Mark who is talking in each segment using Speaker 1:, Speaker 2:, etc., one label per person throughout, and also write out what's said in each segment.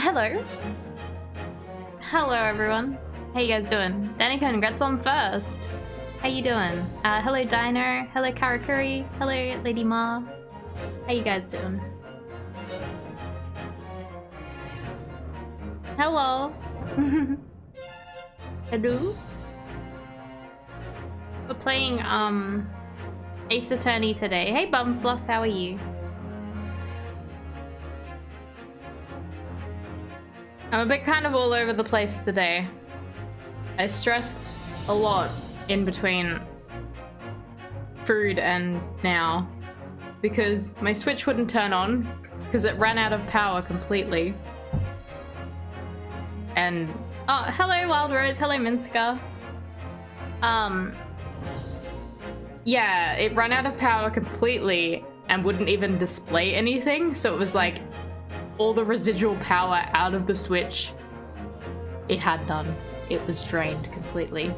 Speaker 1: hello. Hello, everyone. How you guys doing? Danica, congrats on first. How you doing? Hello, Dino. Hello, Karakuri. Hello, Lady Ma. How you guys doing? Hello. Hello. We're playing Ace Attorney today. Hey, Bumfluff, how are you? I'm a bit kind of all over the place today. I stressed a lot in between food and now because my Switch wouldn't turn on because it ran out of power completely. And oh, hello Wild Rose, hello Minska. Yeah, it ran out of power completely and wouldn't even display anything, so it was like all the residual power out of the Switch it had done. It was drained completely.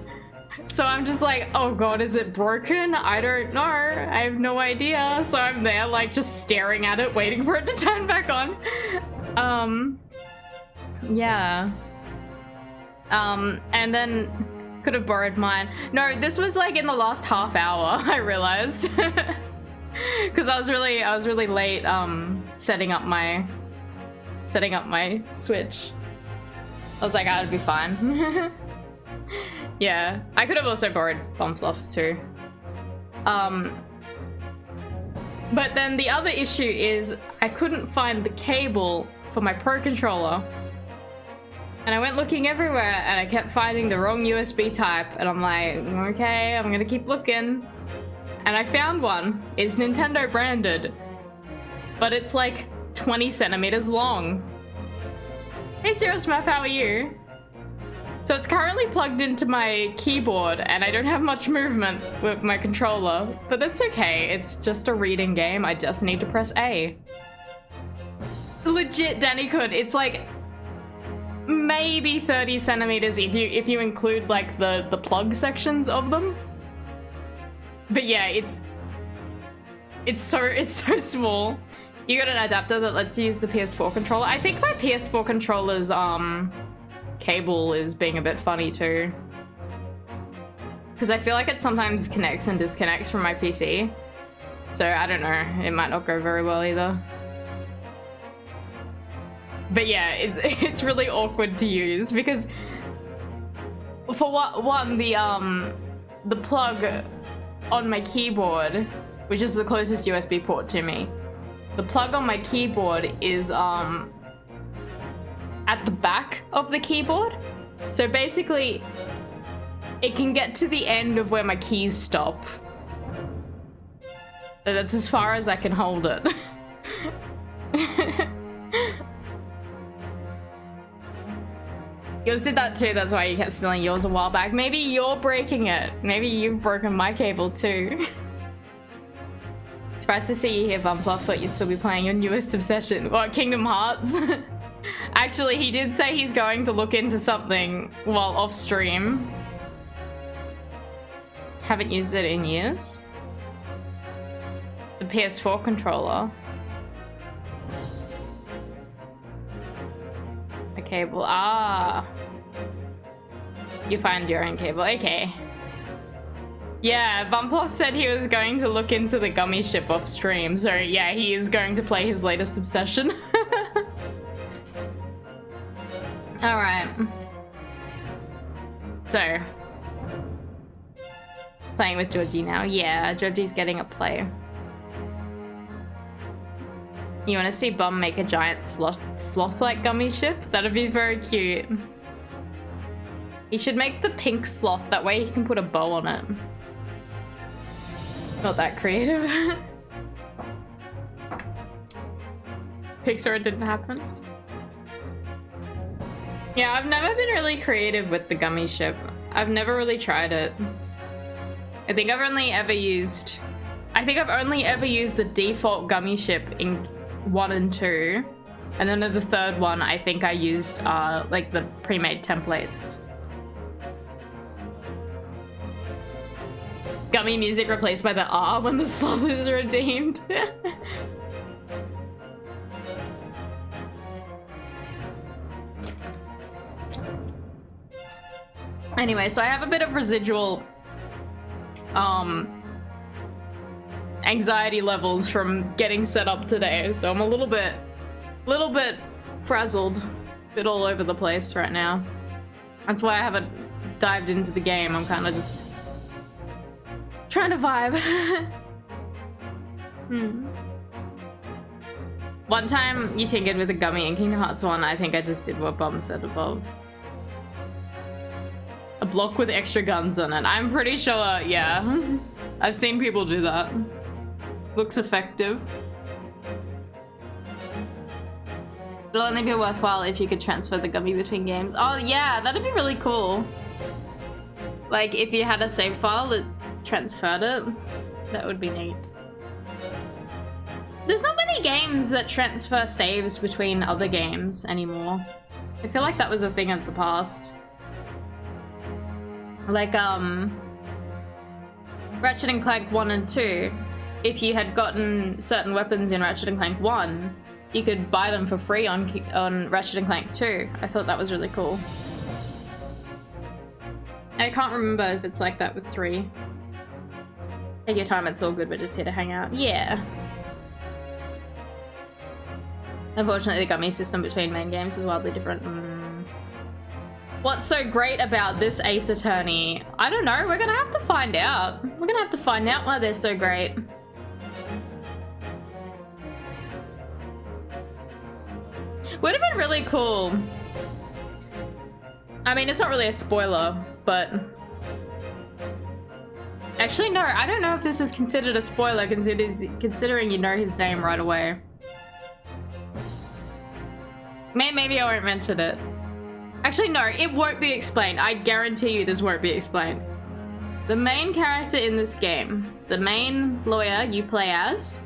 Speaker 1: So I'm just like, oh god, is it broken? I don't know. I have no idea. So I'm there like just staring at it, waiting for it to turn back on. Yeah. And then could have borrowed mine. No, this was like in the last half hour, I realized. Because I was really late setting up my Switch. I was like, I would be fine. Yeah, I could have also borrowed Bumfluffs too. But then the other issue is I couldn't find the cable for my Pro Controller. And I went looking everywhere and I kept finding the wrong USB type. And I'm like, okay, I'm gonna keep looking. And I found one. It's Nintendo branded, but it's like 20 centimeters long. Hey Zerosmap, how are you? So it's currently plugged into my keyboard and I don't have much movement with my controller, but that's okay. It's just a reading game. I just need to press A. Legit, Danny-kun, it's like maybe 30 centimeters if you include like the plug sections of them. But yeah, it's so small. You got an adapter that lets you use the PS4 controller. I think my PS4 controller's cable is being a bit funny too. Because I feel like it sometimes connects and disconnects from my PC. So I don't know, it might not go very well either. But yeah, it's really awkward to use because for one, the plug on my keyboard, which is the closest USB port to me, the plug on my keyboard is at the back of the keyboard. So basically, it can get to the end of where my keys stop. That's as far as I can hold it. Yours did that too, that's why you kept stealing yours a while back. Maybe you're breaking it. Maybe you've broken my cable too. Surprised to see you here, Bumfluff. Thought you'd still be playing your newest obsession. What, Kingdom Hearts? Actually, he did say he's going to look into something while off stream. Haven't used it in years. The PS4 controller. The cable. Ah. You find your own cable. Okay. Yeah, Bumfluff said he was going to look into the gummy ship off stream. So yeah, he is going to play his latest obsession. Alright. So. Playing with Georgie now. Yeah, Georgie's getting a play. You want to see Bum make a giant sloth-like gummy ship? That'd be very cute. He should make the pink sloth, that way he can put a bow on it. Not that creative. Pixar, it didn't happen. Yeah, I've never been really creative with the gummy ship. I've never really tried it. I think I've only ever used the default gummy ship in 1 and 2. And then in the third one, I think I used like the pre-made templates. Gummy music replaced by the R when the sloth is redeemed. Anyway, so I have a bit of residual anxiety levels from getting set up today, so I'm a little bit frazzled, a bit all over the place right now. That's why I haven't dived into the game. I'm kind of just trying to vibe. One time you tinkered with a gummy in Kingdom Hearts 1, I think I just did what Bum said above. A block with extra guns on it. I'm pretty sure, yeah. I've seen people do that. Looks effective. It'll only be worthwhile if you could transfer the gummy between games. Oh yeah, that'd be really cool. Like if you had a save file that transferred it, that would be neat. There's not many games that transfer saves between other games anymore. I feel like that was a thing of the past. Like, Ratchet and Clank 1 and 2, if you had gotten certain weapons in Ratchet and Clank 1, you could buy them for free on Ratchet and Clank 2. I thought that was really cool. I can't remember if it's like that with 3. Take your time, it's all good, we're just here to hang out. Yeah. Unfortunately, the gummy system between main games is wildly different. What's so great about this Ace Attorney? I don't know, we're gonna have to find out. We're gonna have to find out why they're so great. Would have been really cool. I mean, it's not really a spoiler, but... Actually, no, I don't know if this is considered a spoiler considering you know his name right away. Maybe I won't mention it. Actually, no, it won't be explained. I guarantee you this won't be explained. The main character in this game, the main lawyer you play as,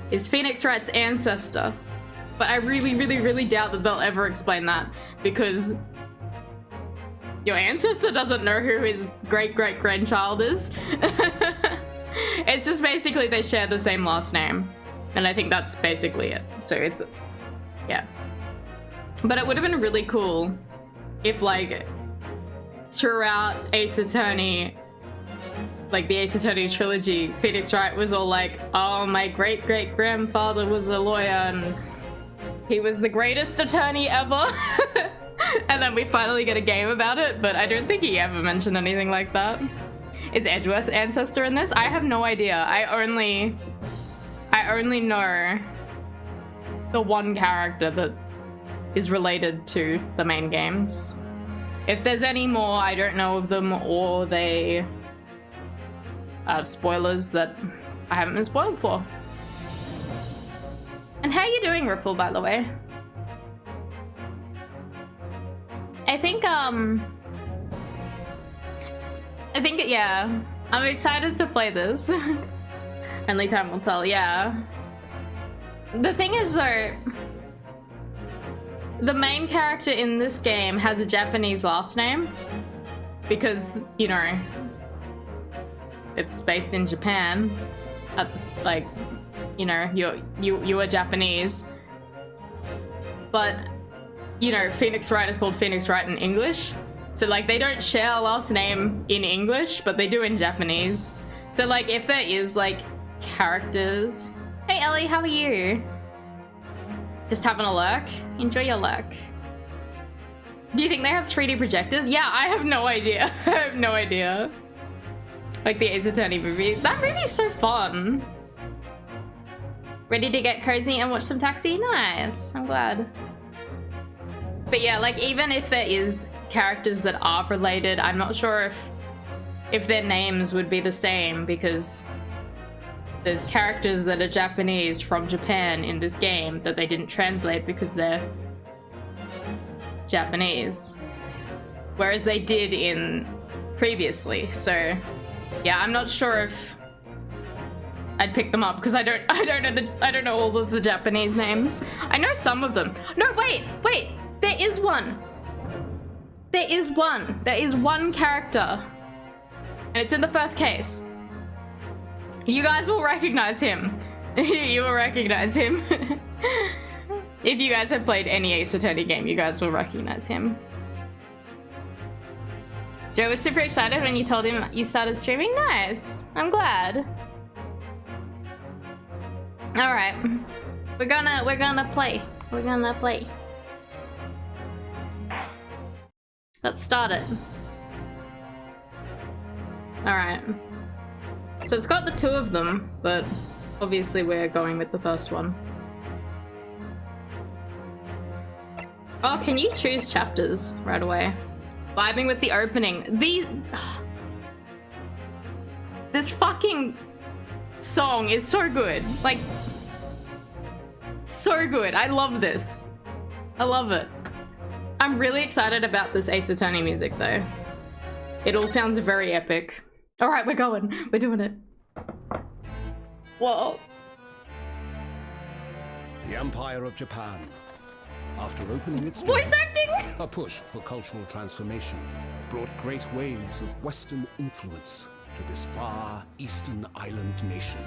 Speaker 1: is Phoenix Wright's ancestor. But I really doubt that they'll ever explain that, because your ancestor doesn't know who his great-great-grandchild is. It's just basically they share the same last name. And I think that's basically it. So it's, yeah. But it would have been really cool if, like, throughout Ace Attorney, like the Ace Attorney trilogy, Phoenix Wright was all like, oh, my great-great-grandfather was a lawyer and he was the greatest attorney ever. And then we finally get a game about it, but I don't think he ever mentioned anything like that. Is Edgeworth's ancestor in this? I have no idea. I only know the one character that is related to the main games. If there's any more, I don't know of them, or they have spoilers that I haven't been spoiled for. And how are you doing, Ripple, by the way? I think, yeah. I'm excited to play this. Only time will tell, yeah. The thing is, though, the main character in this game has a Japanese last name because, you know, it's based in Japan. Like, you know, you are Japanese, but, you know, Phoenix Wright is called Phoenix Wright in English. So, like, they don't share a last name in English, but they do in Japanese. So, like, if there is, like, characters... Hey, Ellie, how are you? Just having a lurk? Enjoy your lurk. Do you think they have 3D projectors? Yeah, I have no idea. I have no idea. Like the Ace Attorney movie. That movie's so fun. Ready to get cozy and watch some Taxi? Nice. I'm glad. But yeah, like, even if there is characters that are related, I'm not sure if their names would be the same, because there's characters that are Japanese from Japan in this game that they didn't translate because they're Japanese, whereas they did in previously. So yeah, I'm not sure if I'd pick them up because I don't know all of the Japanese names. I know some of them. No, wait, there is one. There is one character, and it's in the first case. You guys will recognize him. You will recognize him. If you guys have played any Ace Attorney game, you guys will recognize him. Joe was super excited when you told him you started streaming. Nice. I'm glad. All right, we're gonna play. We're gonna play. Let's start it. All right. So it's got the two of them, but obviously we're going with the first one. Oh, can you choose chapters right away? Vibing with the opening. This fucking song is so good. Like, so good. I love this. I love it. I'm really excited about this Ace Attorney music though. It all sounds very epic. All right, we're going. We're doing it. Whoa.
Speaker 2: The Empire of Japan. After opening its
Speaker 1: voice
Speaker 2: doors,
Speaker 1: acting,
Speaker 2: a push for cultural transformation brought great waves of Western influence to this far eastern island nation.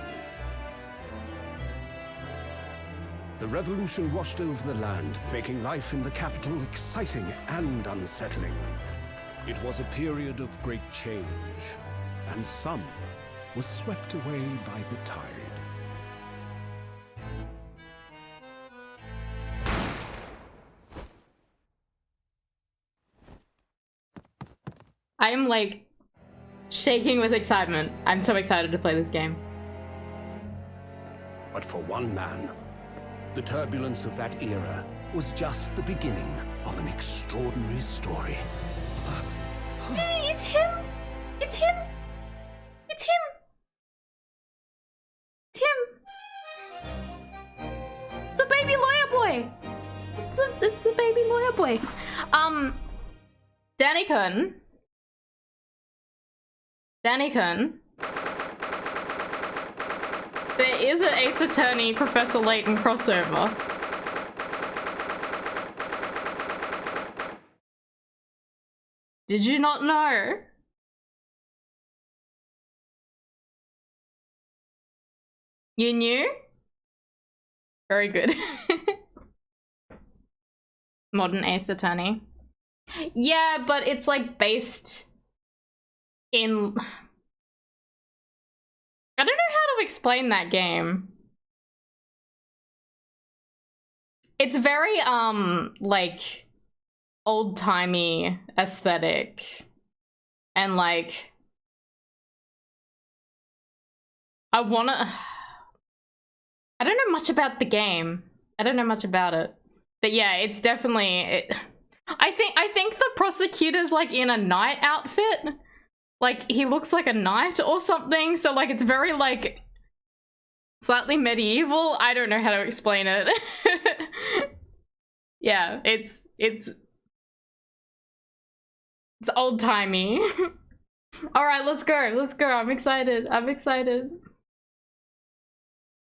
Speaker 2: The revolution washed over the land, making life in the capital exciting and unsettling. It was a period of great change, and some was swept away by the tide.
Speaker 1: I'm like shaking with excitement. I'm so excited to play this game.
Speaker 2: But for one man, the turbulence of that era was just the beginning of an extraordinary story.
Speaker 1: It's him! It's him! It's him! It's him! It's the baby lawyer boy! It's the baby lawyer boy. Danny-kun. There is an Ace Attorney Professor Layton crossover. Did you not know? You knew? Very good. Modern Ace Attorney. Yeah, but it's like based in... I don't know how to explain that game. It's very, like, old-timey aesthetic. And, like... I don't know much about the game. I don't know much about it. But yeah, it's definitely... I think the prosecutor's, like, in a knight outfit. Like, he looks like a knight or something, so, like, it's very, like, slightly medieval. I don't know how to explain it. Yeah, it's old-timey. Alright, let's go. Let's go. I'm excited. I'm excited.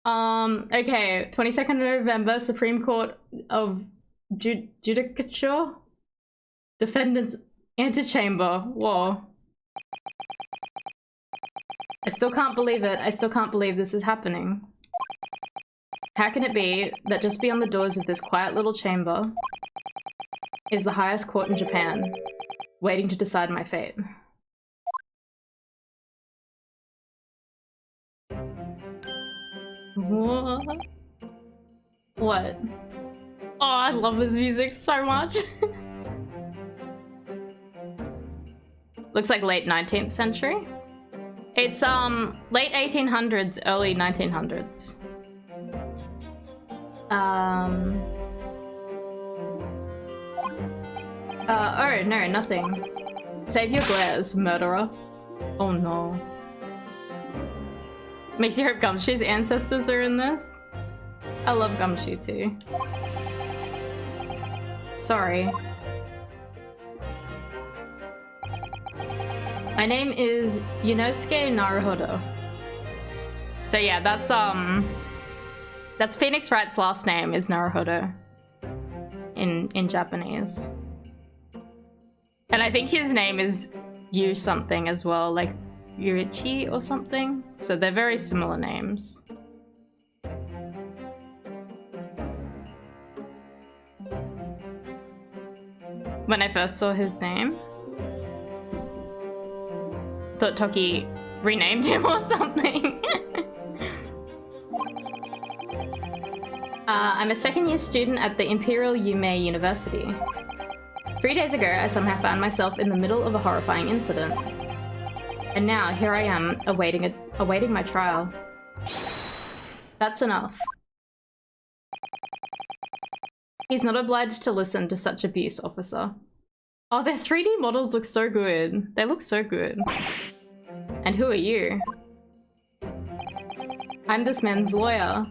Speaker 1: Okay, 22nd of November, Supreme Court of Judicature? Defendant's Antechamber. Whoa. I still can't believe it. I still can't believe this is happening. How can it be that just beyond the doors of this quiet little chamber is the highest court in Japan, waiting to decide my fate? What? What? Oh, I love this music so much. Looks like late 19th century. It's late 1800s, early 1900s. Oh no, nothing. Save your glares, murderer. Oh no. Makes you hope Gumshoe's ancestors are in this. I love Gumshoe too. Sorry. My name is Yunosuke Naruhodo. So yeah, that's Phoenix Wright's last name is Naruhodo in Japanese. And I think his name is Yu something as well, like Yurichi or something. So they're very similar names. When I first saw his name. thought Toki renamed him or something. I'm a second-year student at the Imperial Yume University. 3 days ago, I somehow found myself in the middle of a horrifying incident. And now, here I am, awaiting my trial. That's enough. He's not obliged to listen to such abuse, officer. Oh, their 3D models look so good. They look so good. And who are you? I'm this man's lawyer.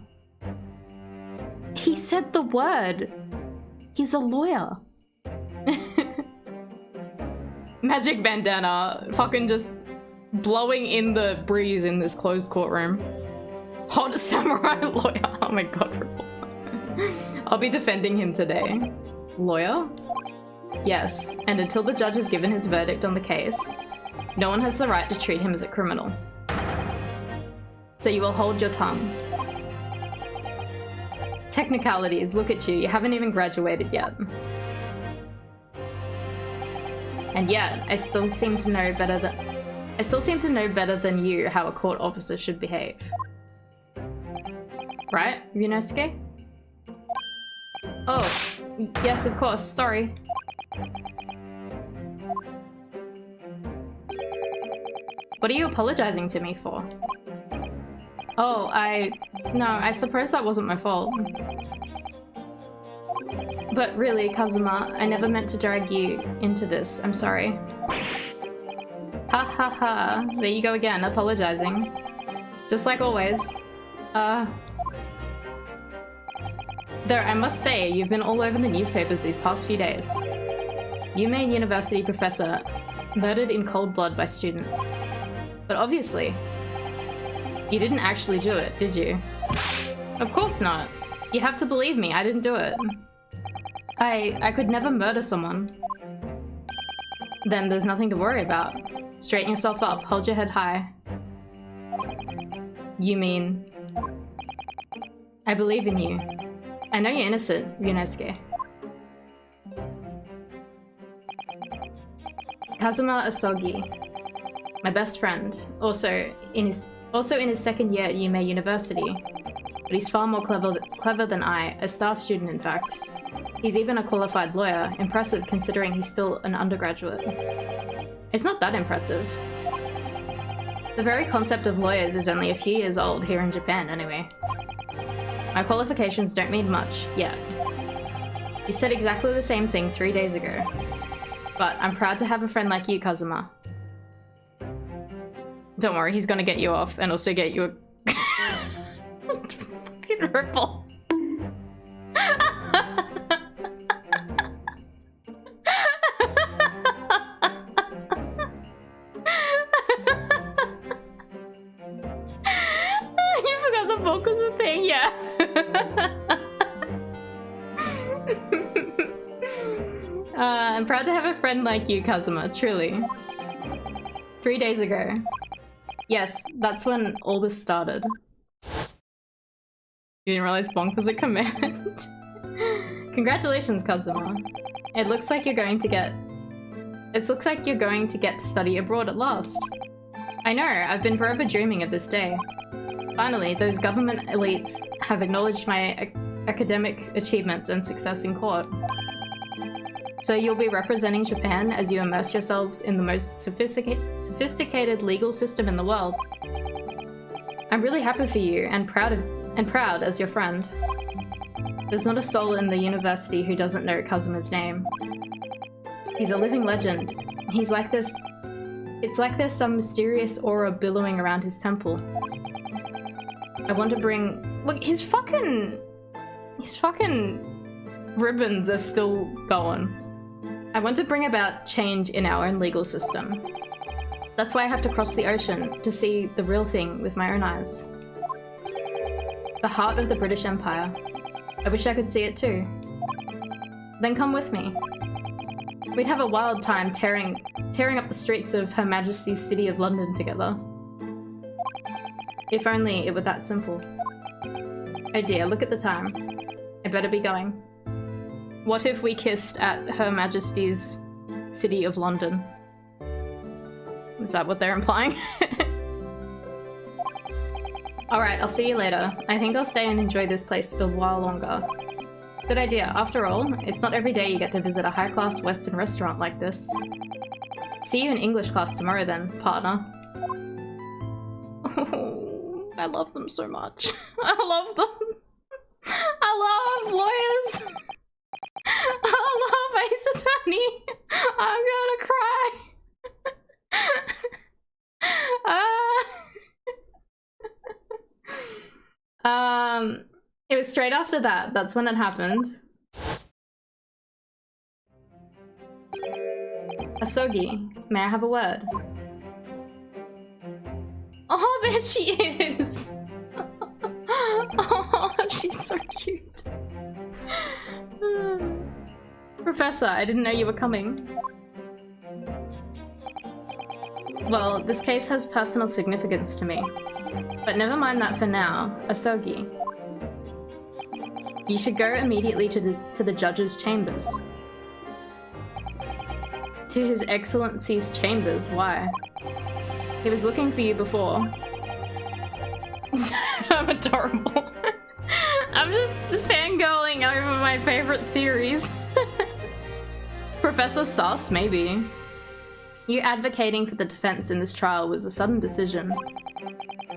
Speaker 1: He said the word. He's a lawyer. Magic bandana, fucking just blowing in the breeze in this closed courtroom. Hot samurai lawyer. Oh my god, Ripple. I'll be defending him today. Lawyer? Yes, and until the judge has given his verdict on the case, no one has the right to treat him as a criminal. So you will hold your tongue. Technicalities, look at you. You haven't even graduated yet. And yet, I still seem to know better than you how a court officer should behave. Right, Ryunosuke? Oh, yes, of course. Sorry. What are you apologizing to me for? Oh, no, I suppose that wasn't my fault. But really, Kazuma, I never meant to drag you into this. I'm sorry. Ha ha ha. There you go again, apologizing. Just like always. Though I must say, you've been all over the newspapers these past few days. Yume University professor murdered in cold blood by student. But obviously, you didn't actually do it, did you? Of course not. You have to believe me, I didn't do it. I could never murder someone. Then there's nothing to worry about. Straighten yourself up, hold your head high. You mean... I believe in you. I know you're innocent, Ryunosuke. Kazuma Asogi, my best friend, also in his second year at Yume University. But he's far more clever than I, a star student in fact. He's even a qualified lawyer, impressive considering he's still an undergraduate. It's not that impressive. The very concept of lawyers is only a few years old here in Japan anyway. My qualifications don't mean much, yet. You said exactly the same thing 3 days ago. But I'm proud to have a friend like you, Kazuma. Don't worry, he's gonna get you off and also get you a fucking Ripple. You forgot the vocals a thing, yeah. I'm proud to have a friend like you, Kazuma, truly. 3 days ago. Yes, that's when all this started. You didn't realize bonk was a command? Congratulations, Kazuma. It looks like you're going to get to study abroad at last. I know, I've been forever dreaming of this day. Finally, those government elites have acknowledged my academic achievements and success in court. So you'll be representing Japan as you immerse yourselves in the most sophisticated legal system in the world. I'm really happy for you and proud as your friend. There's not a soul in the university who doesn't know Kazuma's name. He's a living legend. He's like this. It's like there's some mysterious aura billowing around his temple. I want to bring... Look, his fucking ribbons are still going. I want to bring about change in our own legal system. That's why I have to cross the ocean to see the real thing with my own eyes. The heart of the British Empire. I wish I could see it too. Then come with me. We'd have a wild time tearing up the streets of Her Majesty's City of London together. If only it were that simple. Oh dear, look at the time. I better be going. What if we kissed at Her Majesty's City of London? Is that what they're implying? Alright, I'll see you later. I think I'll stay and enjoy this place for a while longer. Good idea. After all, it's not every day you get to visit a high-class Western restaurant like this. See you in English class tomorrow then, partner. Oh, I love them so much. I love them. I love lawyers. I love Ace Attorney. I'm gonna cry. It was straight after that. That's when it happened. Asogi, may I have a word? Oh, there she is! Oh, she's so cute. Professor, I didn't know you were coming. Well, this case has personal significance to me. But never mind that for now. Asogi, you should go immediately to the judge's chambers. To His Excellency's chambers, why? He was looking for you before. I'm adorable. I'm just fangirling over my favorite series. Professor Sus, maybe. You advocating for the defense in this trial was a sudden decision.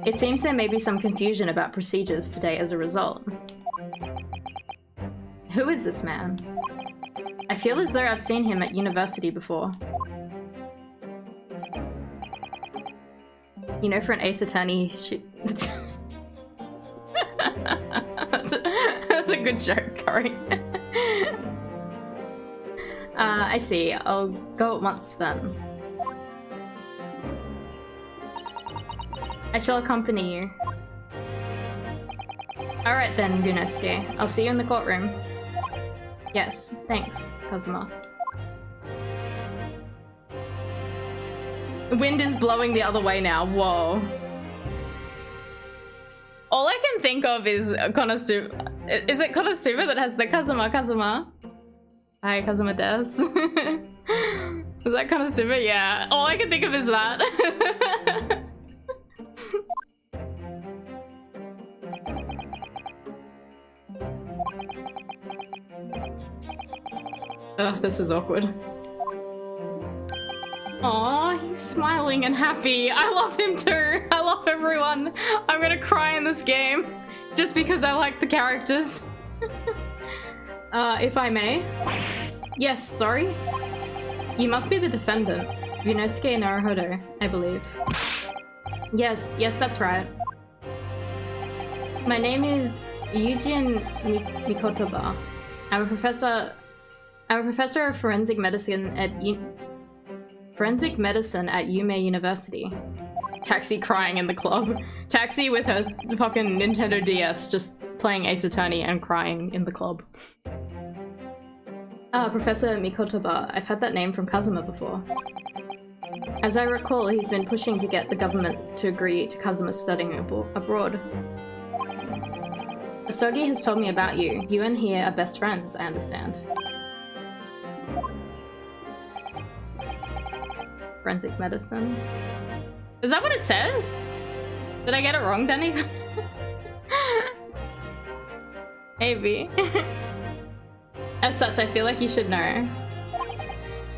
Speaker 1: It seems there may be some confusion about procedures today as a result. Who is this man? I feel as though I've seen him at university before. You know, for an Ace Attorney, that's a good joke, Curry. I see. I'll go at once then. I shall accompany you. Alright then, Ryunosuke. I'll see you in the courtroom. Yes, thanks, Kazuma. Wind is blowing the other way now. Whoa. All I can think of is Konosuba. Is it Konosuba that has the Kazuma? Hi, Kazuma des. Was that Konosuba? Yeah. All I can think of is that. Ugh, this is awkward. Aw, he's smiling and happy. I love him too. I love everyone. I'm gonna cry in this game just because I like the characters. If I may. Yes, sorry. You must be the defendant, Ryunosuke Naruhodo, I believe. Yes, that's right. My name is Yujin Mikotoba. I'm a professor of forensic medicine at Yume University. Taxi crying in the club. Taxi with her fucking Nintendo DS just playing Ace Attorney and crying in the club. Ah, Professor Mikotoba. I've had that name from Kazuma before. As I recall, he's been pushing to get the government to agree to Kazuma studying abroad. Asogi has told me about you. You and he are best friends, I understand. Forensic medicine. Is that what it said? Did I get it wrong, Danny? Maybe. As such, I feel like you should know.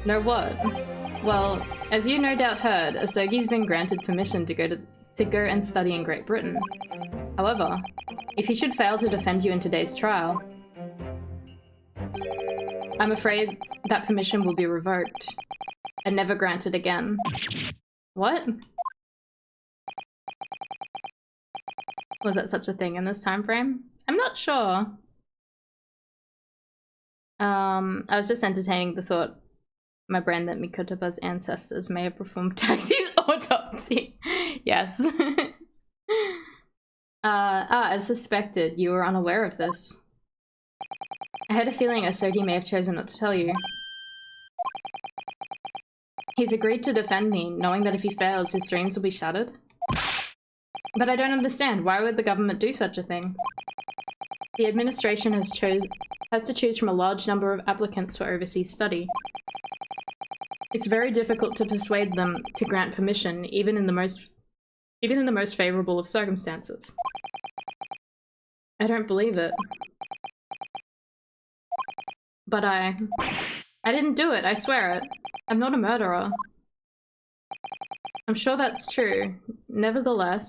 Speaker 1: Know what? Well, as you no doubt heard, Asogi's been granted permission to go and study in Great Britain. However, if he should fail to defend you in today's trial, I'm afraid that permission will be revoked and never granted again. What? Was that such a thing in this time frame? I'm not sure. I was just entertaining the thought, my brain, that Mikotoba's ancestors may have performed Taxi's autopsy. Yes. As suspected, you were unaware of this. I had a feeling Asogi may have chosen not to tell you. He's agreed to defend me, knowing that if he fails, his dreams will be shattered. But I don't understand. Why would the government do such a thing? The administration has to choose from a large number of applicants for overseas study. It's very difficult to persuade them to grant permission, even in the most favorable of circumstances. I don't believe it. But I didn't do it, I swear it. I'm not a murderer. I'm sure that's true. Nevertheless,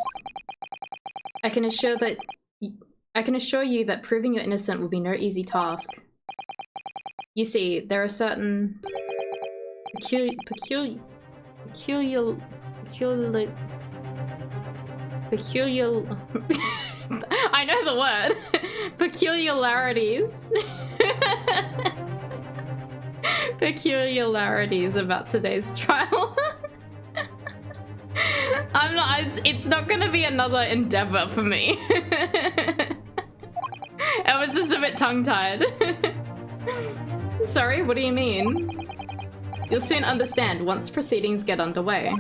Speaker 1: I can assure you that proving you're innocent will be no easy task. You see, there are certain peculiar I know the word. Peculiarities. Peculiarities about today's trial. It's not gonna be another endeavor for me. I was just a bit tongue-tied. Sorry, what do you mean? You'll soon understand once proceedings get underway.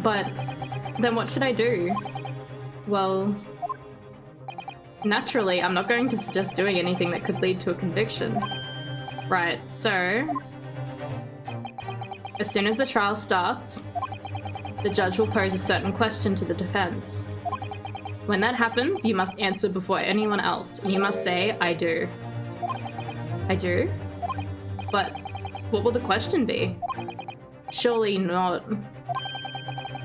Speaker 1: But then what should I do? Well, naturally, I'm not going to suggest doing anything that could lead to a conviction. Right, so as soon as the trial starts, the judge will pose a certain question to the defense. When that happens, you must answer before anyone else, and you must say, I do. I do? But what will the question be? Surely not.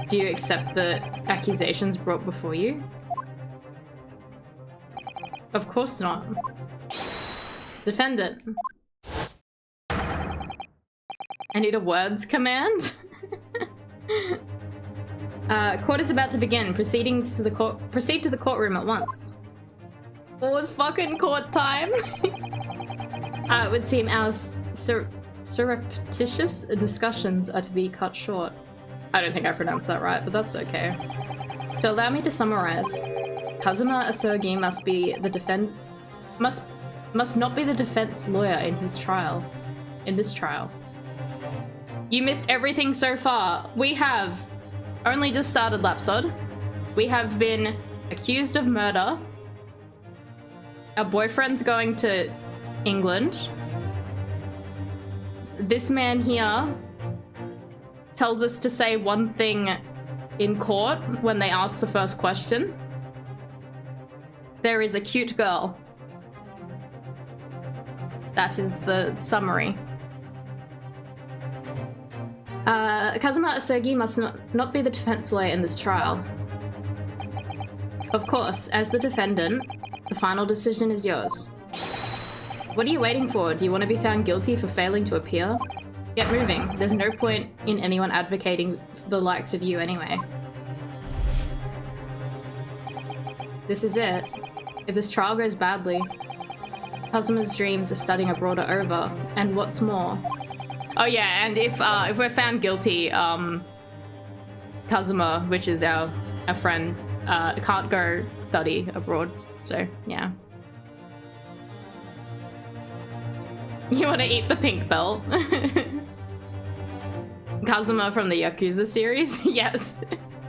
Speaker 1: Do you accept the accusations brought before you? Of course not. Defendant. I need a words command? Court is about to begin. Proceed to the courtroom at once. What was fucking court time? It would seem our surreptitious discussions are to be cut short. I don't think I pronounced that right, but that's okay. So allow me to summarize. Kazuma Asogi must not be the defense lawyer in his trial. In this trial. You missed everything so far. We have only just started Lapsod. We have been accused of murder. Our boyfriend's going to England. This man here tells us to say one thing in court when they ask the first question. There is a cute girl. That is the summary. Kazuma Asogi must not be the defense lawyer in this trial. Of course, as the defendant, the final decision is yours. What are you waiting for? Do you want to be found guilty for failing to appear? Get moving. There's no point in anyone advocating for the likes of you anyway. This is it. If this trial goes badly, Kazuma's dreams of studying abroad are over, and what's more... Oh yeah, and if we're found guilty, Kazuma, which is our friend, can't go study abroad, so yeah. You want to eat the pink belt? Kazuma from the Yakuza series? Yes.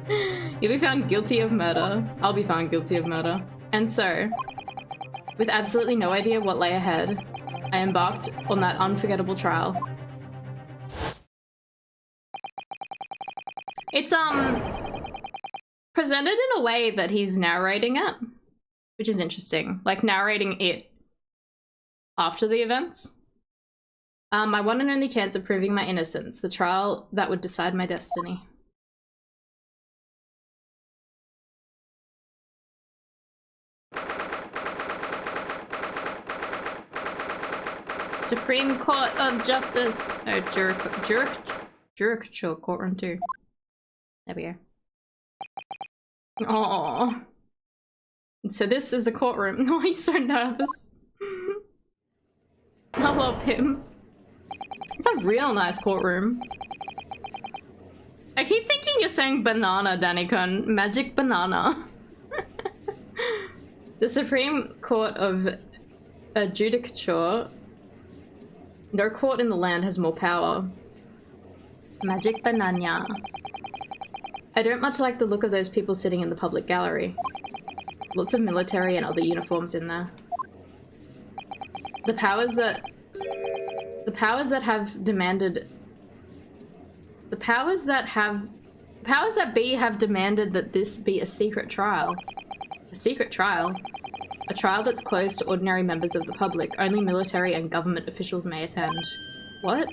Speaker 1: You'll be found guilty of murder. I'll be found guilty of murder. And so, with absolutely no idea what lay ahead, I embarked on that unforgettable trial. It's, presented in a way that he's narrating it, which is interesting. Like, narrating it after the events. My one and only chance of proving my innocence, the trial that would decide my destiny. Supreme Court of Justice. Oh, Judicature Courtroom 2. There we go. Aww. So this is a courtroom. Oh, he's so nervous. I love him. It's a real nice courtroom. I keep thinking you're saying banana, Danikon. Magic banana. The Supreme Court of Judicature. No court in the land has more power. Magic banana. I don't much like the look of those people sitting in the public gallery. Lots of military and other uniforms in there. The powers that The powers that have demanded... The powers that be have demanded that this be a secret trial. A secret trial? A trial that's closed to ordinary members of the public. Only military and government officials may attend. What?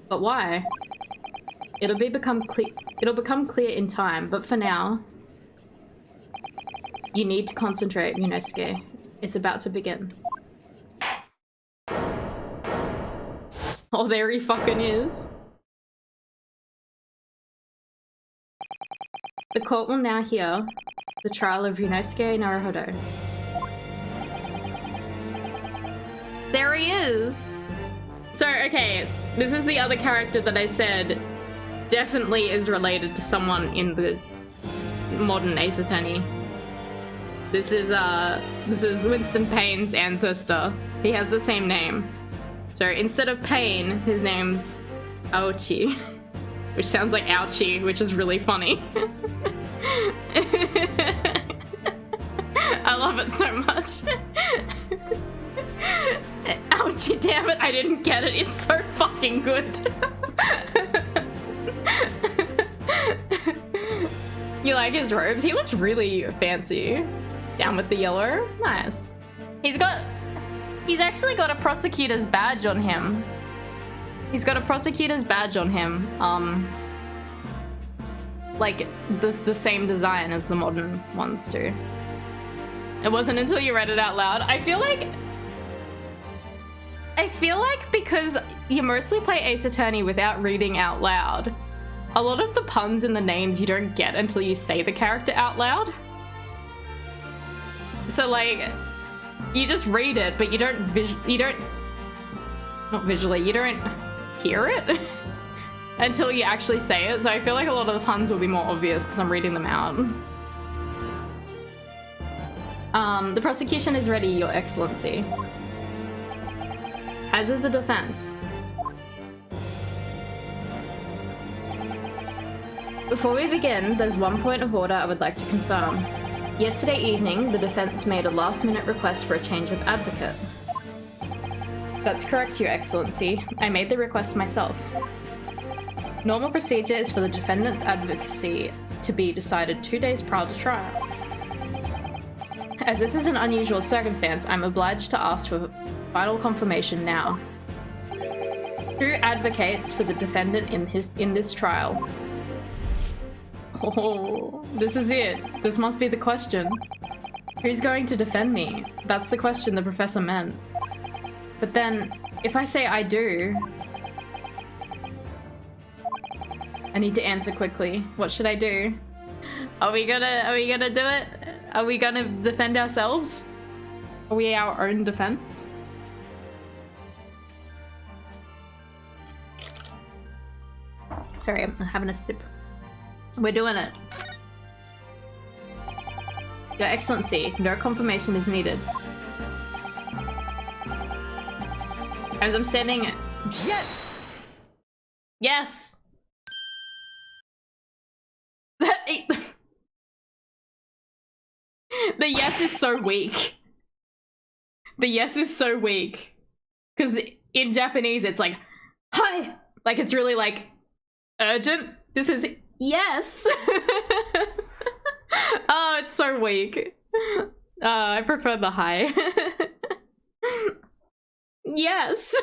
Speaker 1: But why? It'll become clear in time, but for now... You need to concentrate, Yunosuke. It's about to begin. Oh, there he fucking is. The court will now hear the trial of Yunosuke Naruhodo. There he is! So, okay, this is the other character that I said definitely is related to someone in the modern Ace Attorney. This is Winston Payne's ancestor. He has the same name. So instead of Payne, his name's Aochi, which sounds like ouchie, which is really funny. I love it so much. Ouchie, damn it, I didn't get it. It's so fucking good. You like his robes? He looks really fancy. Down with the yellow. Nice. He's actually got a prosecutor's badge on him. He's got a prosecutor's badge on him. Like the same design as the modern ones do. It wasn't until you read it out loud. I feel like because you mostly play Ace Attorney without reading out loud, a lot of the puns in the names you don't get until you say the character out loud. So like, you just read it, but you don't hear it until you actually say it. So I feel like a lot of the puns will be more obvious because I'm reading them out. The prosecution is ready, Your Excellency. As is the defense. Before we begin, there's one point of order I would like to confirm. Yesterday evening, the defense made a last-minute request for a change of advocate. That's correct, Your Excellency. I made the request myself. Normal procedure is for the defendant's advocacy to be decided 2 days prior to trial. As this is an unusual circumstance, I'm obliged to ask for final confirmation now. Who advocates for the defendant in this trial? Oh, this is it. This must be the question. Who's going to defend me? That's the question the professor meant. But then, if I say I do... I need to answer quickly. What should I do? Are we gonna do it? Are we gonna defend ourselves? Are we our own defense? Sorry, I'm having a sip. We're doing it. Your Excellency, no confirmation is needed. As I'm standing... Yes! Yes! The yes is so weak. The yes is so weak. Because in Japanese, it's like, hi! Like, it's really like, urgent. This is yes! Oh, it's so weak. I prefer the hi. Yes!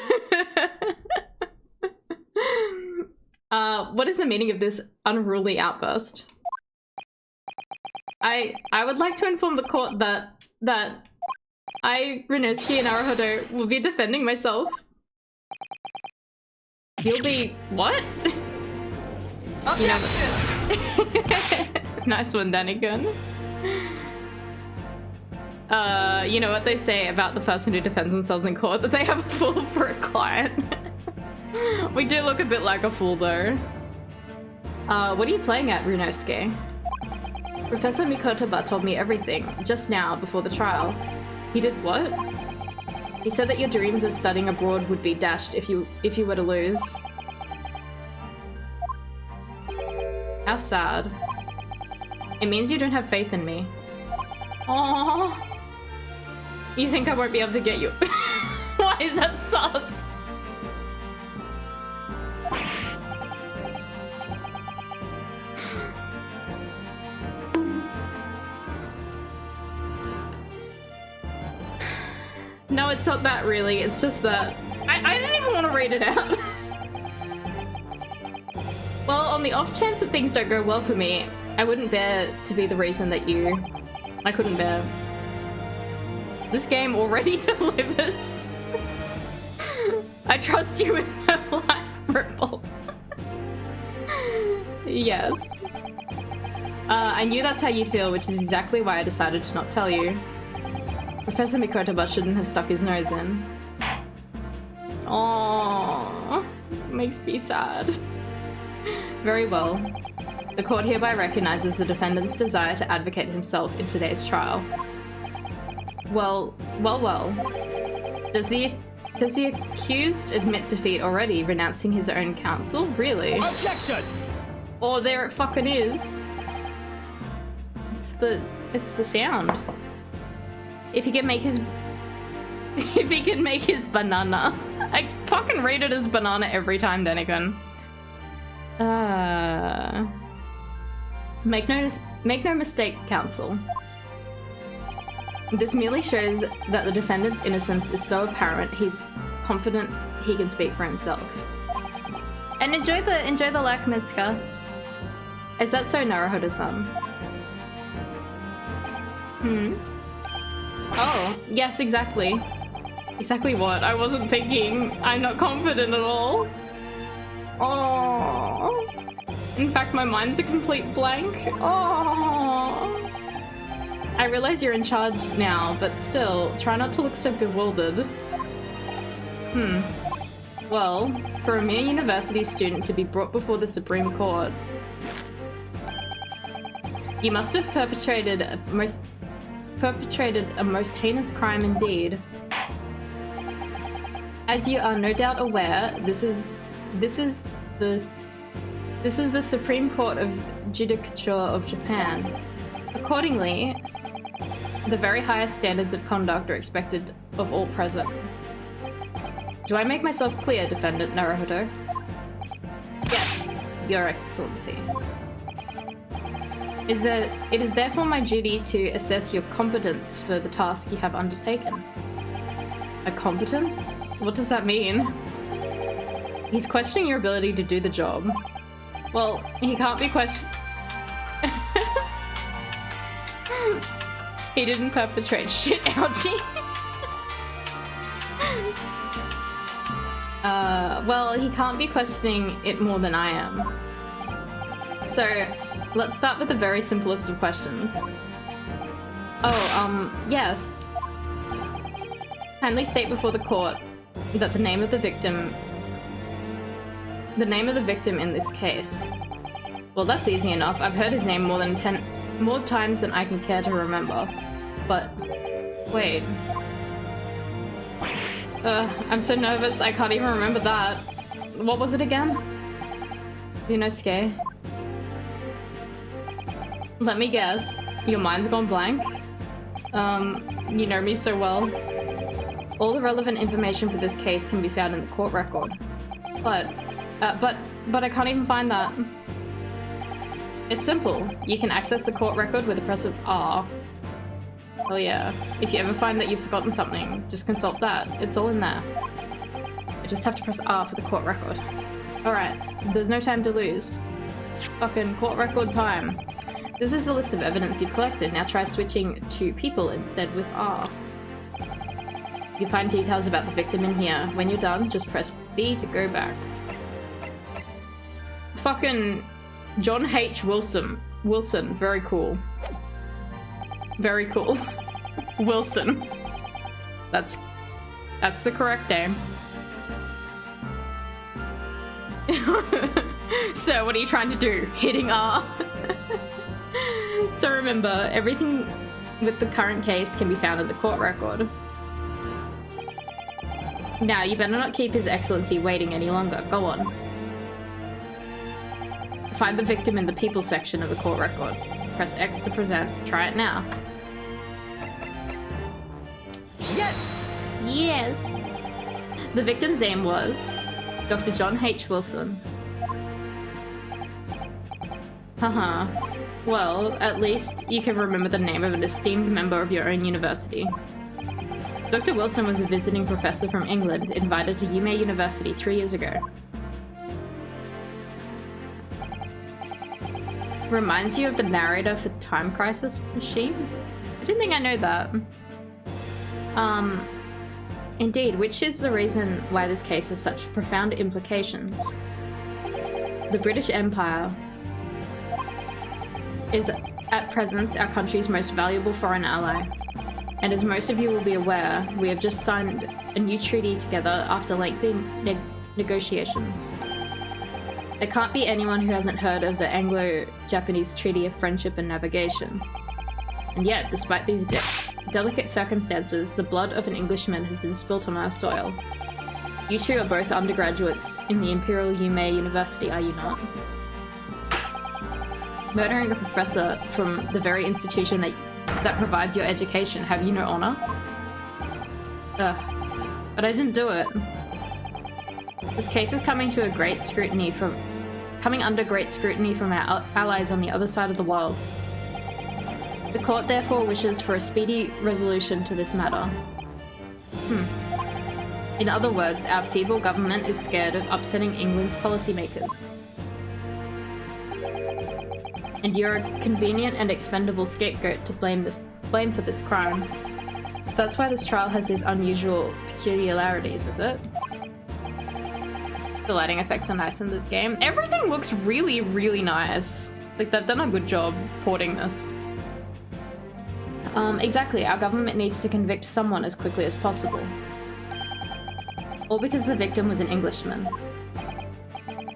Speaker 1: What is the meaning of this unruly outburst? I would like to inform the court that I, Ryunosuke Naruhodo, will be defending myself. You'll be... what? Nice one, Danny-kun. You know what they say about the person who defends themselves in court? That they have a fool for a client. We do look a bit like a fool, though. What are you playing at, Ryunosuke? Professor Mikotaba told me everything, just now, before the trial. He did what? He said that your dreams of studying abroad would be dashed if you were to lose. How sad. It means you don't have faith in me. Aww. You think I won't be able to get you? Why is that sus? No, it's not that really. It's just that I don't even want to read it out. Well, on the off chance that things don't go well for me, I wouldn't bear to be the reason that I couldn't bear. This game already delivers. I trust you with my life, Ripple. Yes. I knew that's how you'd feel, which is exactly why I decided to not tell you. Professor Mikotoba shouldn't have stuck his nose in. Aww, makes me sad. Very well. The court hereby recognizes the defendant's desire to advocate himself in today's trial. Well. Does the accused admit defeat already, renouncing his own counsel? Really?
Speaker 3: Objection!
Speaker 1: Oh, there it fucking is. It's the sound. If he can make his banana. I fucking read it as banana every time, Denikin. Make no mistake, counsel. This merely shows that the defendant's innocence is so apparent he's confident he can speak for himself. And enjoy the lack, Mitsuka. Is that so, Naruhodo-san? Oh, yes, exactly. Exactly what? I wasn't thinking. I'm not confident at all. Oh. In fact, my mind's a complete blank. Oh. I realize you're in charge now, but still, try not to look so bewildered. Well, for a mere university student to be brought before the Supreme Court, you must have perpetrated a most heinous crime indeed. As you are no doubt aware, this is the Supreme Court of Judicature of Japan. Accordingly, the very highest standards of conduct are expected of all present. Do I make myself clear, Defendant Naruhodo? Yes, Your Excellency. It is therefore my duty to assess your competence for the task you have undertaken. A competence? What does that mean? He's questioning your ability to do the job. Well, he can't be questioned. He didn't perpetrate shit, ouchie. Well, he can't be questioning it more than I am. So, let's start with the very simplest of questions. Oh, yes. Kindly state before the court that the name of the victim in this case. Well, that's easy enough. I've heard his name more times than I can care to remember. But, wait. I'm so nervous I can't even remember that. What was it again? Yunosuke. Let me guess. Your mind's gone blank? You know me so well. All the relevant information for this case can be found in the court record. But I can't even find that. It's simple. You can access the court record with a press of R. Oh yeah. If you ever find that you've forgotten something, just consult that. It's all in there. I just have to press R for the court record. Alright, there's no time to lose. Fucking court record time. This is the list of evidence you've collected. Now try switching to people instead with R. You'll find details about the victim in here. When you're done, just press B to go back. Fucking John H. Wilson. Wilson, very cool. Very cool. Wilson. That's the correct name. So what are you trying to do? Hitting R? So remember, everything with the current case can be found in the court record. Now, you better not keep His Excellency waiting any longer. Go on. Find the victim in the people section of the court record. Press X to present. Try it now.
Speaker 3: Yes!
Speaker 1: Yes! The victim's name was Dr. John H. Wilson. Haha. Well, at least you can remember the name of an esteemed member of your own university. Dr. Wilson was a visiting professor from England, invited to UMay University 3 years ago. Reminds you of the narrator for Time Crisis Machines? I didn't think I know that. Indeed, which is the reason why this case has such profound implications. The British Empire is at present our country's most valuable foreign ally. And as most of you will be aware, we have just signed a new treaty together after lengthy negotiations. There can't be anyone who hasn't heard of the Anglo-Japanese Treaty of Friendship and Navigation. And yet, despite these delicate circumstances, the blood of an Englishman has been spilt on our soil. You two are both undergraduates in the Imperial UMay University, are you not? Murdering a professor from the very institution that provides your education, have you no honor? Ugh. But I didn't do it. This case is coming under great scrutiny from our allies on the other side of the world. The court therefore wishes for a speedy resolution to this matter. In other words, our feeble government is scared of upsetting England's policymakers. And you're a convenient and expendable scapegoat to blame for this crime. So that's why this trial has these unusual peculiarities, is it? The lighting effects are nice in this game. Everything looks really, really nice. Like, they've done a good job porting this. Exactly, our government needs to convict someone as quickly as possible. All because the victim was an Englishman.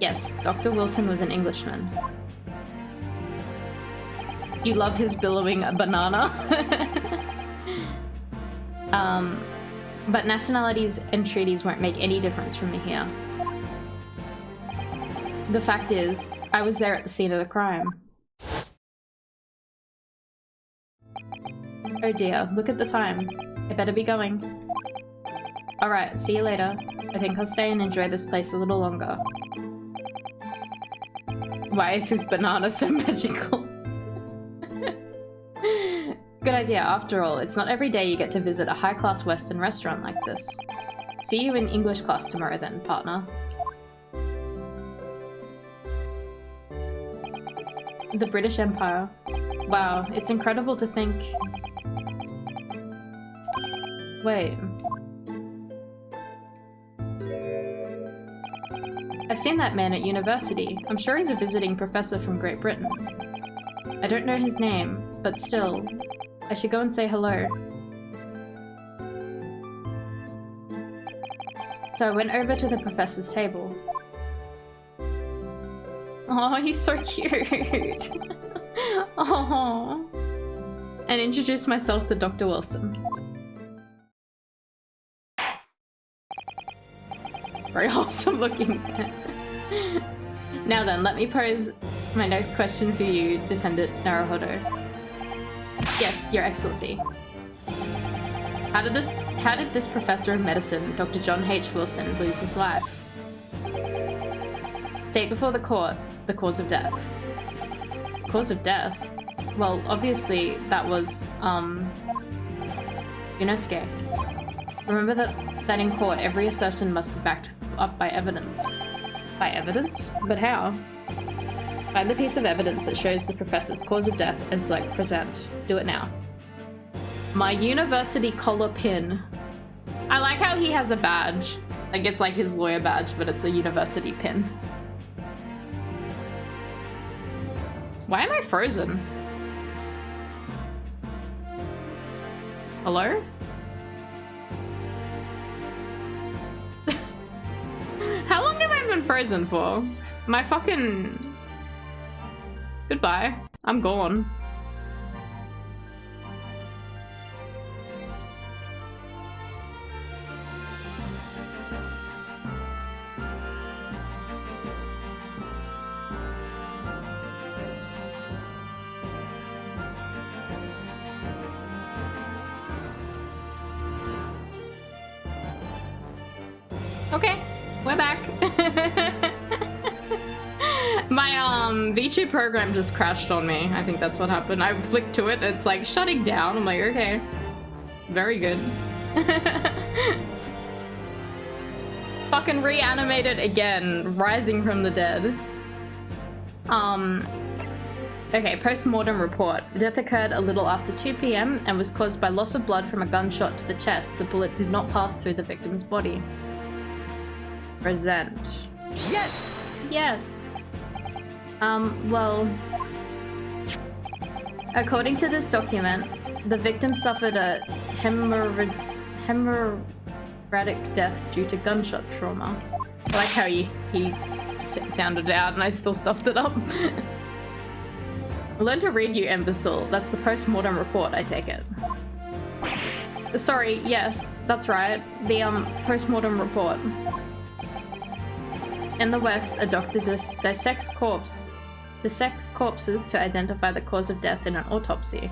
Speaker 1: Yes, Dr. Wilson was an Englishman. You love his billowing banana. But nationalities and treaties won't make any difference from me here. The fact is, I was there at the scene of the crime. Oh dear, look at the time. I better be going. Alright, see you later. I think I'll stay and enjoy this place a little longer. Why is his banana so magical? Good idea, after all. It's not every day you get to visit a high-class Western restaurant like this. See you in English class tomorrow then, partner. The British Empire. Wow, it's incredible to think... Wait. I've seen that man at university. I'm sure he's a visiting professor from Great Britain. I don't know his name, but still, I should go and say hello. So I went over to the professor's table. Oh, he's so cute. Oh. And introduced myself to Dr. Wilson. Very wholesome looking. Now then, let me pose my next question for you, Defendant Naruhodo. Yes, Your Excellency. How did this professor of medicine, Dr. John H. Wilson, lose his life? State before the court the cause of death. Cause of death? Well, obviously that was, UNESCO. Remember that in court, every assertion must be backed up by evidence. By evidence? But how? Find the piece of evidence that shows the professor's cause of death and select present. Do it now. My university collar pin. I like how he has a badge. Like, it's like his lawyer badge, but it's a university pin. Why am I frozen? Hello? How long have I been frozen for? My fucking... Goodbye. I'm gone. Okay, we're back. My VTUBER program just crashed on me. I think that's what happened. I flicked to it, it's like shutting down. I'm like, okay. Very good. Fucking reanimated again, rising from the dead. Okay, post-mortem report. Death occurred a little after 2 p.m. and was caused by loss of blood from a gunshot to the chest. The bullet did not pass through the victim's body. Present.
Speaker 3: Yes!
Speaker 1: Yes. Well... According to this document, the victim suffered a hemorrhagic death due to gunshot trauma. I like how he sounded it out and I still stuffed it up. Learn to read, you imbecile. That's the post-mortem report, I take it. Sorry, yes, that's right. The post-mortem report. In the West, a doctor dissects corpses to identify the cause of death in an autopsy.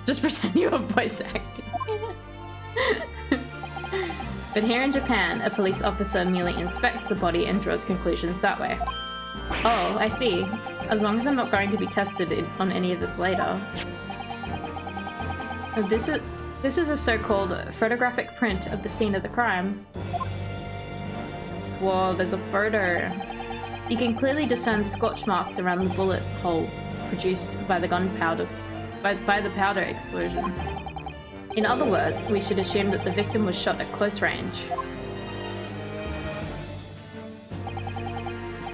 Speaker 1: Just pretend you're voice acting. But here in Japan, a police officer merely inspects the body and draws conclusions that way. Oh, I see. As long as I'm not going to be tested on any of this later. This is a so-called photographic print of the scene of the crime. Whoa, there's a photo. You can clearly discern scorch marks around the bullet hole produced by the gunpowder, by the powder explosion. In other words, we should assume that the victim was shot at close range.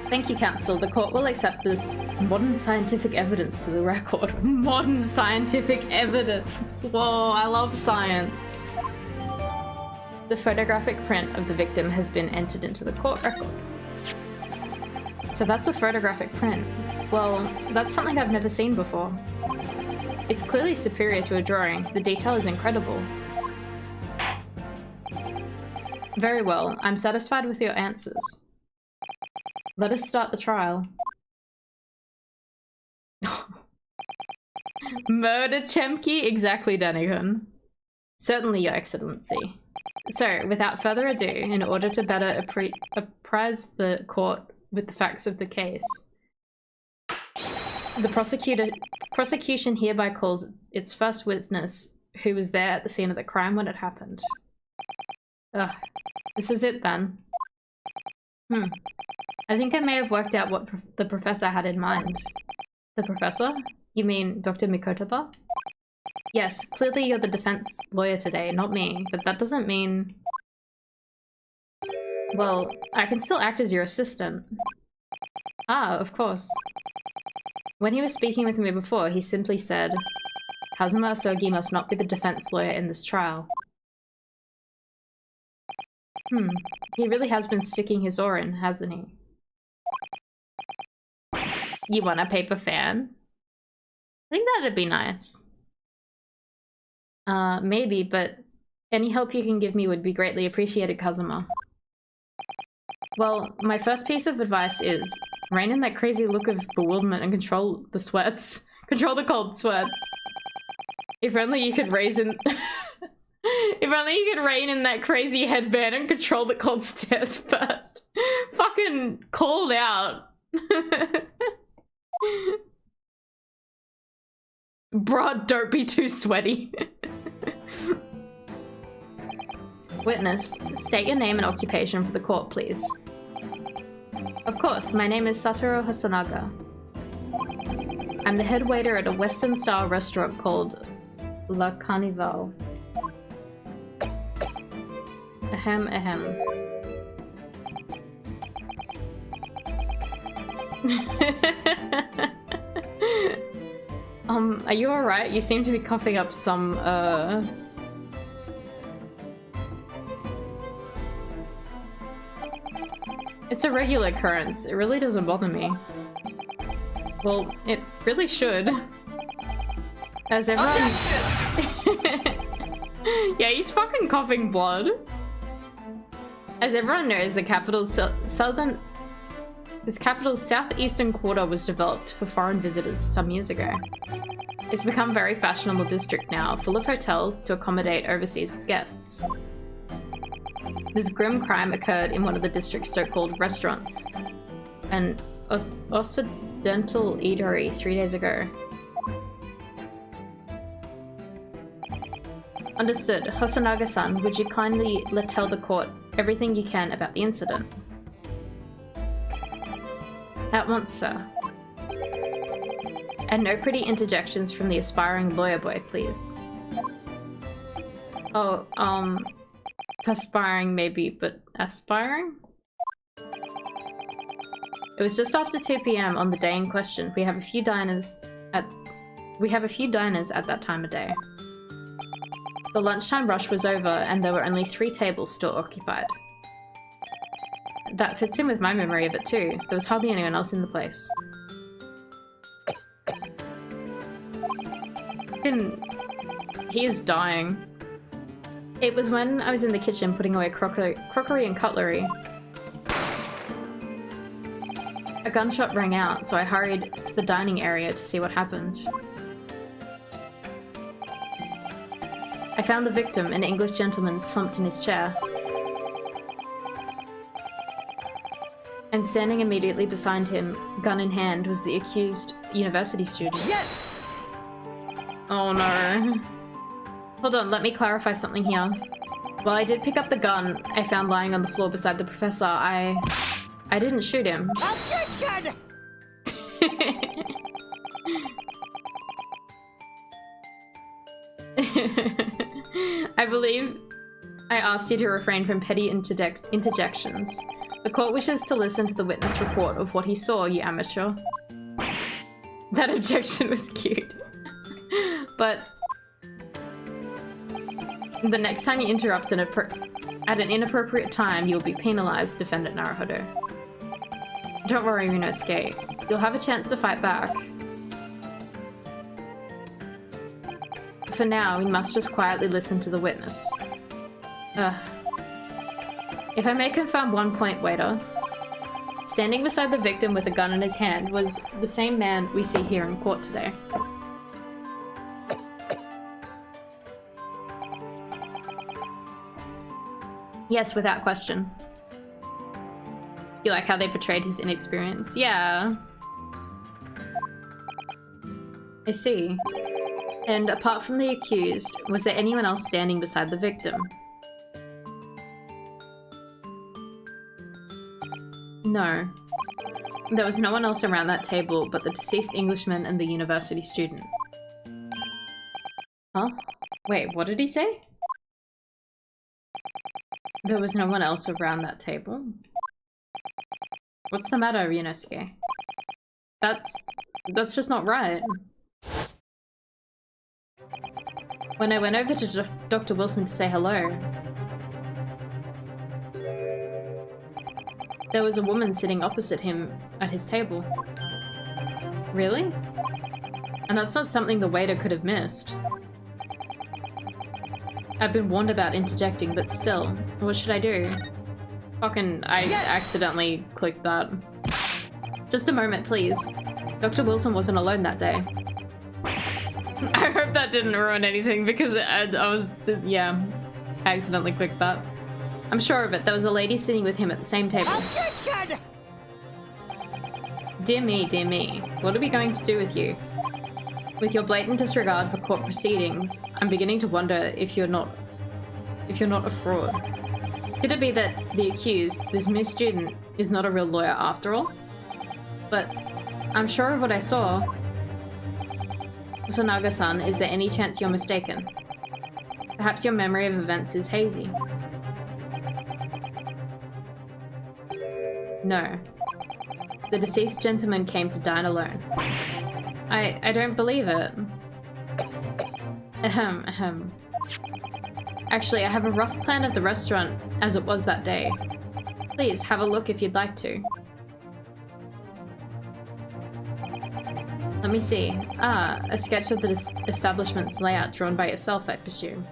Speaker 1: Thank you, counsel. The court will accept this modern scientific evidence to the record. Modern scientific evidence. Whoa, I love science. The photographic print of the victim has been entered into the court record. So that's a photographic print. Well, that's something I've never seen before. It's clearly superior to a drawing. The detail is incredible. Very well. I'm satisfied with your answers. Let us start the trial. Murder Chemke? Exactly, Danigun. Certainly, Your Excellency. So, without further ado, in order to better apprise the court with the facts of the case, the prosecution hereby calls its first witness, who was there at the scene of the crime when it happened. Ugh. This is it then. I think I may have worked out what the professor had in mind. The professor? You mean Dr. Mikotaba? Yes, clearly you're the defense lawyer today, not me, but that doesn't mean... Well, I can still act as your assistant. Ah, of course. When he was speaking with me before, he simply said, Kazuma Asogi must not be the defense lawyer in this trial. He really has been sticking his oar in, hasn't he? You want a paper fan? I think that'd be nice. Maybe, but any help you can give me would be greatly appreciated, Kazuma. Well, my first piece of advice is rein in that crazy look of bewilderment and control the sweats. Control the cold sweats. If only you could raise in... If only you could rein in that crazy headband and control the cold stares first. Fucking called out. Bruh, don't be too sweaty. Witness, state your name and occupation for the court, please. Of course, my name is Satoru Hosonaga. I'm the head waiter at a Western-style restaurant called La Carnival. Ahem, ahem. Are you alright? You seem to be coughing up some, It's a regular occurrence. It really doesn't bother me. Well, it really should. As everyone... Yeah, he's fucking coughing blood. As everyone knows, the capital's southeastern quarter was developed for foreign visitors some years ago. It's become a very fashionable district now, full of hotels to accommodate overseas guests. This grim crime occurred in one of the district's so-called restaurants, an Occidental eatery 3 days ago. Understood. Hosonaga-san, would you kindly tell the court everything you can about the incident? At once, sir. And no pretty interjections from the aspiring lawyer boy, please. Oh, aspiring maybe, but aspiring? It was just after 2 p.m. on the day in question. We have a few diners at that time of day. The lunchtime rush was over and there were only 3 tables still occupied. That fits in with my memory of it too. There was hardly anyone else in the place. He is dying. It was when I was in the kitchen putting away crockery and cutlery. A gunshot rang out, so I hurried to the dining area to see what happened. I found the victim, an English gentleman, slumped in his chair. And standing immediately beside him, gun in hand, was the accused university student.
Speaker 3: Yes!
Speaker 1: Oh no. Hold on, let me clarify something here. While I did pick up the gun I found lying on the floor beside the professor, I didn't shoot him.
Speaker 3: Objection!
Speaker 1: I believe I asked you to refrain from petty interjections. The court wishes to listen to the witness report of what he saw, you amateur. That objection was cute. But the next time you interrupt at an inappropriate time, you'll be penalized, Defendant Naruhodo. Don't worry, Ryunosuke. You'll have a chance to fight back. For now, we must just quietly listen to the witness. If I may confirm one point, waiter. Standing beside the victim with a gun in his hand was the same man we see here in court today. Yes, without question. You like how they portrayed his inexperience? Yeah. I see. And apart from the accused, was there anyone else standing beside the victim? No. There was no one else around that table but the deceased Englishman and the university student. Huh? Wait, what did he say? There was no one else around that table? What's the matter, Ryunosuke? That's just not right. When I went over to Dr. Wilson to say hello, there was a woman sitting opposite him at his table. Really? And that's not something the waiter could have missed. I've been warned about interjecting, but still, what should I do? Fucking, I accidentally clicked that. Just a moment, please. Dr. Wilson wasn't alone that day. I hope that didn't ruin anything because I accidentally clicked that. I'm sure of it, there was a lady sitting with him at the same table.
Speaker 3: Objection!
Speaker 1: Dear me, what are we going to do with you? With your blatant disregard for court proceedings, I'm beginning to wonder if you're not a fraud. Could it be that the accused, this new student, is not a real lawyer after all? But I'm sure of what I saw. Sonaga-san, is there any chance you're mistaken? Perhaps your memory of events is hazy. No. The deceased gentleman came to dine alone. I don't believe it. Ahem. Actually, I have a rough plan of the restaurant as it was that day. Please, have a look if you'd like to. Let me see. Ah, a sketch of the establishment's layout drawn by yourself, I presume.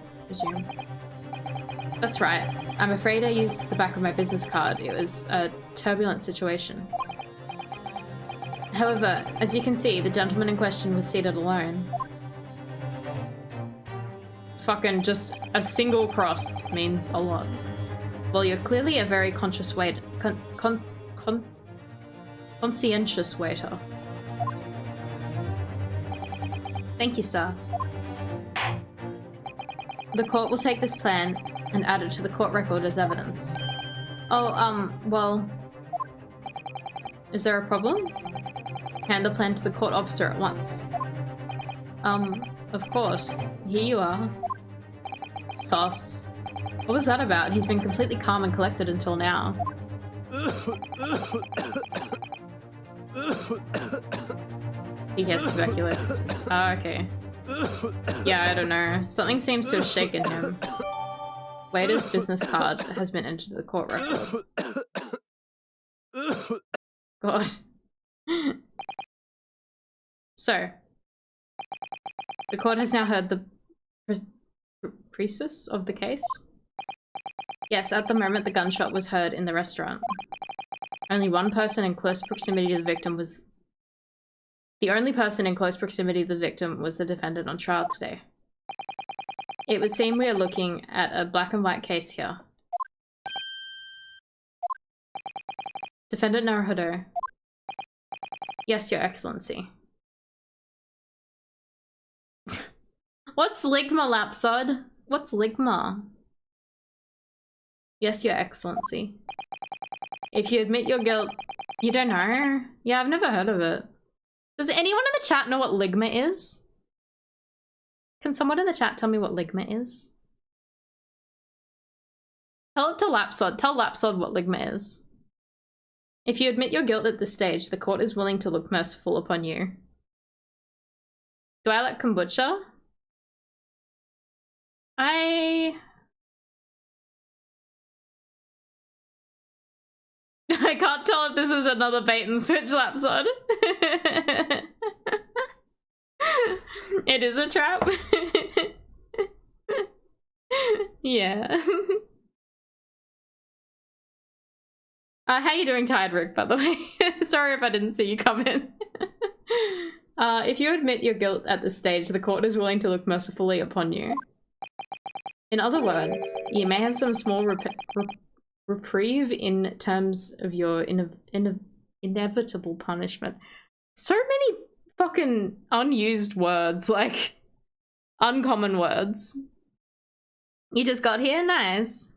Speaker 1: That's right. I'm afraid I used the back of my business card. It was a turbulent situation. However, as you can see, the gentleman in question was seated alone. Fucking just a single cross means a lot. Well, you're clearly a very conscious waiter. Conscientious waiter. Thank you, sir. The court will take this plan and add it to the court record as evidence. Oh, well... Is there a problem? Hand the plan to the court officer at once. Of course. Here you are. Sauce. What was that about? He's been completely calm and collected until now. He has tuberculosis. Oh, okay. Yeah, I don't know. Something seems to have shaken him. Waiter's business card has been entered to the court record. God. So, the court has now heard the precis of the case. Yes, at the moment the gunshot was heard in the restaurant. Only one person in close proximity to the victim was... The only person in close proximity to the victim was the defendant on trial today. It would seem we are looking at a black and white case here. Defendant Naruhodo. Yes, Your Excellency. What's Ligma, Lapsod? What's Ligma? Yes, Your Excellency. If you admit your guilt... You don't know? Yeah, I've never heard of it. Does anyone in the chat know what Ligma is? Can someone in the chat tell me what Ligma is? Tell it to Lapsod. Tell Lapsod what Ligma is. If you admit your guilt at this stage, the court is willing to look merciful upon you. Do I like kombucha? I can't tell if this is another bait and switch, Lapsod. It is a trap. Yeah. How you doing, Tired Rick, by the way? Sorry if I didn't see you come in. If you admit your guilt at this stage, the court is willing to look mercifully upon you. In other words, you may have some small reprieve in terms of your inevitable punishment. So many fucking unused words, like uncommon words. You just got here? Nice.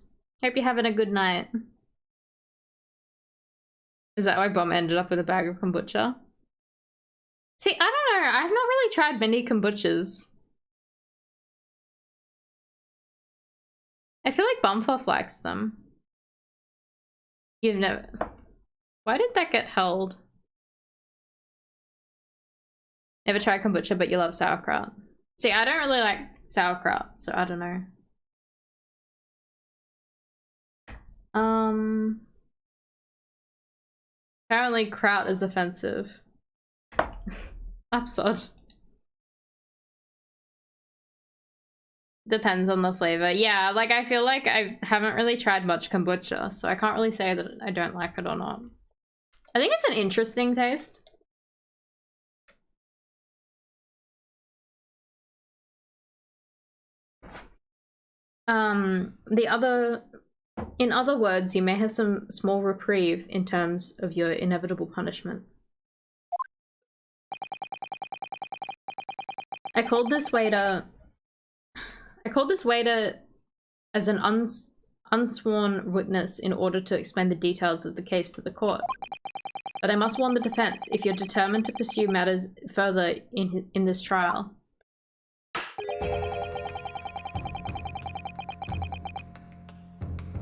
Speaker 1: Hope you're having a good night. Is that why Bomb ended up with a bag of kombucha? See, I don't know. I've not really tried many kombuchas. I feel like Bumfluff likes them. You've never... Why did that get held? Never tried kombucha, but you love sauerkraut. See, I don't really like sauerkraut, so I don't know. Apparently kraut is offensive. Absurd. Depends on the flavor. Yeah, like I feel like I haven't really tried much kombucha, so I can't really say that I don't like it or not. I think it's an interesting taste. In other words, you may have some small reprieve in terms of your inevitable punishment. I called this waiter as an unsworn witness in order to explain the details of the case to the court. But I must warn the defense, if you're determined to pursue matters further in this trial.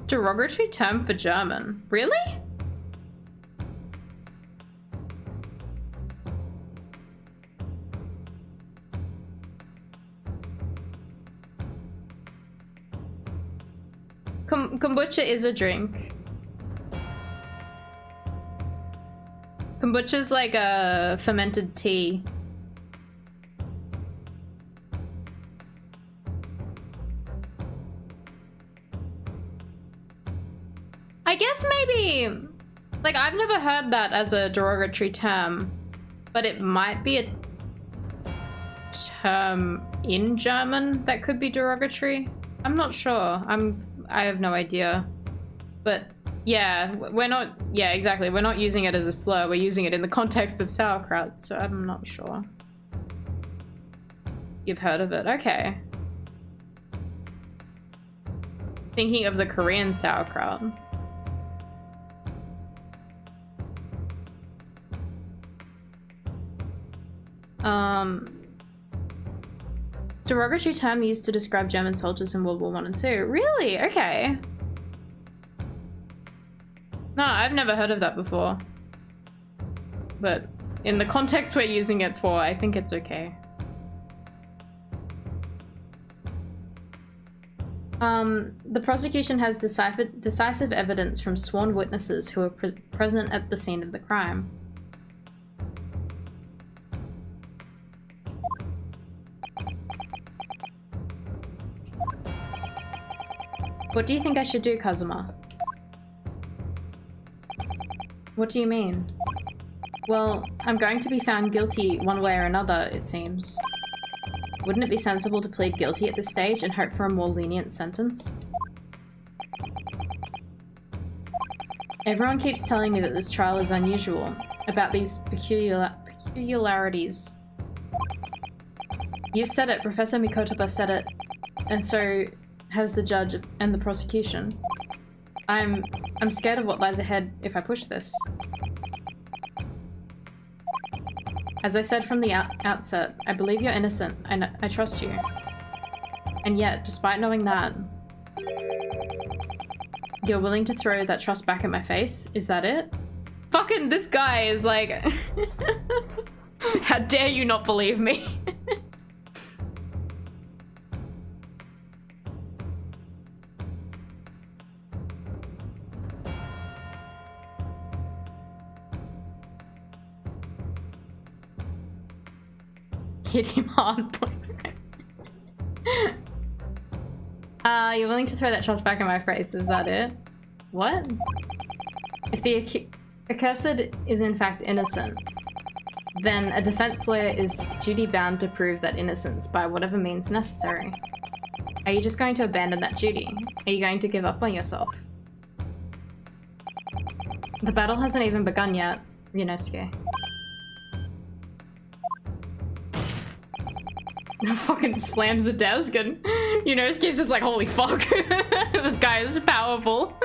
Speaker 1: Derogatory term for German. Really? Kombucha is a drink. Kombucha's like a fermented tea. I guess maybe, like, I've never heard that as a derogatory term, but it might be a term in German that could be derogatory. I'm not sure. I have no idea. But yeah, we're not, yeah, exactly. We're not using it as a slur. We're using it in the context of sauerkraut, so I'm not sure. You've heard of it. Okay. thinking of the Korean sauerkraut. Derogatory term used to describe German soldiers in World War I and II. Really? Okay. No, I've never heard of that before. But in the context we're using it for, I think it's okay. The prosecution has decisive evidence from sworn witnesses who were present at the scene of the crime. What do you think I should do, Kazuma? What do you mean? Well, I'm going to be found guilty one way or another, it seems. Wouldn't it be sensible to plead guilty at this stage and hope for a more lenient sentence? Everyone keeps telling me that this trial is unusual, about these peculiarities. You've said it, Professor Mikotoba said it, and so has the judge and the prosecution. I'm scared of what lies ahead if I push this. As I said from the outset, I believe you're innocent, and I trust you. And yet, despite knowing that, you're willing to throw that trust back at my face? Is that it? Fucking this guy is like... How dare you not believe me? Hit him hard, boyfriend. You're willing to throw that trust back in my face, is that it? What? If the accursed is in fact innocent, then a defense lawyer is duty-bound to prove that innocence by whatever means necessary. Are you just going to abandon that duty? Are you going to give up on yourself? The battle hasn't even begun yet, Ryunosuke. Fucking slams the desk and Ryunosuke's just like, holy fuck. This guy is powerful.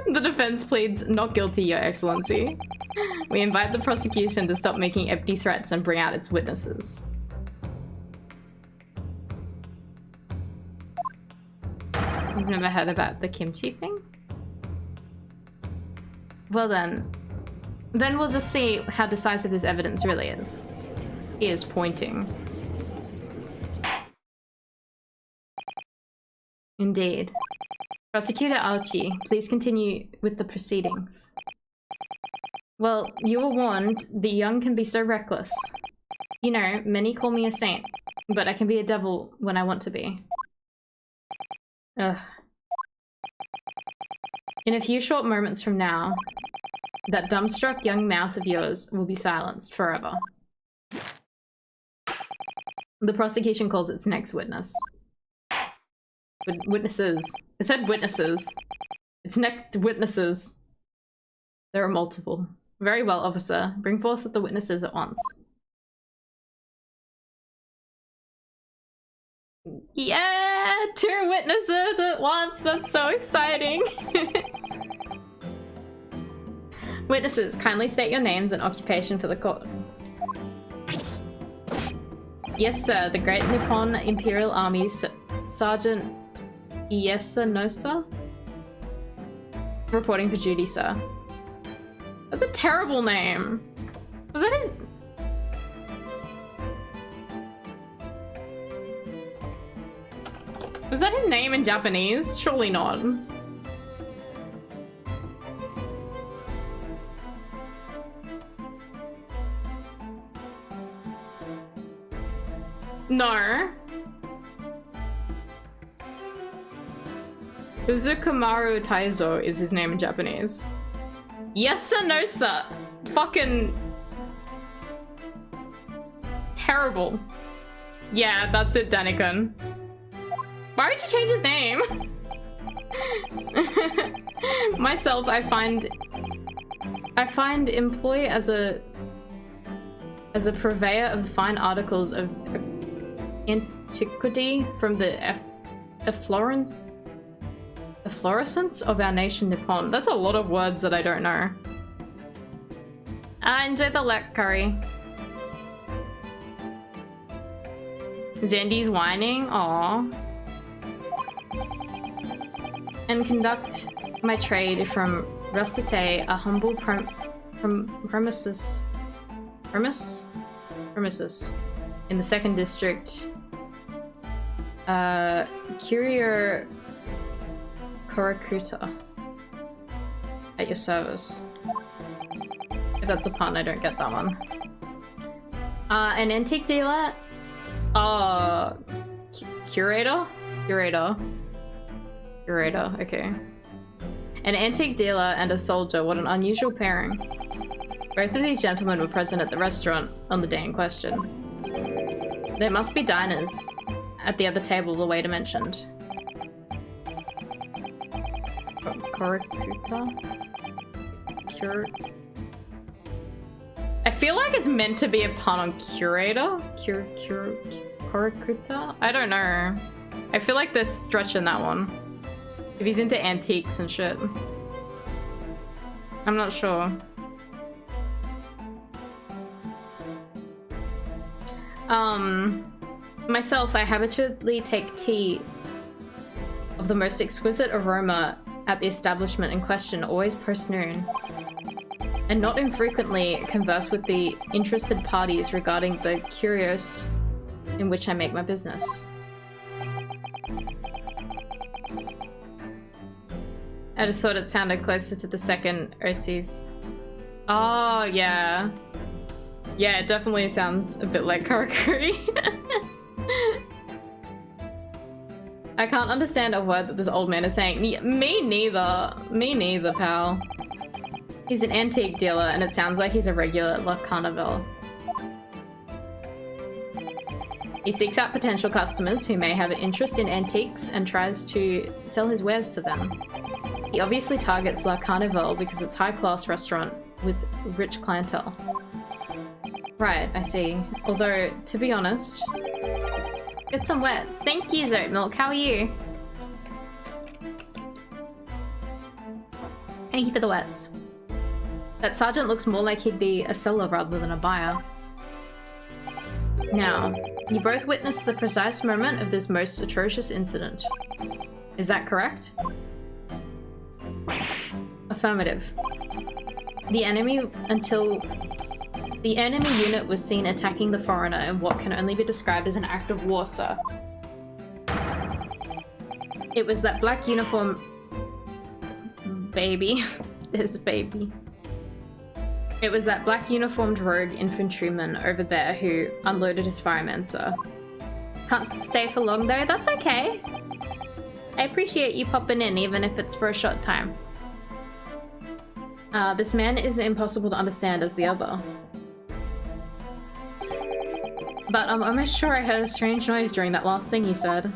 Speaker 1: The defense pleads not guilty, Your Excellency. We invite the prosecution to stop making empty threats and bring out its witnesses. You've never heard about the kimchi thing? Well then we'll just see how decisive this evidence really is. He is pointing. Indeed. Prosecutor Archie, please continue with the proceedings. Well, you were warned, the young can be so reckless. You know, many call me a saint, but I can be a devil when I want to be. Ugh. In a few short moments from now, that dumbstruck young mouth of yours will be silenced forever. The prosecution calls its next witness. Witnesses. It said witnesses. Its next witnesses. There are multiple. Very well, officer. Bring forth the witnesses at once. Yeah! 2 witnesses at once! That's so exciting! Witnesses, kindly state your names and occupation for the court. Yes, sir. The Great Nippon Imperial Army's Sergeant Iesa Nosa? Reporting for duty, sir. That's a terrible name. Was that his... Was that his name in Japanese? Surely not. No. Uzukumaru Taizo is his name in Japanese. Yes sir, no sir. Fucking... terrible. Yeah, that's it, Danikon. Why would you change his name? Myself, I find employ as a purveyor of fine articles of antiquity from the The fluorescence of our nation Nippon. That's a lot of words that I don't know. I enjoy the lek curry. Zandy's whining. Aww. And conduct my trade from Rustate, a humble premises in the 2nd district. Courier Korakuta at your service. If that's a pun, I don't get that one. An antique dealer. Curator, okay. An antique dealer and a soldier, what an unusual pairing. Both of these gentlemen were present at the restaurant on the day in question. There must be diners at the other table the waiter mentioned. I feel like it's meant to be a pun on curator? Korakuta? I don't know. I feel like they're stretching that one. If he's into antiques and shit. I'm not sure. Myself, I habitually take tea of the most exquisite aroma at the establishment in question, always post-noon. And not infrequently converse with the interested parties regarding the curios in which I make my business. I just thought it sounded closer to the 2nd OCs. Oh, yeah. Yeah, it definitely sounds a bit like Karakuri. I can't understand a word that this old man is saying. Me neither. Me neither, pal. He's an antique dealer, and it sounds like he's a regular at La Carnival. He seeks out potential customers who may have an interest in antiques and tries to sell his wares to them. He obviously targets La Carnival because it's a high-class restaurant with rich clientele. Right, I see. Although, to be honest... Get some wets. Thank you, Zoat Milk. How are you? Thank you for the wets. That sergeant looks more like he'd be a seller rather than a buyer. Now, you both witnessed the precise moment of this most atrocious incident. Is that correct? Affirmative. The enemy unit was seen attacking the foreigner in what can only be described as an act of war, sir. It was that black uniform... Baby. This baby. It was that black uniformed rogue infantryman over there who unloaded his fireman, sir. Can't stay for long though, that's okay. I appreciate you popping in even if it's for a short time. This man is impossible to understand as the other. But I'm almost sure I heard a strange noise during that last thing you said.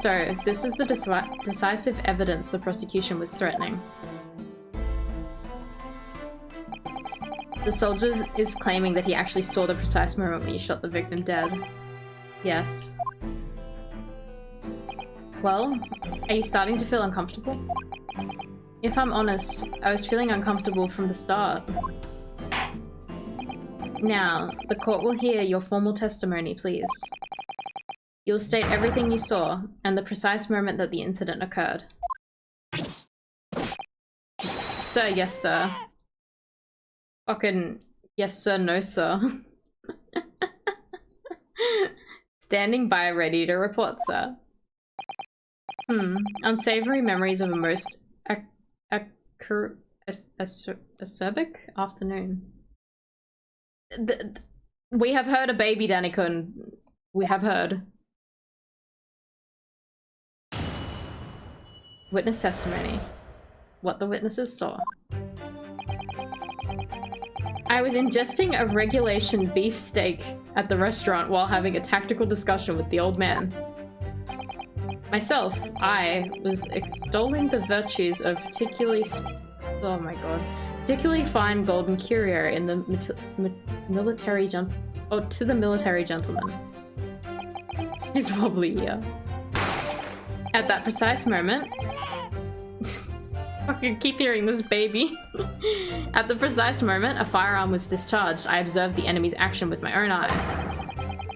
Speaker 1: So, this is the decisive evidence the prosecution was threatening. The soldier is claiming that he actually saw the precise moment when you shot the victim dead. Yes. Well, are you starting to feel uncomfortable? If I'm honest, I was feeling uncomfortable from the start. Now, the court will hear your formal testimony, please. You'll state everything you saw, and the precise moment that the incident occurred. Sir, yes sir. Fucking yes sir, no sir. Standing by ready to report, sir. Unsavory memories of a most acerbic afternoon. We have heard a baby, Danikun. We have heard. Witness testimony. What the witnesses saw. I was ingesting a regulation beefsteak at the restaurant while having a tactical discussion with the old man. Myself, I was extolling the virtues of particularly fine golden curio in the military gentleman. His wobbly ear. At that precise moment... I can keep hearing this baby. At the precise moment, a firearm was discharged. I observed the enemy's action with my own eyes.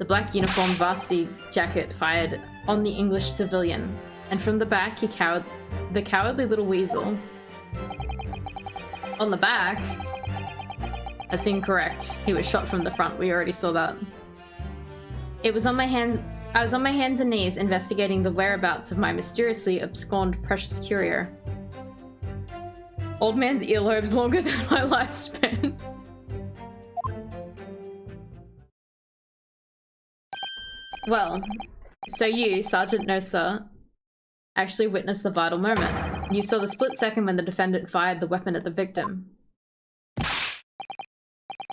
Speaker 1: The black uniform varsity jacket fired on the English civilian, and from the back he cowered the cowardly little weasel. On the back? That's incorrect. He was shot from the front. We already saw that. I was on my hands and knees investigating the whereabouts of my mysteriously absconded precious courier. Old man's earlobe's longer than my lifespan. Well, so you, Sergeant No Sir, actually witnessed the vital moment. You saw the split second when the defendant fired the weapon at the victim.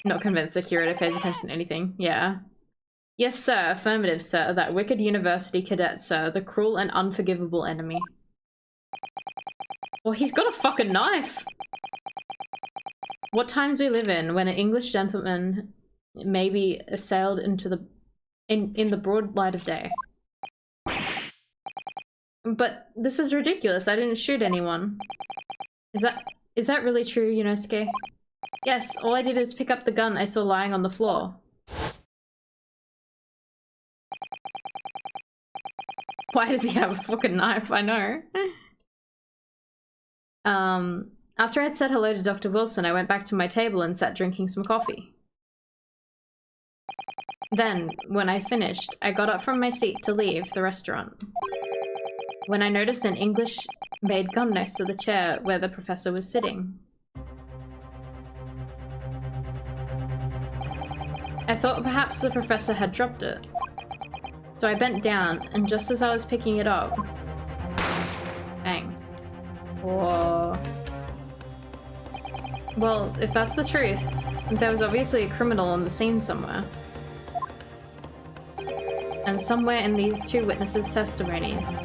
Speaker 1: Not convinced the curator pays attention to anything. Yeah. Yes, sir. Affirmative, sir. That wicked university cadet, sir. The cruel and unforgivable enemy. Well, he's got a fucking knife! What times we live in when an English gentleman may be assailed into the in the broad light of day. But this is ridiculous. I didn't shoot anyone. Is that really true, Yunosuke? Yes, all I did is pick up the gun I saw lying on the floor. Why does he have a fucking knife? I know. After I'd said hello to Dr. Wilson, I went back to my table and sat drinking some coffee. Then, when I finished, I got up from my seat to leave the restaurant. When I noticed an English-made gun next to the chair where the professor was sitting. I thought perhaps the professor had dropped it. So I bent down, and just as I was picking it up... Bang. Whoa. Well, if that's the truth, there was obviously a criminal on the scene somewhere. And somewhere in these two witnesses' testimonies,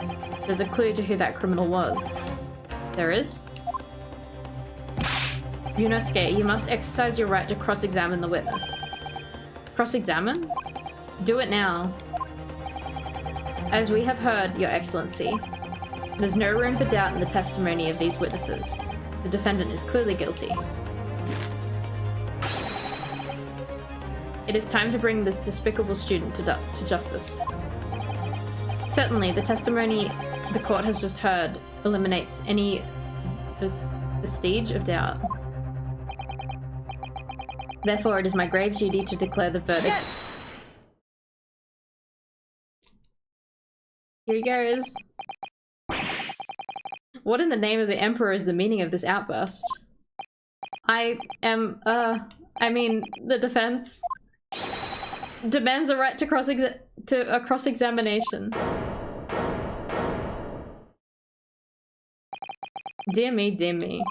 Speaker 1: there's a clue to who that criminal was. There is? Yunosuke, you must exercise your right to cross-examine the witness. Cross-examine? Do it now. As we have heard, Your Excellency, there's no room for doubt in the testimony of these witnesses. The defendant is clearly guilty. It is time to bring this despicable student to justice. Certainly, the testimony the court has just heard eliminates any vestige of doubt. Therefore, it is my grave duty to declare the verdict.
Speaker 3: Yes!
Speaker 1: Here he goes. What in the name of the Emperor is the meaning of this outburst? I mean, the defense demands a right to cross-examination. Dear me, dear me.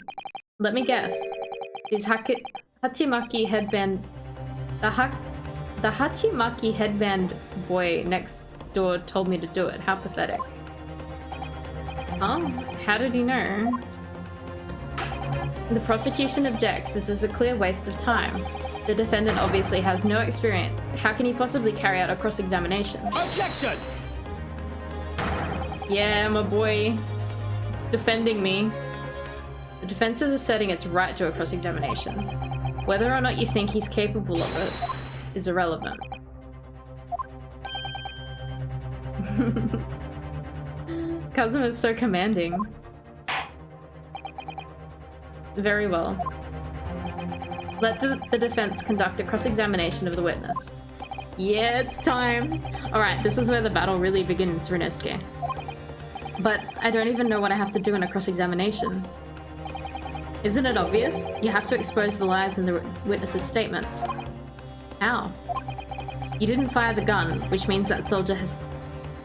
Speaker 1: Let me guess. Is Hachimaki headband... The Hachimaki headband boy next door told me to do it. How pathetic. Huh? How did he know? The prosecution objects. This is a clear waste of time. The defendant obviously has no experience. How can he possibly carry out a cross-examination?
Speaker 3: Objection!
Speaker 1: Yeah, my boy. It's defending me. The defense is asserting its right to a cross-examination. Whether or not you think he's capable of it is irrelevant. Kazuma is so commanding. Very well. Let the defense conduct a cross-examination of the witness. Yeah, it's time! Alright, this is where the battle really begins, Ryunosuke. But I don't even know what I have to do in a cross-examination. Isn't it obvious? You have to expose the lies in the witness's statements. How? You didn't fire the gun, which means that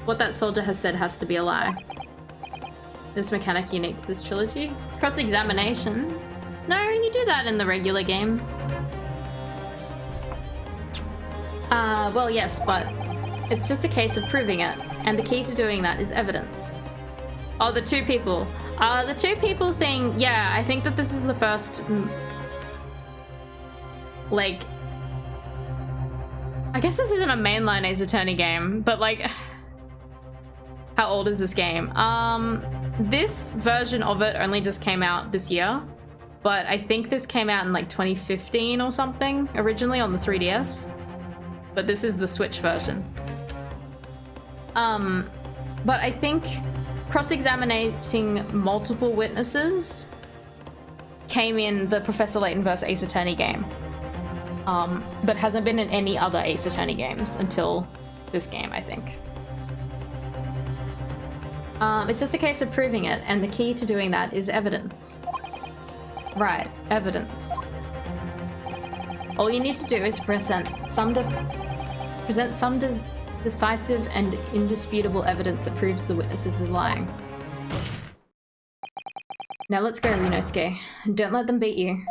Speaker 1: what that soldier has said has to be a lie. This mechanic unique to this trilogy? Cross-examination? No, you do that in the regular game. Well, yes, but it's just a case of proving it, and the key to doing that is evidence. Oh, the two people. The two people thing, yeah, I think that this is the first, like, I guess this isn't a mainline Ace Attorney game, but like, How old is this game? This version of it only just came out this year, but I think this came out in like 2015 or something, originally on the 3DS. But this is the Switch version. But I think cross-examining multiple witnesses came in the Professor Layton vs. Ace Attorney game. But hasn't been in any other Ace Attorney games until this game, I think. It's just a case of proving it, and the key to doing that is evidence. Right, evidence. All you need to do is present some decisive and indisputable evidence that proves the witnesses is lying. Now let's go, Ryunosuke. Don't let them beat you.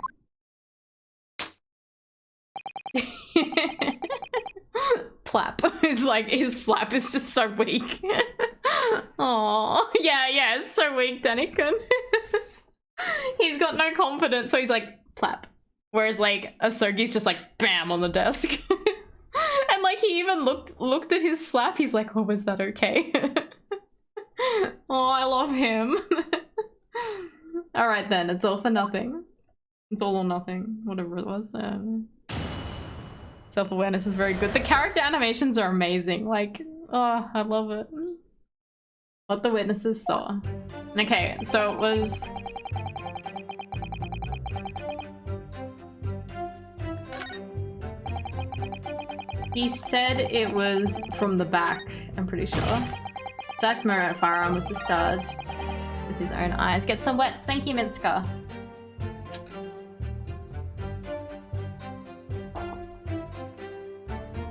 Speaker 1: Plap. It's like his slap is just so weak. Oh, yeah, it's so weak, Danikun. He's got no confidence, so he's like, plap. Whereas like Asogi's just like, bam, on the desk. And like he even looked at his slap, he's like, oh, was that okay? Oh, I love him. Alright then, it's all for nothing. It's all or nothing, whatever it was. Self-awareness is very good. The character animations are amazing. Like, oh, I love it. What the witnesses saw. Okay, so it was... He said it was from the back, I'm pretty sure. Dice Moran firearm was discharged with his own eyes. Get some wets. Thank you, Minska.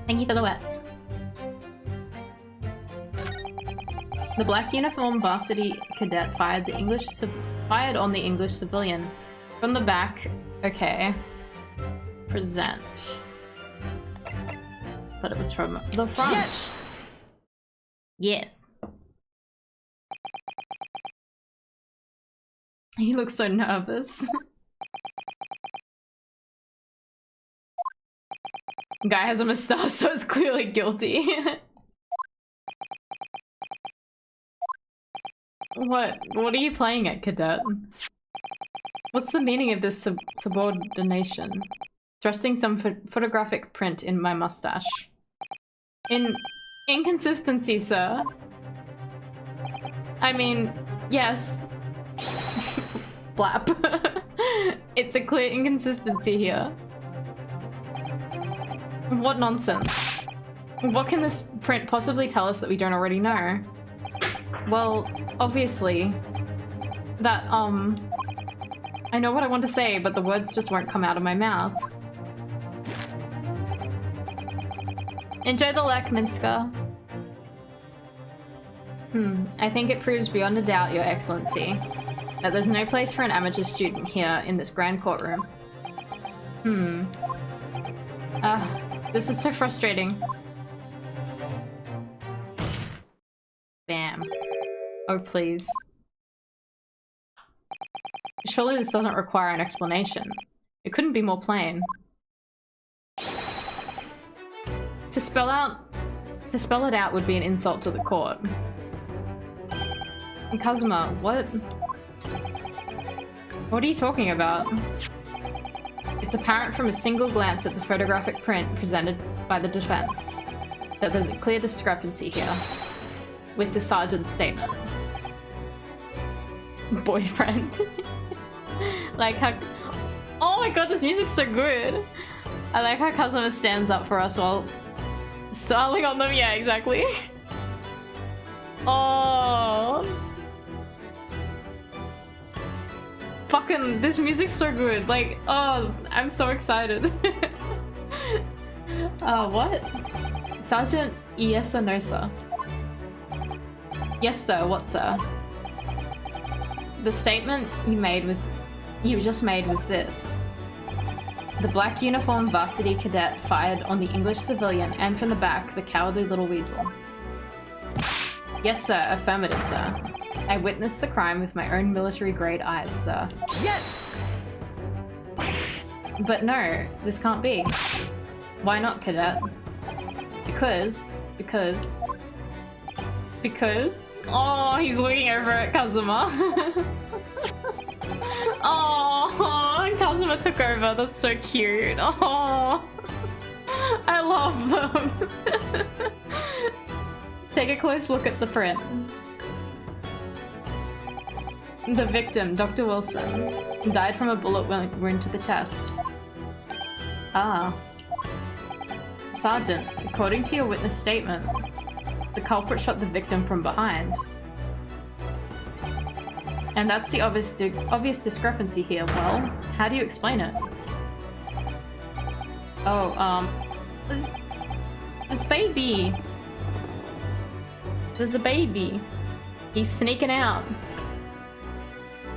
Speaker 1: Thank you for the wets. The black uniform varsity cadet fired on the English civilian. From the back. Okay. Present. But it was from the front.
Speaker 3: Yes!
Speaker 1: Yes. He looks so nervous. Guy has a mustache, so it's clearly guilty. What are you playing at, cadet? What's the meaning of this subordination? Thrusting some photographic print in my mustache. Inconsistency, sir. I mean, yes. Blap. It's a clear inconsistency here. What nonsense. What can this print possibly tell us that we don't already know? Well, obviously, that, I know what I want to say, but the words just won't come out of my mouth. Enjoy the lek, Minska. I think it proves beyond a doubt, Your Excellency, that there's no place for an amateur student here in this grand courtroom. This is so frustrating. Bam. Oh, please. Surely this doesn't require an explanation. It couldn't be more plain. To spell it out would be an insult to the court. Kazuma, what are you talking about? It's apparent from a single glance at the photographic print presented by the defense that there's a clear discrepancy here with the sergeant's statement. Boyfriend. Like how... Oh my god, this music's so good! I like how Kazuma stands up for us while styling on them. Yeah, exactly. Oh. Fucking, this music's so good. Like, oh, I'm so excited. What? Sergeant, yes or no, sir? Yes, sir. What, sir? The statement you just made was this. The black uniform varsity cadet fired on the English civilian and from the back, the cowardly little weasel. Yes, sir. Affirmative, sir. I witnessed the crime with my own military-grade eyes, sir.
Speaker 3: Yes!
Speaker 1: But no, this can't be. Why not, cadet? Because... Because... Oh, he's looking over at Kazuma. Oh, Kazuma took over. That's so cute. Oh, I love them. Take a close look at the print. The victim, Dr. Wilson, died from a bullet wound to the chest. Ah. Sergeant, according to your witness statement, the culprit shot the victim from behind. And that's the obvious discrepancy here. Well, how do you explain it? Oh, this baby. There's a baby. He's sneaking out.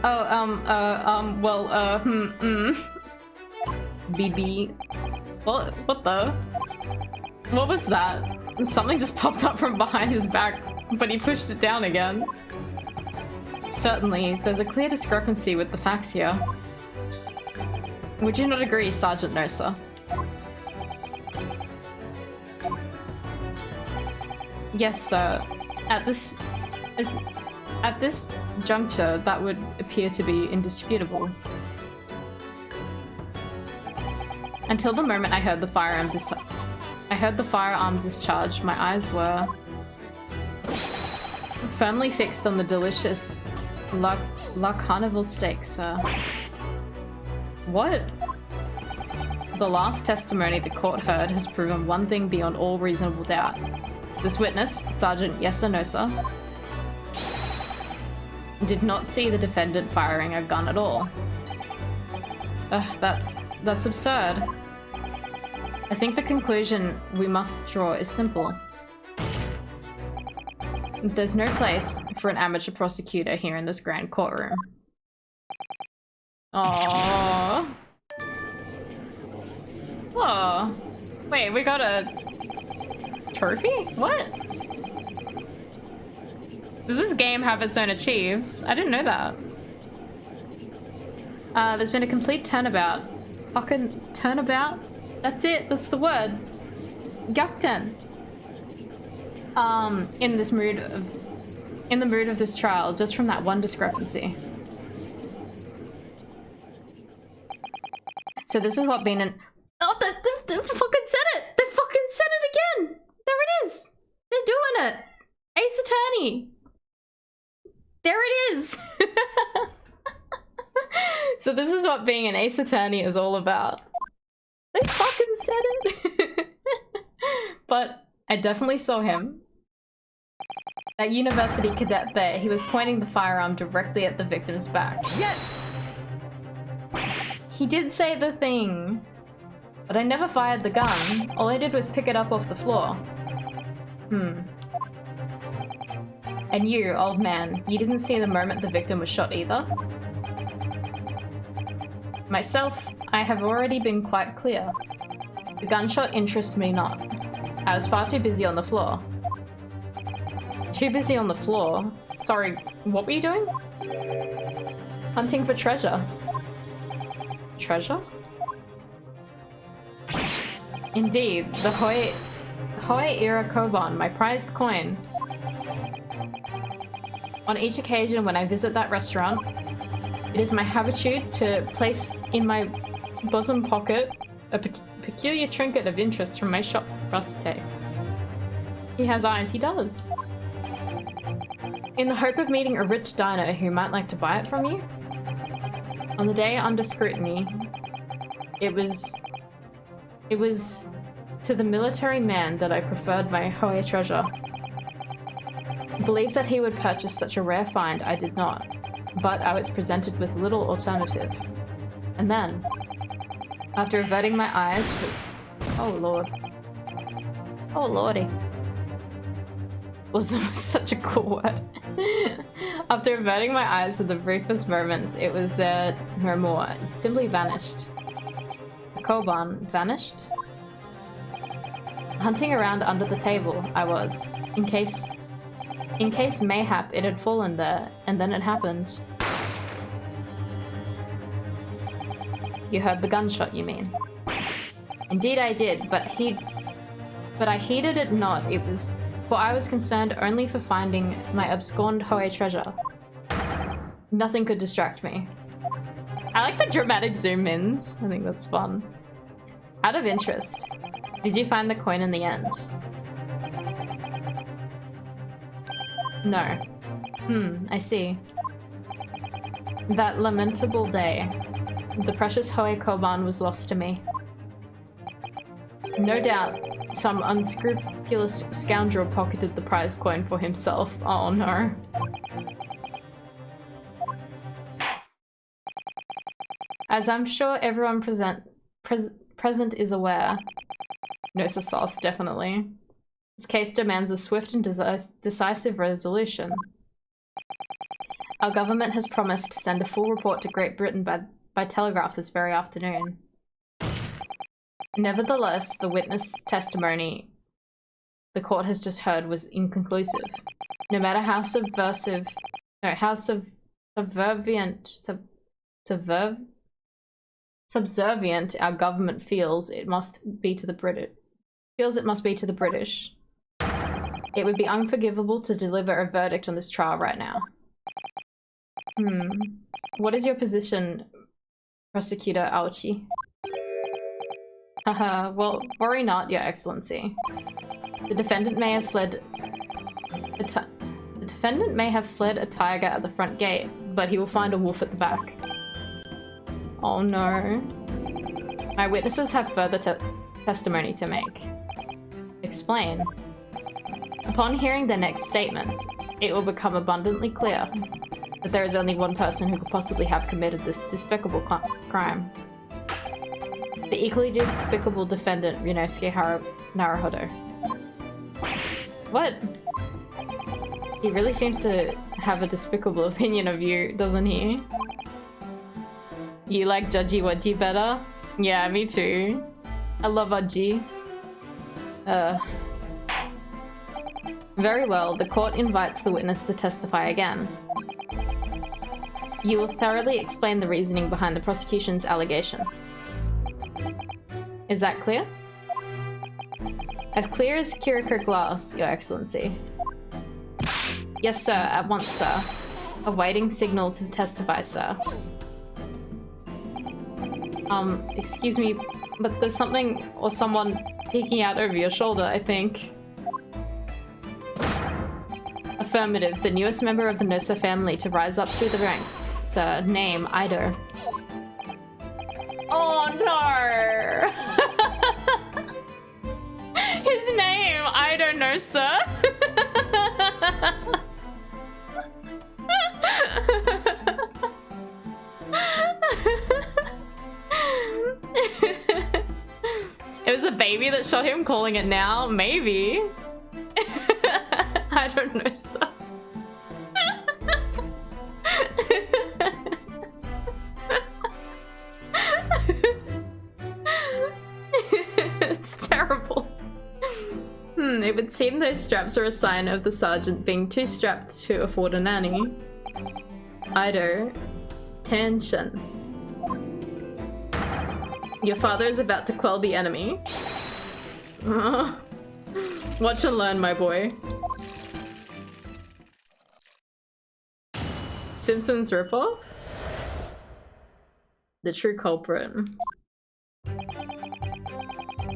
Speaker 1: Oh, BB. What the? What was that? Something just popped up from behind his back, but he pushed it down again. Certainly, there's a clear discrepancy with the facts here. Would you not agree, Sergeant Nosa? Yes, sir. At this juncture, that would appear to be indisputable. Until the moment I heard the firearm discharge, my eyes were firmly fixed on the delicious La Carnival steak, sir. What? The last testimony the court heard has proven one thing beyond all reasonable doubt. This witness, Sergeant Yasunosa, did not see the defendant firing a gun at all. That's absurd. I think the conclusion we must draw is simple. There's no place for an amateur prosecutor here in this grand courtroom. Aww. Oh. Wait, we got a trophy? What? Does this game have its own achieves? I didn't know that. There's been a complete turnabout. Fucking turnabout? That's it, that's the word. Gakten. In the mood of this trial, just from that one discrepancy. So this is what being an— Oh, they fucking said it! They fucking said it again! There it is! They're doing it! Ace Attorney! There it is! So this is what being an Ace Attorney is all about. They fucking said it! But I definitely saw him. That university cadet there, he was pointing the firearm directly at the victim's back.
Speaker 3: Yes!
Speaker 1: He did say the thing. But I never fired the gun. All I did was pick it up off the floor. And you, old man, you didn't see the moment the victim was shot either? Myself, I have already been quite clear. The gunshot interests me not. I was far too busy on the floor. Too busy on the floor? Sorry, what were you doing? Hunting for treasure. Treasure? Indeed, the Hoei-era Koban, my prized coin. On each occasion when I visit that restaurant, it is my habitude to place in my bosom pocket a peculiar trinket of interest from my shop, Rustate. He has eyes, he does. In the hope of meeting a rich diner who might like to buy it from you? On the day under scrutiny, it was to the military man that I preferred my Hoei treasure. Believed that he would purchase such a rare find, I did not, but I was presented with little alternative. And then, after averting my eyes for— oh lord. Oh lordy. Was such a cool word. After averting my eyes for the briefest moments, it was there no more. It simply vanished. The Koban vanished? Hunting around under the table, I was, in case mayhap it had fallen there, and then it happened. You heard the gunshot, you mean? Indeed I did, but I heeded it not. It was For I was concerned only for finding my absconded Hoei treasure. Nothing could distract me. I like the dramatic zoom-ins. I think that's fun. Out of interest, did you find the coin in the end? No. I see. That lamentable day, the precious Hoei Koban was lost to me. No doubt, some unscrupulous scoundrel pocketed the prize coin for himself. Oh no. As I'm sure everyone present is aware. No sauce, definitely. This case demands a swift and decisive resolution. Our government has promised to send a full report to Great Britain by telegraph this very afternoon. Nevertheless, the witness testimony the court has just heard was inconclusive. No matter how subversive, no, how subservient our government feels it must be to the British. It would be unforgivable to deliver a verdict on this trial right now. What is your position, Prosecutor Aochi? Well, worry not, Your Excellency. The defendant may have fled a tiger at the front gate, but he will find a wolf at the back. Oh no. My witnesses have further testimony to make. Explain. Upon hearing their next statements, it will become abundantly clear that there is only one person who could possibly have committed this despicable crime. The equally despicable defendant, Ryunosuke Naruhodo. What? He really seems to have a despicable opinion of you, doesn't he? You like Judgy Wudgy better? Yeah, me too. I love Udgy. Very well, the court invites the witness to testify again. You will thoroughly explain the reasoning behind the prosecution's allegation. Is that clear? As clear as Kiriko glass, Your Excellency. Yes, sir, at once, sir. Awaiting signal to testify, sir. Excuse me, but there's something or someone peeking out over your shoulder, I think. Affirmative, the newest member of the Nosa family to rise up through the ranks. Sir, name, Ido. Oh no! His name, I don't know, sir. It was the baby that shot him calling it now? Maybe. I don't know, sir. It's terrible. It would seem those straps are a sign of the sergeant being too strapped to afford a nanny. Ido. Tension. Your father is about to quell the enemy. Watch and learn, my boy. Simpsons ripoff? The true culprit.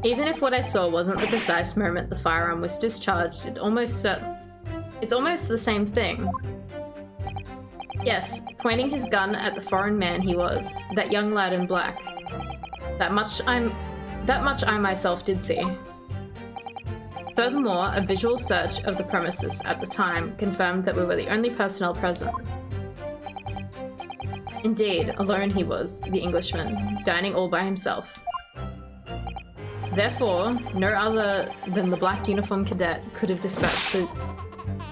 Speaker 1: Even if what I saw wasn't the precise moment the firearm was discharged, it's almost the same thing. Yes, pointing his gun at the foreign man he was, that young lad in black. That much I myself did see. Furthermore, a visual search of the premises at the time confirmed that we were the only personnel present. Indeed, alone he was, the Englishman, dining all by himself. Therefore, no other than the black uniformed cadet could have dispatched the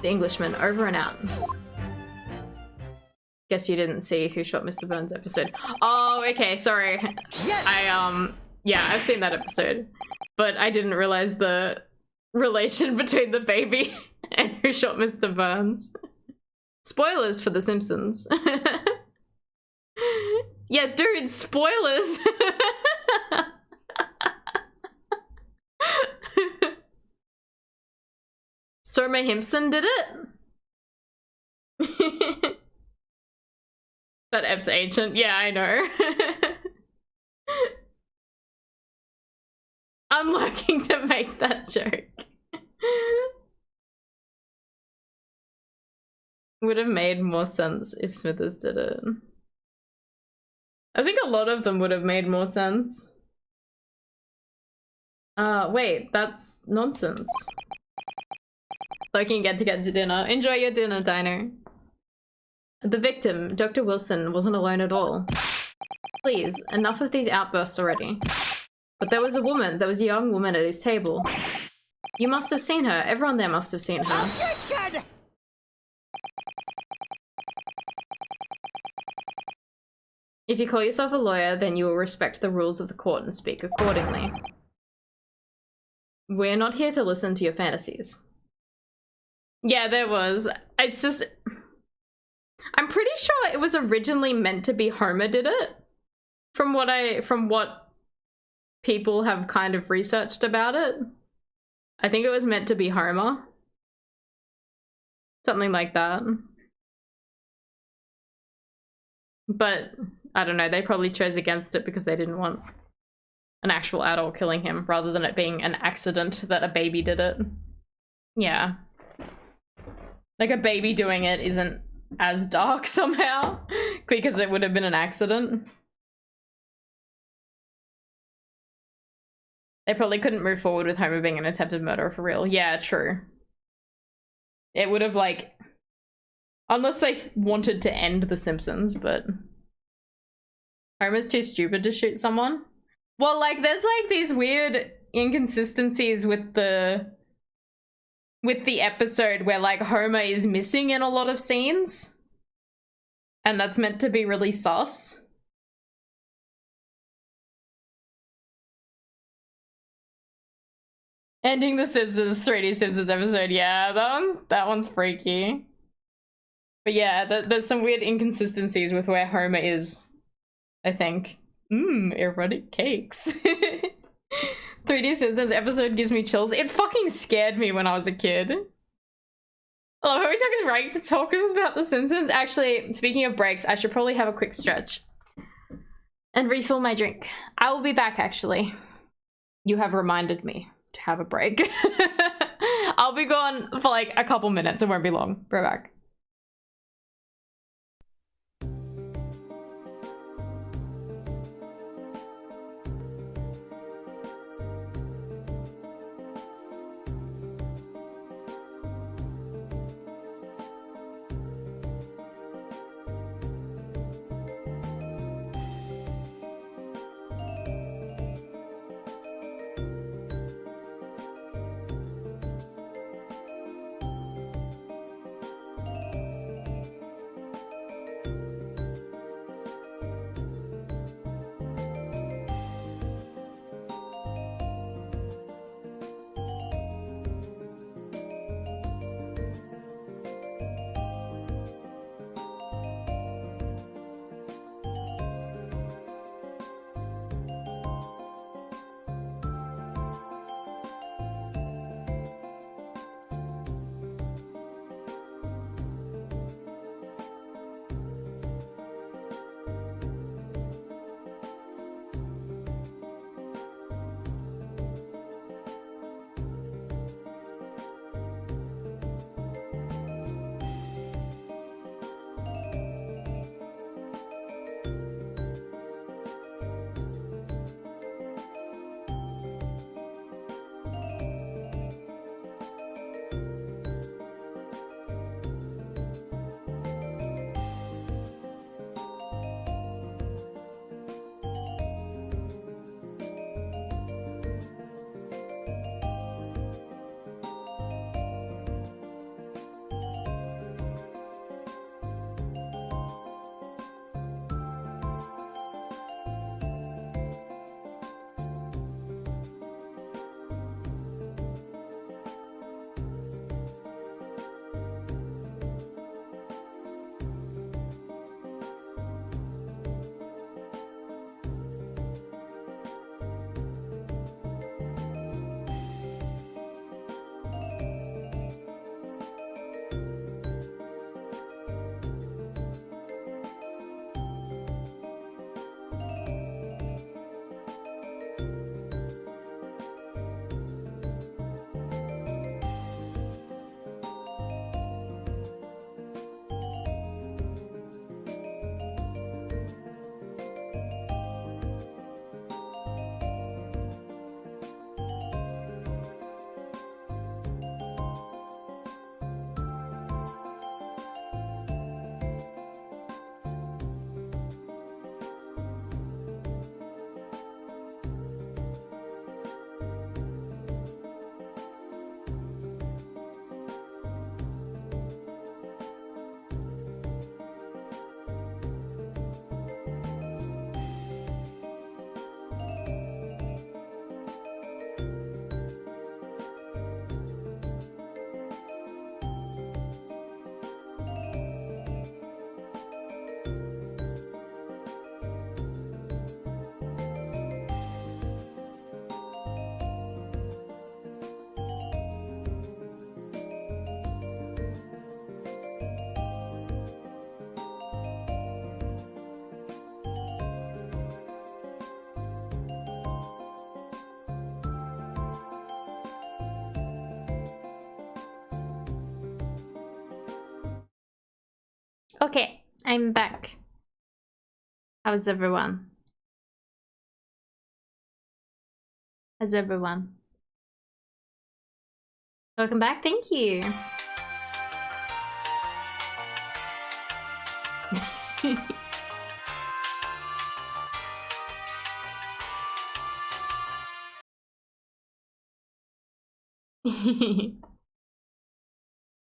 Speaker 1: Englishman over and out. Guess you didn't see Who Shot Mr. Burns episode. Oh, okay, sorry. Yes! Yeah, I've seen that episode. But I didn't realize the relation between the baby and Who Shot Mr. Burns. Spoilers for The Simpsons. Yeah, dude, spoilers! Soma Himpson did it? That F's ancient. Yeah, I know. I'm looking to make that joke. Would have made more sense if Smithers did it. I think a lot of them would have made more sense. Wait, that's nonsense. Looking to get to dinner. Enjoy your dinner, Dino. The victim, Dr. Wilson, wasn't alone at all. Please, enough of these outbursts already. But there was a woman, there was a young woman at his table. You must have seen her. Everyone there must have seen her.
Speaker 3: Objection!
Speaker 1: If you call yourself a lawyer, then you will respect the rules of the court and speak accordingly. We're not here to listen to your fantasies. Yeah, there was. It's just... I'm pretty sure it was originally meant to be Homer did it. From what people have kind of researched about it. I think it was meant to be Homer. Something like that. But, I don't know, they probably chose against it because they didn't want an actual adult killing him rather than it being an accident that a baby did it. Yeah. Like, a baby doing it isn't as dark somehow because it would have been an accident. They probably couldn't move forward with Homer being an attempted murderer for real. Yeah, true. It would have, like... Unless they wanted to end The Simpsons, but... Homer's too stupid to shoot someone? Well, like, there's, like, these weird inconsistencies with the episode where, like, Homer is missing in a lot of scenes. And that's meant to be really sus. Ending the Simpsons 3D Simpsons episode, yeah, that one's freaky. But yeah, there's some weird inconsistencies with where Homer is, I think. Erotic cakes. 3D Simpsons episode gives me chills. It fucking scared me when I was a kid. Oh, have we took his break to talk about The Simpsons? Actually, speaking of breaks, I should probably have a quick stretch and refill my drink. I will be back, actually. You have reminded me to have a break. I'll be gone for like a couple minutes. It won't be long. Be right back. Okay, I'm back. How's everyone? How's everyone? Welcome back, thank you.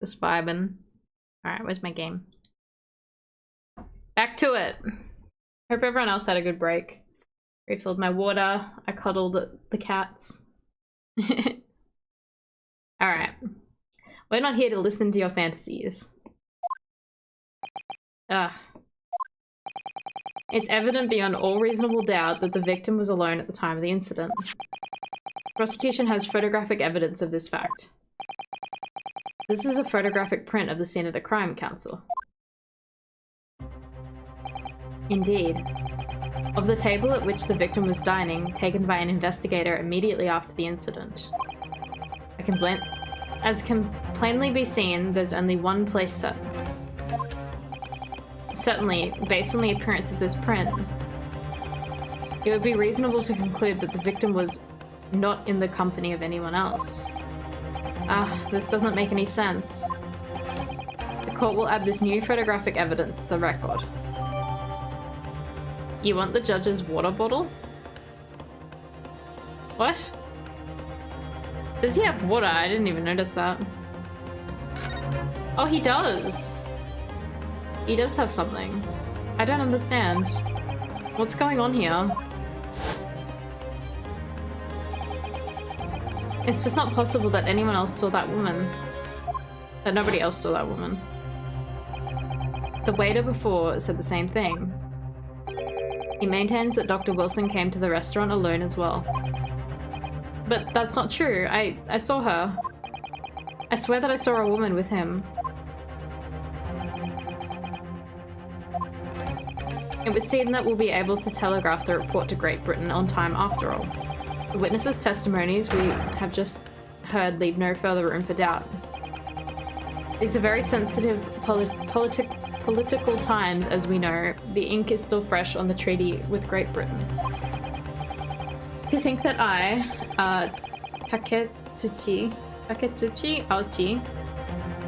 Speaker 1: Just vibing. Alright, where's my game? Back to it. Hope everyone else had a good break. Refilled my water. I cuddled the cats. Alright. We're not here to listen to your fantasies. It's evident beyond all reasonable doubt that the victim was alone at the time of the incident. Prosecution has photographic evidence of this fact. This is a photographic print of the scene of the crime, Counsel. Indeed. Of the table at which the victim was dining, taken by an investigator immediately after the incident. As can plainly be seen, there's only one place set. Certainly, based on the appearance of this print, it would be reasonable to conclude that the victim was not in the company of anyone else. This doesn't make any sense. The court will add this new photographic evidence to the record. You want the judge's water bottle? What? Does he have water? I didn't even notice that. Oh, he does! He does have something. I don't understand. What's going on here? It's just not possible that anyone else saw that woman. That nobody else saw that woman. The waiter before said the same thing. He maintains that Dr. Wilson came to the restaurant alone as well. But that's not true. I saw her. I swear that I saw a woman with him. It would seem that we'll be able to telegraph the report to Great Britain on time after all. The witnesses' testimonies we have just heard leave no further room for doubt. These are very sensitive political times, as we know. The ink is still fresh on the treaty with Great Britain. To think that I, Taketsuchi Aochi,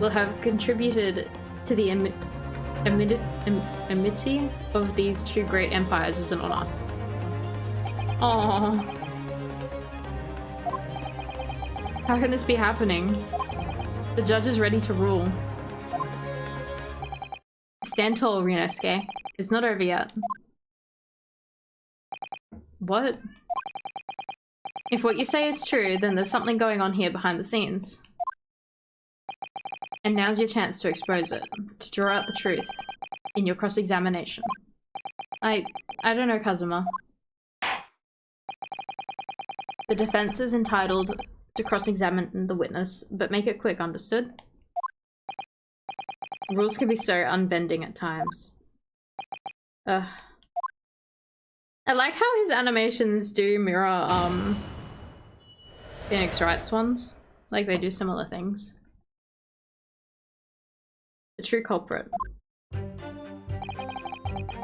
Speaker 1: will have contributed to the amity of these two great empires is an honor. Aww. How can this be happening? The judge is ready to rule. Stand tall, Ryunosuke. It's not over yet. What? If what you say is true, then there's something going on here behind the scenes. And now's your chance to expose it, to draw out the truth in your cross-examination. I don't know, Kazuma. The defense is entitled to cross-examine the witness, but make it quick, understood? Rules can be so unbending at times. I like how his animations do mirror, Phoenix Wright's ones. Like, they do similar things. The true culprit.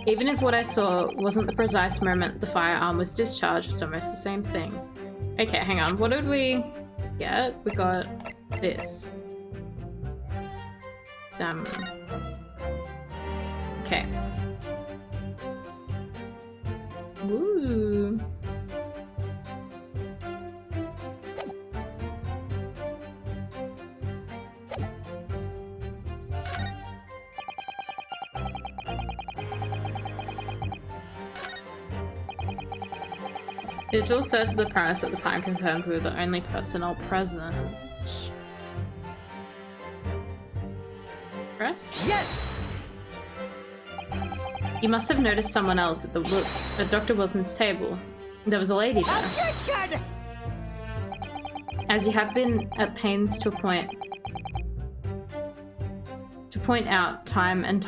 Speaker 1: Even if what I saw wasn't the precise moment the firearm was discharged, it's almost the same thing. Okay, hang on. What did we get? We got this. Okay. Woo. It all serves the premise at the time confirmed we were the only personnel present. Press?
Speaker 3: Yes!
Speaker 1: You must have noticed someone else at Dr. Wilson's table. There was a lady there.
Speaker 3: Objection!
Speaker 1: As you have been at pains to point out time and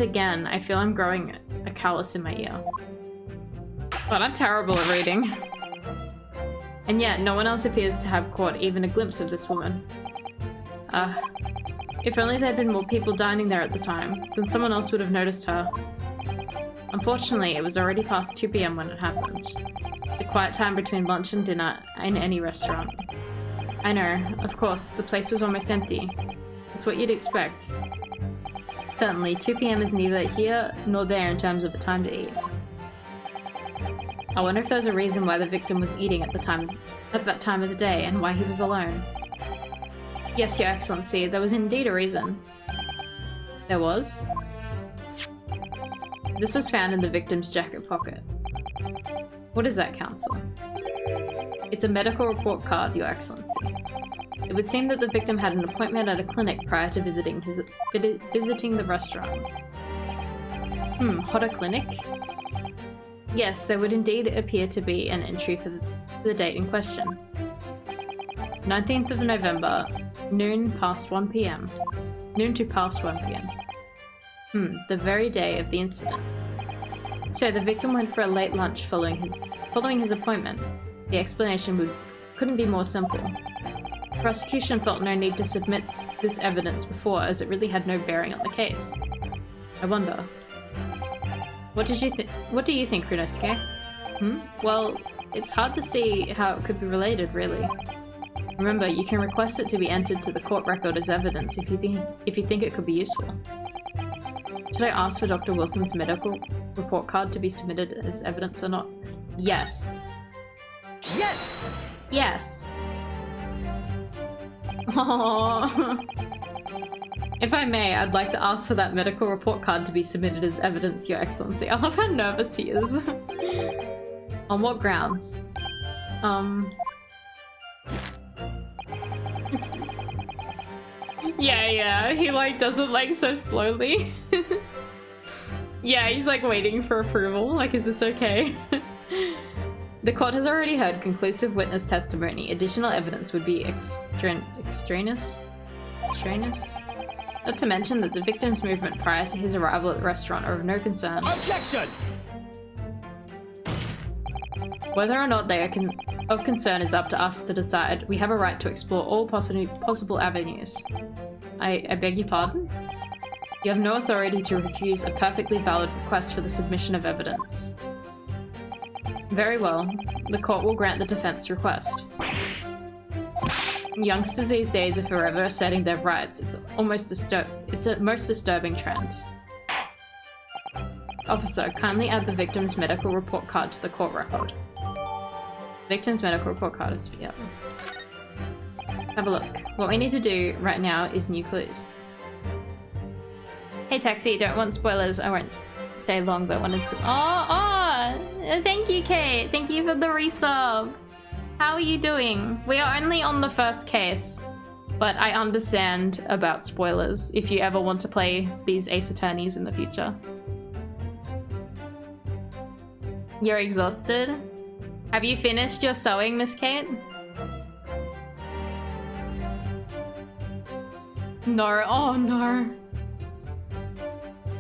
Speaker 1: again, I feel I'm growing a callus in my ear. But I'm terrible at reading. And yet, no one else appears to have caught even a glimpse of this woman. If only there'd been more people dining there at the time, then someone else would have noticed her. Unfortunately, it was already past 2 PM when it happened. The quiet time between lunch and dinner in any restaurant. I know, of course, the place was almost empty. It's what you'd expect. Certainly, 2 PM is neither here nor there in terms of a time to eat. I wonder if there's a reason why the victim was eating at that time of the day and why he was alone. Yes, Your Excellency, there was indeed a reason. There was? This was found in the victim's jacket pocket. What is that, Counsel? It's a medical report card, Your Excellency. It would seem that the victim had an appointment at a clinic prior to visiting the restaurant. Hot a clinic? Yes, there would indeed appear to be an entry for the date in question. 19th of November, noon past 1 PM. Noon to past 1 PM. The very day of the incident. So the victim went for a late lunch following his appointment. The explanation couldn't be more simple. The prosecution felt no need to submit this evidence before, as it really had no bearing on the case. I wonder. What do you think, Runosuke? Well, it's hard to see how it could be related, really. Remember, you can request it to be entered to the court record as evidence if you think it could be useful. Should I ask for Dr. Wilson's medical report card to be submitted as evidence or not? Yes.
Speaker 3: Yes!
Speaker 1: Yes. Aww. If I may, I'd like to ask for that medical report card to be submitted as evidence, Your Excellency. I love how nervous he is. On what grounds? Yeah, he like does it like so slowly. Yeah, he's like waiting for approval. Like, is this okay? The court has already heard conclusive witness testimony. Additional evidence would be extraneous? Not to mention that the victim's movement prior to his arrival at the restaurant are of no concern.
Speaker 3: Objection!
Speaker 1: Whether or not they are of concern is up to us to decide. We have a right to explore all possible avenues. I beg your pardon? You have no authority to refuse a perfectly valid request for the submission of evidence. Very well. The court will grant the defense request. Youngsters these days are forever asserting their rights. It's a most disturbing trend. Officer, kindly add the victim's medical report card to the court record. Victim's medical report card is... Yep. Have a look. What we need to do right now is new clues. Hey Taxi, don't want spoilers. I won't stay long, but wanted to... Thank you, Kate. Thank you for the resub. How are you doing? We are only on the first case, but I understand about spoilers if you ever want to play these Ace Attorneys in the future. You're exhausted? Have you finished your sewing, Miss Kate? No, oh no.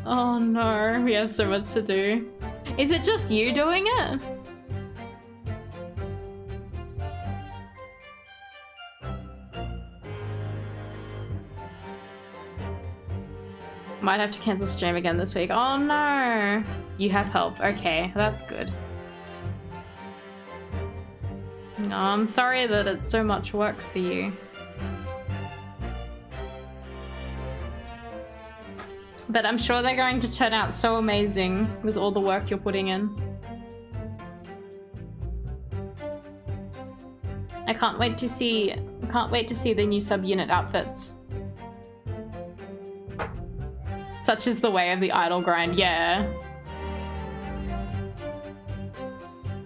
Speaker 1: Oh no, we have so much to do. Is it just you doing it? Might have to cancel stream again this week. Oh no! You have help. Okay, that's good. No, I'm sorry that it's so much work for you. But I'm sure they're going to turn out so amazing with all the work you're putting in. I can't wait to see the new subunit outfits. Such is the way of the idle grind, yeah.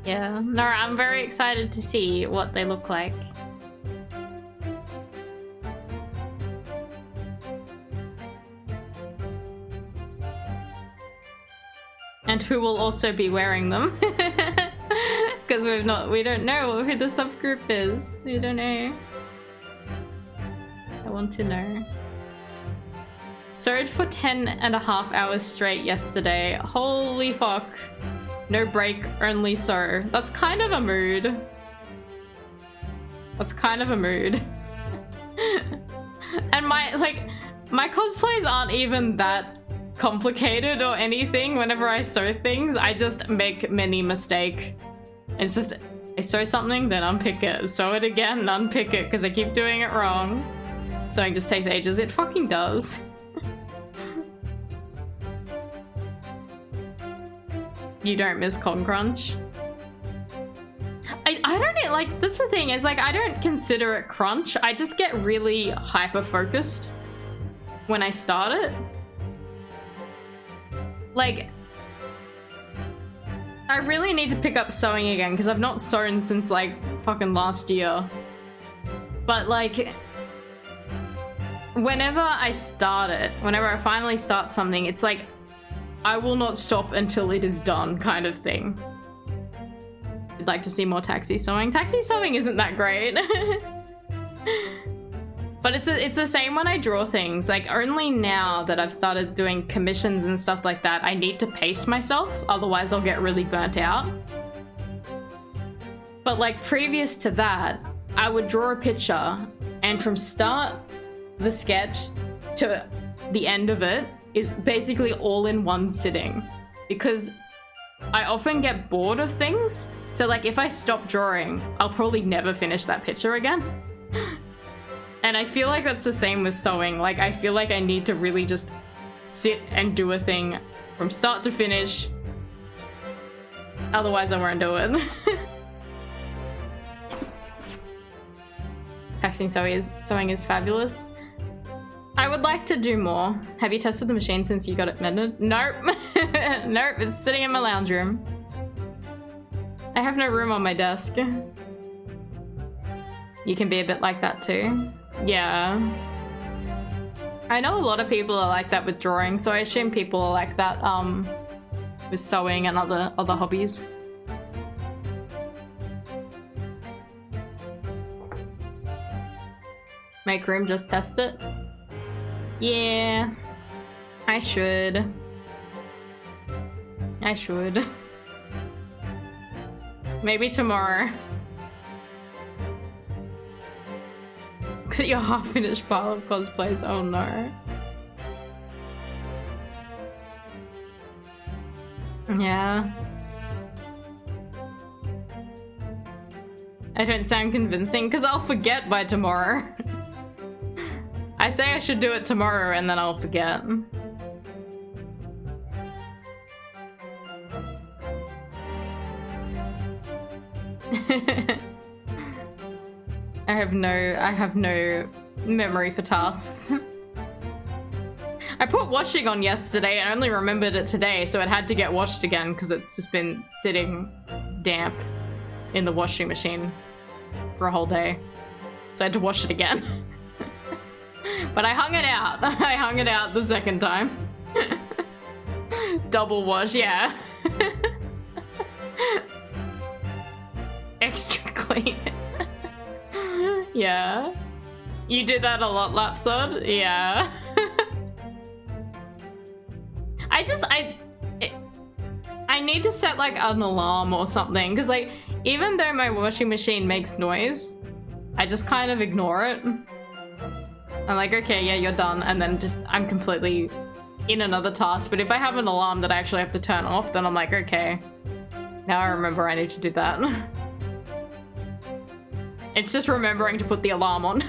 Speaker 1: Yeah, no, I'm very excited to see what they look like. And who will also be wearing them. Because we don't know who the subgroup is. We don't know. I want to know. Sewed for 10.5 hours straight yesterday. Holy fuck. No break, only sew. That's kind of a mood. That's kind of a mood. And My cosplays aren't even that complicated or anything. Whenever I sew things, I just make many mistakes. It's just, I sew something, then unpick it. Sew it again and unpick it because I keep doing it wrong. Sewing just takes ages. It fucking does. You don't miss Con Crunch? I don't like, that's the thing, is like I don't consider it crunch. I just get really hyper focused when I start it. Like, I really need to pick up sewing again because I've not sewn since like fucking last year. But like, whenever I start it, whenever I finally start something, it's like I will not stop until it is done kind of thing. I'd like to see more taxi sewing. Taxi sewing isn't that great. But it's the same when I draw things. Like, only now that I've started doing commissions and stuff like that, I need to pace myself, otherwise I'll get really burnt out. But like previous to that, I would draw a picture and from start the sketch to the end of it is basically all in one sitting, because I often get bored of things. So like if I stop drawing, I'll probably never finish that picture again. And I feel like that's the same with sewing. Like I feel like I need to really just sit and do a thing from start to finish. Otherwise I won't do it. Taxing sewing is fabulous. I would like to do more. Have you tested the machine since you got it mended? Nope. Nope, it's sitting in my lounge room. I have no room on my desk. You can be a bit like that too. Yeah. I know a lot of people are like that with drawing, so I assume people are like that with sewing and other hobbies. Make room, just test it. Yeah, I should. Maybe tomorrow. Look at your half-finished pile of cosplays. Oh no. Yeah. I don't sound convincing because I'll forget by tomorrow. I say I should do it tomorrow and then I'll forget. I have no memory for tasks. I put washing on yesterday and I only remembered it today, so it had to get washed again because it's just been sitting damp in the washing machine for a whole day. So I had to wash it again. But I hung it out. I hung it out the second time. Double wash, yeah. Extra clean. Yeah. You do that a lot, Lapsod? Yeah. I need to set like an alarm or something, because like even though my washing machine makes noise, I just kind of ignore it. I'm like, okay, yeah, you're done, and then just I'm completely in another task. But if I have an alarm that I actually have to turn off, then I'm like, okay, now I remember I need to do that. It's just remembering to put the alarm on.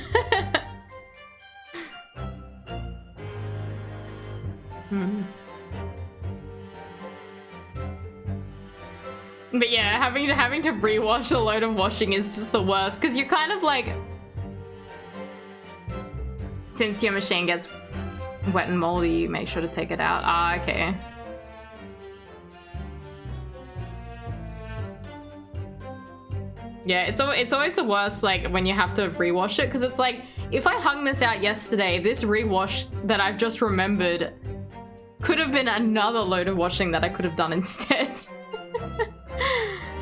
Speaker 1: But yeah, having to rewash a load of washing is just the worst, because you're kind of like, since your machine gets wet and moldy, you make sure to take it out. Ah, okay. Yeah, it's always the worst, like, when you have to rewash it, because it's like, if I hung this out yesterday, this rewash that I've just remembered could have been another load of washing that I could have done instead.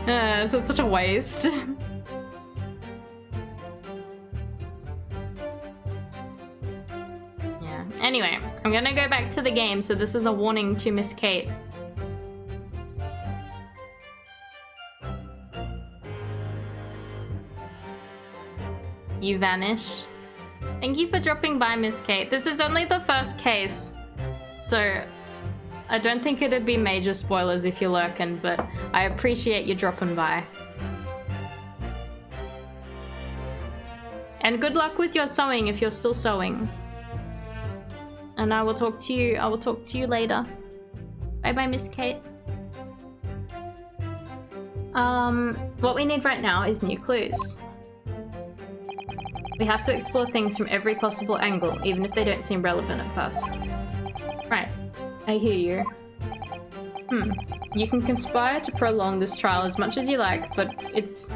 Speaker 1: So it's such a waste. Yeah. Anyway, I'm gonna go back to the game, so this is a warning to Miss Kate. You vanish. Thank you for dropping by, Miss Kate. This is only the first case, so I don't think it'd be major spoilers if you're lurking, but I appreciate you dropping by. And good luck with your sewing if you're still sewing. And I will talk to you later. Bye bye, Miss Kate. What we need right now is new clues. We have to explore things from every possible angle, even if they don't seem relevant at first. Right, I hear you. You can conspire to prolong this trial as much as you like, but it's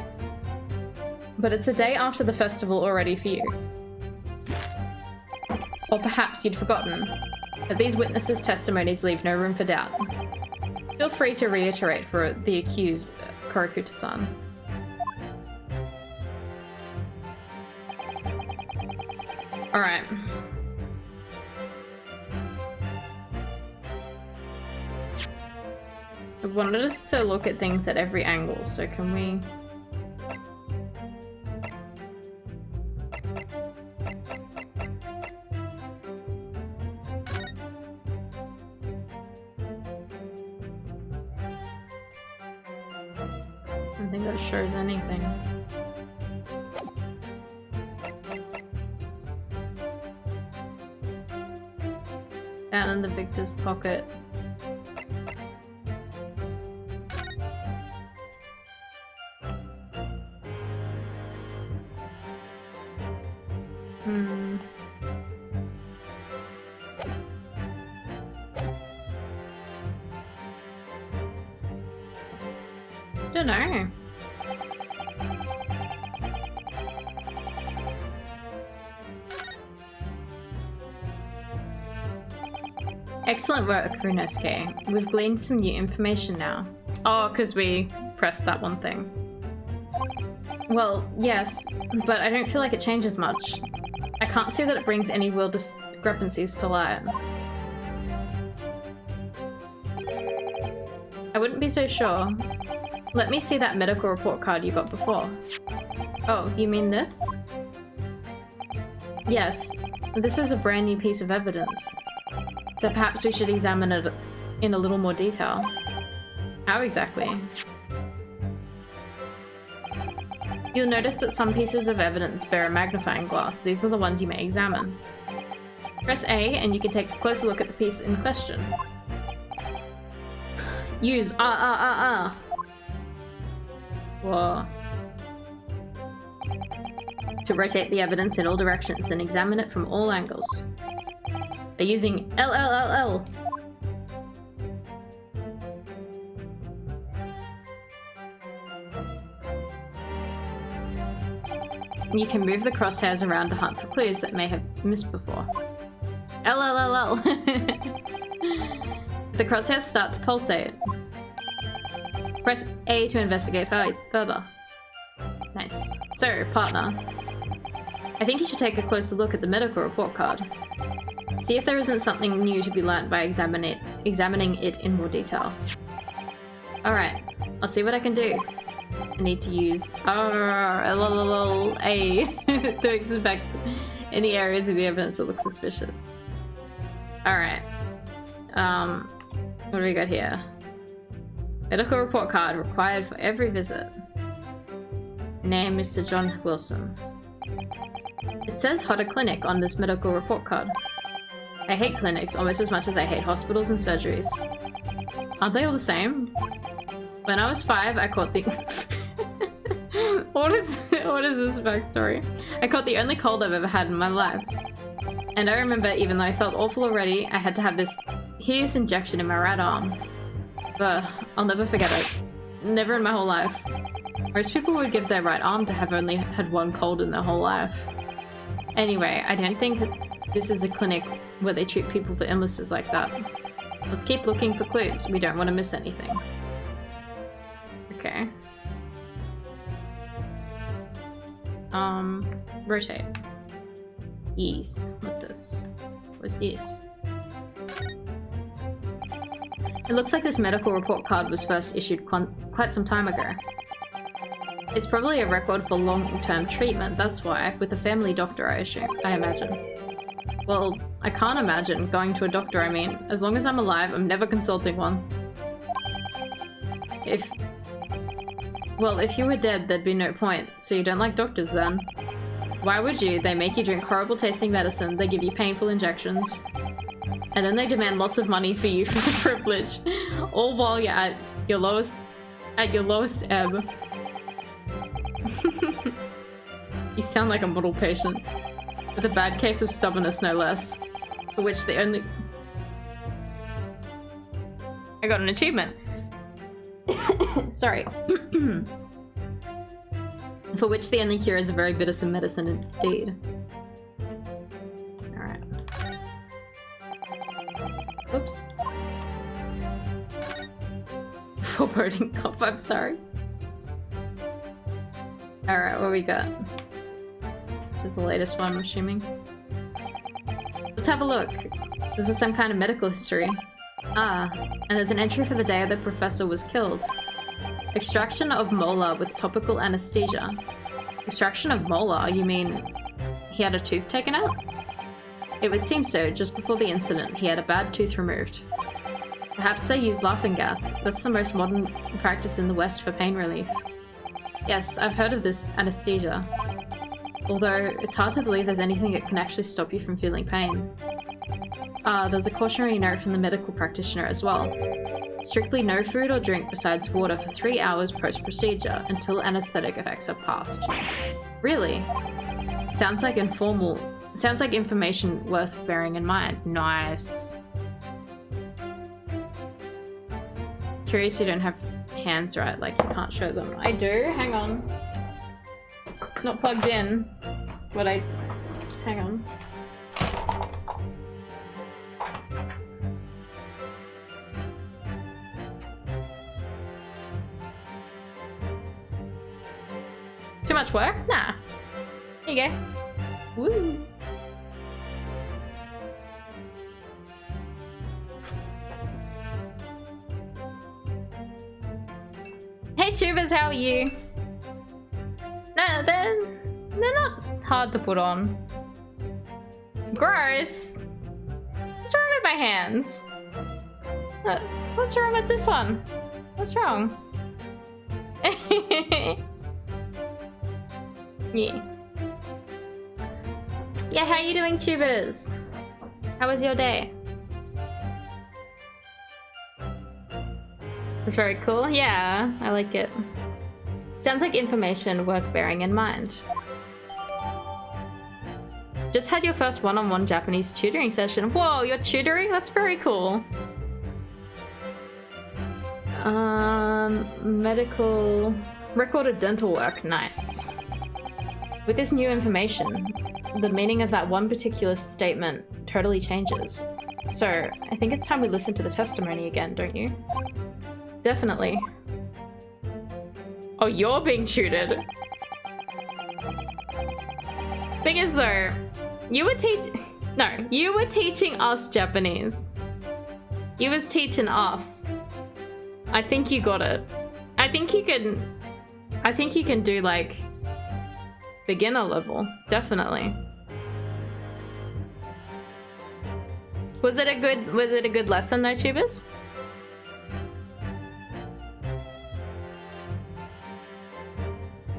Speaker 1: a day after the festival already for you. Or perhaps you'd forgotten, but these witnesses' testimonies leave no room for doubt. Feel free to reiterate for the accused, Korokuta-san. Alright. I wanted us to look at things at every angle, so can we... I don't think that shows anything. Down in the victor's pocket. Don't know. Excellent work, Runosuke. We've gleaned some new information now. Oh, because we pressed that one thing. Well, yes, but I don't feel like it changes much. I can't see that it brings any real discrepancies to light. I wouldn't be so sure. Let me see that medical report card you got before. Oh, you mean this? Yes, this is a brand new piece of evidence. So perhaps we should examine it in a little more detail. How exactly? You'll notice that some pieces of evidence bear a magnifying glass. These are the ones you may examine. Press A and you can take a closer look at the piece in question. Use Whoa. To rotate the evidence in all directions and examine it from all angles. By using LLLL. You can move the crosshairs around to hunt for clues that may have missed before. LLLL. The crosshairs start to pulsate. Press A to investigate further. Nice. So, partner, I think you should take a closer look at the medical report card. See if there isn't something new to be learnt by examining it in more detail. Alright, I'll see what I can do. I need to use A to inspect any areas of the evidence that look suspicious. Alright. What do we got here? Medical report card required for every visit. Name Mr. John Wilson. It says Hotter Clinic on this medical report card. I hate clinics almost as much as I hate hospitals and surgeries. Aren't they all the same? When I was 5, I caught the... What is this backstory? I caught the only cold I've ever had in my life. And I remember, even though I felt awful already, I had to have this hideous injection in my right arm. I'll never forget it. Never in my whole life. Most people would give their right arm to have only had one cold in their whole life. Anyway, I don't think this is a clinic where they treat people for illnesses like that. Let's keep looking for clues. We don't want to miss anything. Okay. Rotate. Ease. What's this? What's this? It looks like this medical report card was first issued quite some time ago. It's probably a record for long-term treatment, that's why, with a family doctor, I imagine. Well, I can't imagine going to a doctor, I mean. As long as I'm alive, I'm never consulting one. Well, if you were dead, there'd be no point. So you don't like doctors then? Why would you? They make you drink horrible tasting medicine, they give you painful injections. And then they demand lots of money for you for the privilege. All while you're at your lowest ebb. You sound like a model patient. With a bad case of stubbornness, no less. For which the only... I got an achievement. Sorry. For which the only cure is a very bittersome medicine indeed. Alright. Oops. Foreboding cough, I'm sorry. Alright, what we got? This is the latest one, I'm assuming. Let's have a look. This is some kind of medical history. Ah, and there's an entry for the day the professor was killed. Extraction of molar with topical anesthesia. Extraction of molar? You mean he had a tooth taken out? It would seem so. Just before the incident, he had a bad tooth removed. Perhaps they use laughing gas. That's the most modern practice in the West for pain relief. Yes, I've heard of this anesthesia. Although, it's hard to believe there's anything that can actually stop you from feeling pain. There's a cautionary note from the medical practitioner as well. Strictly no food or drink besides water for 3 hours post-procedure until anesthetic effects have passed. Really? Sounds like information worth bearing in mind. Nice. Curious you don't have hands right, like you can't show them. I do, hang on. Not plugged in, but hang on. Too much work? Nah. There you go. Woo. Hey tubers, how are you? No, they're not hard to put on. Gross. What's wrong with my hands? What's wrong with this one? What's wrong? Yeah. Yeah, how you doing, tubers? How was your day? It's very cool. Yeah, I like it. Sounds like information worth bearing in mind. Just had your first one-on-one Japanese tutoring session. Whoa, you're tutoring? That's very cool. Medical... Recorded dental work. Nice. With this new information, the meaning of that one particular statement totally changes. So, I think it's time we listen to the testimony again, don't you? Definitely. Oh, you're being tutored. Thing is though, you were teaching us Japanese. You was teaching us. I think you got it. I think you can do like beginner level, definitely. Was it a good lesson though, tubers?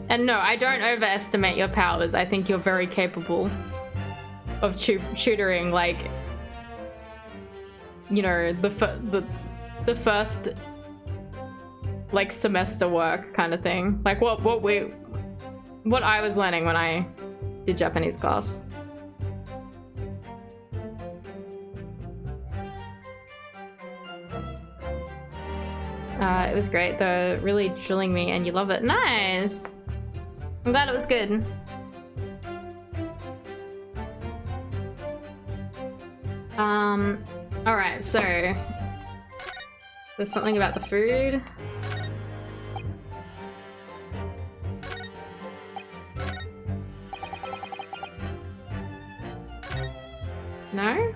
Speaker 1: And no, I don't overestimate your powers. I think you're very capable of tutoring, like, you know, the first like semester work kind of thing. Like what I was learning when I did Japanese class. It was great though, really drilling me, and you love it. Nice! I'm glad it was good. Alright, so there's something about the food. No?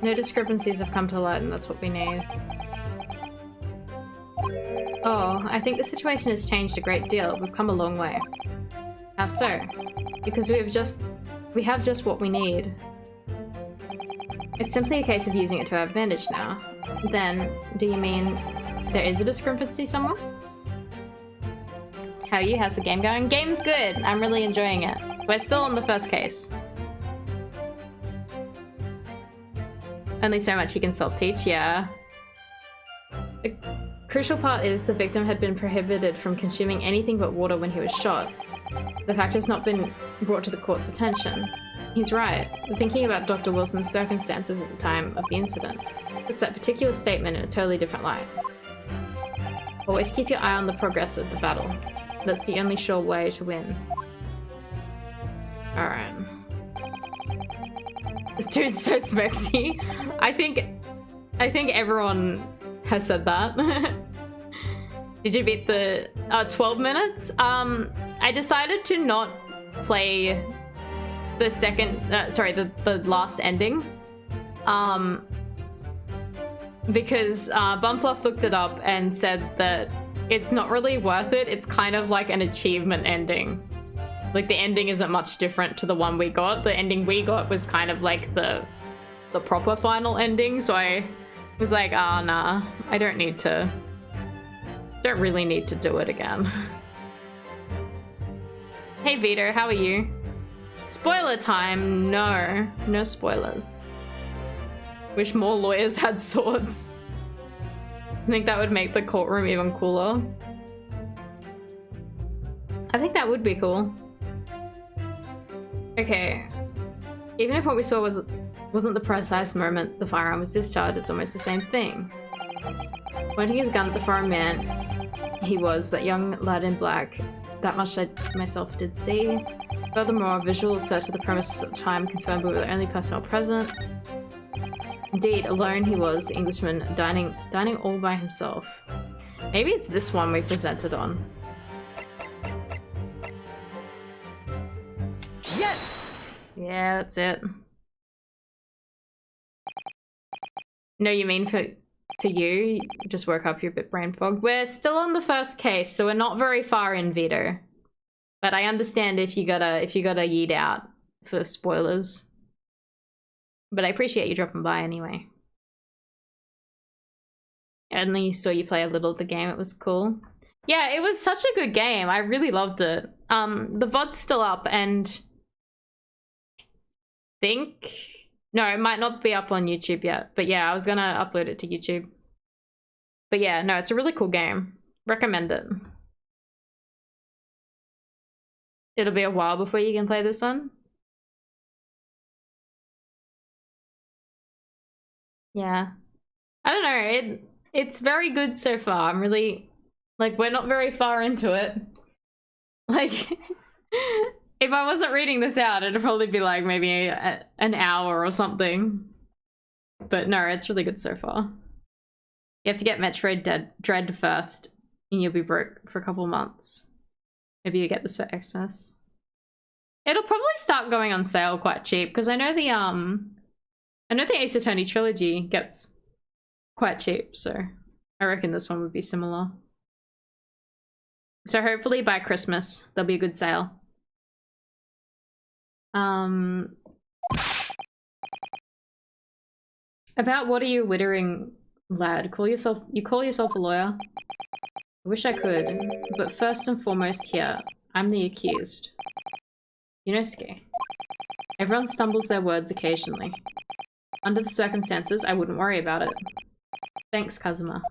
Speaker 1: No discrepancies have come to light, and that's what we need. Oh, I think the situation has changed a great deal. We've come a long way. How so? Because we have just what we need. It's simply a case of using it to our advantage now. Then, do you mean there is a discrepancy somewhere? How are you? How's the game going? Game's good. I'm really enjoying it. We're still on the first case. Only so much you can self-teach, yeah. The crucial part is the victim had been prohibited from consuming anything but water when he was shot. The fact has not been brought to the court's attention. He's right. Thinking about Dr. Wilson's circumstances at the time of the incident puts that particular statement in a totally different light. Always keep your eye on the progress of the battle. That's the only sure way to win. Alright. This dude's so smexy. I think everyone has said that. Did you beat the 12 minutes? I decided to not play the second, the last ending. Because Bumfluff looked it up and said that it's not really worth it. It's kind of like an achievement ending. Like, the ending isn't much different to the one we got. The ending we got was kind of like the proper final ending, so I was like, oh nah, I don't really need to do it again. Hey Vito, how are you? Spoiler time, no spoilers. Wish more lawyers had swords. I think that would make the courtroom even cooler. I think that would be cool. Okay, even if what we saw wasn't the precise moment the firearm was discharged, it's almost the same thing. Pointing his gun at the foreign man, he was that young lad in black. That much I myself did see. Furthermore, a visual search of the premises at the time confirmed we were the only personnel present. Indeed, alone he was, the Englishman, dining all by himself. Maybe it's this one we presented on.
Speaker 3: Yes!
Speaker 1: Yeah, that's it. No, you mean for you? Just woke up, you're a bit brain fogged. We're still on the first case, so we're not very far in, Vito. But I understand if you gotta yeet out for spoilers. But I appreciate you dropping by anyway. I only saw you play a little of the game, it was cool. Yeah, it was such a good game. I really loved it. The VOD's still up, and no, it might not be up on YouTube yet, but yeah, I was gonna upload it to YouTube. But yeah, no, it's a really cool game. Recommend it. It'll be a while before you can play this one. Yeah. I don't know, it's very good so far. I'm really, like, we're not very far into it. Like, if I wasn't reading this out, it'd probably be like maybe an hour or something. But no, it's really good so far. You have to get Metroid Dread first, and you'll be broke for a couple months. Maybe you get this for Xmas. It'll probably start going on sale quite cheap, because I know the Ace Attorney trilogy gets quite cheap, so I reckon this one would be similar. So hopefully by Christmas there'll be a good sale. About what are you wittering, lad? You call yourself a lawyer? I wish I could, but first and foremost here, I'm the accused. Yunosuke. Everyone stumbles their words occasionally. Under the circumstances, I wouldn't worry about it. Thanks, Kazuma.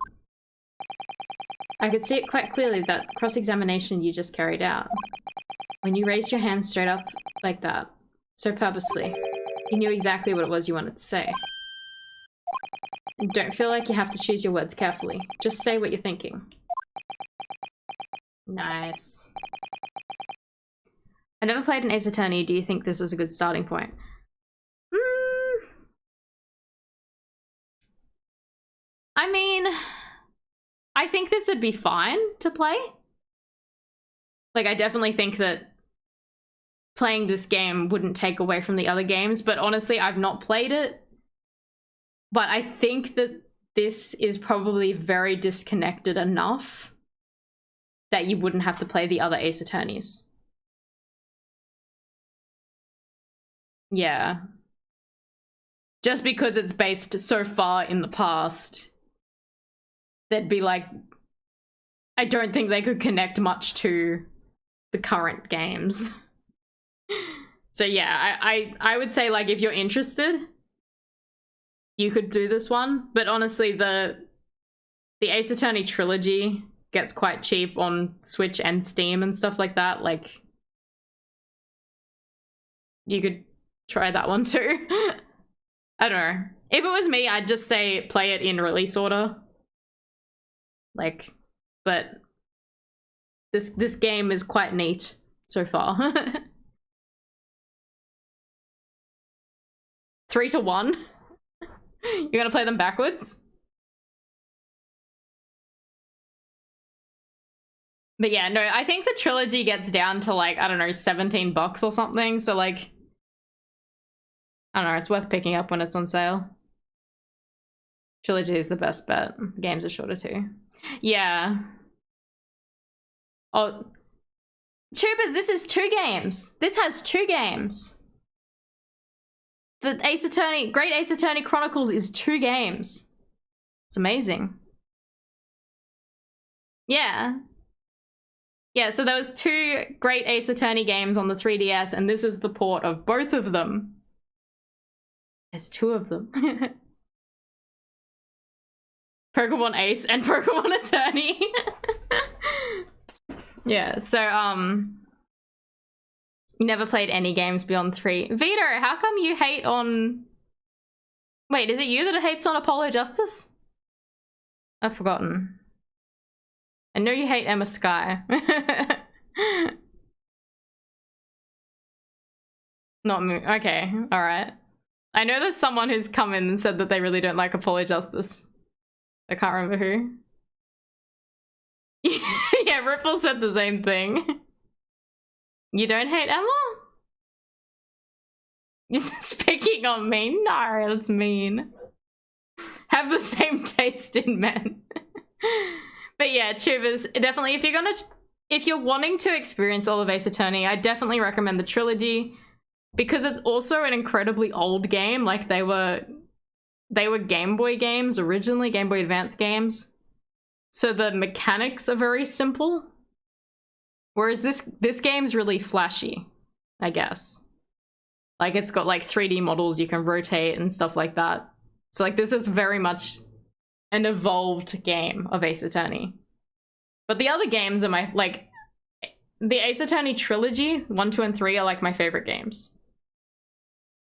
Speaker 1: I could see it quite clearly, that cross-examination you just carried out. When you raised your hand straight up like that, so purposefully, you knew exactly what it was you wanted to say. And don't feel like you have to choose your words carefully. Just say what you're thinking. Nice. I never played an Ace Attorney. Do you think this is a good starting point? I mean, I think this would be fine to play. Like, I definitely think that playing this game wouldn't take away from the other games, but honestly, I've not played it. But I think that this is probably very disconnected enough that you wouldn't have to play the other Ace Attorneys. Yeah. Just because it's based so far in the past, they'd be like, I don't think they could connect much to the current games. So yeah, I would say, like, if you're interested, you could do this one. But honestly, the Ace Attorney trilogy gets quite cheap on Switch and Steam and stuff like that. Like, you could try that one too. I don't know. If it was me, I'd just say play it in release order. Like, but this game is quite neat so far. 3 to 1. You're gonna play them backwards? But yeah, no, I think the trilogy gets down to, like, I don't know, $17 or something. So, like, I don't know, it's worth picking up when it's on sale. Trilogy is the best bet. The games are shorter too. Yeah. Oh, Tubers, this is 2 games. This has 2 games. The Great Ace Attorney Chronicles is 2 games. It's amazing. Yeah. Yeah, so there was 2 Great Ace Attorney games on the 3DS, and this is the port of both of them. There's 2 of them. Pokemon Ace and Pokemon Attorney. Yeah, so, you never played any games beyond 3. Vito, how come you hate on... Wait, is it you that hates on Apollo Justice? I've forgotten. I know you hate Emma Sky. Not me. Okay, alright. I know there's someone who's come in and said that they really don't like Apollo Justice. I can't remember who. Yeah, Ripple said the same thing. You don't hate Emma? You're just picking on me? No, that's mean. Have the same taste in men. But yeah, Tubers, definitely, if you're wanting to experience all of Ace Attorney, I definitely recommend the trilogy, because it's also an incredibly old game. Like, they were Game Boy games originally, Game Boy Advance games. So the mechanics are very simple. Whereas this game's really flashy, I guess. Like, it's got, like, 3D models you can rotate and stuff like that. So, like, this is very much an evolved game of Ace Attorney. But the other games are my, like, the Ace Attorney trilogy, 1, 2, and 3 are, like, my favorite games.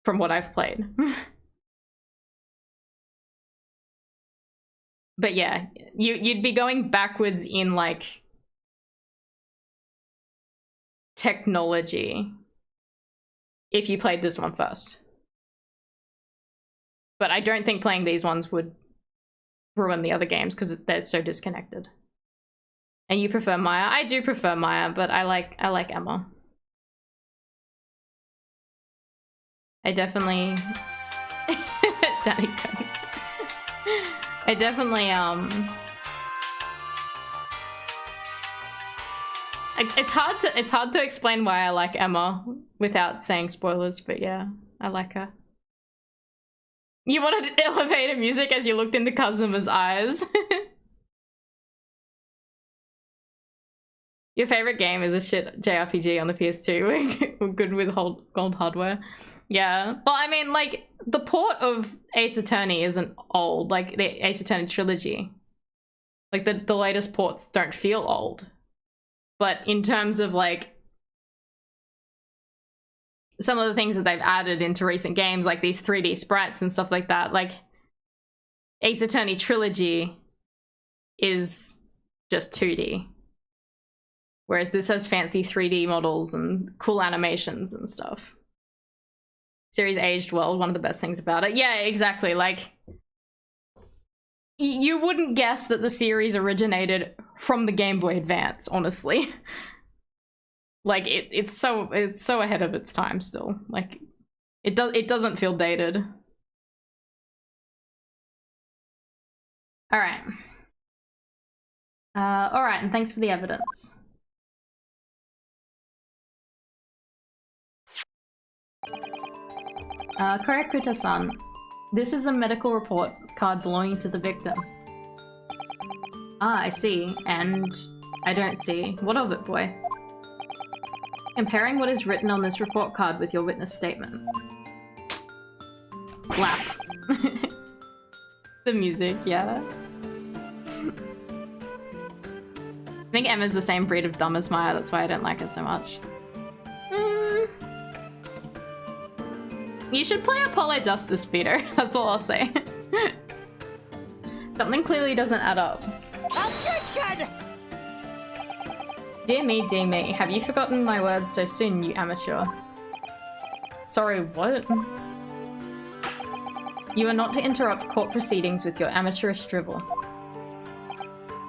Speaker 1: From what I've played. But yeah, you'd be going backwards in, like, technology if you played this one first. But I don't think playing these ones would ruin the other games because they're so disconnected. And you prefer Maya? I do prefer Maya, but I like Emma. I definitely Danny Gunn. I definitely it's hard to explain why I like Emma without saying spoilers, but yeah, I like her. You wanted elevator music as you looked into Kazuma's eyes. Your favorite game is a shit JRPG on the PS2. We're good with gold hardware. Yeah. Well, I mean, like, the port of Ace Attorney isn't old, like the Ace Attorney trilogy. Like, the latest ports don't feel old. But in terms of, like, some of the things that they've added into recent games, like these 3D sprites and stuff like that, like, Ace Attorney trilogy is just 2D. Whereas this has fancy 3D models and cool animations and stuff. Series aged well, one of the best things about it. Yeah, exactly. Like, you wouldn't guess that the series originated from the Game Boy Advance, honestly. Like, it's so ahead of its time still. Like, it doesn't feel dated. Alright. Alright, and thanks for the evidence. Koyakuta-san, this is a medical report card belonging to the victim. Ah, I see. And I don't see. What of it, boy? Comparing what is written on this report card with your witness statement. Lap. The music, yeah. I think Emma's the same breed of dumb as Maya, that's why I don't like her so much. You should play Apollo Justice, Peter. That's all I'll say. Something clearly doesn't add up.
Speaker 3: Objection!
Speaker 1: Dear me, have you forgotten my words so soon, you amateur? Sorry, what? You are not to interrupt court proceedings with your amateurish drivel.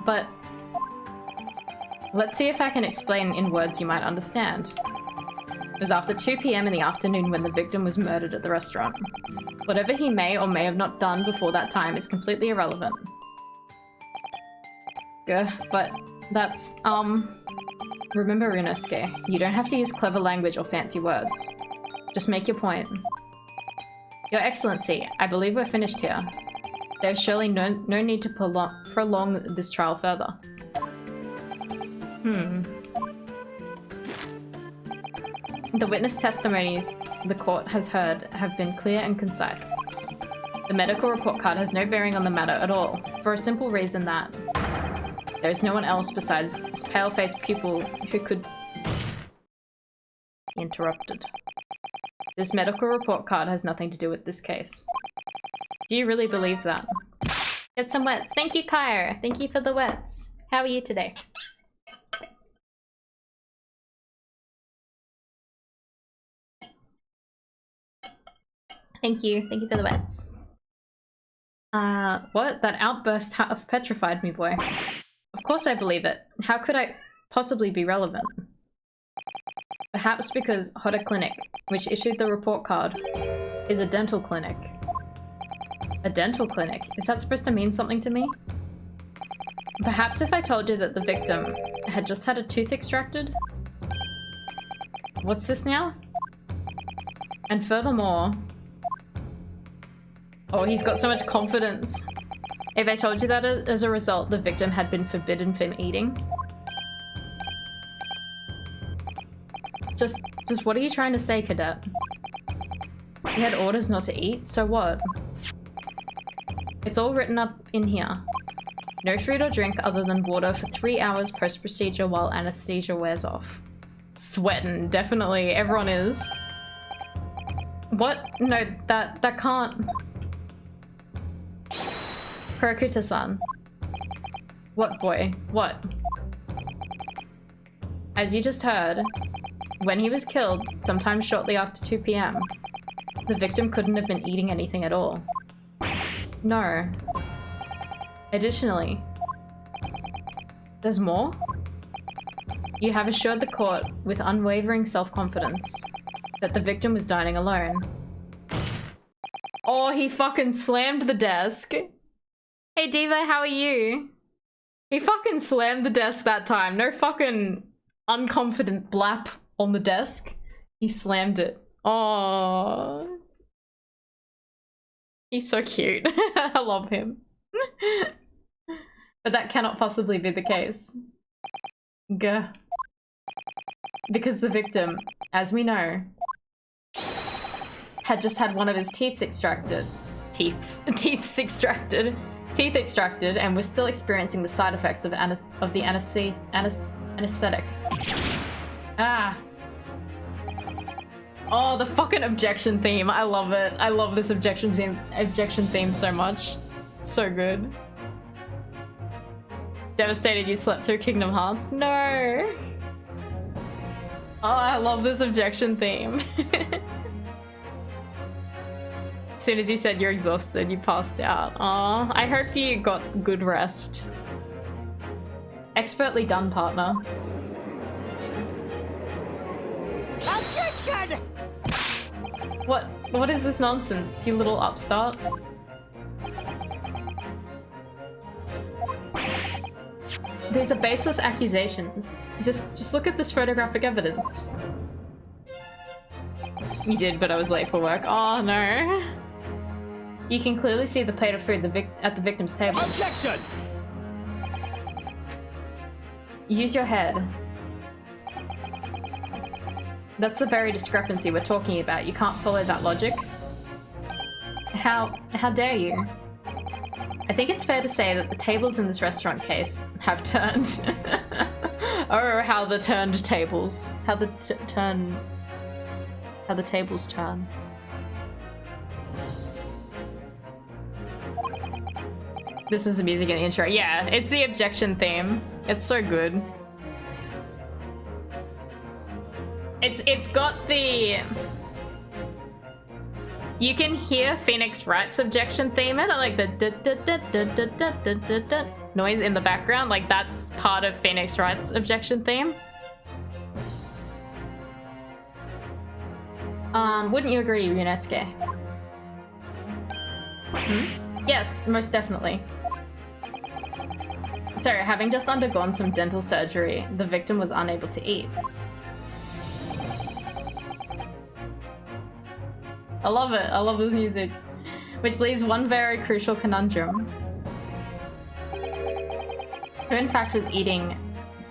Speaker 1: But let's see if I can explain in words you might understand. It was after 2 PM in the afternoon when the victim was murdered at the restaurant. Whatever he may or may have not done before that time is completely irrelevant. But that's, remember, Ryunosuke, you don't have to use clever language or fancy words. Just make your point. Your Excellency, I believe we're finished here. There's surely no need to prolong this trial further. The witness testimonies the court has heard have been clear and concise. The medical report card has no bearing on the matter at all, for a simple reason that there is no one else besides this pale-faced pupil who could be interrupted. This medical report card has nothing to do with this case. Do you really believe that? Get some wets. Thank you, Kyra. Thank you for the wets. How are you today? Thank you. Thank you for the wets. What? That outburst have petrified me, boy. Of course I believe it. How could I possibly be relevant? Perhaps because Hoda Clinic, which issued the report card, is a dental clinic. A dental clinic? Is that supposed to mean something to me? Perhaps if I told you that the victim had just had a tooth extracted? What's this now? And furthermore... Oh, he's got so much confidence. If I told you that as a result, the victim had been forbidden from eating? Just what are you trying to say, Cadet? He had orders not to eat, so what? It's all written up in here. No food or drink other than water for 3 hours post-procedure while anesthesia wears off. Sweating, definitely. Everyone is. What? No, that can't... Kurakuta-san. What, boy? What? As you just heard, when he was killed, sometime shortly after 2 PM, the victim couldn't have been eating anything at all. No. Additionally, there's more? You have assured the court with unwavering self-confidence that the victim was dining alone. Oh, he fucking slammed the desk. Hey Diva, how are you? He fucking slammed the desk that time. No fucking unconfident blap on the desk. He slammed it. Oh, he's so cute. I love him. But that cannot possibly be the case. Gah. Because the victim, as we know, had just had one of his teeth extracted. Teeth extracted, and was still experiencing the side effects of the anesthetic. Ah. Oh, the fucking objection theme. I love it. I love this objection theme so much. It's so good. Devastated you slept through Kingdom Hearts? No. Oh, I love this objection theme. As soon as you said you're exhausted, you passed out. Aw, I hope you got good rest. Expertly done, partner.
Speaker 3: Objection!
Speaker 1: What is this nonsense, you little upstart? These are baseless accusations. Just look at this photographic evidence. You did, but I was late for work. Oh no. You can clearly see the plate of food at the victim's table.
Speaker 3: Objection!
Speaker 1: Use your head. That's the very discrepancy we're talking about. You can't follow that logic. How dare you? I think it's fair to say that the tables in this restaurant case have turned. Or how the turned tables. How the tables turn. This is the music in the intro. Yeah, it's the objection theme. It's so good. It's got the... You can hear Phoenix Wright's objection theme in it, like the noise in the background. Like that's part of Phoenix Wright's objection theme. Wouldn't you agree, Ryunosuke? Yes, most definitely. So, having just undergone some dental surgery, the victim was unable to eat. I love it. I love this music. Which leaves one very crucial conundrum. Who in fact was eating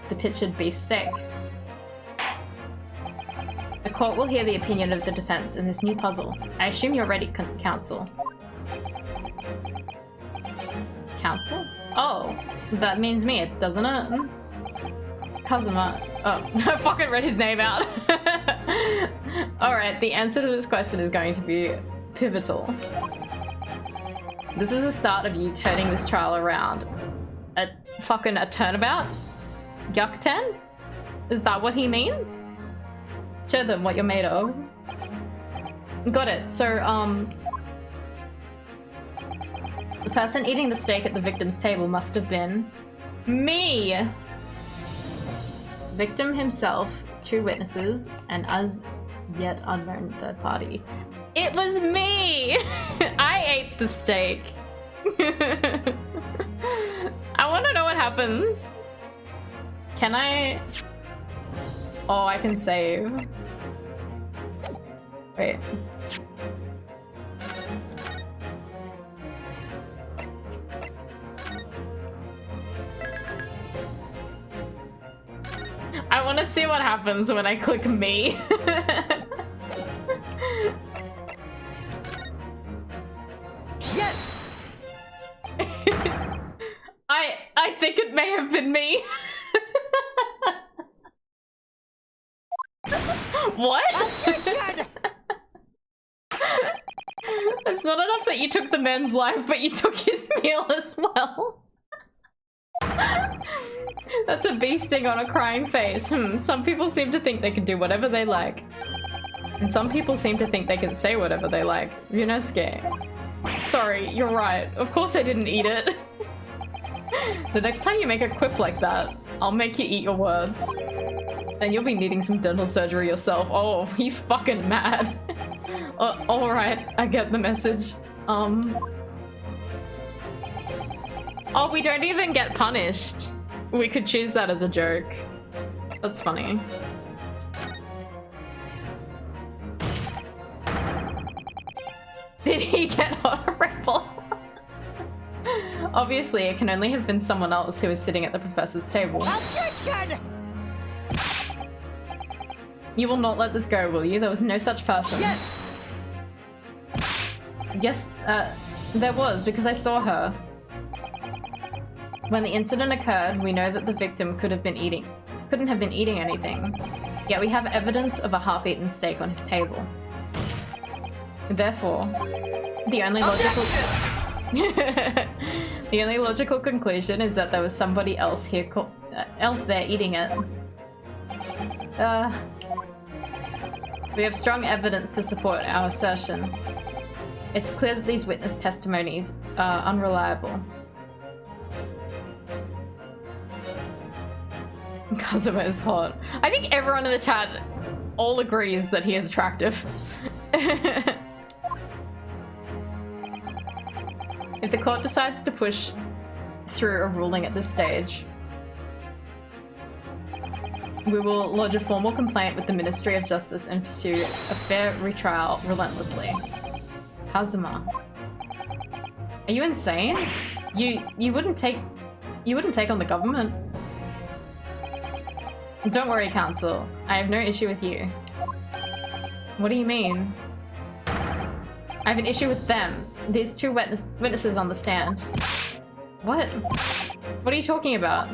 Speaker 1: the pictured beef steak? The court will hear the opinion of the defense in this new puzzle. I assume you're ready, counsel. Counsel? Oh, that means me, doesn't it? Kazuma. Oh, I fucking read his name out. Alright, the answer to this question is going to be pivotal. This is the start of you turning this trial around. A turnabout? Gyakuten? Is that what he means? Show them what you're made of. Got it. So, the person eating the steak at the victim's table must have been me. Victim himself, 2 witnesses, and as yet unknown third party. It was me! I ate the steak. I want to know what happens. Can I? Oh, I can save. Wait. I want to see what happens when I click me.
Speaker 3: Yes!
Speaker 1: I think it may have been me. What?
Speaker 3: Objection!
Speaker 1: It's not enough that you took the man's life, but you took his meal as well. That's a bee sting on a crying face. Some people seem to think they can do whatever they like. And some people seem to think they can say whatever they like. Ryunosuke. Sorry, you're right. Of course I didn't eat it. The next time you make a quip like that, I'll make you eat your words. Then you'll be needing some dental surgery yourself. Oh, he's fucking mad. Alright, I get the message. Oh, we don't even get punished. We could choose that as a joke. That's funny. Did he get honorable? Obviously, it can only have been someone else who was sitting at the professor's table.
Speaker 3: Objection!
Speaker 1: You will not let this go, will you? There was no such person.
Speaker 3: Yes!
Speaker 1: Yes, there was, because I saw her. When the incident occurred, we know that the victim couldn't have been eating anything. Yet we have evidence of a half-eaten steak on his table. Therefore, the only logical conclusion is that there was somebody else here, else there eating it. We have strong evidence to support our assertion. It's clear that these witness testimonies are unreliable. Kazuma is hot. I think everyone in the chat all agrees that he is attractive. If the court decides to push through a ruling at this stage, We will lodge a formal complaint with the Ministry of Justice and pursue a fair retrial relentlessly. Kazuma. Are you insane? You wouldn't take on the government. Don't worry, Council. I have no issue with you. What do you mean? I have an issue with them. These two witnesses on the stand. What? What are you talking about?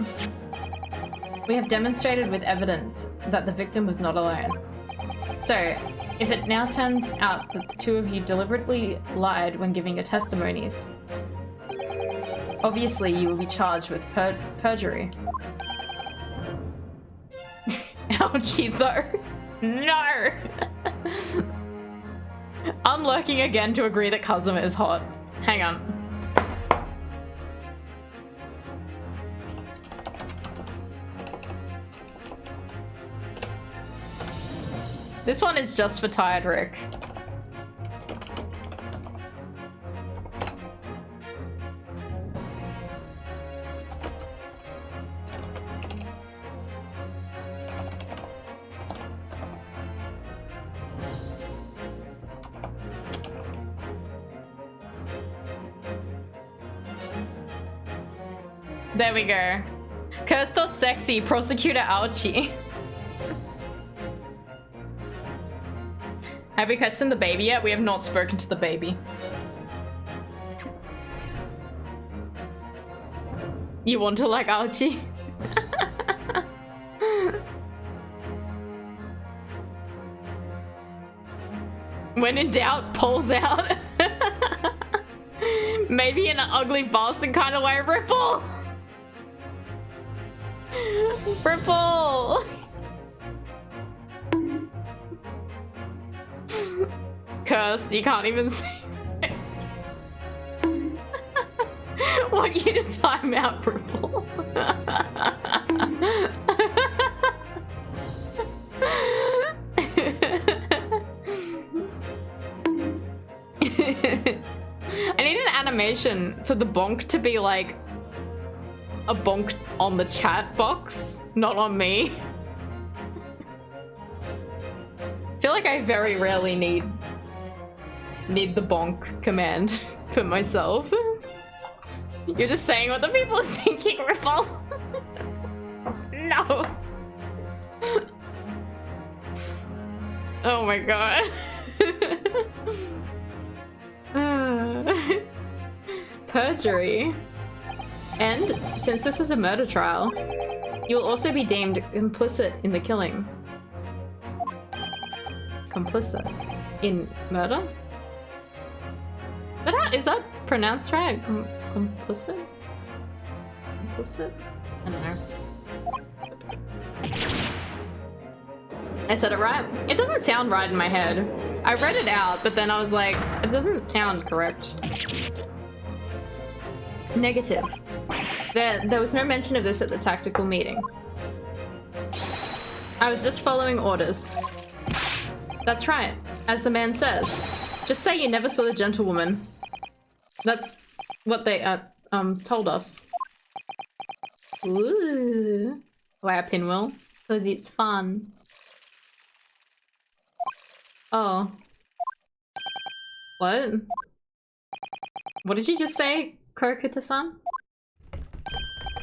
Speaker 1: We have demonstrated with evidence that the victim was not alone. So, if it now turns out that the two of you deliberately lied when giving your testimonies, obviously you will be charged with perjury. Ouchie though. No! I'm lurking again to agree that Kazuma is hot. Hang on. This one is just for Tired Rick. There we go. Cursed or sexy, prosecutor Ouchie. Have we questioned the baby yet? We have not spoken to the baby. You want to like Ouchie? When in doubt, pulls out. Maybe in an ugly bastard kind of way, Ripple! Ripple! Curse, you can't even say sex. Want you to time out, Ripple. I need an animation for the bonk to be like a bonk on the chat box, not on me. I feel like I very rarely need the bonk command for myself. You're just saying what the people are thinking, Ripple. No. Oh my god. Perjury. And since this is a murder trial, you will also be deemed complicit in the killing. Complicit in murder? Is that pronounced right? Complicit? Complicit? I don't know. I said it right? It doesn't sound right in my head. I read it out, but then I was like, it doesn't sound correct. Negative. There was no mention of this at the tactical meeting. I was just following orders. That's right, as the man says. Just say you never saw the gentlewoman. That's what they told us. Ooh. Why a pinwheel? Because it's fun. Oh. What? What did you just say, Kokuta-san?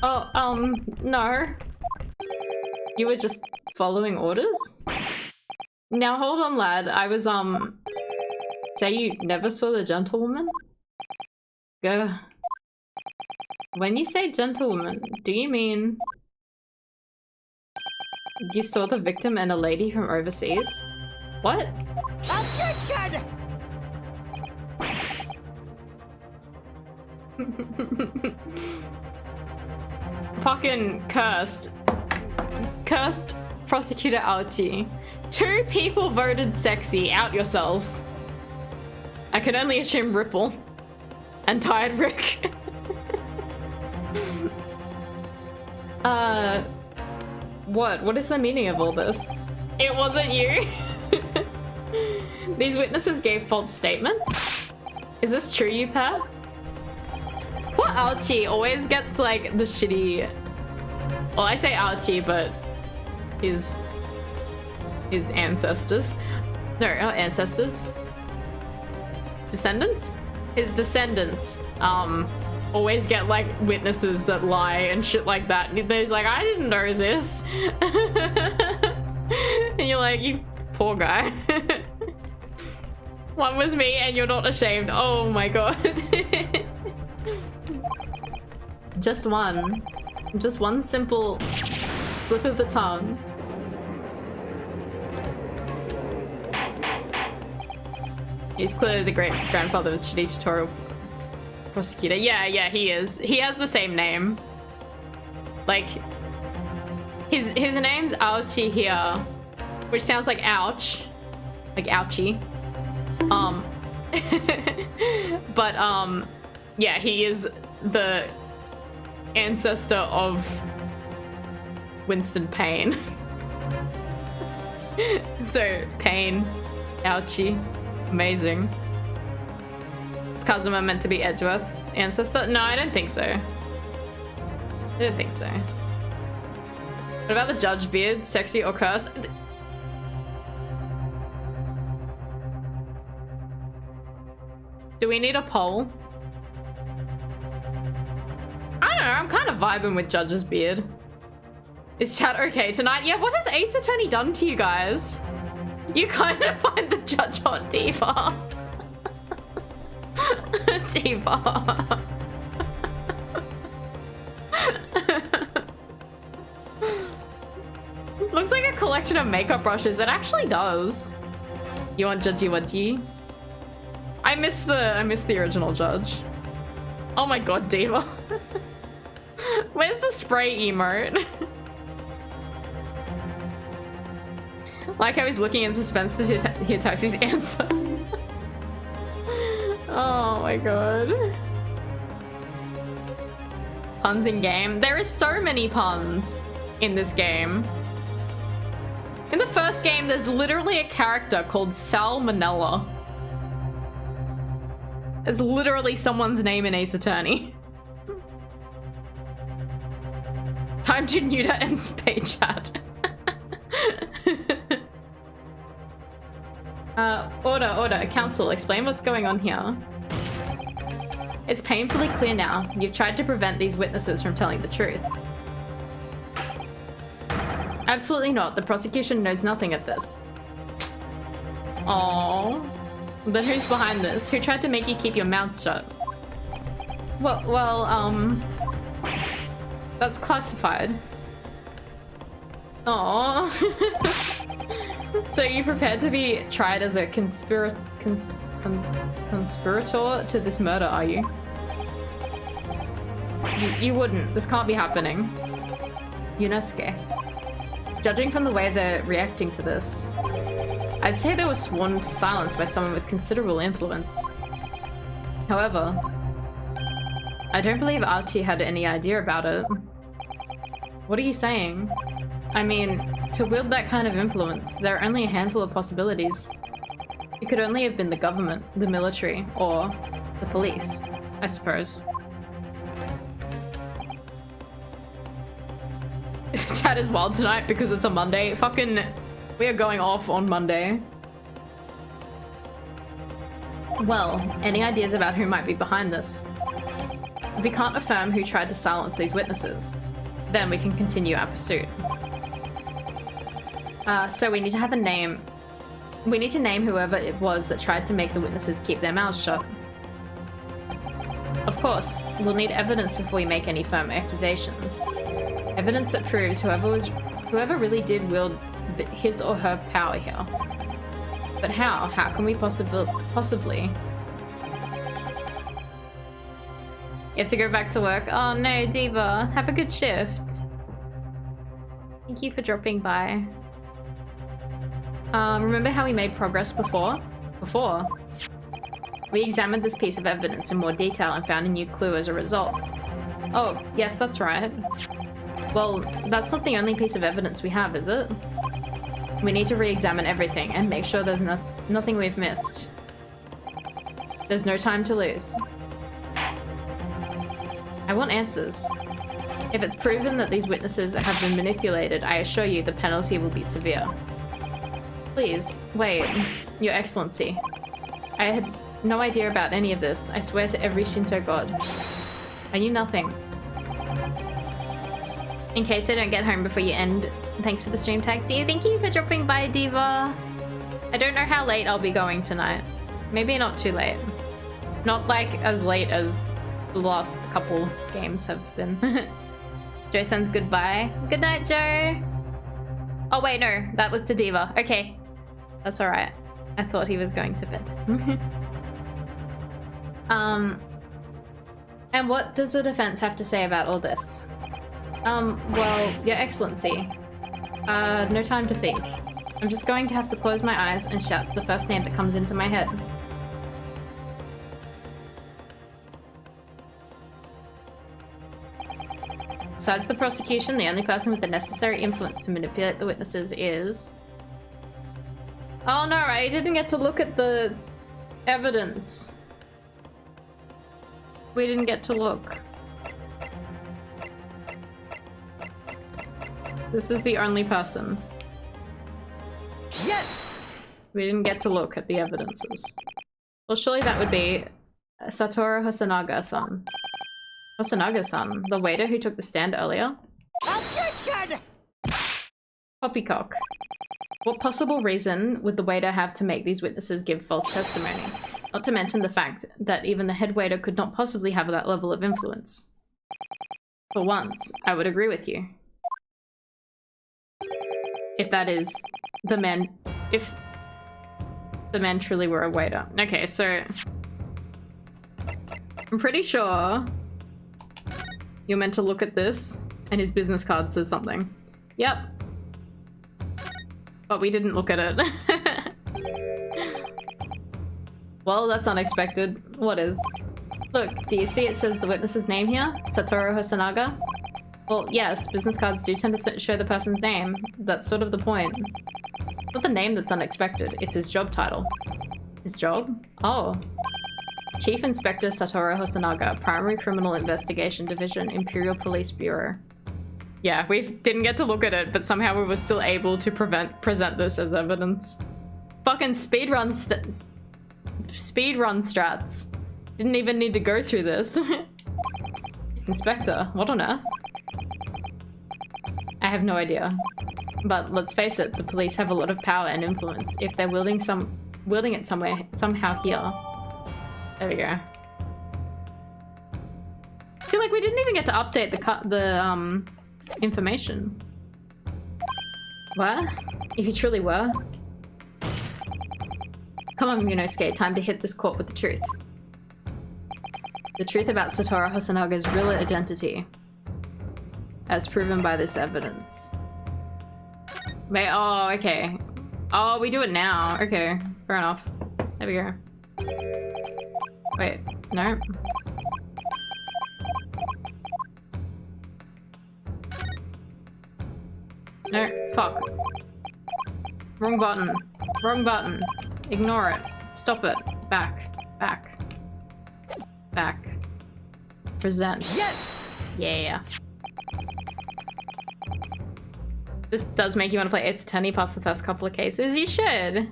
Speaker 1: Oh, no. You were just following orders? Now hold on, lad. I was, say you never saw the gentlewoman? Go. When you say gentlewoman, do you mean you saw the victim and a lady from overseas? What?
Speaker 3: Objection!
Speaker 1: Fucking cursed. Cursed prosecutor Ouchie. 2 people voted sexy. Out yourselves. I can only assume Ripple. And Tired Rick. What? What is the meaning of all this? It wasn't you? These witnesses gave false statements? Is this true, you pair? Poor Ouchie always gets like the shitty... Well, I say Ouchie, but his ancestors. No, not ancestors. Descendants? His descendants, always get, like, witnesses that lie and shit like that. And he's like, I didn't know this. And you're like, you poor guy. One was me and you're not ashamed. Oh my god. Just one. Just one simple slip of the tongue. He's clearly the great grandfather of shitty tutorial prosecutor. Yeah, he is. He has the same name. Like, his name's Ouchie here, which sounds like ouch. Like ouchie. But, yeah, he is the ancestor of Winston Payne. So, Payne, ouchie. Amazing. Is Kazuma meant to be Edgeworth's ancestor? No, I don't think so. I don't think so. What about the judge beard? Sexy or cursed? Do we need a poll? I don't know, I'm kind of vibing with Judge's beard. Is chat okay tonight? Yeah, what has Ace Attorney done to you guys? You kind of find the judge hot, Diva. Diva. Looks like a collection of makeup brushes. It actually does. You want Judgy Wudgy? I miss the original Judge. Oh my god, Diva. Where's the spray emote? Like how he's looking in suspense to hear Taxi's answer. Oh my god. Puns in game. There is so many puns in this game. In the first game, there's literally a character called Salmonella. It's literally someone's name in Ace Attorney. Time to neuter and spay chat. Order, counsel, explain what's going on here. It's painfully clear now. You've tried to prevent these witnesses from telling the truth. Absolutely not. The prosecution knows nothing of this. Aww. But who's behind this? Who tried to make you keep your mouth shut? Well, that's classified. Aww. So you prepared to be tried as a conspirator to this murder, are you? You wouldn't. This can't be happening. Yunosuke. Judging from the way they're reacting to this, I'd say they were sworn to silence by someone with considerable influence. However, I don't believe Archie had any idea about it. What are you saying? I mean, to wield that kind of influence, there are only a handful of possibilities. It could only have been the government, the military, or the police, I suppose. Chat is wild tonight because it's a Monday. Fucking, we are going off on Monday. Well, any ideas about who might be behind this? If we can't affirm who tried to silence these witnesses, then we can continue our pursuit. So we need to have a name. We need to name whoever it was that tried to make the witnesses keep their mouths shut. Of course, we'll need evidence before we make any firm accusations. Evidence that proves whoever really did wield his or her power here. But how? How can we possibly? You have to go back to work. Oh no, Diva. Have a good shift. Thank you for dropping by. Remember how we made progress before? We examined this piece of evidence in more detail and found a new clue as a result. Oh, yes, that's right. Well, that's not the only piece of evidence we have, is it? We need to re-examine everything and make sure there's nothing we've missed. There's no time to lose. I want answers. If it's proven that these witnesses have been manipulated, I assure you the penalty will be severe. Please, wait, Your Excellency. I had no idea about any of this. I swear to every Shinto god. I knew nothing. In case I don't get home before you end, thanks for the stream tag. See you. Thank you for dropping by, Diva. I don't know how late I'll be going tonight. Maybe not too late. Not like as late as the last couple games have been. Joe sends goodbye. Good night, Joe. Oh wait, no, that was to Diva. Okay, that's all right. I thought he was going to bed. And what does the defense have to say about all this? Well, Your Excellency, no time to think. I'm just going to have to close my eyes and shout the first name that comes into my head. Besides the prosecution, the only person with the necessary influence to manipulate the witnesses is... Oh no, I didn't get to look at the evidence. We didn't get to look. This is the only person.
Speaker 3: Yes!
Speaker 1: We didn't get to look at the evidences. Well, surely that would be Satoru Hosonaga-san. Hosonaga-san, the waiter who took the stand earlier?
Speaker 3: Objection!
Speaker 1: Poppycock. What possible reason would the waiter have to make these witnesses give false testimony? Not to mention the fact that even the head waiter could not possibly have that level of influence. For once, I would agree with you. If that is the man... If the man truly were a waiter. Okay, so... I'm pretty sure you're meant to look at this and his business card says something. Yep. But we didn't look at it. Well, that's unexpected. What is? Look, do you see it says the witness's name here? Satoru Hosonaga? Well, yes, business cards do tend to show the person's name. That's sort of the point. It's not the name that's unexpected, it's his job title. His job? Oh. Chief Inspector Satoru Hosonaga, Primary Criminal Investigation Division, Imperial Police Bureau. Yeah, we didn't get to look at it, but somehow we were still able to present this as evidence. Fucking speedrun strats. Didn't even need to go through this. Inspector, what on earth? I have no idea. But let's face it, the police have a lot of power and influence. If they're wielding it somehow here. There we go. See, like, we didn't even get to update the information. What? If you truly were? Come on, Yunosuke, time to hit this court with the truth. The truth about Satoru Hosanaga's real identity. As proven by this evidence. Wait, oh, okay. Oh, we do it now. Okay, fair enough. There we go. Wait, no. No, fuck. Wrong button. Wrong button. Ignore it. Stop it. Back. Back. Back. Present.
Speaker 3: Yes!
Speaker 1: Yeah. This does make you want to play Ace Attorney past the first couple of cases. You should.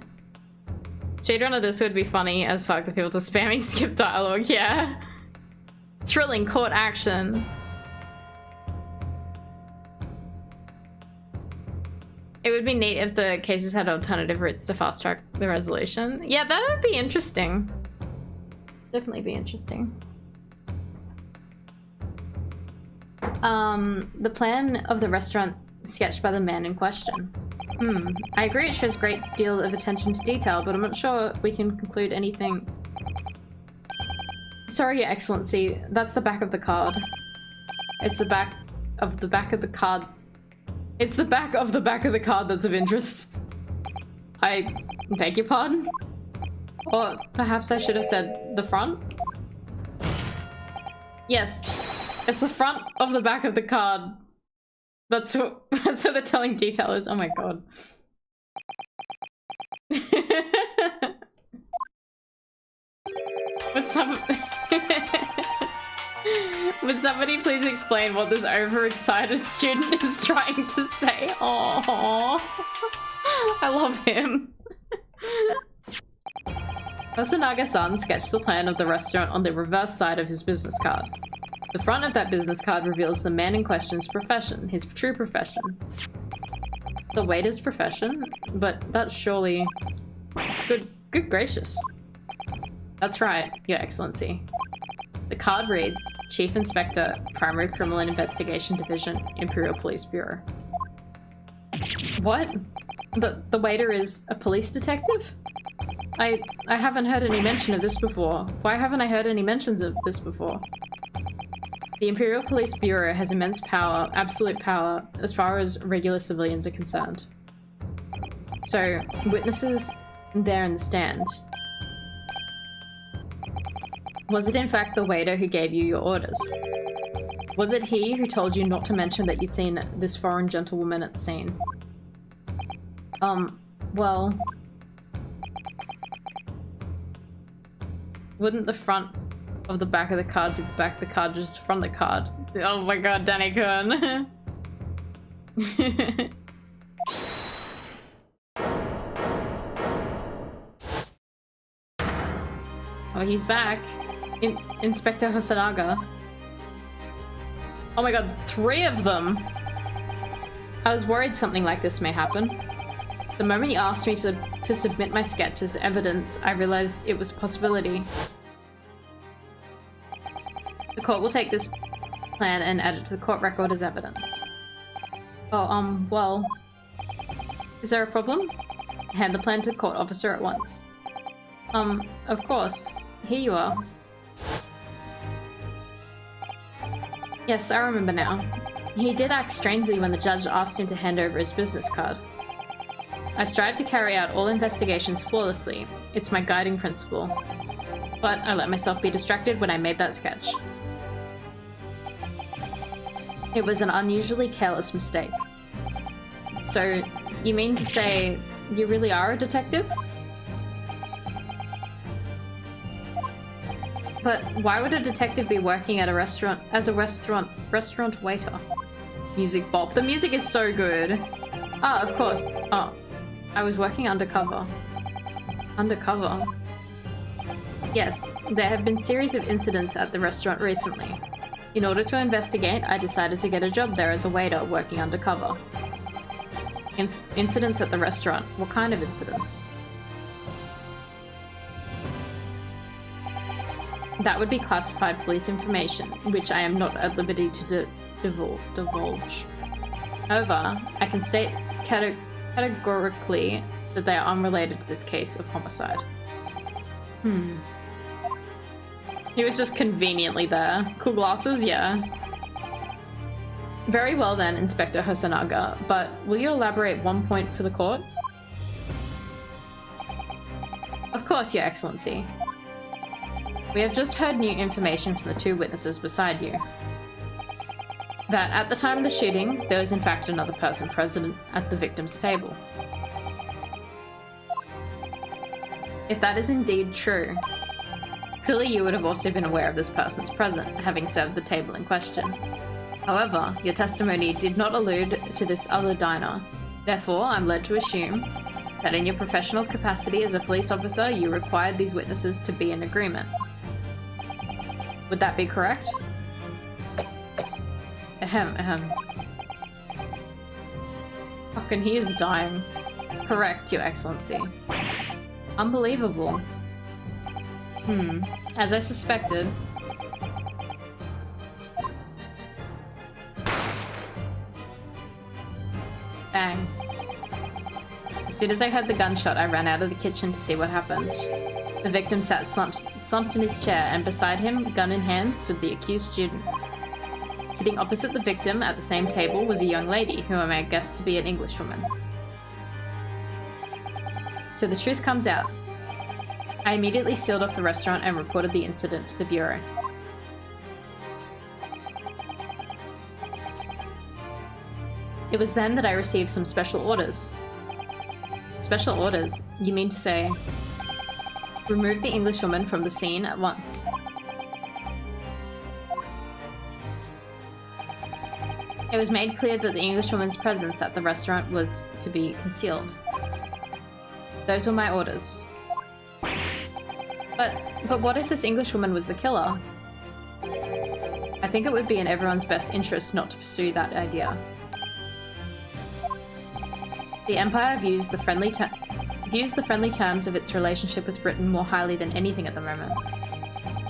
Speaker 1: Speedrun of this would be funny as fuck if people just spamming skip dialogue. Yeah. Thrilling court action. It would be neat if the cases had alternative routes to fast track the resolution. Yeah, that would be interesting. Definitely be interesting. The plan of the restaurant sketched by the man in question. I agree it shows a great deal of attention to detail, but I'm not sure we can conclude anything. Sorry, Your Excellency, that's the back of the card. It's the back of the back of the card. It's the back of the back of the card that's of interest. I beg your pardon? Or perhaps I should have said the front? Yes, it's the front of the back of the card. That's what the telling detail is. Oh my god. What's up? Would somebody please explain what this overexcited student is trying to say? Oh, I love him. Hosonaga-san sketched the plan of the restaurant on the reverse side of his business card. The front of that business card reveals the man in question's profession, his true profession. The waiter's profession? But that's surely... Good gracious. That's right, Your Excellency. The card reads, Chief Inspector, Primary Criminal Investigation Division, Imperial Police Bureau. What? The waiter is a police detective? I haven't heard any mention of this before. Why haven't I heard any mentions of this before? The Imperial Police Bureau has immense power, absolute power, as far as regular civilians are concerned. So, witnesses there in the stand. Was it in fact the waiter who gave you your orders? Was it he who told you not to mention that you'd seen this foreign gentlewoman at the scene? Well... Wouldn't the front of the back of the card be the back of the card just the front of the card? Oh my god, Danny-kun. Oh, he's back. Inspector Hosonaga. Oh my god, 3 of them! I was worried something like this may happen. The moment you asked me to submit my sketch as evidence, I realized it was a possibility. The court will take this plan and add it to the court record as evidence. Oh, well... Is there a problem? Hand the plan to the court officer at once. Of course. Here you are. Yes, I remember now. He did act strangely when the judge asked him to hand over his business card. I strive to carry out all investigations flawlessly. It's my guiding principle. But I let myself be distracted when I made that sketch. It was an unusually careless mistake. So, you mean to say you really are a detective? But why would a detective be working at a restaurant as a restaurant waiter? Music bop. The music is so good. Ah, of course. Oh. I was working undercover. Undercover? Yes, there have been series of incidents at the restaurant recently. In order to investigate, I decided to get a job there as a waiter working undercover. Incidents at the restaurant? What kind of incidents? That would be classified police information, which I am not at liberty to divulge. However, I can state categorically that they are unrelated to this case of homicide. He was just conveniently there. Cool glasses, yeah. Very well then, Inspector Hosonaga, but will you elaborate one point for the court? Of course, Your Excellency. We have just heard new information from the 2 witnesses beside you. That at the time of the shooting, there was in fact another person present at the victim's table. If that is indeed true, clearly you would have also been aware of this person's presence, having served the table in question. However, your testimony did not allude to this other diner. Therefore, I'm led to assume that in your professional capacity as a police officer, you required these witnesses to be in agreement. Would that be correct? Ahem. Fucking he is dying. Correct, Your Excellency. Unbelievable. As I suspected. Bang. As soon as I heard the gunshot, I ran out of the kitchen to see what happened. The victim sat slumped in his chair, and beside him, gun in hand, stood the accused student. Sitting opposite the victim at the same table was a young lady, whom I may guess to be an Englishwoman. So the truth comes out. I immediately sealed off the restaurant and reported the incident to the Bureau. It was then that I received some special orders. Special orders? You mean to say... Remove the Englishwoman from the scene at once. It was made clear that the Englishwoman's presence at the restaurant was to be concealed. Those were my orders. But what if this Englishwoman was the killer? I think it would be in everyone's best interest not to pursue that idea. The Empire views the friendly terms of its relationship with Britain more highly than anything at the moment.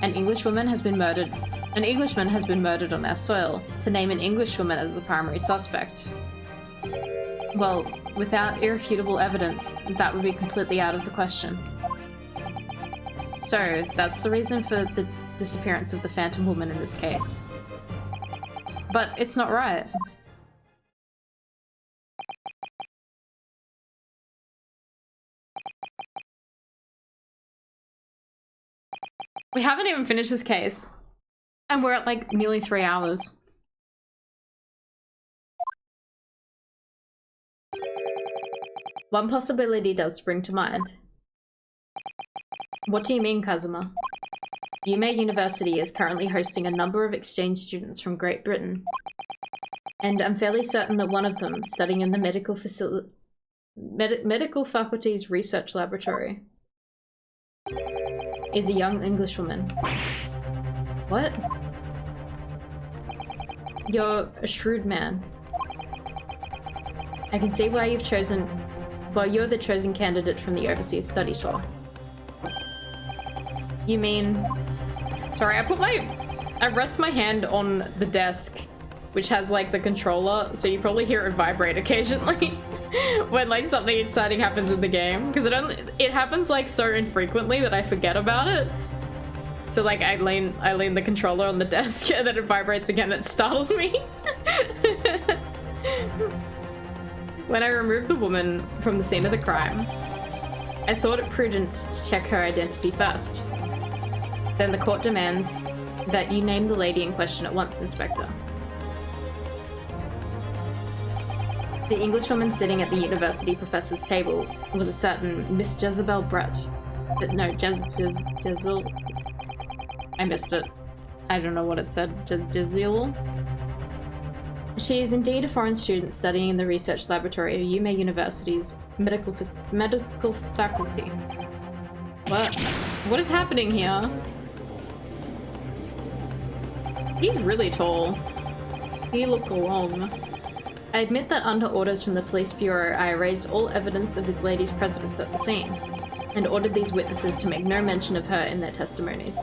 Speaker 1: An Englishman has been murdered on our soil. To name an Englishwoman as the primary suspect, well, without irrefutable evidence, that would be completely out of the question. So, that's the reason for the disappearance of the Phantom Woman in this case. But it's not right. We haven't even finished this case. And we're at like nearly 3 hours. One possibility does spring to mind. What do you mean, Kazuma? Yume University is currently hosting a number of exchange students from Great Britain. And I'm fairly certain that one of them, studying in the medical faculty's research laboratory, is a young Englishwoman. What? You're a shrewd man. I can see why you've chosen... Well, you're the chosen candidate from the overseas study tour. You mean... Sorry, I rest my hand on the desk, which has like the controller, so you probably hear it vibrate occasionally when like something exciting happens in the game. Because it happens like so infrequently that I forget about it. So like I lean the controller on the desk and then it vibrates again. It startles me. When I removed the woman from the scene of the crime, I thought it prudent to check her identity first. Then the court demands that you name the lady in question at once, Inspector. The Englishwoman sitting at the university professor's table was a certain Miss Jezebel Brett. No, Jezebel. I missed it. I don't know what it said. Jezebel? She is indeed a foreign student studying in the research laboratory of Yume University's medical faculty. What is happening here? He's really tall. He looked long. I admit that under orders from the police bureau, I erased all evidence of this lady's presence at the scene, and ordered these witnesses to make no mention of her in their testimonies.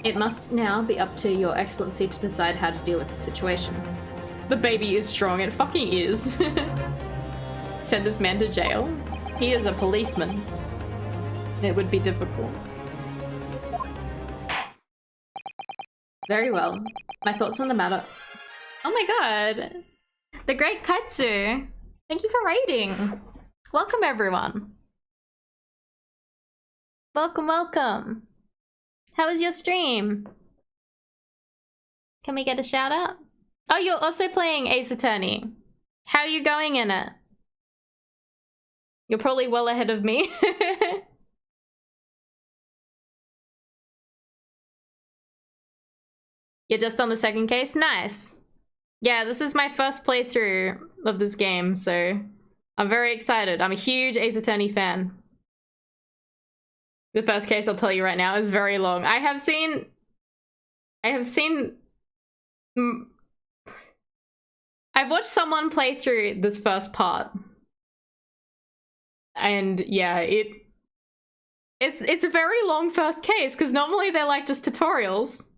Speaker 1: It must now be up to your excellency to decide how to deal with the situation. The baby is strong, it fucking is. Send this man to jail? He is a policeman. It would be difficult. Very well. My thoughts on the matter. Oh my god! The Great Kaitsu! Thank you for raiding! Welcome everyone! Welcome, welcome! How was your stream? Can we get a shout out? Oh, you're also playing Ace Attorney. How are you going in it? You're probably well ahead of me. You're just on the second case? Nice. Yeah, this is my first playthrough of this game, so I'm very excited. I'm a huge Ace Attorney fan. The first case, I'll tell you right now, is very long. I've watched someone play through this first part. And yeah, it's a very long first case, because normally they're like just tutorials.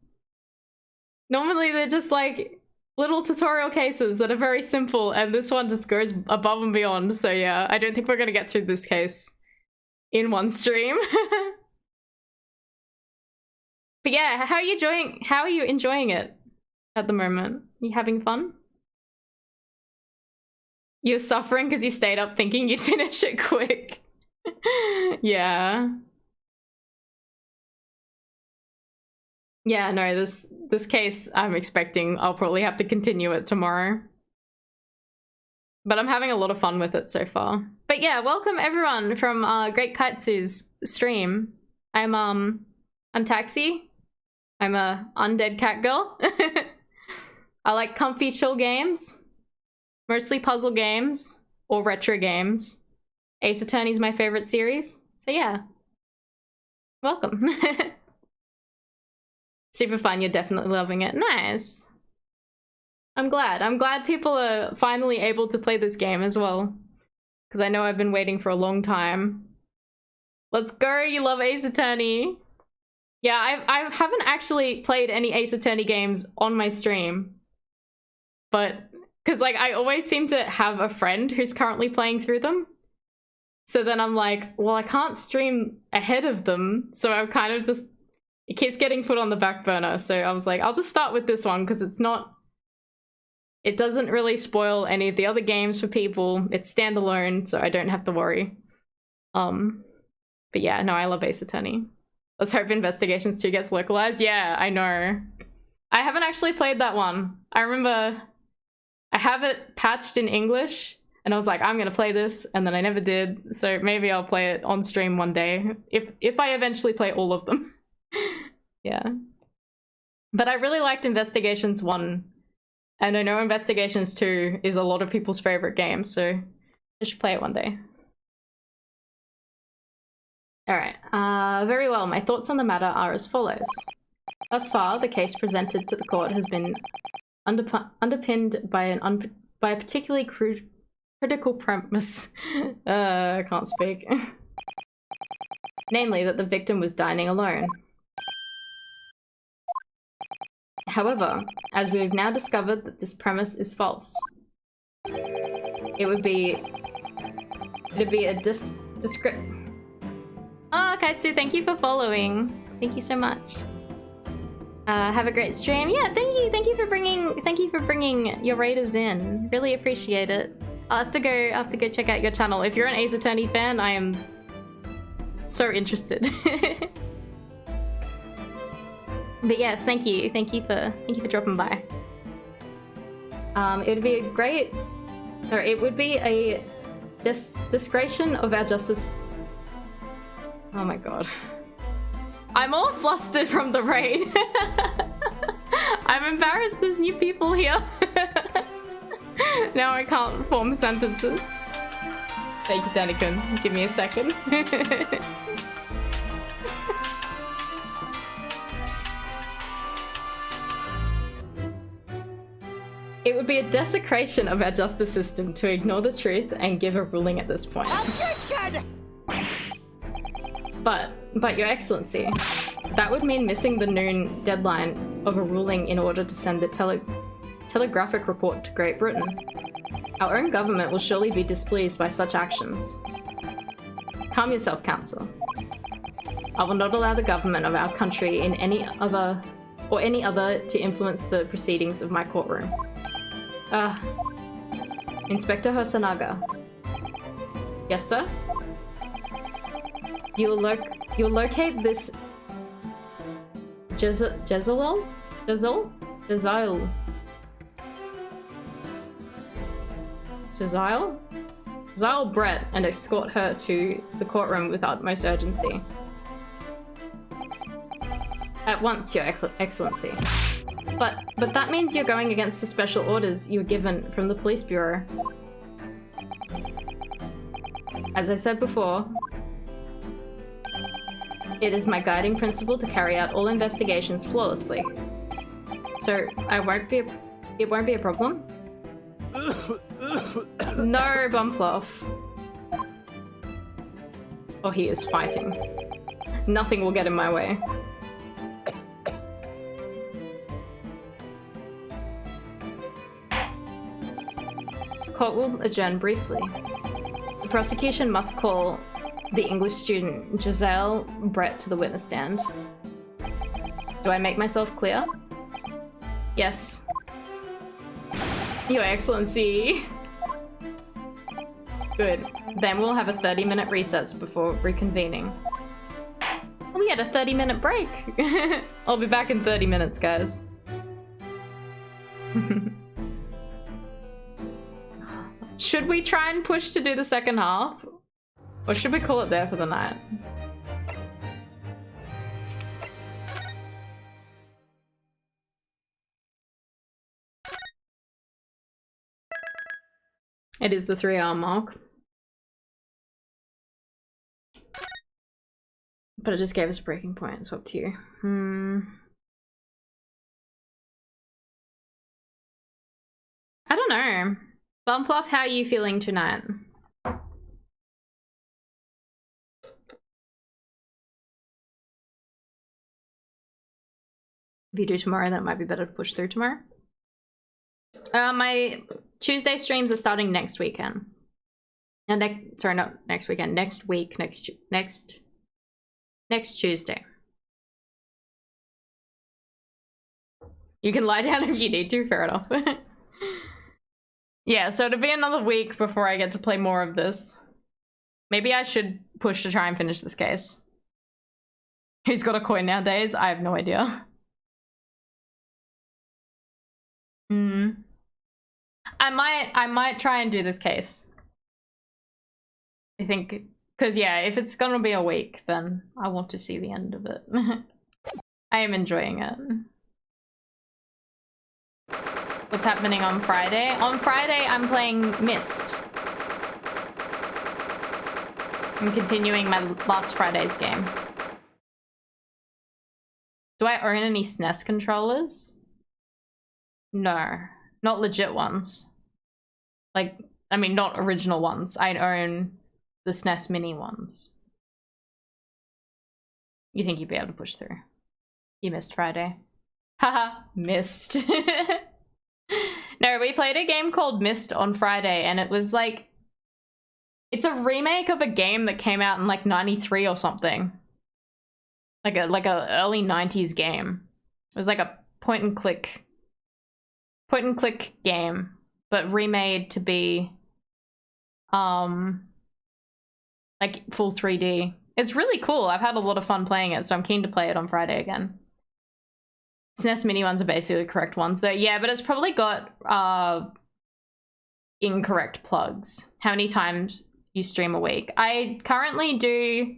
Speaker 1: Normally they're just like little tutorial cases that are very simple, and this one just goes above and beyond. So yeah, I don't think we're gonna get through this case in one stream. But yeah, how are you enjoying it at the moment? Are you having fun? You're suffering because you stayed up thinking you'd finish it quick. Yeah. Yeah, no, this case I'm expecting I'll probably have to continue it tomorrow. But I'm having a lot of fun with it so far. But yeah, welcome everyone from Great Kaitsu's stream. I'm Taxi. I'm a undead cat girl. I like comfy chill games. Mostly puzzle games or retro games. Ace Attorney's my favorite series. So yeah. Welcome. Super fun, you're definitely loving it. Nice. I'm glad. I'm glad people are finally able to play this game as well. Because I know I've been waiting for a long time. Let's go, you love Ace Attorney. Yeah, I haven't actually played any Ace Attorney games on my stream. But, because like I always seem to have a friend who's currently playing through them. So then I'm like, well, I can't stream ahead of them. So I'm kind of just, it keeps getting put on the back burner. So I was like, I'll just start with this one because it's not, it doesn't really spoil any of the other games for people. It's standalone, so I don't have to worry. But yeah, no, I love Ace Attorney. Let's hope Investigations 2 gets localized. Yeah, I know. I haven't actually played that one. I remember I have it patched in English and I was like, I'm gonna play this, and then I never did. So maybe I'll play it on stream one day if I eventually play all of them. Yeah. But I really liked Investigations 1. And I know Investigations 2 is a lot of people's favorite game, so I should play it one day. Alright, very well. My thoughts on the matter are as follows. Thus far, the case presented to the court has been underpinned by a particularly critical premise. I can't speak. Namely, that the victim was dining alone. However, as we have now discovered that this premise is false, it'd be a Oh, Kaitsu, thank you for following. Thank you so much. Have a great stream. Yeah, thank you for bringing your raiders in. Really appreciate it. I'll have to go check out your channel. If you're an Ace Attorney fan, I am so interested. But yes, thank you for dropping by. It would be a discretion of our justice. Oh my god. I'm all flustered from the raid. I'm embarrassed there's new people here. Now I can't form sentences. Thank you, Danikun. Give me a second. It would be a desecration of our justice system to ignore the truth and give a ruling at this point.
Speaker 3: Objection!
Speaker 1: But Your Excellency, that would mean missing the noon deadline of a ruling in order to send the telegraphic report to Great Britain. Our own government will surely be displeased by such actions. Calm yourself, Counsel. I will not allow the government of our country in any other to influence the proceedings of my courtroom. Inspector Hosanaga. Yes, sir? You will locate this Jezzail Brett and escort her to the courtroom with utmost urgency. At once, Your Excellency. But that means you're going against the special orders you were given from the police bureau. As I said before, it is my guiding principle to carry out all investigations flawlessly. So it won't be a problem? No, Bumfluff. Oh, he is fighting. Nothing will get in my way. Court will adjourn briefly. The prosecution must call the English student Jezzail Brett to the witness stand. Do I make myself clear? Yes. Your Excellency. Good. Then we'll have a 30-minute recess before reconvening. We had a 30-minute break. I'll be back in 30 minutes, guys. Should we try and push to do the second half? Or should we call it there for the night? It is the 3-hour mark. But it just gave us a breaking point. It's up to you. I don't know. Bumfluff, how are you feeling tonight? If you do tomorrow, then it might be better to push through tomorrow. My Tuesday streams are starting next weekend. And sorry, not next weekend. Next week. Next Tuesday. You can lie down if you need to. Fair enough. Yeah, so it'll be another week before I get to play more of this. Maybe I should push to try and finish this case. Who's got a coin nowadays? I have no idea. I might try and do this case. I think, because yeah, if it's gonna be a week, then I want to see the end of it. I am enjoying it. What's happening on Friday? On Friday, I'm playing Myst. I'm continuing my last Friday's game. Do I own any SNES controllers? No, not legit ones. Like, I mean, not original ones. I own the SNES mini ones. You think you'd be able to push through? You missed Friday. Haha, missed. No, we played a game called Myst on Friday, and it was like, it's a remake of a game that came out in like 93 or something. Like a early 90s game. It was like a point and click game, but remade to be like full 3D. It's really cool. I've had a lot of fun playing it, so I'm keen to play it on Friday again. SNES mini ones are basically the correct ones though. Yeah, but it's probably got incorrect plugs. How many times you stream a week? I currently do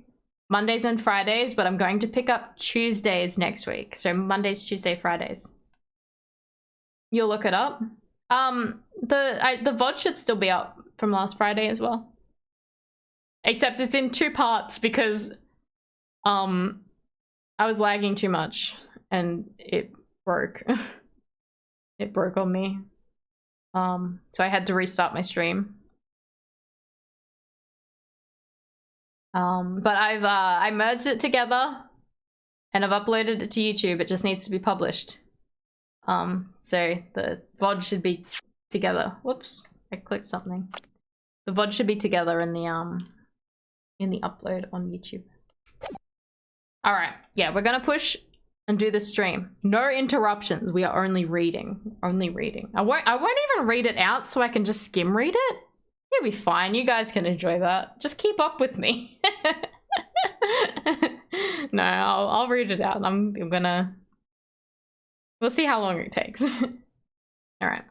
Speaker 1: Mondays and Fridays, but I'm going to pick up Tuesdays next week. So Mondays, Tuesday, Fridays. You'll look it up. The VoD should still be up from last Friday as well. Except it's in 2 parts because I was lagging too much and it broke. It broke on me. So I had to restart my stream. But I merged it together and I've uploaded it to YouTube. It just needs to be published. So the VoD should be together. Whoops, I clicked something. The VoD should be together in the upload on YouTube. All right, yeah, we're gonna push and do the stream. No interruptions. We are only reading. Only reading. I won't even read it out, so I can just skim read it. It'll be fine. You guys can enjoy that. Just keep up with me. No, I'll read it out. I'm gonna. We'll see how long it takes. All right.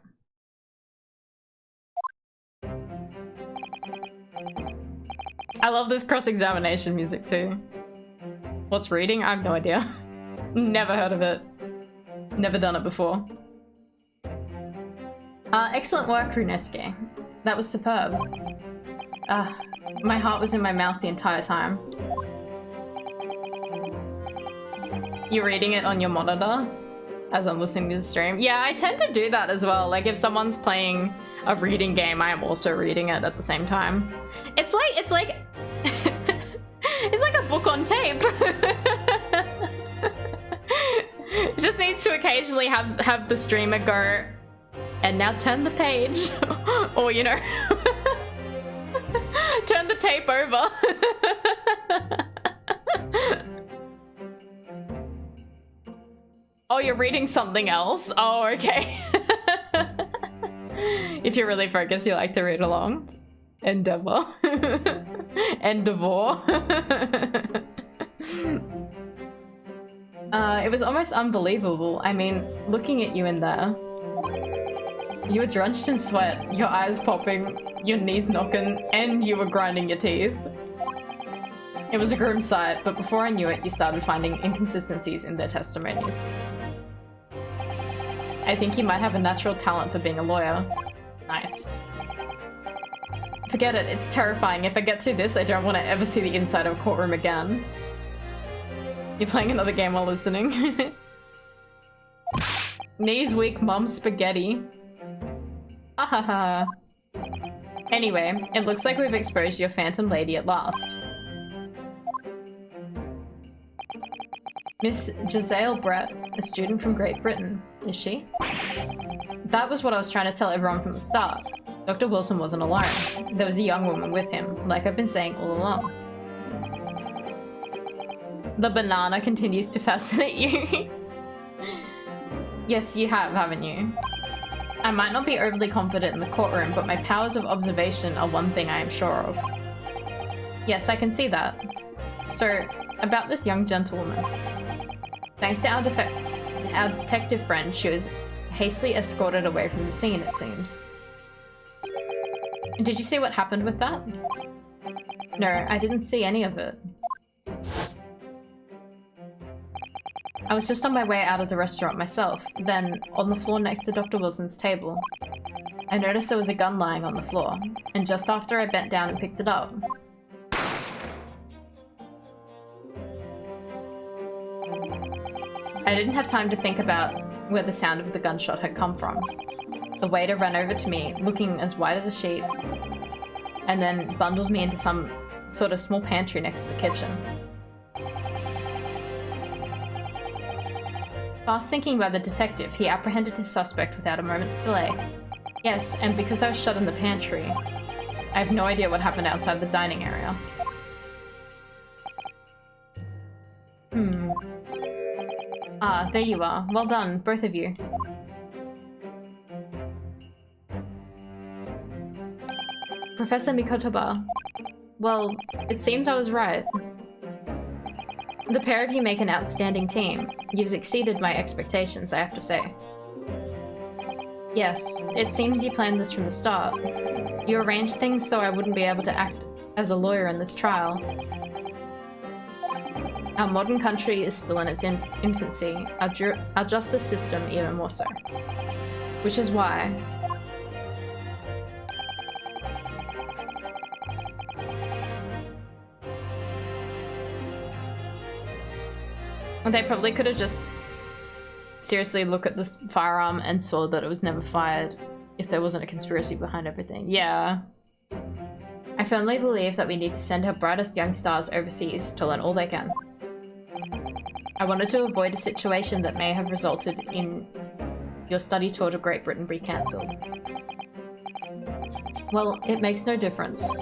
Speaker 1: I love this cross-examination music too. What's reading? I have no idea. Never heard of it. Never done it before. Excellent work, Runeske. That was superb. My heart was in my mouth the entire time. You're reading it on your monitor as I'm listening to the stream? Yeah, I tend to do that as well. Like if someone's playing a reading game, I am also reading it at the same time. It's like it's like a book on tape. It just needs to occasionally have the streamer go, and now turn the page. Or, you know, turn the tape over. Oh, you're reading something else? Oh, okay. If you're really focused, you like to read along. Endeavor. Endeavor. It was almost unbelievable. I mean, looking at you in there. You were drenched in sweat, your eyes popping, your knees knocking, and you were grinding your teeth. It was a grim sight, but before I knew it, you started finding inconsistencies in their testimonies. I think you might have a natural talent for being a lawyer. Nice. Forget it, it's terrifying. If I get through this, I don't want to ever see the inside of a courtroom again. You're playing another game while listening. Knees weak, mum spaghetti. Ahaha. Anyway, it looks like we've exposed your phantom lady at last. Miss Giselle Brett, a student from Great Britain, is she? That was what I was trying to tell everyone from the start. Dr. Wilson wasn't alone. There was a young woman with him, like I've been saying all along. The banana continues to fascinate you. Yes, you have, haven't you? I might not be overly confident in the courtroom, but my powers of observation are one thing I am sure of. Yes, I can see that. So, about this young gentlewoman. Thanks to our detective friend, she was hastily escorted away from the scene, it seems. Did you see what happened with that? No, I didn't see any of it. I was just on my way out of the restaurant myself, then, on the floor next to Dr. Wilson's table, I noticed there was a gun lying on the floor, and just after I bent down and picked it up, I didn't have time to think about where the sound of the gunshot had come from. The waiter ran over to me, looking as white as a sheet, and then bundled me into some sort of small pantry next to the kitchen. Fast thinking by the detective, he apprehended his suspect without a moment's delay. Yes, and because I was shut in the pantry, I have no idea what happened outside the dining area. Ah, there you are. Well done, both of you. Professor Mikotoba. Well, it seems I was right. The pair of you make an outstanding team. You've exceeded my expectations, I have to say. Yes, it seems you planned this from the start. You arranged things though I wouldn't be able to act as a lawyer in this trial. Our modern country is still in its infancy, our justice system even more so. Which is why... They probably could have just seriously looked at this firearm and saw that it was never fired if there wasn't a conspiracy behind everything. Yeah. I firmly believe that we need to send our brightest young stars overseas to learn all they can. I wanted to avoid a situation that may have resulted in your study tour to Great Britain be cancelled. Well, it makes no difference.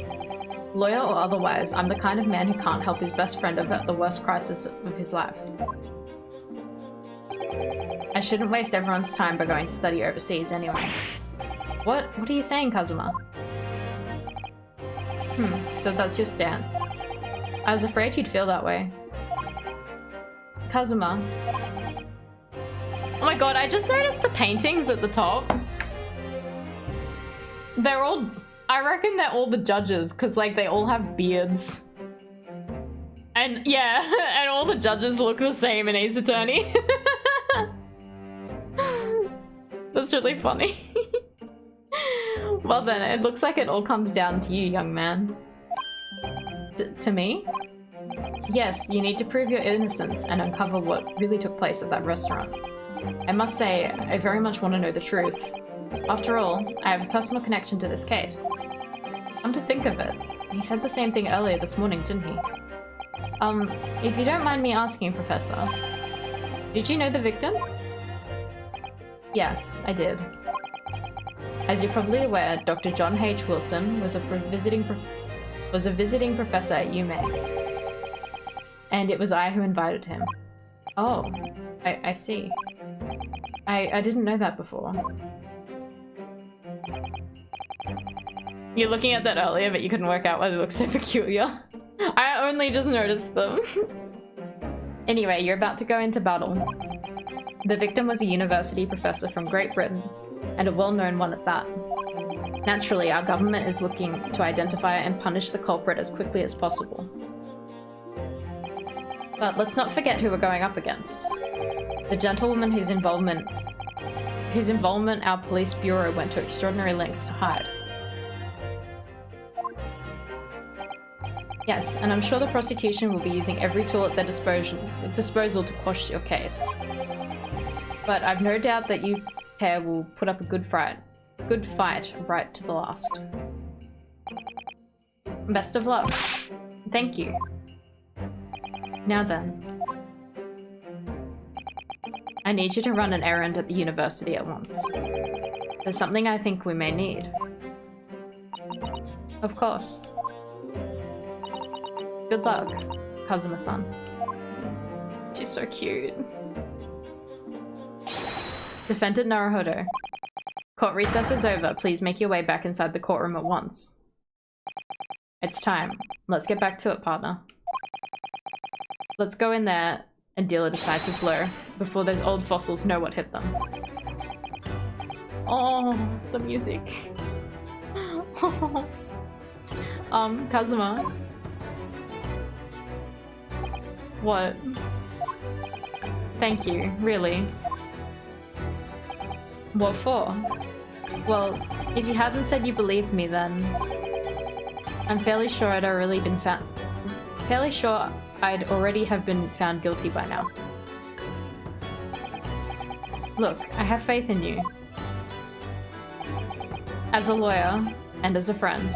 Speaker 1: Lawyer or otherwise, I'm the kind of man who can't help his best friend avert the worst crisis of his life. I shouldn't waste everyone's time by going to study overseas anyway. What are you saying, Kazuma? So that's your stance. I was afraid you'd feel that way. Kazuma. Oh my god, I just noticed the paintings at the top. They're all... I reckon they're all the judges, because, like, they all have beards. And, yeah, and all the judges look the same in Ace Attorney. That's really funny. Well then, it looks like it all comes down to you, young man. To me? Yes, you need to prove your innocence and uncover what really took place at that restaurant. I must say, I very much want to know the truth. After all, I have a personal connection to this case. Come to think of it, he said the same thing earlier this morning, didn't he? If you don't mind me asking, Professor, did you know the victim? Yes, I did. As you're probably aware, Dr. John H. Wilson was a visiting professor at UMA. And it was I who invited him. Oh, I see. I didn't know that before. You're looking at that earlier, but you couldn't work out why they look so peculiar. I only just noticed them. Anyway, you're about to go into battle. The victim was a university professor from Great Britain, and a well-known one at that. Naturally, our government is looking to identify and punish the culprit as quickly as possible. But let's not forget who we're going up against. The gentlewoman whose involvement our police bureau went to extraordinary lengths to hide. Yes, and I'm sure the prosecution will be using every tool at their disposal to quash your case. But I've no doubt that you pair will put up a good fight right to the last. Best of luck. Thank you. Now then. I need you to run an errand at the university at once. There's something I think we may need. Of course. Good luck, Kazuma-san. She's so cute. Defendant Naruhodo. Court recess is over. Please make your way back inside the courtroom at once. It's time. Let's get back to it, partner. Let's go in there and deal a decisive blow before those old fossils know what hit them. Oh, the music. Kazuma. What? Thank you, really. What for? Well, if you hadn't said you believed me, then I'm fairly sure I'd already have been found guilty by now. Look, I have faith in you. As a lawyer, and as a friend.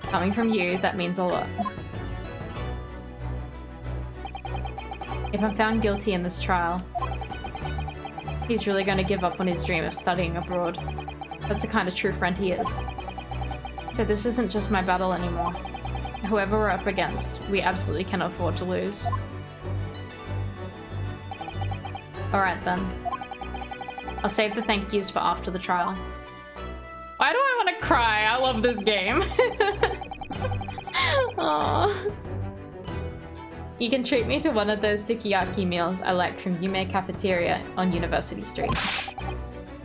Speaker 1: Coming from you, that means a lot. If I'm found guilty in this trial, he's really going to give up on his dream of studying abroad. That's the kind of true friend he is. So this isn't just my battle anymore. Whoever we're up against, we absolutely cannot afford to lose. Alright then. I'll save the thank yous for after the trial. Why do I want to cry? I love this game. Aww. You can treat me to one of those sukiyaki meals I like from Yume Cafeteria on University Street.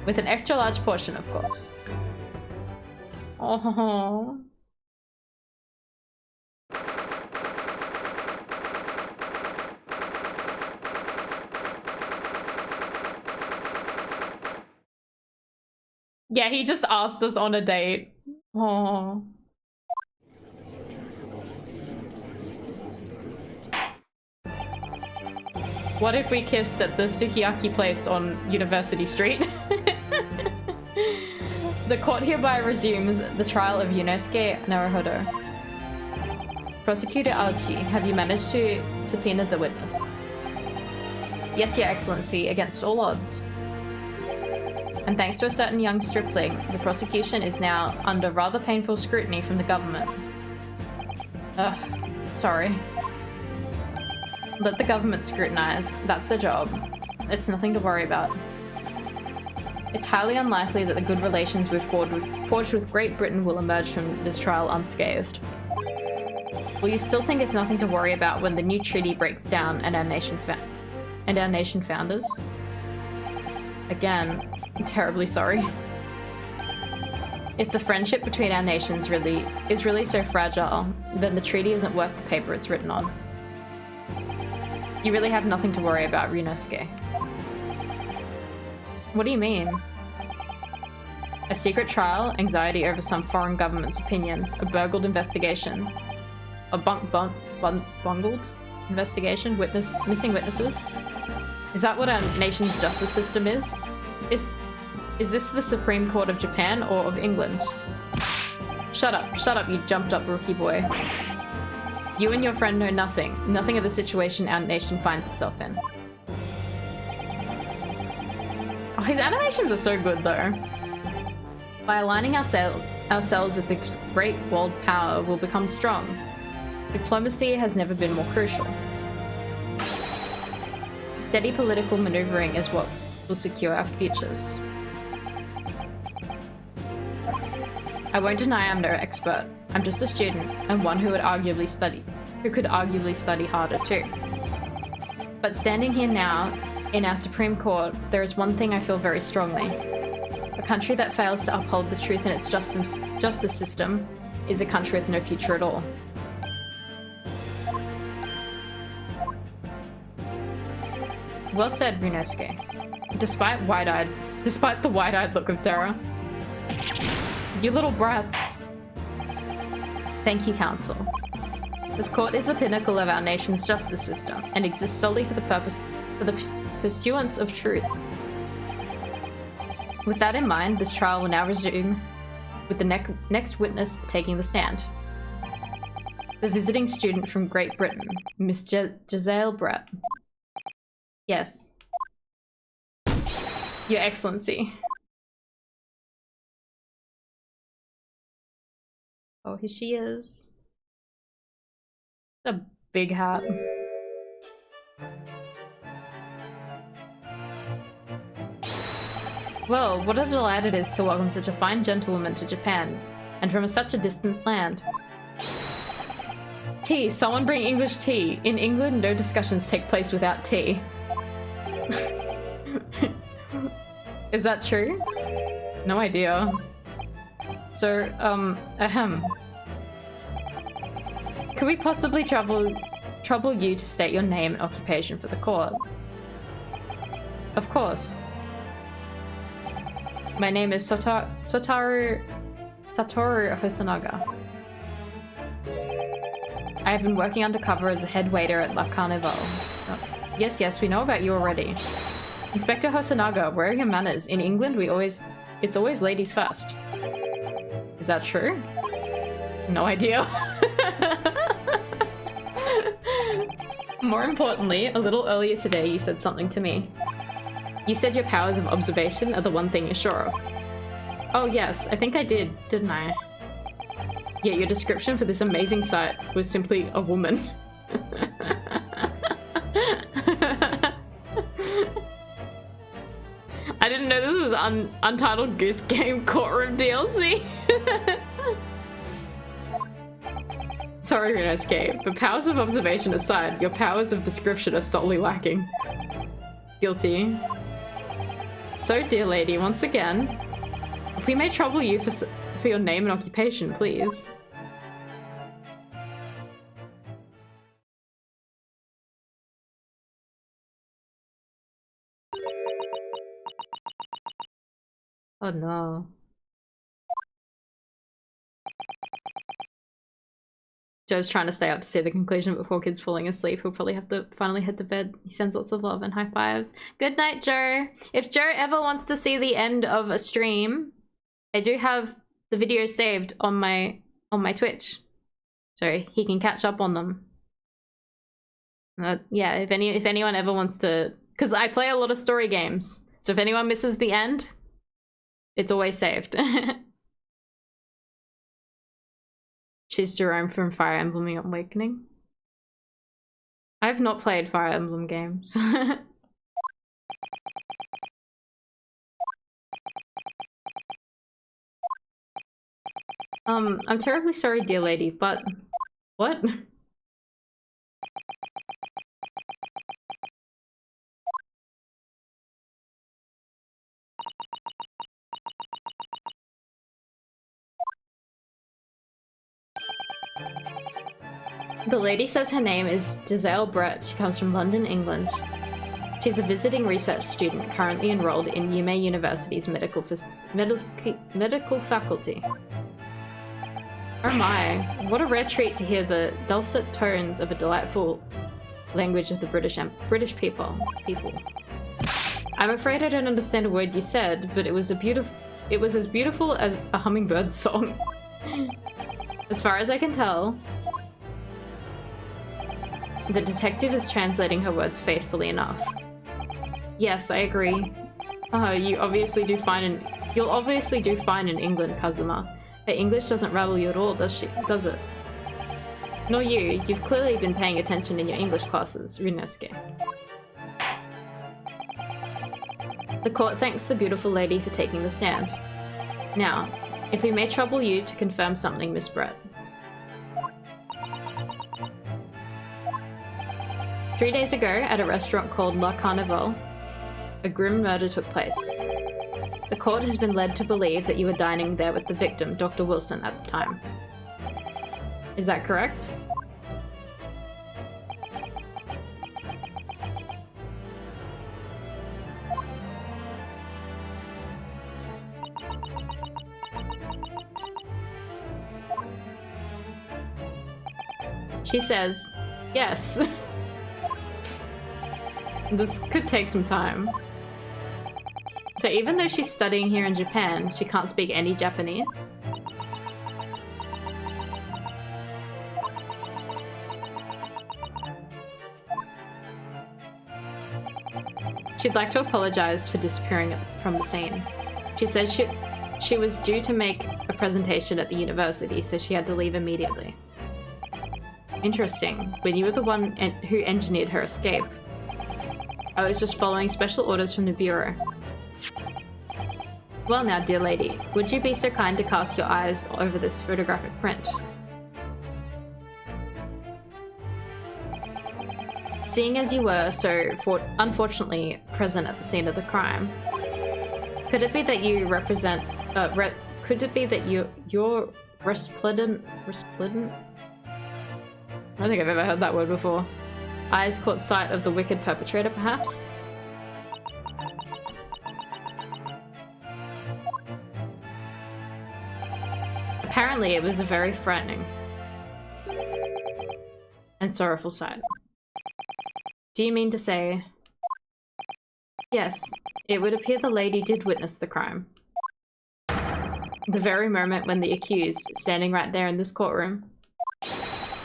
Speaker 1: With an extra large portion, of course. Oh. Yeah, he just asked us on a date. Oh. What if we kissed at the sukiyaki place on University Street? The court hereby resumes the trial of Yunosuke Naruhodo. Prosecutor Archie, have you managed to subpoena the witness? Yes, Your Excellency, against all odds. And thanks to a certain young stripling, the prosecution is now under rather painful scrutiny from the government. Ugh, sorry. Let the government scrutinize. That's their job. It's nothing to worry about. It's highly unlikely that the good relations we've forged with Great Britain will emerge from this trial unscathed. Will you still think it's nothing to worry about when the new treaty breaks down and our nation founders? Again, I'm terribly sorry. If the friendship between our nations is really so fragile, then the treaty isn't worth the paper it's written on. You really have nothing to worry about, Ryunosuke. What do you mean? A secret trial, anxiety over some foreign government's opinions, a burgled investigation, a bungled investigation, missing witnesses? Is that what our nation's justice system is? Is this the Supreme Court of Japan or of England? Shut up, you jumped up rookie boy. You and your friend know nothing of the situation our nation finds itself in. Oh, his animations are so good though. By aligning ourselves with the great world power, we'll become strong. Diplomacy has never been more crucial. Steady political maneuvering is what will secure our futures. I won't deny I'm no expert. I'm just a student, and one who could arguably study harder too. But standing here now, in our Supreme Court, there is one thing I feel very strongly. A country that fails to uphold the truth in its justice system is a country with no future at all. Well said, Ryunosuke. Despite the wide-eyed look of terror. You little brats. Thank you, Counsel. This court is the pinnacle of our nation's justice system and exists solely for the pursuance of truth. With that in mind, this trial will now resume with the next witness taking the stand. The visiting student from Great Britain, Miss Giselle Brett. Yes. Your Excellency. Oh, here she is. A big hat. Well, what a delight it is to welcome such a fine gentlewoman to Japan, and from such a distant land. Tea! Someone bring English tea! In England, no discussions take place without tea. Is that true? No idea. So, could we possibly trouble you to state your name and occupation for the court? Of course. My name is Satoru Hosonaga. I have been working undercover as the head waiter at La Carnival. Oh, yes, we know about you already. Inspector Hosonaga, where are your manners? In England, it's always ladies first. Is that true? No idea. More importantly, a little earlier today you said something to me. You said your powers of observation are the one thing you're sure of. Oh yes, I think I did, didn't I? Yet your description for this amazing sight was simply a woman. I didn't know this was Untitled Goose Game Courtroom DLC. Sorry, Rinosuke, but powers of observation aside, your powers of description are solely lacking. Guilty. So, dear lady, once again, if we may trouble you for your name and occupation, please. Oh no. Joe's trying to stay up to see the conclusion before kids falling asleep. He'll probably have to finally head to bed. He sends lots of love and high fives. Good night, Joe. If Joe ever wants to see the end of a stream, I do have the videos saved on my Twitch, so he can catch up on them. Yeah, if anyone ever wants to, because I play a lot of story games, so if anyone misses the end, it's always saved. She's Jerome from Fire Emblem Awakening. I've not played Fire Emblem games. I'm terribly sorry, dear lady, but... What? The lady says her name is Giselle Brett. She comes from London, England. She's a visiting research student currently enrolled in Yume University's medical faculty. Oh my, what a rare treat to hear the dulcet tones of a delightful language of the British people. I'm afraid I don't understand a word you said, but it was as beautiful as a hummingbird's song. As far as I can tell, the detective is translating her words faithfully enough. Yes, I agree. You'll obviously do fine in England, Kazuma. Her English doesn't rattle you at all, does it? Nor you. You've clearly been paying attention in your English classes, Rinosuke. The court thanks the beautiful lady for taking the stand. Now, if we may trouble you to confirm something, Miss Brett. 3 days ago, at a restaurant called La Carnival, a grim murder took place. The court has been led to believe that you were dining there with the victim, Dr. Wilson, at the time. Is that correct? She says, yes. This could take some time. So even though she's studying here in Japan, she can't speak any Japanese? She'd like to apologize for disappearing from the scene. She says she was due to make a presentation at the university, so she had to leave immediately. Interesting. When you were the one who engineered her escape. I was just following special orders from the Bureau. Well now, dear lady, would you be so kind to cast your eyes over this photographic print? Seeing as you were so unfortunately present at the scene of the crime, could it be that you represent, could it be that you're resplendent? I don't think I've ever heard that word before. Eyes caught sight of the wicked perpetrator, perhaps? Apparently it was a very frightening and sorrowful sight. Do you mean to say... Yes, it would appear the lady did witness the crime. The very moment when the accused, standing right there in this courtroom,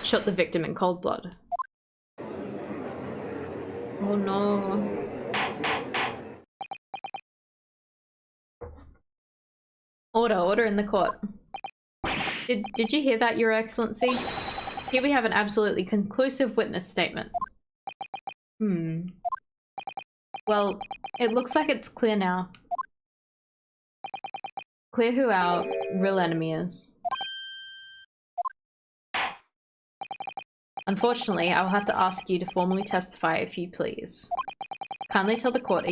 Speaker 1: shot the victim in cold blood. Oh no. Order in the court. Did you hear that, Your Excellency? Here we have an absolutely conclusive witness statement. Well, it looks like it's clear now. Clear who our real enemy is. Unfortunately, I will have to ask you to formally testify if you please. Kindly tell the court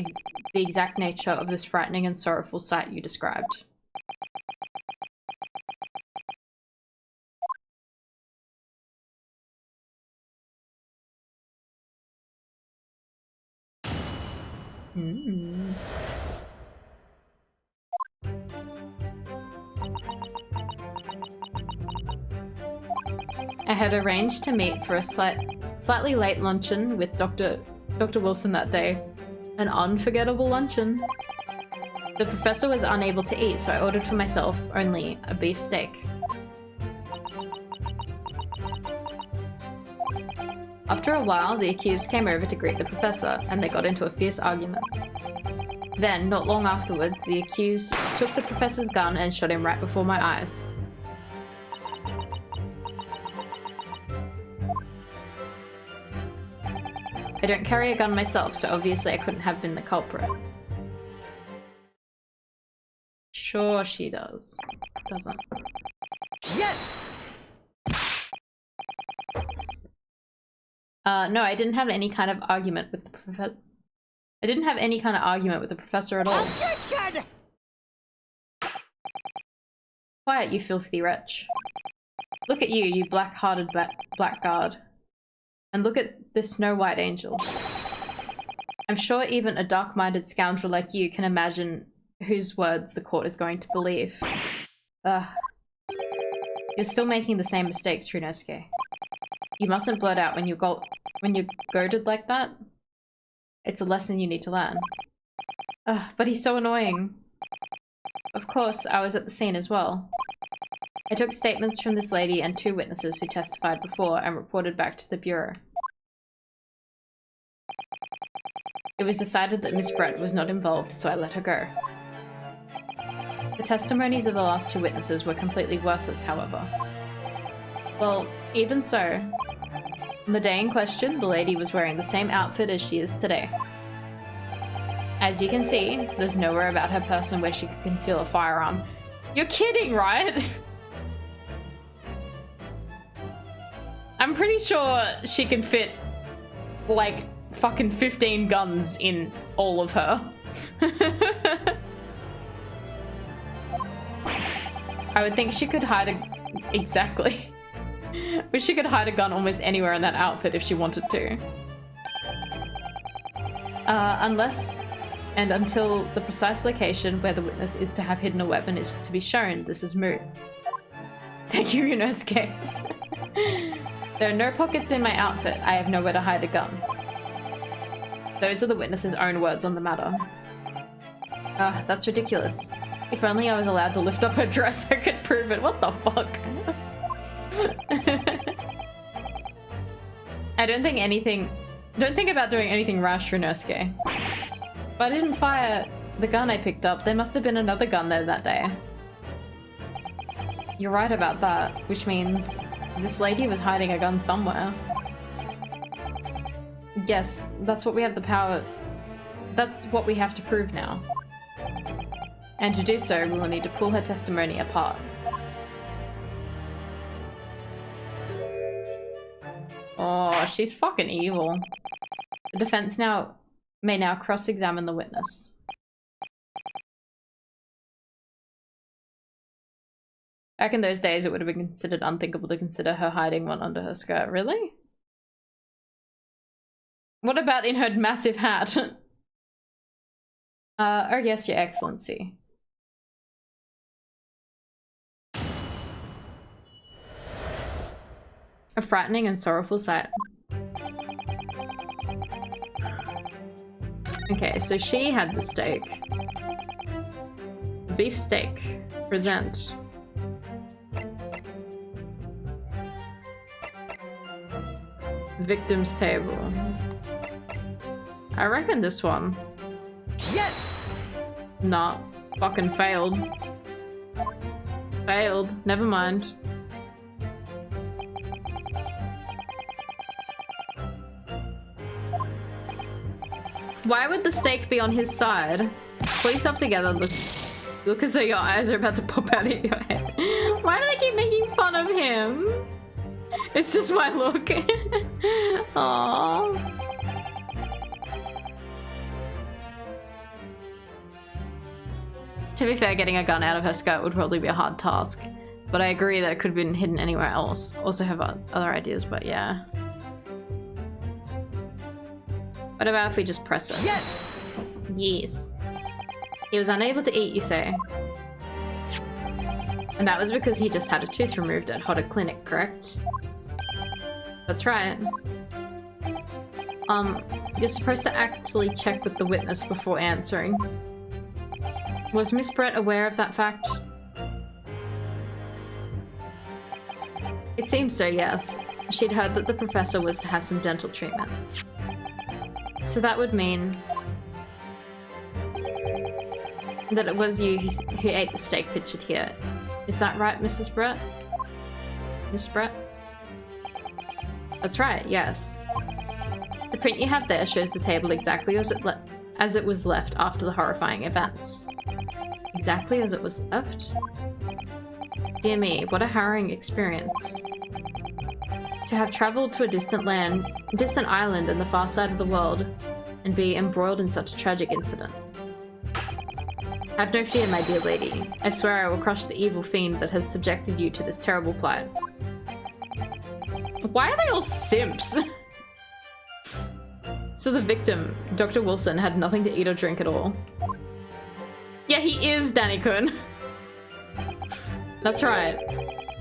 Speaker 1: the exact nature of this frightening and sorrowful sight you described. I had arranged to meet for a slightly late luncheon with Dr. Wilson that day. An unforgettable luncheon. The professor was unable to eat, so I ordered for myself only a beef steak. After a while, the accused came over to greet the professor, and they got into a fierce argument. Then, not long afterwards, the accused took the professor's gun and shot him right before my eyes. I don't carry a gun myself, so obviously I couldn't have been the culprit. Sure she does. Doesn't.
Speaker 3: Yes!
Speaker 1: No, I didn't have any kind of argument with the professor. I didn't have any kind of argument with the professor at all.
Speaker 3: Objection!
Speaker 1: Quiet, you filthy wretch. Look at you, you black-hearted blackguard. And look at this snow-white angel. I'm sure even a dark-minded scoundrel like you can imagine whose words the court is going to believe. Ugh. You're still making the same mistakes, Runosuke. You mustn't blurt out when you're goaded like that. It's a lesson you need to learn. Ugh, but he's so annoying. Of course, I was at the scene as well. I took statements from this lady and 2 witnesses who testified before and reported back to the Bureau. It was decided that Miss Brett was not involved, so I let her go. The testimonies of the last 2 witnesses were completely worthless, however. Well, even so, on the day in question, the lady was wearing the same outfit as she is today. As you can see, there's nowhere about her person where she could conceal a firearm. You're kidding, right? I'm pretty sure she can fit, like, fucking 15 guns in all of her. I would think she could hide a... Exactly. But she could hide a gun almost anywhere in that outfit if she wanted to. Unless and until the precise location where the witness is to have hidden a weapon is to be shown, this is moot. Thank you, Runosuke. There are no pockets in my outfit. I have nowhere to hide a gun. Those are the witness's own words on the matter. Ah, that's ridiculous. If only I was allowed to lift up her dress, I could prove it. What the fuck? Don't think about doing anything rash, Runosuke. If I didn't fire the gun I picked up, there must have been another gun there that day. You're right about that, which means this lady was hiding a gun somewhere. Yes, that's what we have the power... That's what we have to prove now. And to do so, we will need to pull her testimony apart. Oh, she's fucking evil. The defense may now cross-examine the witness. Back in those days, it would have been considered unthinkable to consider her hiding one under her skirt. Really? What about in her massive hat? Oh yes, Your Excellency. A frightening and sorrowful sight. Okay, so she had the steak. Beef steak. Present. Victim's table. I reckon this one.
Speaker 3: Yes!
Speaker 1: Nah, fucking failed. Failed. Never mind. Why would the steak be on his side? Pull yourself together. Look as though your eyes are about to pop out of your head. Why do they keep making fun of him? It's just my look. Aww. To be fair, getting a gun out of her skirt would probably be a hard task. But I agree that it could have been hidden anywhere else. Also have other ideas, but yeah. What about if we just press it?
Speaker 3: Yes!
Speaker 1: Yes. He was unable to eat, you say? And that was because he just had a tooth removed at Hotter Clinic, correct? That's right. You're supposed to actually check with the witness before answering. Was Miss Brett aware of that fact? It seems so, yes. She'd heard that the professor was to have some dental treatment. So that would mean that it was you who ate the steak pictured here. Is that right, Mrs. Brett? Miss Brett? That's right, yes. The print you have there shows the table exactly as it was left after the horrifying events. Exactly as it was left? Dear me, what a harrowing experience. To have traveled to a distant island in the far side of the world and be embroiled in such a tragic incident. Have no fear, my dear lady. I swear I will crush the evil fiend that has subjected you to this terrible plight. Why are they all simps? So the victim, Dr. Wilson, had nothing to eat or drink at all. Yeah, he is Danny-kun. That's right.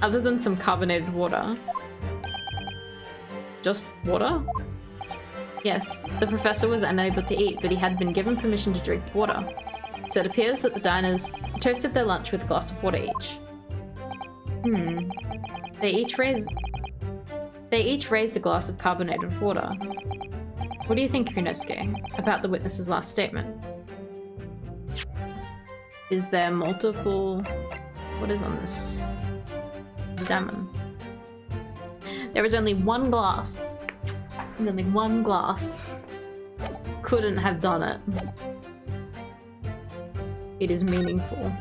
Speaker 1: Other than some carbonated water. Just water? Yes, the professor was unable to eat, but he had been given permission to drink water. So it appears that the diners toasted their lunch with a glass of water each. They each raised a glass of carbonated water. What do you think, Runosuke, about the witness's last statement? Is there multiple... What is on this? Examine. There is only one glass. There's only one glass. Couldn't have done it. It is meaningful.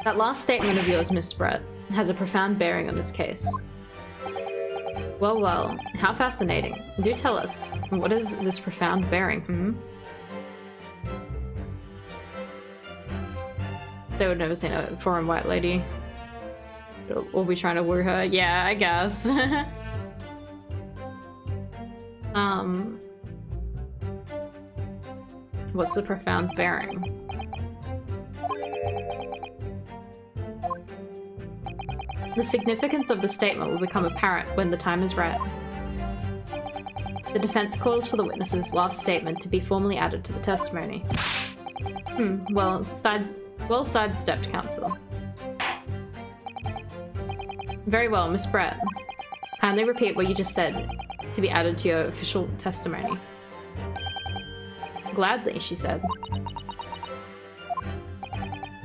Speaker 1: That last statement of yours, Miss Brett, has a profound bearing on this case. Well, well, how fascinating. Do tell us, what is this profound bearing, They would never seen a foreign white lady. Or be trying to woo her. Yeah, I guess. What's the profound bearing? The significance of the statement will become apparent when the time is right. The defense calls for the witness's last statement to be formally added to the testimony. Well sidestepped, counsel. Very well, Miss Brett. Kindly repeat what you just said to be added to your official testimony. Gladly, she said.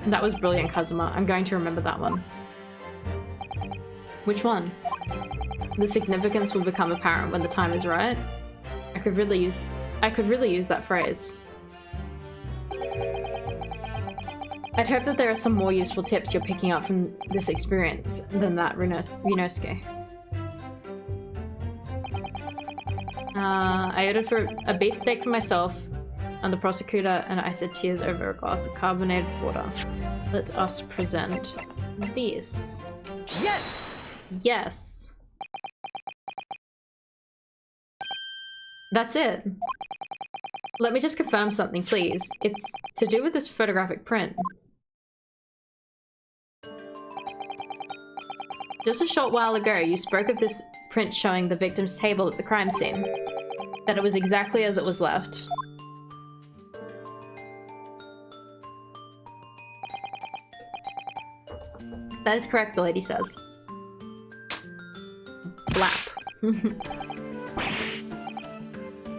Speaker 1: That was brilliant, Kazuma. I'm going to remember that one. Which one? The significance will become apparent when the time is right. I could really use that phrase. I'd hope that there are some more useful tips you're picking up from this experience than that, Ryunosuke. I ordered for a beefsteak for myself and the prosecutor, and I said cheers over a glass of carbonated water. Let us present this.
Speaker 3: Yes!
Speaker 1: Yes. That's it. Let me just confirm something, please. It's to do with this photographic print. Just a short while ago, you spoke of this print showing the victim's table at the crime scene. That it was exactly as it was left. That is correct, the lady says. Blap.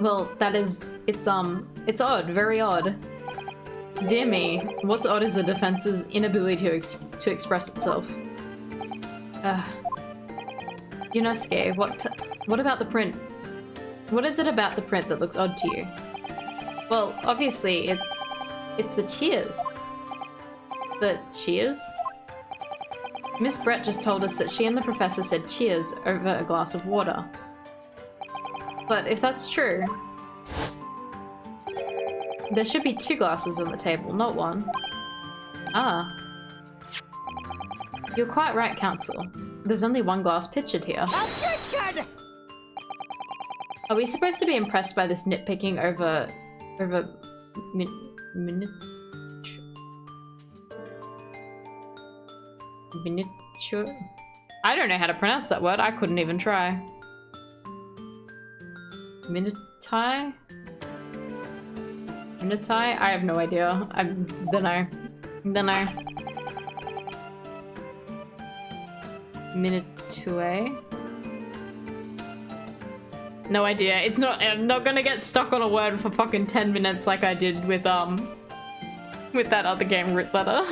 Speaker 1: Well, that is... It's odd. Very odd. Dear me, what's odd is the defense's inability to express itself. Yunosuke, what about the print? What is it about the print that looks odd to you? Well, obviously, it's the cheers. The cheers? Miss Brett just told us that she and the professor said cheers over a glass of water. But if that's true, there should be 2 glasses on the table, not 1. Ah. You're quite right, counsel. There's only 1 glass pictured here.
Speaker 3: Objection!
Speaker 1: Are we supposed to be impressed by this nitpicking over miniature? I don't know how to pronounce that word. I couldn't even try. Minitai? Minitai? I have no idea. I don't know. Minitue? No idea. It's not. I'm not gonna get stuck on a word for fucking 10 minutes like I did with that other game, Root Letter.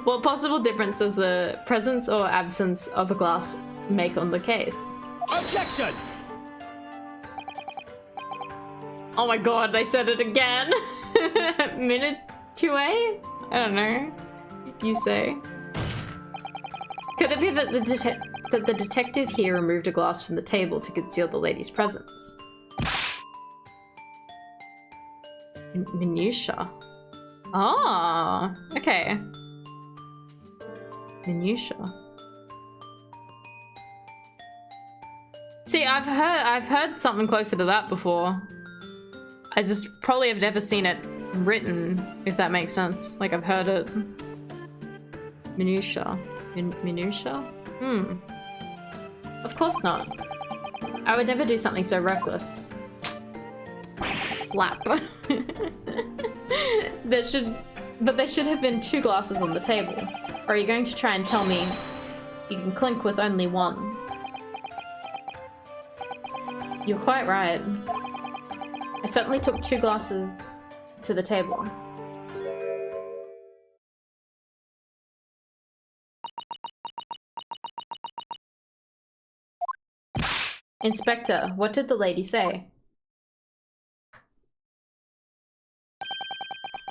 Speaker 1: What possible difference does the presence or absence of a glass make on the case?
Speaker 3: Objection!
Speaker 1: Oh my god, they said it again. Minitue? I don't know. You say. Could it be that the detective here removed a glass from the table to conceal the lady's presence? Minutia. Ah, okay. Minutia. See, I've heard something closer to that before. I just probably have never seen it written, if that makes sense. Like, I've heard it. Minutia. Minutia? Of course not. I would never do something so reckless. Flap. There should have been 2 glasses on the table. Or are you going to try and tell me you can clink with only 1? You're quite right. I certainly took 2 glasses to the table. Inspector, what did the lady say?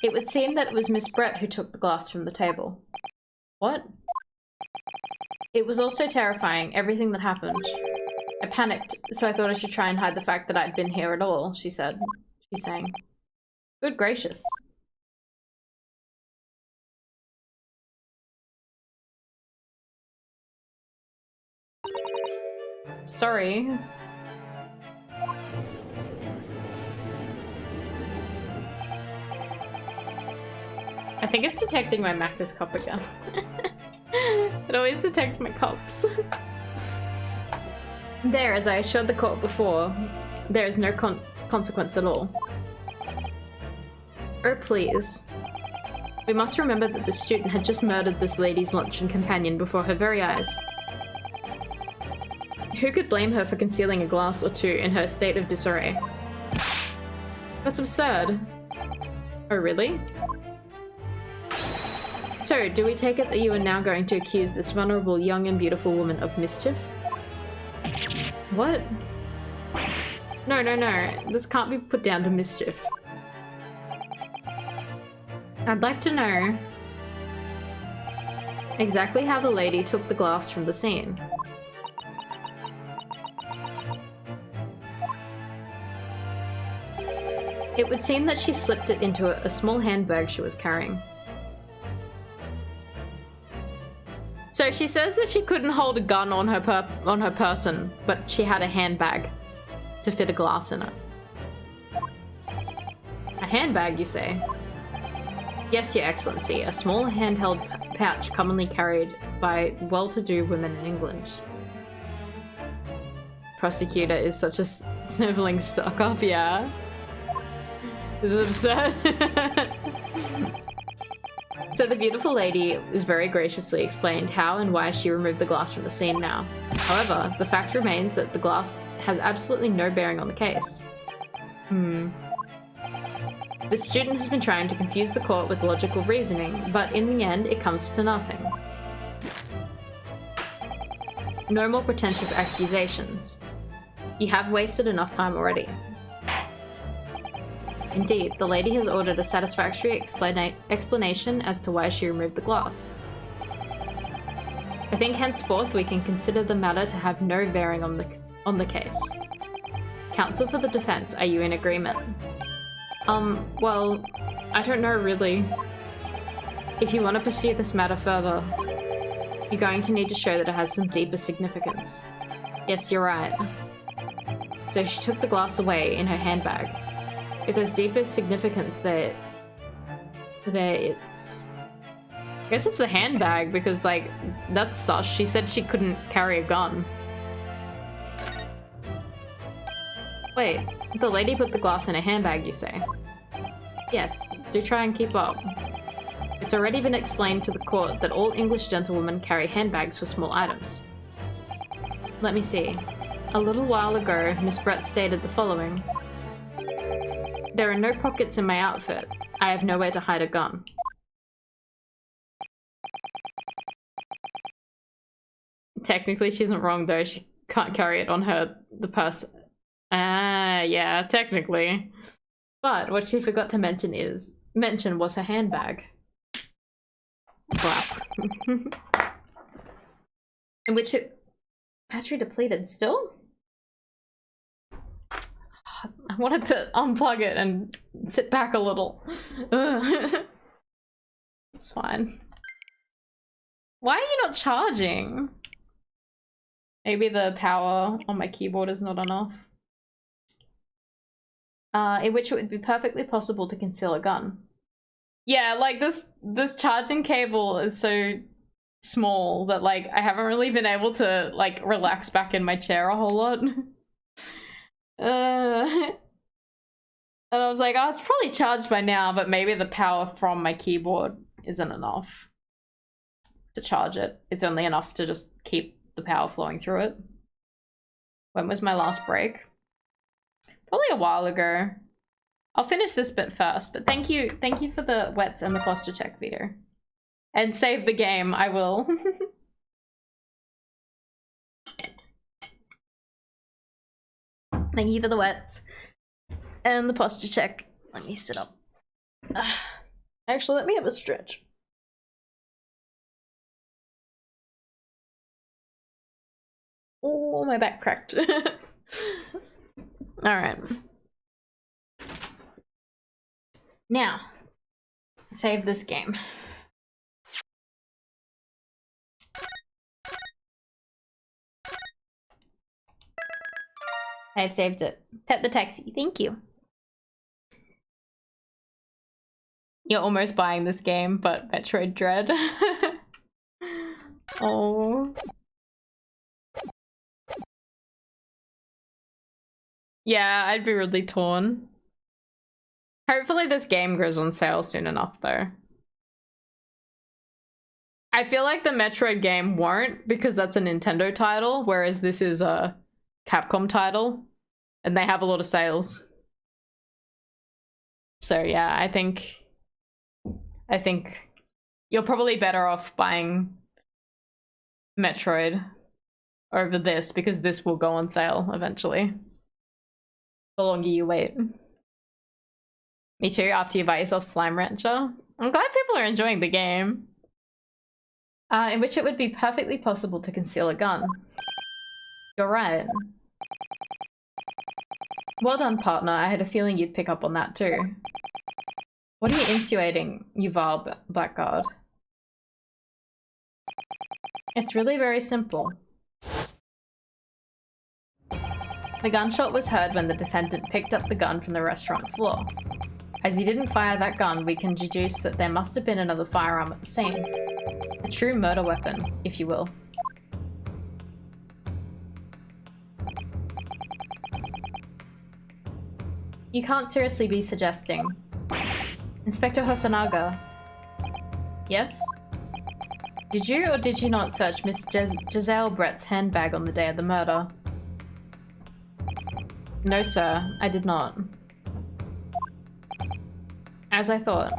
Speaker 1: It would seem that it was Miss Brett who took the glass from the table. What? It was also terrifying, everything that happened. I panicked, so I thought I should try and hide the fact that I'd been here at all, she said. She's saying. Good gracious. Sorry. I think it's detecting my macroscope again. It always detects my cups. There, as I assured the court before, there is no consequence at all. Oh, please. We must remember that the student had just murdered this lady's luncheon companion before her very eyes. Who could blame her for concealing a glass or two in her state of disarray? That's absurd. Oh, really? So, do we take it that you are now going to accuse this vulnerable, young and beautiful woman of mischief? What? No, no, no. This can't be put down to mischief. I'd like to know exactly how the lady took the glass from the scene. It would seem that she slipped it into a small handbag she was carrying. So she says that she couldn't hold a gun on her person, but she had a handbag to fit a glass in it. A handbag, you say? Yes, Your Excellency, a small handheld pouch commonly carried by well-to-do women in England. Prosecutor is such a sniveling suck-up, yeah? This is absurd. So the beautiful lady is very graciously explained how and why she removed the glass from the scene now. However, the fact remains that the glass has absolutely no bearing on the case. The student has been trying to confuse the court with logical reasoning, but in the end, it comes to nothing. No more pretentious accusations. You have wasted enough time already. Indeed, the lady has ordered a satisfactory explanation as to why she removed the glass. I think henceforth we can consider the matter to have no bearing on the case. Counsel for the defense, are you in agreement? Well, I don't know really. If you want to pursue this matter further, you're going to need to show that it has some deeper significance. Yes, you're right. So she took the glass away in her handbag. If there's deeper significance there it's... I guess it's the handbag, because, like, that's sus. She said she couldn't carry a gun. Wait, the lady put the glass in a handbag, you say? Yes, do try and keep up. It's already been explained to the court that all English gentlewomen carry handbags for small items. Let me see. A little while ago, Miss Brett stated the following. There are no pockets in my outfit. I have nowhere to hide a gun. Technically, she isn't wrong though. She can't carry it on the purse. Ah, yeah, technically. But what she forgot to mention was her handbag. Wow. In which battery depleted still? I wanted to unplug it and sit back a little. It's fine. Why are you not charging? Maybe the power on my keyboard is not enough. In which it would be perfectly possible to conceal a gun. Yeah, like this charging cable is so small that, like, I haven't really been able to, like, relax back in my chair a whole lot. And I was like, oh, it's probably charged by now, but maybe the power from my keyboard isn't enough to charge it. It's only enough to just keep the power flowing through it. When was my last break? Probably a while ago. I'll finish this bit first, but thank you for the wets and the posture check, Vito. And save the game, I will. Thank you for the wets and the posture check. Let me sit up. Actually, let me have a stretch. Oh, my back cracked. All right. Now, save this game. I've saved it. Pet the taxi. Thank you. You're almost buying this game, but Metroid Dread. Oh. Yeah, I'd be really torn. Hopefully this game goes on sale soon enough, though. I feel like the Metroid game won't, because that's a Nintendo title, whereas this is a Capcom title, and they have a lot of sales. So yeah, I think you're probably better off buying Metroid over this, because this will go on sale eventually. The longer you wait. Me too, after you buy yourself Slime Rancher. I'm glad people are enjoying the game. In which it would be perfectly possible to conceal a gun. You're right. Well done, partner. I had a feeling you'd pick up on that too. What are you insinuating, you vile blackguard? It's really very simple. The gunshot was heard when the defendant picked up the gun from the restaurant floor. As he didn't fire that gun, we can deduce that there must have been another firearm at the scene. A true murder weapon, if you will. You can't seriously be suggesting. Inspector Hosonaga. Yes? Did you or did you not search Miss Giselle Brett's handbag on the day of the murder? No, sir, I did not. As I thought.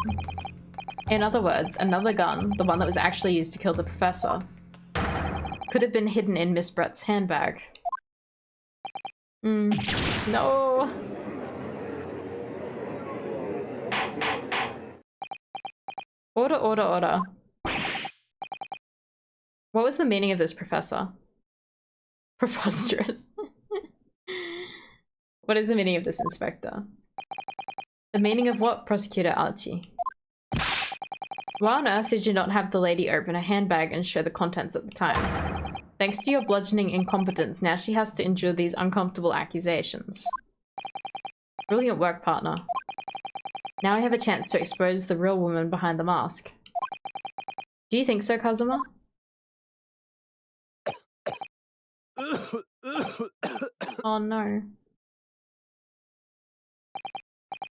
Speaker 1: In other words, another gun, the one that was actually used to kill the professor, could have been hidden in Miss Brett's handbag. No. Order, order, order. What was the meaning of this, Professor? Preposterous. What is the meaning of this, Inspector? The meaning of what, Prosecutor Archie? Why on earth did you not have the lady open her handbag and show the contents at the time? Thanks to your bludgeoning incompetence, now she has to endure these uncomfortable accusations. Brilliant work, partner. Now I have a chance to expose the real woman behind the mask. Do you think so, Kazuma? Oh no.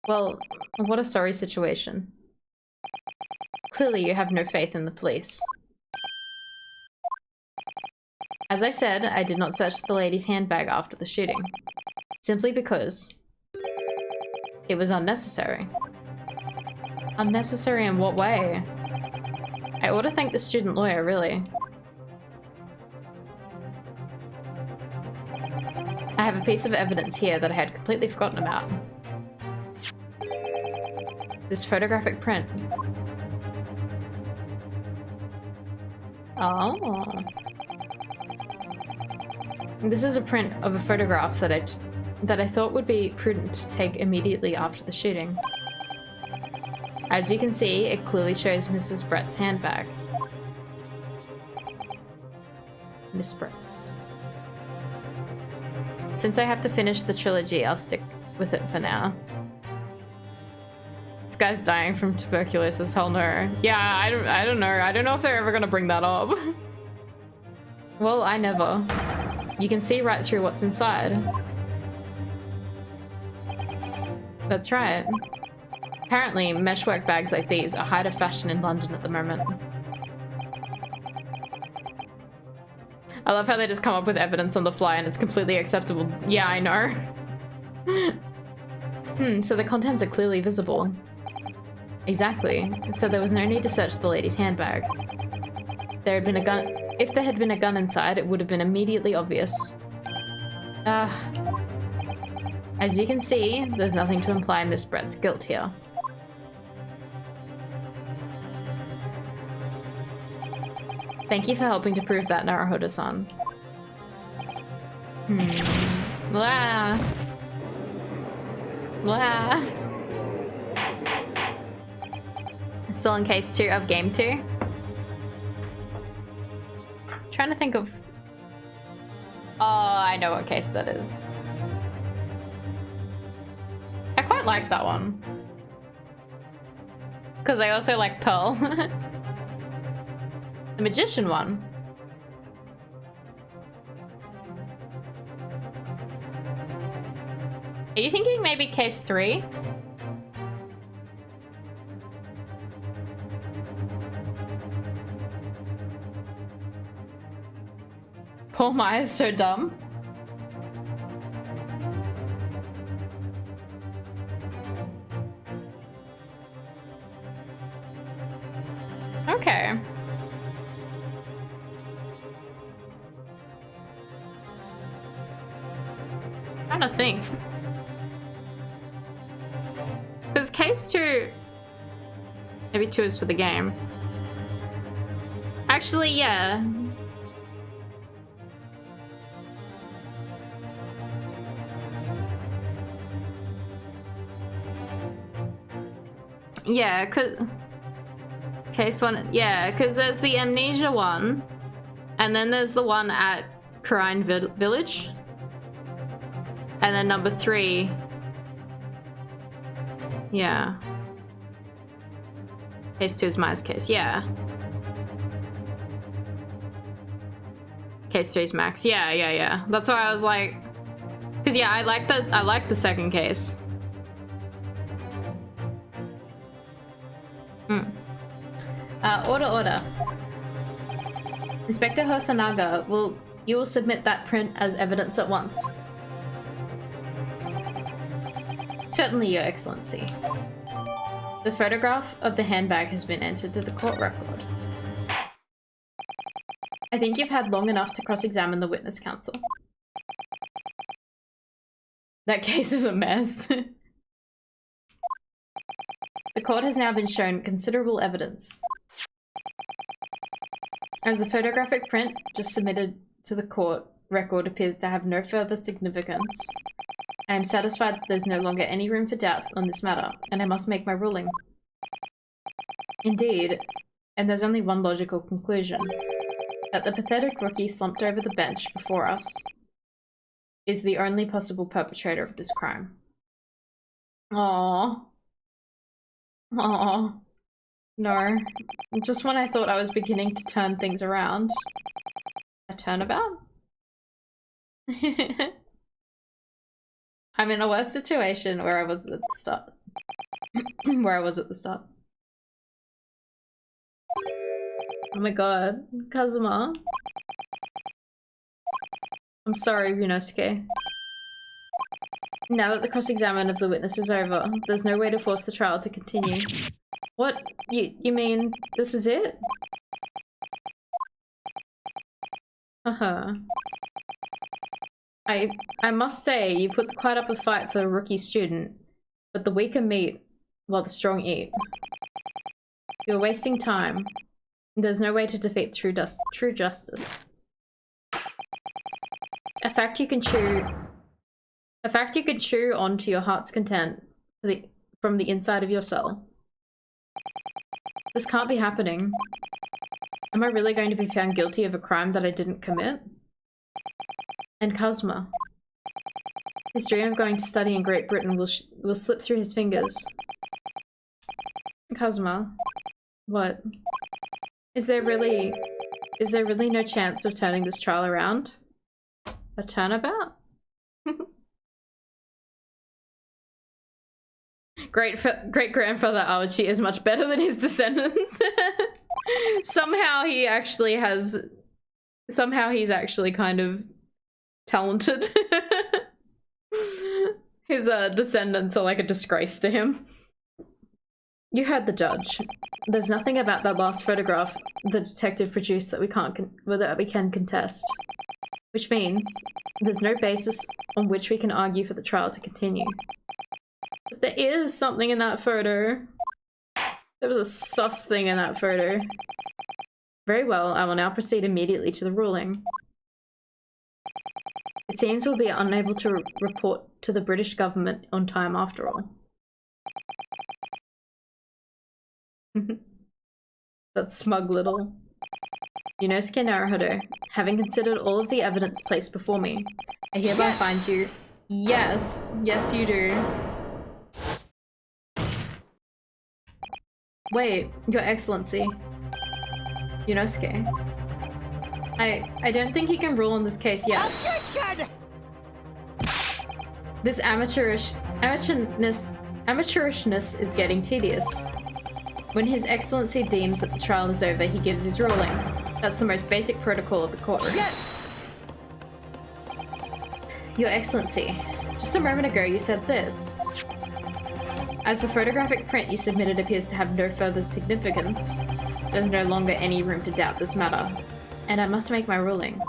Speaker 1: Well, what a sorry situation. Clearly you have no faith in the police. As I said, I did not search the lady's handbag after the shooting. Simply because it was unnecessary. Unnecessary in what way? I ought to thank the student lawyer, really. I have a piece of evidence here that I had completely forgotten about. This photographic print. Oh. This is a print of a photograph that I thought would be prudent to take immediately after the shooting. As you can see, it clearly shows Mrs. Brett's handbag. Miss Brett's. Since I have to finish the trilogy, I'll stick with it for now. This guy's dying from tuberculosis, hell no. Yeah, I don't know. I don't know if they're ever gonna bring that up. Well, I never. You can see right through what's inside. That's right. Apparently, meshwork bags like these are height of fashion in London at the moment. I love how they just come up with evidence on the fly and it's completely acceptable. Yeah, I know. So the contents are clearly visible. Exactly. So there was no need to search the lady's handbag. There had been a gun. If there had been a gun inside, it would have been immediately obvious. As you can see, there's nothing to imply Miss Brett's guilt here. Thank you for helping to prove that, Naruhodo-san. Blah. Blah. Still in case 2 of game 2. Trying to think of... Oh, I know what case that is. I quite like that one. Because I also like Pearl. The magician one. Are you thinking maybe case 3? Paul Myers so dumb. Okay. Trying to think. Because case 2... Maybe 2 is for the game. Actually, yeah. Yeah, cause... Case 1... Yeah, because there's the amnesia one. And then there's the one at Karine Village. And then number 3... Yeah. Case 2 is Maya's case, yeah. Case 3 is Max. Yeah. That's why I was like... Because yeah, I like the second case. Order. Inspector Hosanaga, you will submit that print as evidence at once. Certainly, Your Excellency. The photograph of the handbag has been entered to the court record. I think you've had long enough to cross-examine the witness counsel. That case is a mess. The court has now been shown considerable evidence. As the photographic print just submitted to the court record appears to have no further significance, I am satisfied that there's no longer any room for doubt on this matter, and I must make my ruling. Indeed, and there's only one logical conclusion, that the pathetic rookie slumped over the bench before us is the only possible perpetrator of this crime. Aww. No. Just when I thought I was beginning to turn things around. A turnabout? I'm in a worse situation where I was at the start. Oh my god. Kazuma. I'm sorry, Ryunosuke. Now that the cross-examination of the witness is over, there's no way to force the trial to continue. What? You mean this is it? I must say, you put quite up a fight for the rookie student, but the weaker meet while the strong eat. You're wasting time. There's no way to defeat true justice. A fact you can chew on to your heart's content from the inside of your cell. This can't be happening. Am I really going to be found guilty of a crime that I didn't commit? And Kazuma. His dream of going to study in Great Britain will slip through his fingers. Kazuma. What? Is there really no chance of turning this trial around? A turnabout? Great-grandfather Aochi is much better than his descendants. Somehow he's actually kind of talented. His descendants are like a disgrace to him. You heard the judge. There's nothing about that last photograph the detective produced that we can contest. Which means there's no basis on which we can argue for the trial to continue. But there is something in that photo. There was a sus thing in that photo. Very well, I will now proceed immediately to the ruling. It seems we'll be unable to report to the British government on time after all. That smug little... Yunosuke Naruhodo, having considered all of the evidence placed before me, I hereby find you... Yes. Yes, you do. Wait, Your Excellency. Yunosuke. I don't think he can rule on this case yet. This amateurishness is getting tedious. When His Excellency deems that the trial is over, he gives his ruling. That's the most basic protocol of the courtroom.
Speaker 3: Yes!
Speaker 1: Your Excellency, just a moment ago you said this. As the photographic print you submitted appears to have no further significance, there's no longer any room to doubt this matter, and I must make my ruling.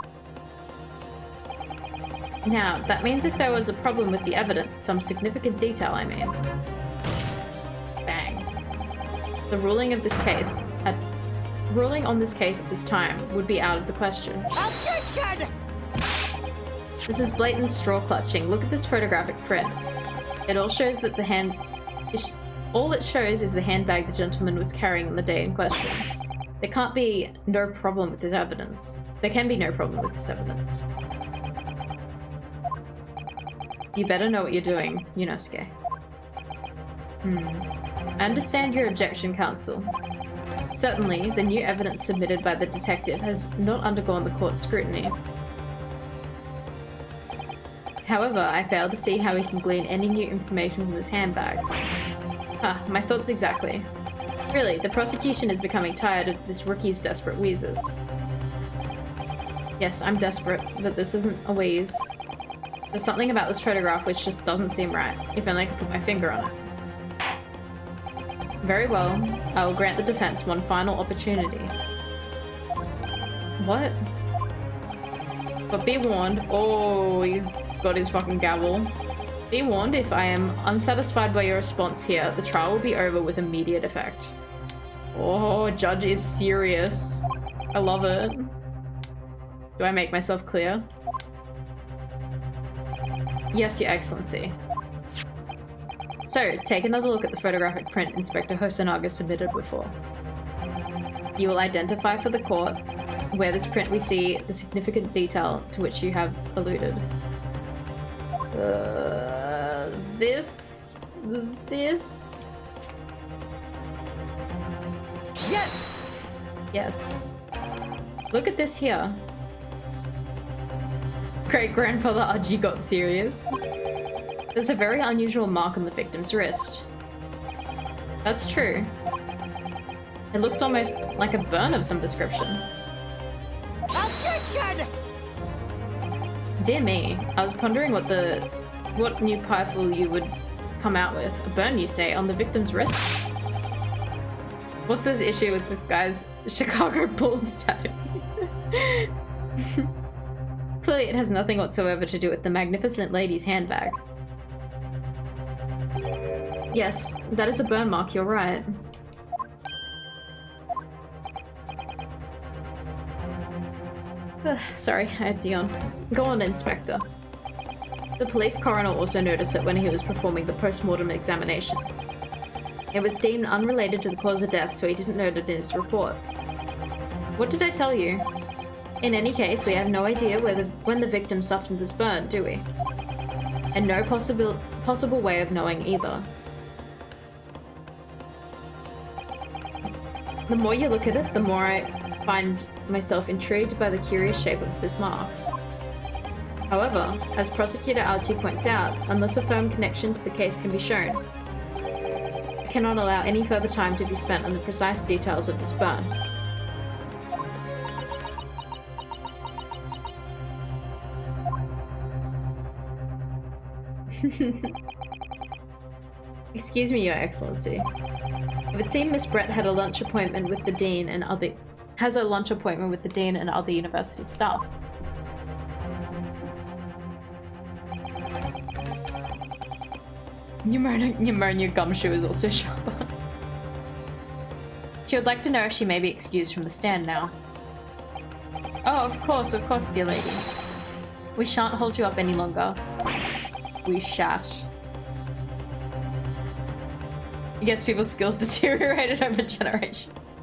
Speaker 1: Now, that means if there was a problem with the evidence, some significant detail I mean. Bang. The ruling on this case at this time would be out of the question.
Speaker 3: Objection!
Speaker 1: This is blatant straw clutching. Look at this photographic print. It all shows that all it shows is the handbag the gentleman was carrying on the day in question. There can't be no problem with this evidence. There can be no problem with this evidence. You better know what you're doing, Yunosuke. I understand your objection, counsel. Certainly, the new evidence submitted by the detective has not undergone the court's scrutiny. However, I fail to see how we can glean any new information from this handbag. My thoughts exactly. Really, the prosecution is becoming tired of this rookie's desperate wheezes. Yes, I'm desperate, but this isn't a wheeze. There's something about this photograph which just doesn't seem right, if only I could put my finger on it. Very well, I will grant the defense one final opportunity. What? But be warned. Oh, he's got his fucking gavel. Be warned, if I am unsatisfied by your response here, the trial will be over with immediate effect. Oh, judge is serious. I love it. Do I make myself clear? Yes, Your Excellency. So, take another look at the photographic print Inspector Hosonaga submitted before. You will identify for the court where this print we see the significant detail to which you have alluded. This...
Speaker 3: Yes!
Speaker 1: Yes. Look at this here. Great-grandfather Aji got serious. There's a very unusual mark on the victim's wrist. That's true. It looks almost like a burn of some description.
Speaker 3: Objection!
Speaker 1: Dear me, I was pondering what new pieful you would come out with. A burn, you say, on the victim's wrist? What's this issue with this guy's Chicago Bulls tattoo? Clearly it has nothing whatsoever to do with the magnificent lady's handbag. Yes, that is a burn mark, you're right. Sorry, I had to yawn. Go on, Inspector. The police coroner also noticed it when he was performing the post-mortem examination. It was deemed unrelated to the cause of death, so he didn't note it in his report. What did I tell you? In any case, we have no idea when the victim suffered this burn, do we? And no possible way of knowing either. The more you look at it, the more I find myself intrigued by the curious shape of this mark. However, as Prosecutor Archie points out, unless a firm connection to the case can be shown, I cannot allow any further time to be spent on the precise details of this burn. Excuse me, Your Excellency. It would seem Miss Brett had a lunch appointment with the dean and other university staff. Pneumonia gumshoe is also sharper. She would like to know if she may be excused from the stand now. Oh, of course, dear lady. We shan't hold you up any longer. We shat. I guess people's skills deteriorated over generations.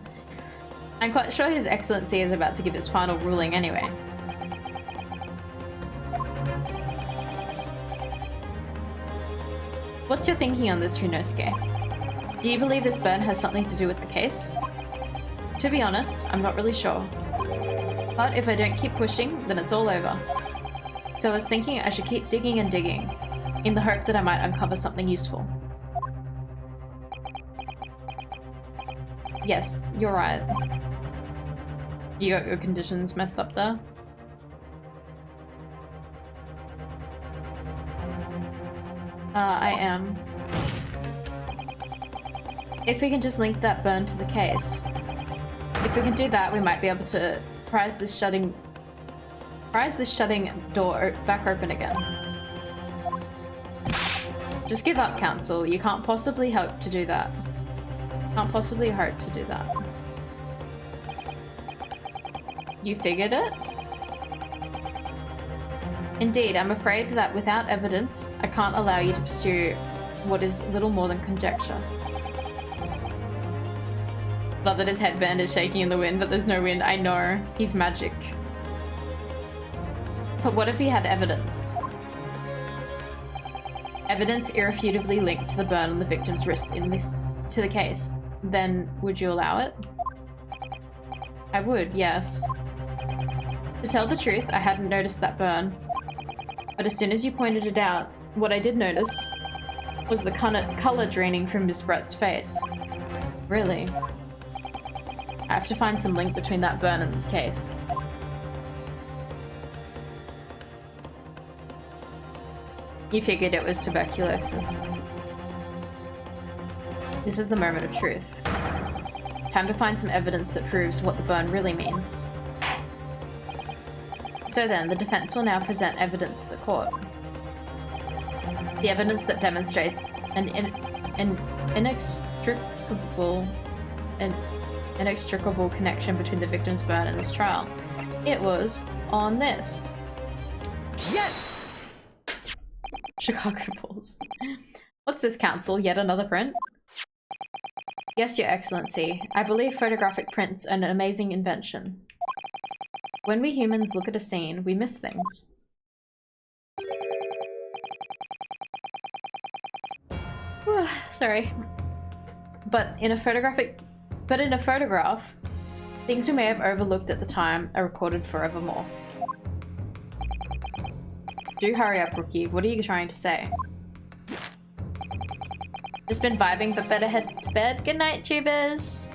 Speaker 1: I'm quite sure His Excellency is about to give his final ruling anyway. What's your thinking on this, Yunosuke? Do you believe this burn has something to do with the case? To be honest, I'm not really sure. But if I don't keep pushing, then it's all over. So I was thinking I should keep digging and digging. in the hope that I might uncover something useful. Yes, you're right. You got your conditions messed up there. I am. If we can just link that burn to the case. If we can do that, we might be able to prise this shutting door back open again. Just give up, Council. You can't possibly hope to do that. Can't possibly hope to do that. You figured it? Indeed, I'm afraid that without evidence, I can't allow you to pursue what is little more than conjecture. Love that his headband is shaking in the wind, but there's no wind. I know. He's magic. But what if he had evidence? Evidence irrefutably linked to the burn on the victim's wrist to the case. Then would you allow it? I would, yes. To tell the truth, I hadn't noticed that burn. But as soon as you pointed it out, what I did notice was the color draining from Miss Brett's face. Really? I have to find some link between that burn and the case. You figured it was tuberculosis. This is the moment of truth. Time to find some evidence that proves what the burn really means. So then, the defense will now present evidence to the court. The evidence that demonstrates an inextricable connection between the victim's burn and this trial. It was on this.
Speaker 3: Yes!
Speaker 1: Chicago Bulls. What's this, Council? Yet another print? Yes, Your Excellency. I believe photographic prints are an amazing invention. When we humans look at a scene, we miss things. Sorry. But in a photograph, things we may have overlooked at the time are recorded forevermore. Do hurry up, Rookie. What are you trying to say? Just been vibing, but better head to bed. Good night, tubers.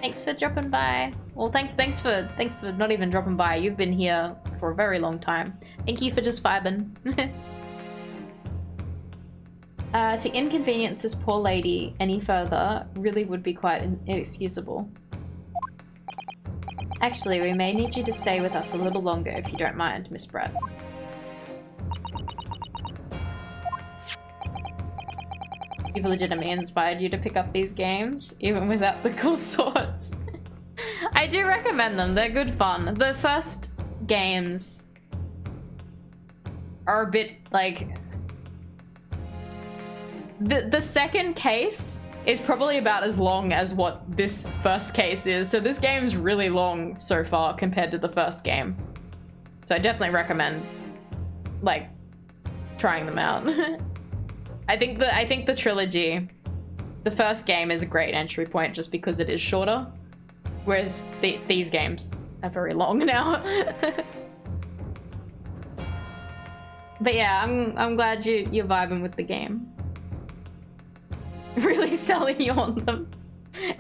Speaker 1: Thanks for dropping by. Well, thanks for not even dropping by. You've been here for a very long time. Thank you for just vibing. To inconvenience this poor lady any further really would be quite inexcusable. Actually, we may need you to stay with us a little longer if you don't mind, Miss Brett. You've legitimately inspired you to pick up these games, even without the cool swords. I do recommend them. They're good fun. The first games are a bit like... The second case is probably about as long as what this first case is. So this game's really long so far compared to the first game. So I definitely recommend, like, trying them out. I think the trilogy, the first game is a great entry point just because it is shorter. Whereas these games are very long now. But yeah, I'm glad you're vibing with the game. Really selling you on them.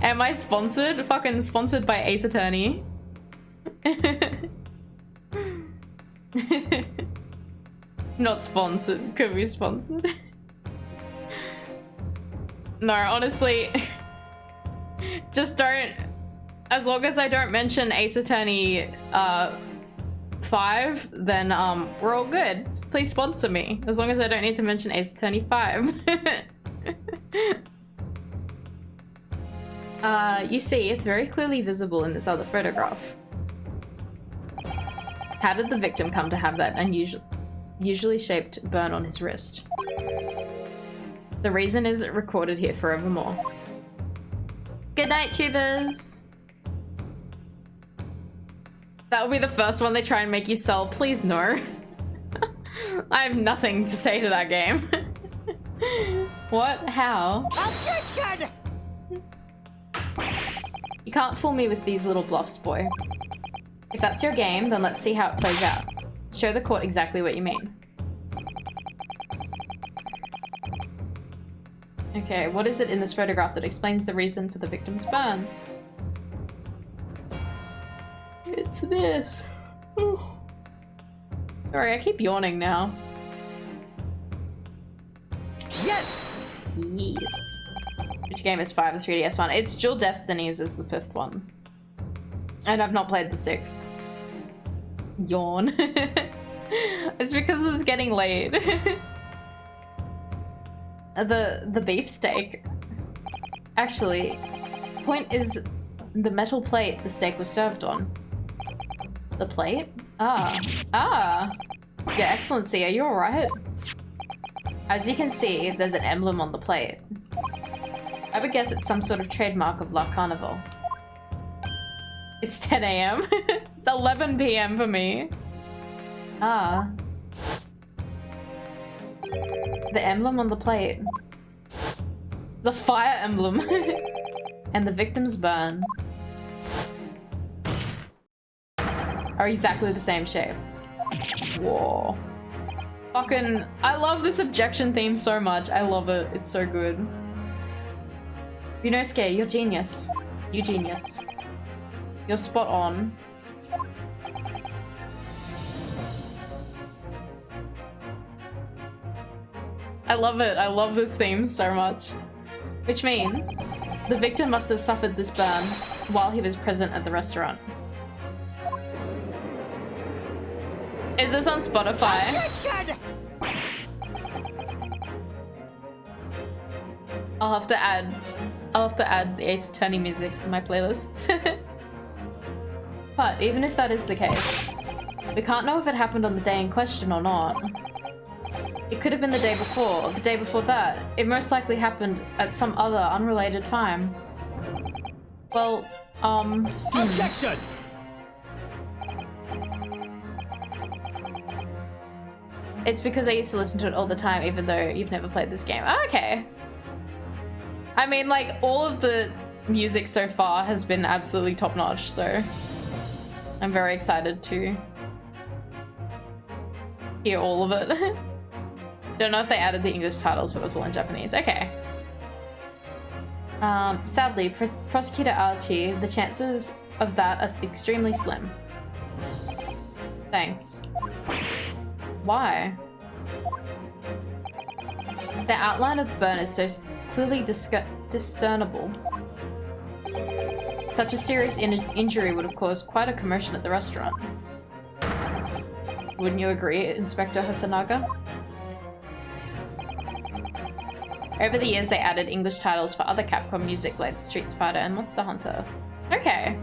Speaker 1: Am I sponsored? Fucking sponsored by Ace Attorney. Not sponsored. Could be sponsored. No, honestly. Just don't. As long as I don't mention Ace Attorney 5, then we're all good. Please sponsor me. As long as I don't need to mention Ace Attorney 5. You see, it's very clearly visible in this other photograph. How did the victim come to have that unusually shaped burn on his wrist? The reason is recorded here forevermore. Good night, tubers! That will be the first one they try and make you sell. Please no. I have nothing to say to that game. What? How?
Speaker 3: Objection!
Speaker 1: You can't fool me with these little bluffs, boy. If that's your game, then let's see how it plays out. Show the court exactly what you mean. Okay, what is it in this photograph that explains the reason for the victim's burn? It's this. Sorry, I keep yawning now.
Speaker 3: Yes!
Speaker 1: Yes. Which game is 5? The 3DS one? It's Dual Destinies is the 5th one. And I've not played the 6th. Yawn. It's because it's getting late. The beefsteak. Actually, point is the metal plate the steak was served on. The plate? Ah. Your Excellency, are you alright? As you can see, there's an emblem on the plate. I would guess it's some sort of trademark of La Carnival. It's 10 AM. It's 11 PM for me. Ah. The emblem on the plate. It's a fire emblem. And the victim's burn are exactly the same shape. Whoa. Fucking, I love this objection theme so much. I love it. It's so good. Yunosuke, you're genius. You genius. You're spot on. I love it. I love this theme so much. Which means the victim must have suffered this burn while he was present at the restaurant. Is this on Spotify?
Speaker 3: Attention!
Speaker 1: I'll have to add the Ace Attorney music to my playlists. But even if that is the case, we can't know if it happened on the day in question or not. It could have been the day before, the day before that. It most likely happened at some other unrelated time. Well,
Speaker 3: Objection!
Speaker 1: It's because I used to listen to it all the time, even though you've never played this game. Oh, okay. I mean, like, all of the music so far has been absolutely top-notch, so I'm very excited to hear all of it. Don't know if they added the English titles, but it was all in Japanese. Okay. Sadly, Prosecutor Archie, the chances of that are extremely slim. Thanks. Why? The outline of the burn is so clearly discernible. Such a serious injury would have caused quite a commotion at the restaurant. Wouldn't you agree, Inspector Hosanaga? Over the years, they added English titles for other Capcom music like Street Fighter and Monster Hunter. Okay.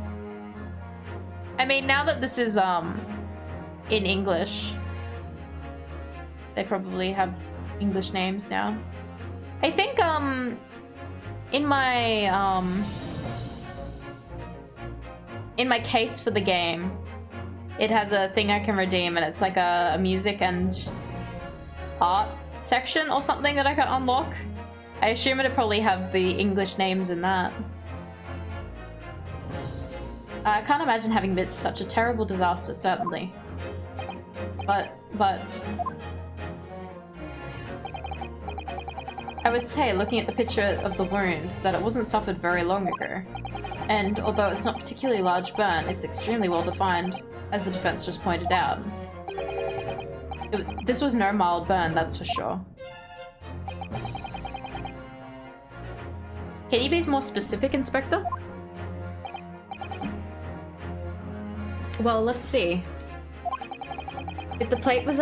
Speaker 1: I mean, now that this is in English, they probably have English names now. I think in my case for the game, it has a thing I can redeem, and it's like a music and art section or something that I can unlock. I assume it'd probably have the English names in that. I can't imagine having been such a terrible disaster, certainly. But I would say, looking at the picture of the wound, that it wasn't suffered very long ago. And although it's not a particularly large burn, it's extremely well defined, as the defense just pointed out. This was no mild burn, that's for sure. Can you be more specific, Inspector? Well, let's see. If the plate was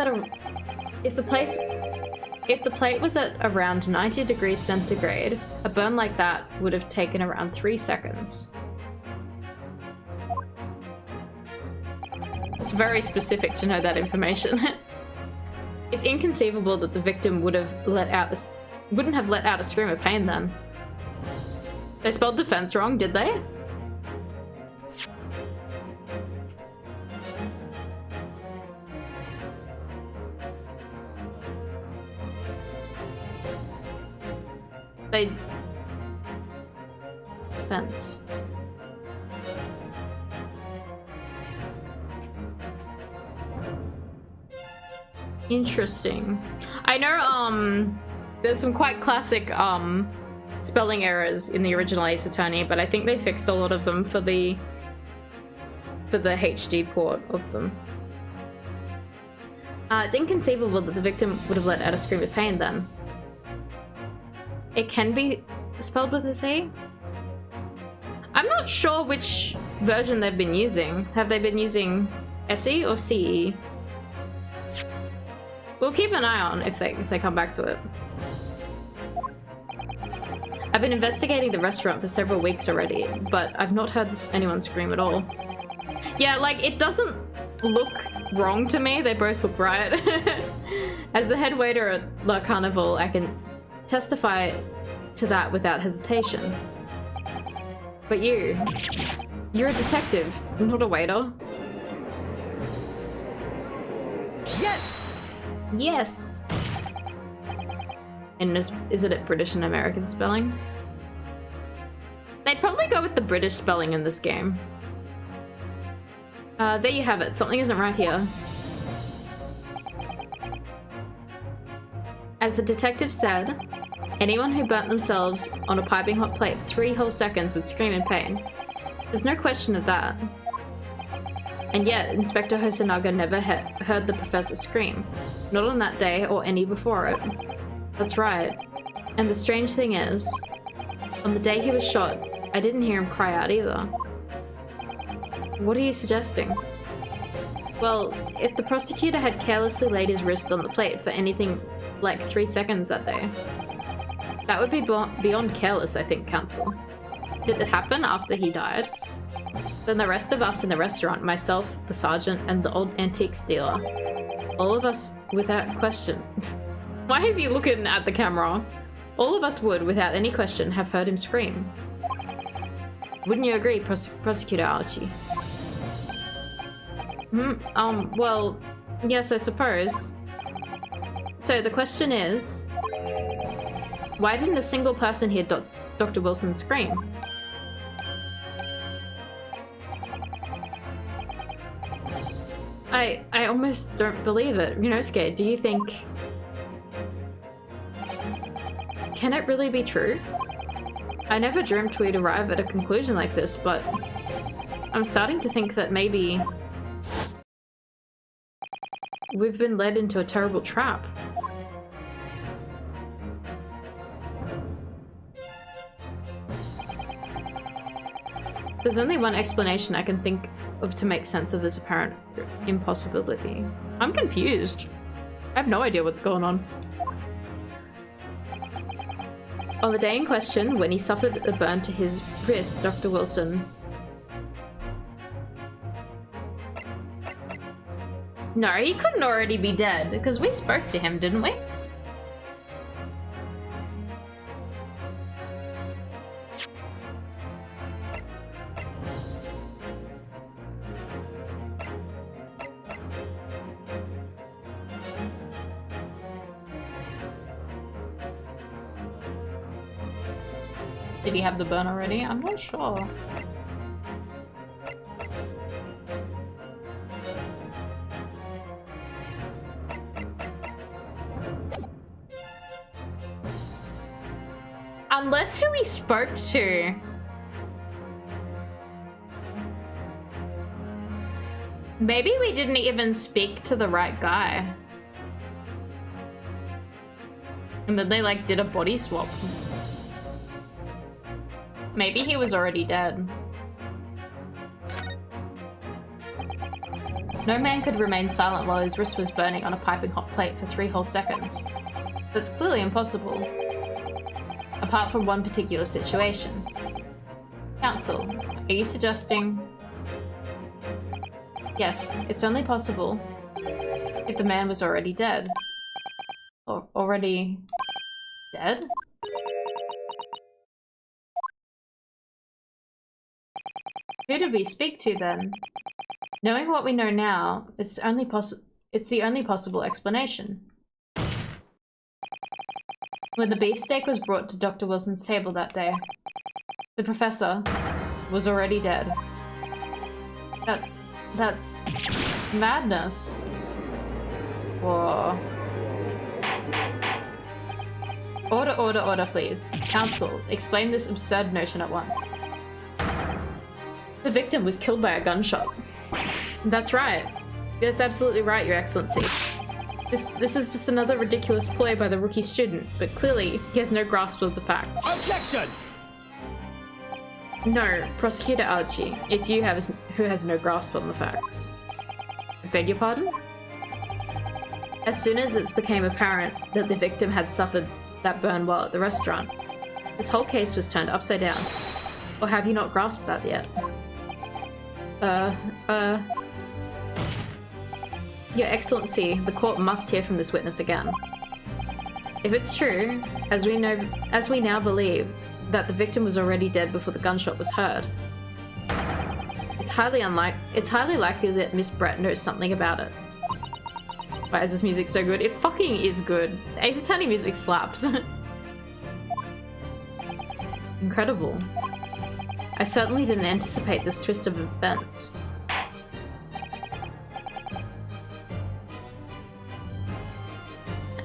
Speaker 1: at around 90 degrees centigrade, a burn like that would have taken around 3 seconds. It's very specific to know that information. It's inconceivable that the victim wouldn't have let out a scream of pain then. They spelled defense wrong, did they? Defense. Interesting. I know, There's some quite classic spelling errors in the original Ace Attorney, but I think they fixed a lot of them for the HD port of them. It's inconceivable that the victim would have let out a scream of pain then. It can be spelled with a C? I'm not sure which version they've been using. Have they been using SE or CE? We'll keep an eye on if they come back to it. I've been investigating the restaurant for several weeks already, but I've not heard anyone scream at all. Yeah, like, it doesn't look wrong to me. They both look right. As the head waiter at La Carnival, I can testify to that without hesitation. But you're a detective, not a waiter.
Speaker 3: Yes!
Speaker 1: Yes! And is it at British and American spelling? They'd probably go with the British spelling in this game. There you have it. Something isn't right here. As the detective said, anyone who burnt themselves on a piping hot plate for 3 whole seconds would scream in pain. There's no question of that. And yet, Inspector Hosonaga never heard the professor scream. Not on that day or any before it. That's right. And the strange thing is, on the day he was shot, I didn't hear him cry out either. What are you suggesting? Well, if the prosecutor had carelessly laid his wrist on the plate for anything like 3 seconds that day, that would be beyond careless, I think, counsel. Did it happen after he died? Then the rest of us in the restaurant, myself, the sergeant, and the old antiques dealer, all of us without question. Why is he looking at the camera? All of us would, without any question, have heard him scream. Wouldn't you agree, Prosecutor Archie? Well, yes, I suppose. So the question is, why didn't a single person hear Dr. Wilson scream? I almost don't believe it. Ryunosuke, do you think... Can it really be true? I never dreamt we'd arrive at a conclusion like this, but I'm starting to think that maybe we've been led into a terrible trap. There's only one explanation I can think of to make sense of this apparent impossibility. I'm confused. I have no idea what's going on. On the day in question, when he suffered a burn to his wrist, Dr. Wilson... No, he couldn't already be dead, because we spoke to him, didn't we? Did he have the burn already? I'm not sure. Unless who he spoke to. Maybe we didn't even speak to the right guy. And then they like did a body swap. Maybe he was already dead. No man could remain silent while his wrist was burning on a piping hot plate for 3 whole seconds. That's clearly impossible. Apart from one particular situation. Counsel, are you suggesting... Yes, it's only possible if the man was already dead. Or already... dead? Who did we speak to then? Knowing what we know now, it's the only possible explanation. When the beefsteak was brought to Dr. Wilson's table that day, the professor was already dead. That's madness. Whoa. Order, order, order, please. Council, explain this absurd notion at once. The victim was killed by a gunshot. That's right. That's absolutely right, Your Excellency. This is just another ridiculous ploy by the rookie student, but clearly he has no grasp of the facts.
Speaker 3: Objection!
Speaker 1: No, Prosecutor Archie, it's you who has no grasp on the facts. I beg your pardon? As soon as it became apparent that the victim had suffered that burn while at the restaurant, this whole case was turned upside down. Or have you not grasped that yet? Your Excellency, the court must hear from this witness again. If it's true, as we now believe, that the victim was already dead before the gunshot was heard, it's highly likely that Miss Brett knows something about it. Why is this music so good? It fucking is good. The Ace Attorney music slaps. Incredible. I certainly didn't anticipate this twist of events.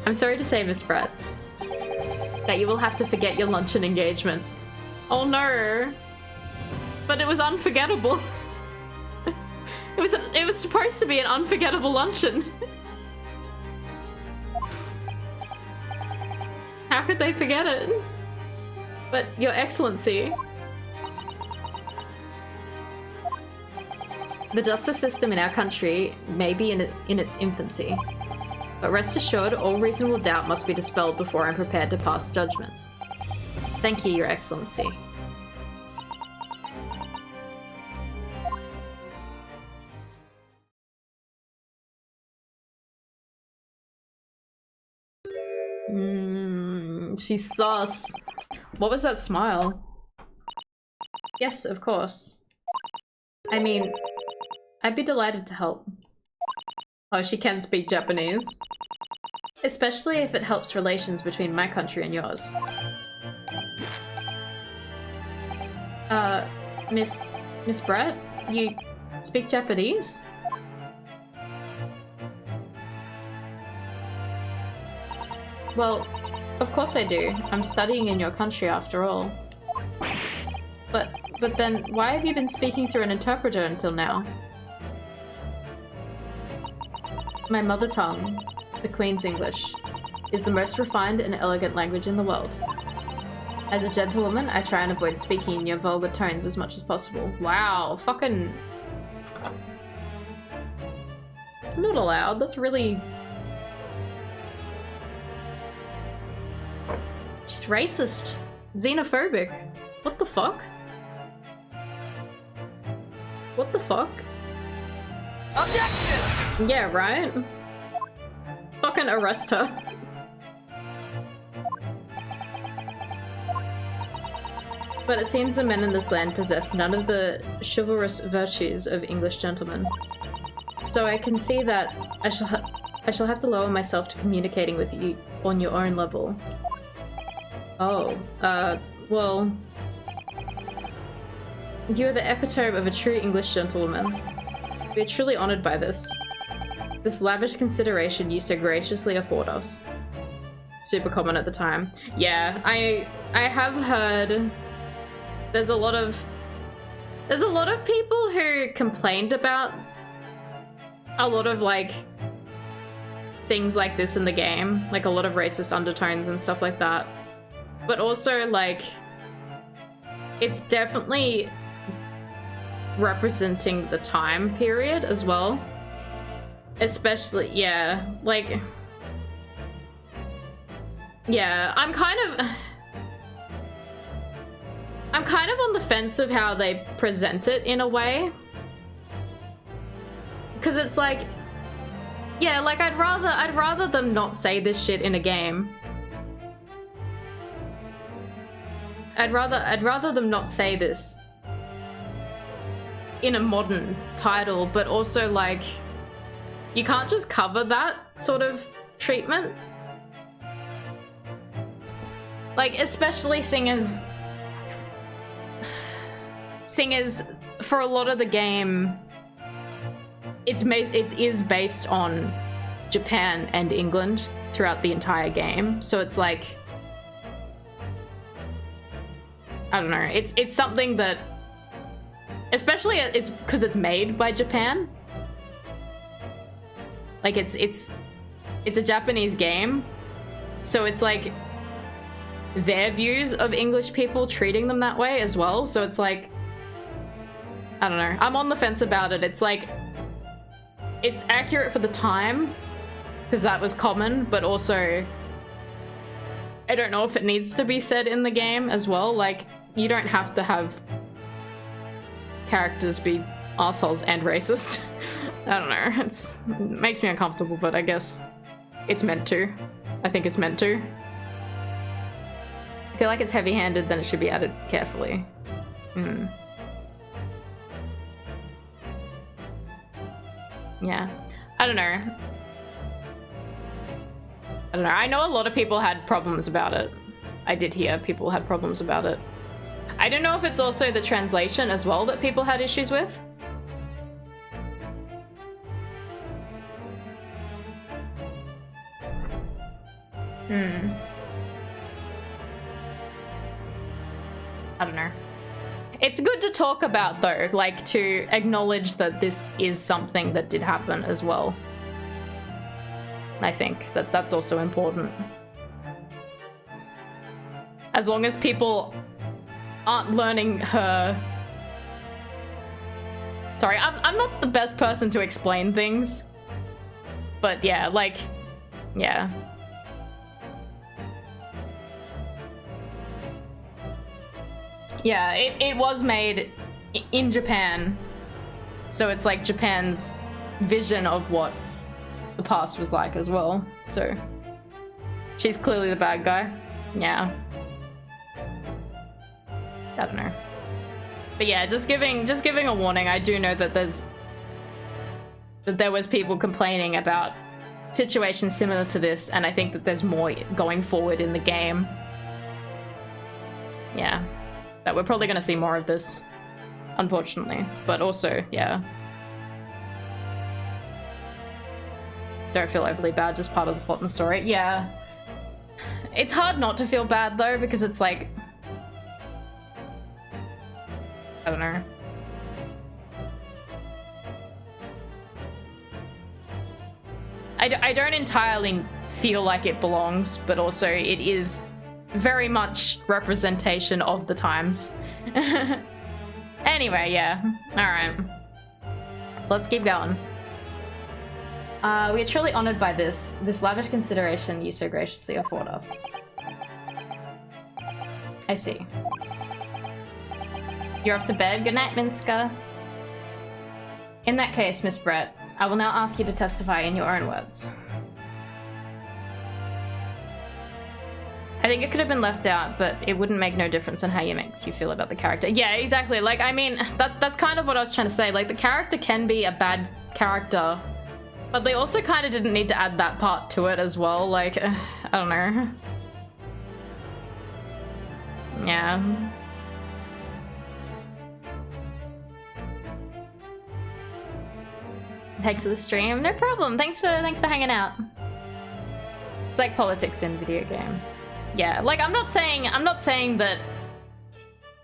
Speaker 1: I'm sorry to say, Miss Brett, that you will have to forget your luncheon engagement. Oh no! But it was unforgettable. It was supposed to be an unforgettable luncheon. How could they forget it? But Your Excellency, the justice system in our country may be in its infancy. But rest assured, all reasonable doubt must be dispelled before I'm prepared to pass judgment. Thank you, Your Excellency. She's sus. What was that smile? Yes, of course. I mean, I'd be delighted to help. Oh, she can speak Japanese. Especially if it helps relations between my country and yours. Miss Brett? You speak Japanese? Well, of course I do. I'm studying in your country after all. But then, why have you been speaking through an interpreter until now? My mother tongue, the Queen's English, is the most refined and elegant language in the world. As a gentlewoman, I try and avoid speaking in your vulgar tones as much as possible. Wow, fucking... It's not allowed, that's really... She's racist. Xenophobic. What the fuck? What the fuck?
Speaker 3: Objection!
Speaker 1: Yeah, right? Fucking arrest her. But it seems the men in this land possess none of the chivalrous virtues of English gentlemen. So I can see that I shall have to lower myself to communicating with you on your own level. Oh, well... You are the epitome of a true English gentlewoman. We are truly honoured by this. This lavish consideration you so graciously afford us. Super common at the time. Yeah, I have heard there's a lot of people who complained about a lot of like things like this in the game, like a lot of racist undertones and stuff like that. But also like it's definitely representing the time period as well. Especially, yeah, like, yeah, I'm kind of on the fence of how they present it in a way. Because it's like, yeah, like I'd rather them not say this shit in a game. I'd rather them not say this in a modern title, but also like you can't just cover that sort of treatment. Like, especially singers for a lot of the game, it is based on Japan and England throughout the entire game. So it's like I don't know. It's something that, especially it's because it's made by Japan. Like it's a Japanese game, so it's like their views of English people treating them that way as well. So it's like, I don't know. I'm on the fence about it. It's like, it's accurate for the time because that was common, but also I don't know if it needs to be said in the game as well. Like, you don't have to have characters be assholes and racist. I don't know. It makes me uncomfortable, but I guess it's meant to. I think it's meant to. I feel like it's heavy-handed, then it should be added carefully. Yeah. I don't know. I know a lot of people had problems about it. I did hear people had problems about it. I don't know if it's also the translation as well that people had issues with. I don't know. It's good to talk about though, like to acknowledge that this is something that did happen as well. I think that that's also important. As long as people aren't learning her... Sorry, I'm not the best person to explain things. But yeah, like, yeah. Yeah, it was made in Japan. So it's like Japan's vision of what the past was like as well. So she's clearly the bad guy. Yeah. I don't know. But yeah, just giving a warning. I do know that there was people complaining about situations similar to this, and I think that there's more going forward in the game. Yeah. That we're probably going to see more of this, unfortunately. But also, yeah. Don't feel overly bad, just part of the plot and story. Yeah. It's hard not to feel bad, though, because it's like... I don't know. I don't entirely feel like it belongs, but also it is very much representation of the times. Anyway, yeah. Alright. Let's keep going. We are truly honored by this lavish consideration you so graciously afford us. I see. You're off to bed? Good night, Minska. In that case, Miss Brett, I will now ask you to testify in your own words. I think it could have been left out, but it wouldn't make no difference on how you makes you feel about the character. Yeah, exactly. Like, I mean, that's kind of what I was trying to say. Like, the character can be a bad character, but they also kind of didn't need to add that part to it as well. Like, I don't know. Yeah. Thanks for the stream. No problem. Thanks for hanging out. It's like politics in video games. Yeah, like I'm not saying that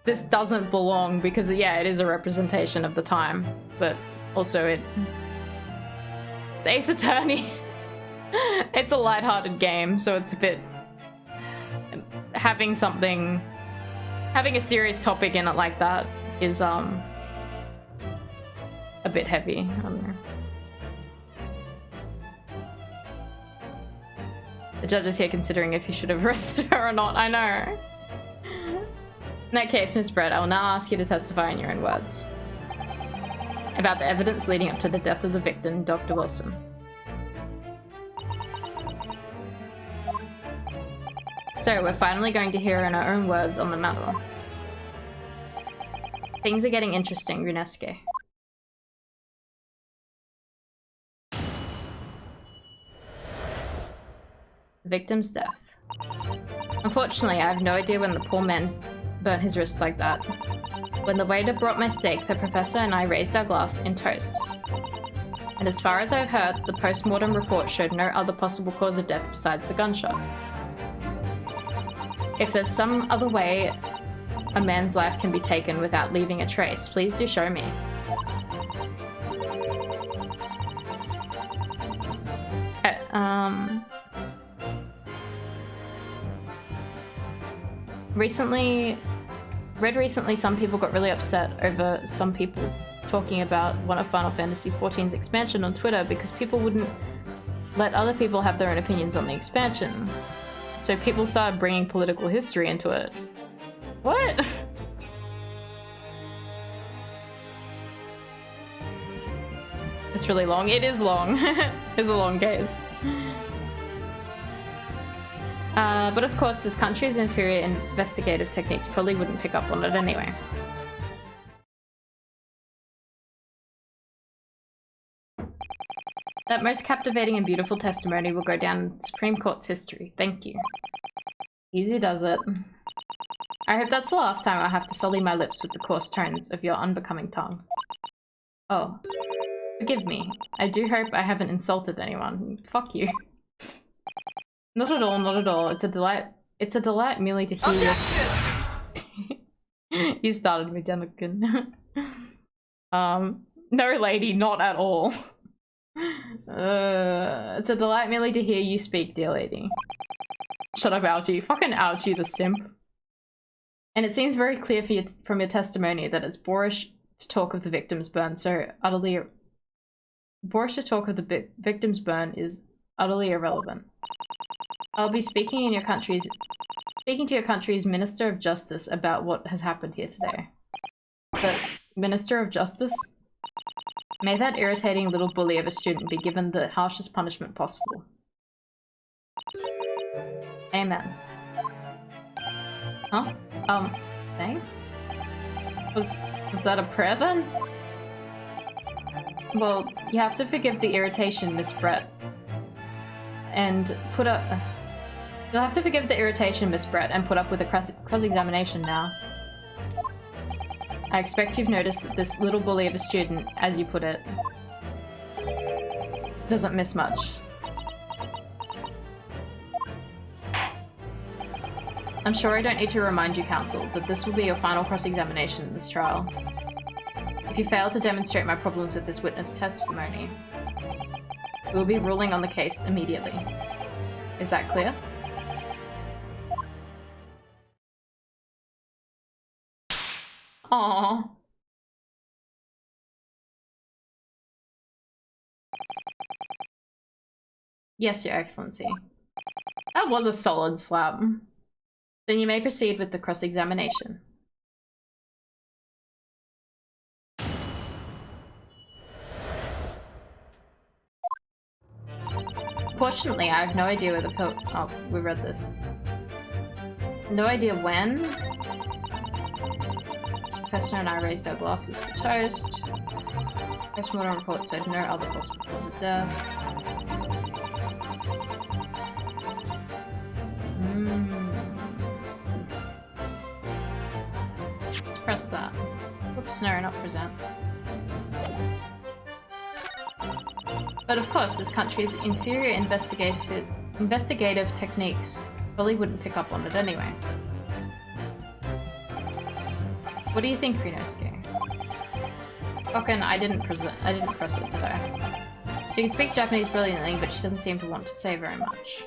Speaker 1: this doesn't belong, because yeah, it is a representation of the time, but also it's Ace Attorney. It's a lighthearted game, so it's a bit having a serious topic in it like that is a bit heavy. I don't know. The judge is here considering if he should have arrested her or not. I know. In that case, Miss Brett, I will now ask you to testify in your own words about the evidence leading up to the death of the victim, Dr. Wilson. So, we're finally going to hear in our own words on the matter. Things are getting interesting, Runeske. The victim's death. Unfortunately, I have no idea when the poor man burnt his wrist like that. When the waiter brought my steak, the professor and I raised our glass in toast. And as far as I've heard, the post-mortem report showed no other possible cause of death besides the gunshot. If there's some other way a man's life can be taken without leaving a trace? Please do show me. Okay, recently some people got really upset over some people talking about one of Final Fantasy XIV's expansion on Twitter because people wouldn't let other people have their own opinions on the expansion. So people started bringing political history into it. What? It's really long. It is long. It's a long case. But of course, this country's inferior investigative techniques probably wouldn't pick up on it anyway. That most captivating and beautiful testimony will go down in the Supreme Court's history. Thank you. Easy does it. I hope that's the last time I have to sully my lips with the coarse tones of your unbecoming tongue. Oh. Forgive me. I do hope I haven't insulted anyone. Fuck you. Not at all, not at all. It's a delight. It's a delight merely to hear your... You started me, Demican. No lady, not at all. It's a delight merely to hear you speak, dear lady. Shut up, Ouchie. Fucking Ouchie, the simp. And it seems very clear from your testimony that it's boorish to talk of the victim's burn so utterly... Boorish to talk of the victim's burn is utterly irrelevant. I'll be speaking to your country's Minister of Justice about what has happened here today. But Minister of Justice? May that irritating little bully of a student be given the harshest punishment possible. Amen. Huh? Thanks? Was that a prayer then? Well, you have to forgive the irritation, Miss Brett. And put up... You'll have to forgive the irritation, Miss Brett, and put up with a cross-examination now. I expect you've noticed that this little bully of a student, as you put it, doesn't miss much. I'm sure I don't need to remind you, counsel, that this will be your final cross-examination in this trial. If you fail to demonstrate my problems with this witness testimony, we will be ruling on the case immediately. Is that clear? Aww. Yes, Your Excellency. That was a solid slap. Then you may proceed with the cross-examination. Fortunately, I have no idea where the oh, we read this. No idea when. Professor and I raised our glasses to toast. Postmortem report said no other possible cause of death. Let's press that. Oops, no, not present. But of course, this country's inferior investigative techniques probably wouldn't pick up on it anyway. What do you think, Rinosuke? Fucking, I didn't press it, did I? She can speak Japanese brilliantly, but she doesn't seem to want to say very much.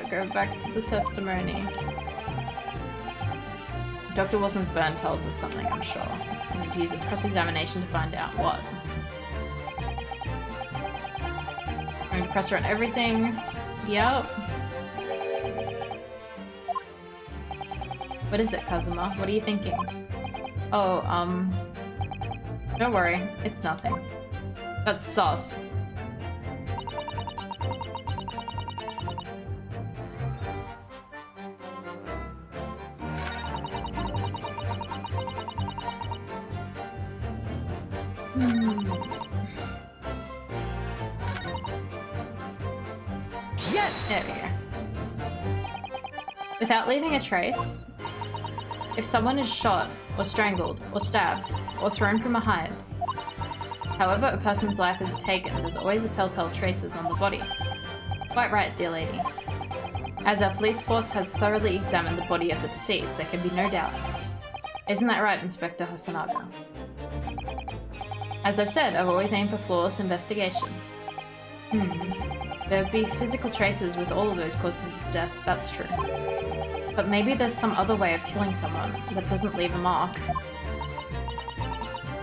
Speaker 1: Go back to the testimony. Dr. Wilson's burn tells us something, I'm sure. We need to use this cross-examination to find out what. I'm going to press her on everything. Yep. What is it, Kazuma? What are you thinking? Oh, don't worry. It's nothing. That's sus.
Speaker 3: Yes!
Speaker 1: There we go. Without leaving a trace, if someone is shot, or strangled, or stabbed, or thrown from a height, however a person's life is taken, there's always a telltale traces on the body. Quite right, dear lady. As our police force has thoroughly examined the body of the deceased, there can be no doubt. Isn't that right, Inspector Hosonaga? As I've said, I've always aimed for flawless investigation. There would be physical traces with all of those causes of death, that's true. But maybe there's some other way of killing someone that doesn't leave a mark.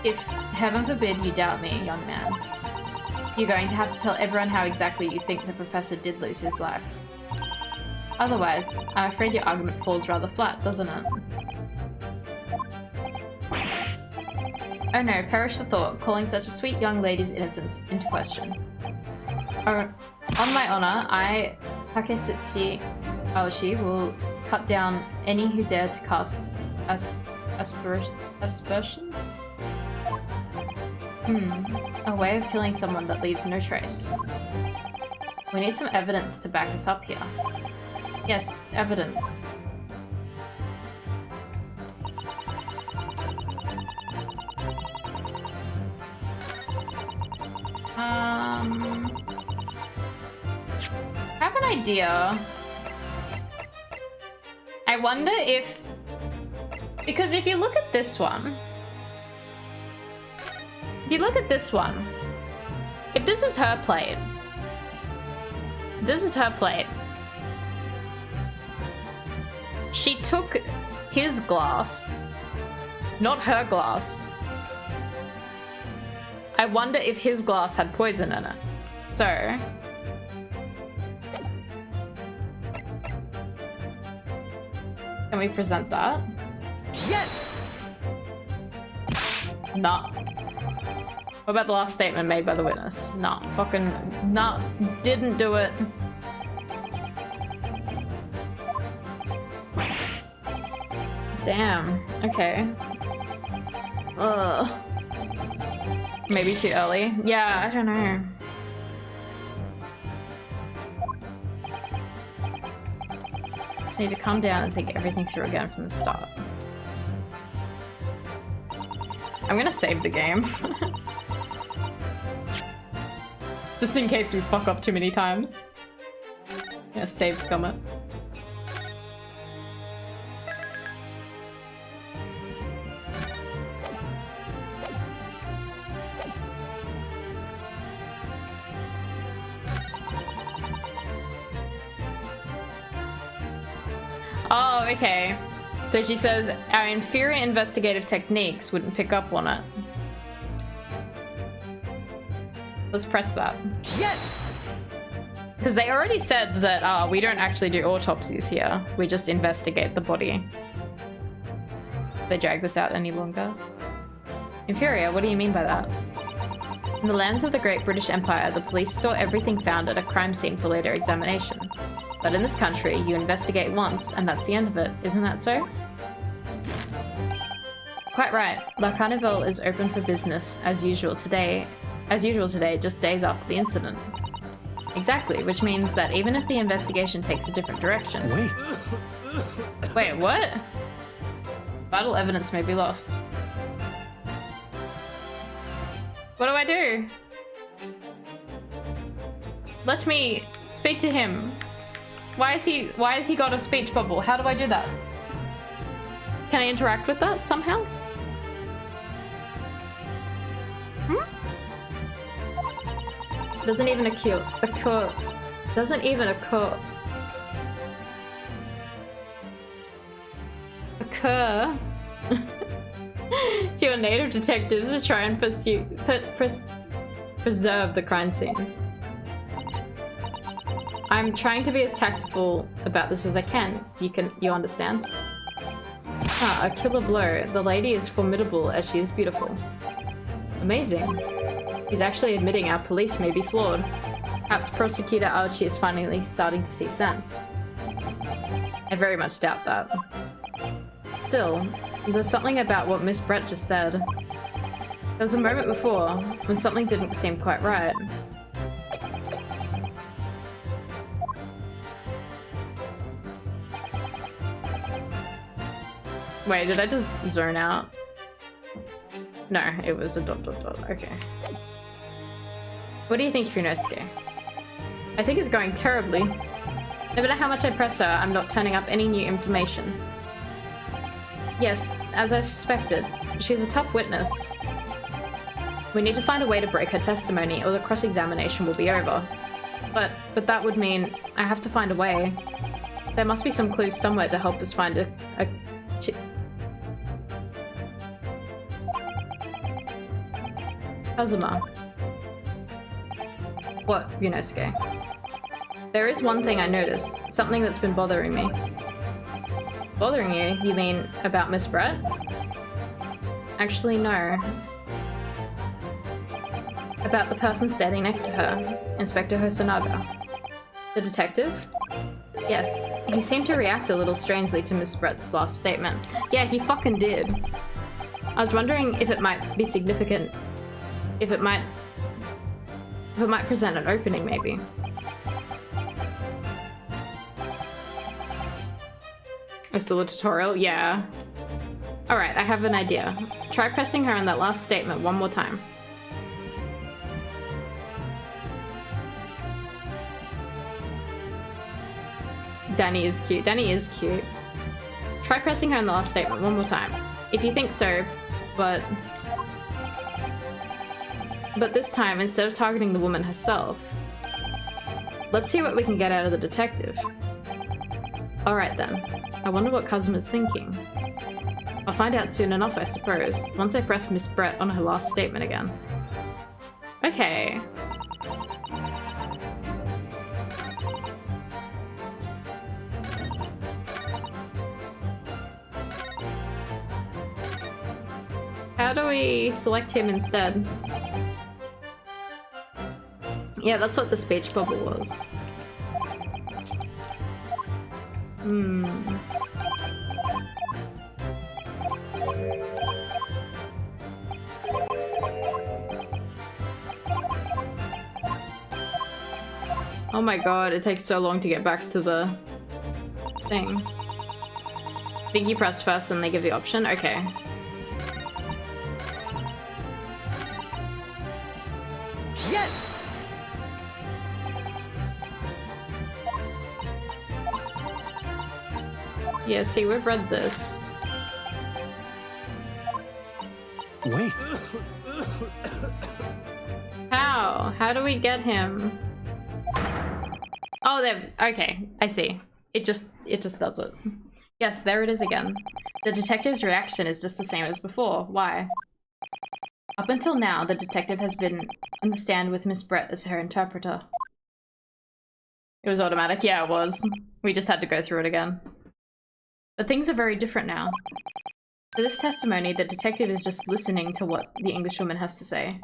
Speaker 1: If, heaven forbid, you doubt me, young man, you're going to have to tell everyone how exactly you think the professor did lose his life. Otherwise, I'm afraid your argument falls rather flat, doesn't it? Oh no, perish the thought, calling such a sweet young lady's innocence into question. On my honor, I, Taketsuchi Aoshi, will cut down any who dare to cast aspersions? A way of killing someone that leaves no trace. We need some evidence to back us up here. Yes, evidence. I have an idea. I wonder if... Because if you look at this one... If you look at this one... If this is her plate... This is her plate. She took his glass, not her glass. I wonder if his glass had poison in it. So... Can we present that?
Speaker 3: Yes!
Speaker 1: Nah. What about the last statement made by the witness? Nah. Fucking... Nah. Didn't do it. Damn. Okay. Ugh. Maybe too early? Yeah, I don't know. Just need to calm down and think everything through again from the start. I'm gonna save the game. Just in case we fuck up too many times. Yeah, save scum it. Oh, okay. So she says our inferior investigative techniques wouldn't pick up on it. Let's press that.
Speaker 3: Yes!
Speaker 1: Because they already said that we don't actually do autopsies here. We just investigate the body. They drag this out any longer. Inferior, what do you mean by that? In the lands of the Great British Empire, the police store everything found at a crime scene for later examination. But in this country, you investigate once, and that's the end of it. Isn't that so? Quite right. La Carnival is open for business as usual today, just days after the incident. Exactly, which means that even if the investigation takes a different direction... Wait, what? Vital evidence may be lost. What do I do? Let me speak to him. Why has he got a speech bubble? How do I do that? Can I interact with that somehow? Doesn't even occur. Doesn't even occur to your native detectives to try and preserve the crime scene. I'm trying to be as tactful about this as I can. You understand? Ah, a killer blow. The lady is formidable as she is beautiful. Amazing. He's actually admitting our police may be flawed. Perhaps Prosecutor Aoshi is finally starting to see sense. I very much doubt that. Still, there's something about what Miss Brett just said. There was a moment before when something didn't seem quite right. Wait, did I just zone out? No, it was a ... Okay. What do you think, Funosuke? I think it's going terribly. No matter how much I press her, I'm not turning up any new information. Yes, as I suspected, she's a tough witness. We need to find a way to break her testimony or the cross-examination will be over. But that would mean I have to find a way. There must be some clues somewhere to help us find a Kazuma. What, Yunosuke? There is one thing I noticed. Something that's been bothering me. Bothering you? You mean about Miss Brett? Actually, no. About the person standing next to her, Inspector Hosonaga. The detective? Yes, he seemed to react a little strangely to Miss Brett's last statement. Yeah, he fucking did. I was wondering if it might be significant. If it might present an opening, maybe. It's still a tutorial? Yeah. Alright, I have an idea. Try pressing her on that last statement one more time. Danny is cute. Danny is cute. Try pressing her on the last statement one more time. If you think so, but this time, instead of targeting the woman herself, let's see what we can get out of the detective. Alright then. I wonder what Kazuma's thinking. I'll find out soon enough, I suppose, once I press Miss Brett on her last statement again. Okay. How do we select him instead? Yeah, that's what the speech bubble was. Oh my god, it takes so long to get back to the thing. I think you press first, then they give the option? Okay.
Speaker 3: Yes!
Speaker 1: Yeah, see, we've read this.
Speaker 2: Wait.
Speaker 1: How? How do we get him? Oh, there. Okay, I see. It just does it. Yes, there it is again. The detective's reaction is just the same as before. Why? Up until now, the detective has been on the stand with Miss Brett as her interpreter. It was automatic. Yeah, it was. We just had to go through it again. But things are very different now. For this testimony, the detective is just listening to what the Englishwoman has to say.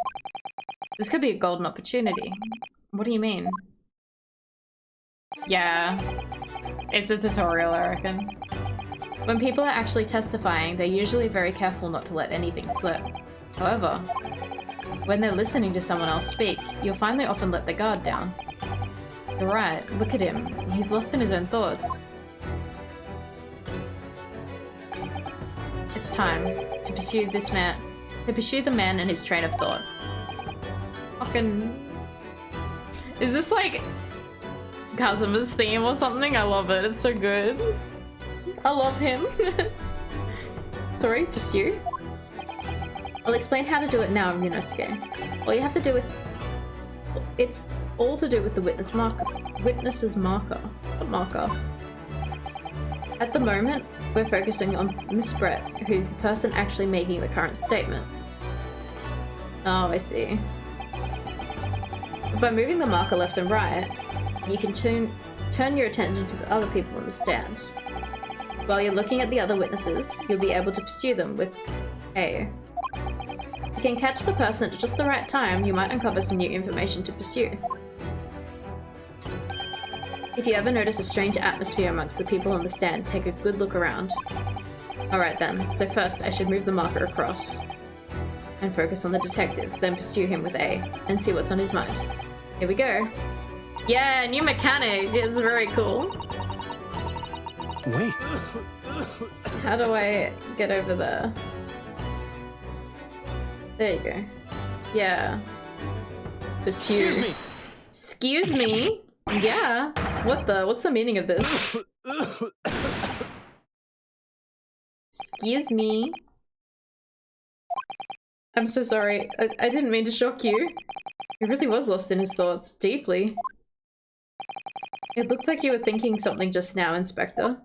Speaker 1: This could be a golden opportunity. What do you mean? Yeah. It's a tutorial, I reckon. When people are actually testifying, they're usually very careful not to let anything slip. However, when they're listening to someone else speak, you'll find they often let their guard down. You're right, look at him. He's lost in his own thoughts. It's time to pursue this man, to pursue the man and his train of thought. Fucking... Is this like Kazuma's theme or something? I love it, it's so good. I love him. Sorry, pursue? I'll explain how to do it now, Yunosuke. All you have to do with... It's all to do with the witness's marker. What marker? At the moment, we're focusing on Miss Brett, who's the person actually making the current statement. Oh, I see. By moving the marker left and right, you can turn your attention to the other people on the stand. While you're looking at the other witnesses, you'll be able to pursue them with A. If you can catch the person at just the right time, you might uncover some new information to pursue. If you ever notice a strange atmosphere amongst the people on the stand, take a good look around. Alright then, so first I should move the marker across and focus on the detective, then pursue him with A, and see what's on his mind. Here we go. Yeah, new mechanic! It's very cool.
Speaker 2: Wait.
Speaker 1: How do I get over there? There you go. Yeah. Pursue.
Speaker 3: Excuse me!
Speaker 1: Excuse me? Yeah. What's the meaning of this? Excuse me. I'm so sorry. I didn't mean to shock you. He really was lost in his thoughts, deeply. It looked like you were thinking something just now, Inspector.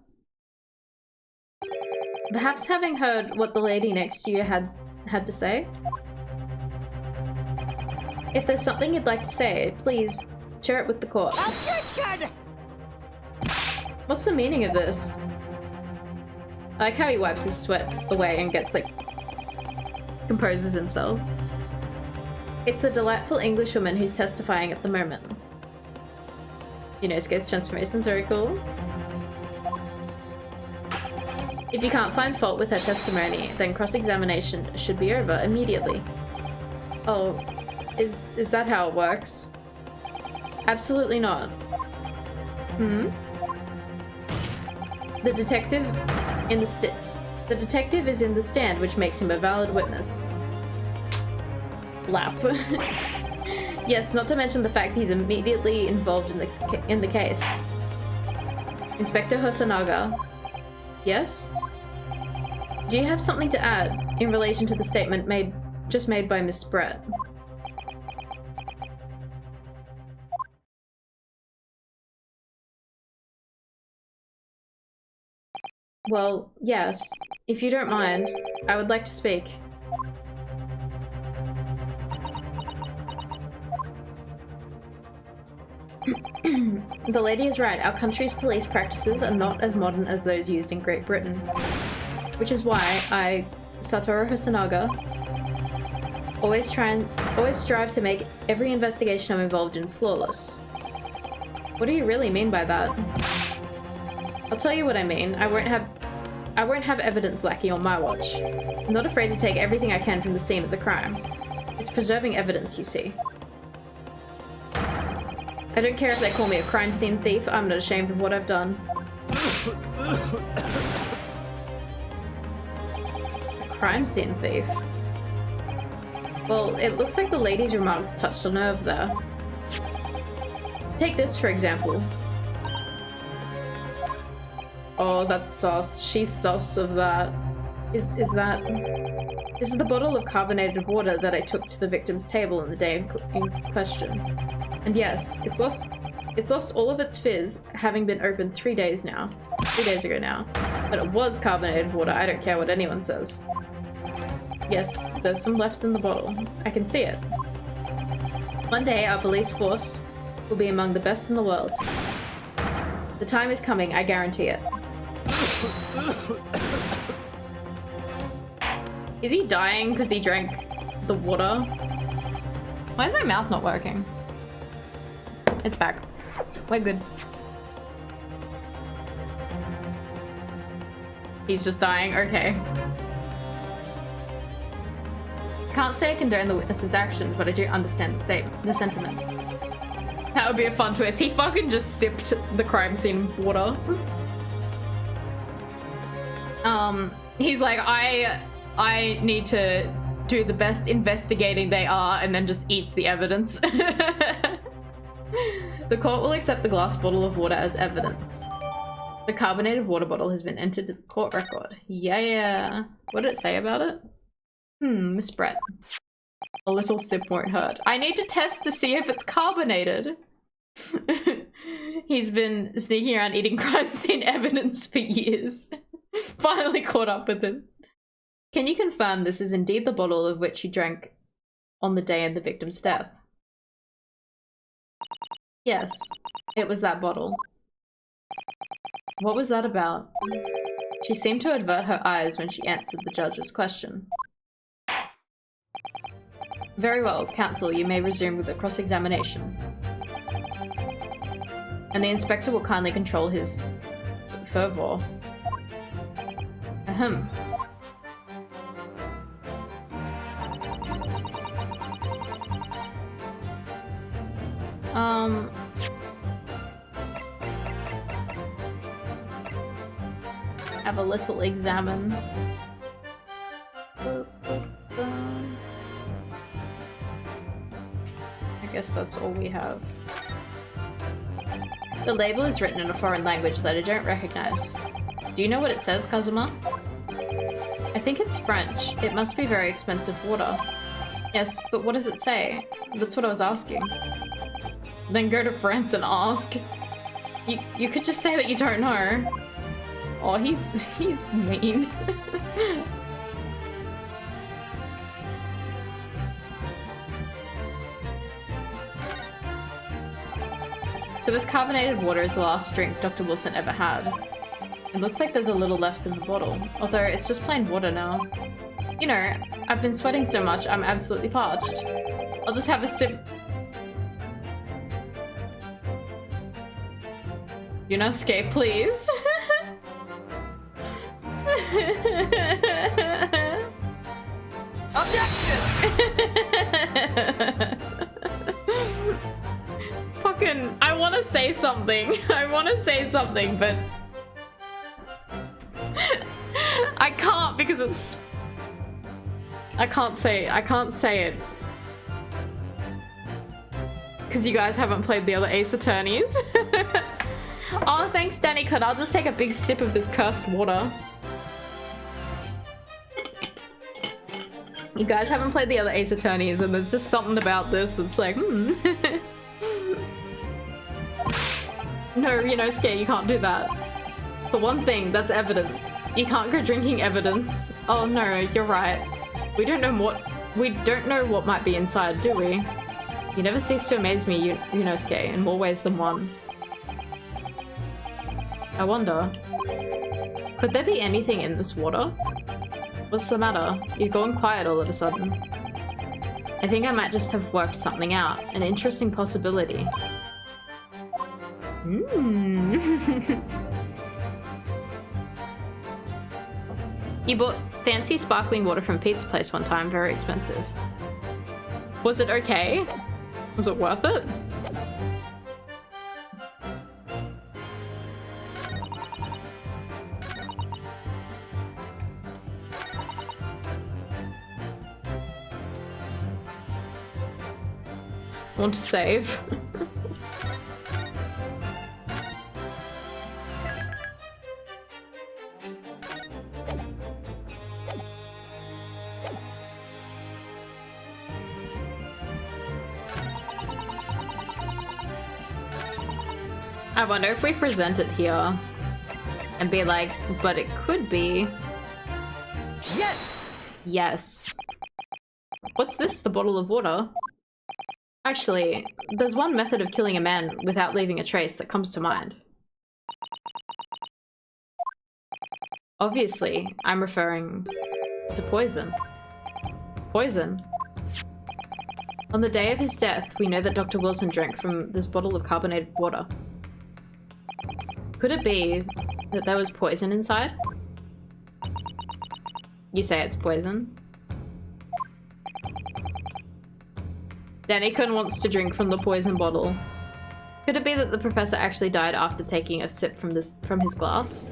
Speaker 1: Perhaps having heard what the lady next to you had to say? If there's something you'd like to say, please share it with the court.
Speaker 3: Attention!
Speaker 1: What's the meaning of this? I like how he wipes his sweat away and gets like... composes himself. It's the delightful Englishwoman who's testifying at the moment. You know, Skate's transformation's very cool. If you can't find fault with her testimony, then cross-examination should be over immediately. Oh, is that how it works? Absolutely not. Hmm? The detective is in the stand, which makes him a valid witness. Lap. Yes, not to mention the fact he's immediately involved in the case. Inspector Hosonaga. Yes? Do you have something to add in relation to the statement just made by Miss Brett? Well, yes. If you don't mind, I would like to speak. The lady is right. Our country's police practices are not as modern as those used in Great Britain. Which is why I, Satoru Hosonaga, always strive to make every investigation I'm involved in flawless. What do you really mean by that? I'll tell you what I mean. I won't have evidence lacking on my watch. I'm not afraid to take everything I can from the scene of the crime. It's preserving evidence, you see. I don't care if they call me a crime scene thief, I'm not ashamed of what I've done. A crime scene thief? Well, it looks like the lady's remarks touched a nerve there. Take this, for example. Oh, that's sauce. She's sauce of that. This is the bottle of carbonated water that I took to the victim's table on the day in question. And yes, it's lost all of its fizz, having been opened 3 days ago now. But it was carbonated water, I don't care what anyone says. Yes, there's some left in the bottle. I can see it. One day, our police force will be among the best in the world. The time is coming, I guarantee it. Is he dying because he drank the water? Why is my mouth not working? It's back. We're good. He's just dying, okay. Can't say I condone the witness's action, but I do understand the sentiment. That would be a fun twist. He fucking just sipped the crime scene water. He's like, I need to do the best investigating they are, and then just eats the evidence. The court will accept the glass bottle of water as evidence. The carbonated water bottle has been entered to the court record. Yeah. What did it say about it? Miss Brett. A little sip won't hurt. I need to test to see if it's carbonated. He's been sneaking around eating crime scene evidence for years. Finally caught up with him. Can you confirm this is indeed the bottle of which you drank on the day of the victim's death? Yes, it was that bottle. What was that about? She seemed to avert her eyes when she answered the judge's question. Very well, counsel, you may resume with the cross-examination. And the inspector will kindly control his fervor. Ahem. Have a little examine. I guess that's all we have. The label is written in a foreign language that I don't recognize. Do you know what it says, Kazuma? I think it's French. It must be very expensive water. Yes, but what does it say? That's what I was asking. Then go to France and ask. You could just say that you don't know. Oh, he's mean. So this carbonated water is the last drink Dr. Wilson ever had. It looks like there's a little left in the bottle, although it's just plain water now. You know, I've been sweating so much, I'm absolutely parched. I'll just have a sip. Yunosuke, please. Fucking, I want to say something. I want to say something, but I can't because it's. I can't say it. Because you guys haven't played the other Ace Attorneys. Oh, thanks, Danny Cut. I'll just take a big sip of this cursed water. You guys haven't played the other Ace Attorneys, and there's just something about this that's like, No, Yunosuke, you can't do that. For one thing, that's evidence. You can't go drinking evidence. Oh no, you're right. We don't know what might be inside, do we? You never cease to amaze me, Yunosuke, in more ways than one. I wonder, could there be anything in this water? What's the matter? You've gone quiet all of a sudden. I think I might just have worked something out. An interesting possibility. You bought fancy sparkling water from Pete's place one time, very expensive. Was it okay? Was it worth it? Want to save? I wonder if we present it here and be like, but it could be.
Speaker 3: Yes!
Speaker 1: Yes. What's this? The bottle of water? Actually, there's one method of killing a man without leaving a trace that comes to mind. Obviously, I'm referring to poison. Poison. On the day of his death, we know that Dr. Wilson drank from this bottle of carbonated water. Could it be that there was poison inside? You say it's poison? Danny-kun wants to drink from the poison bottle. Could it be that the professor actually died after taking a sip from his glass?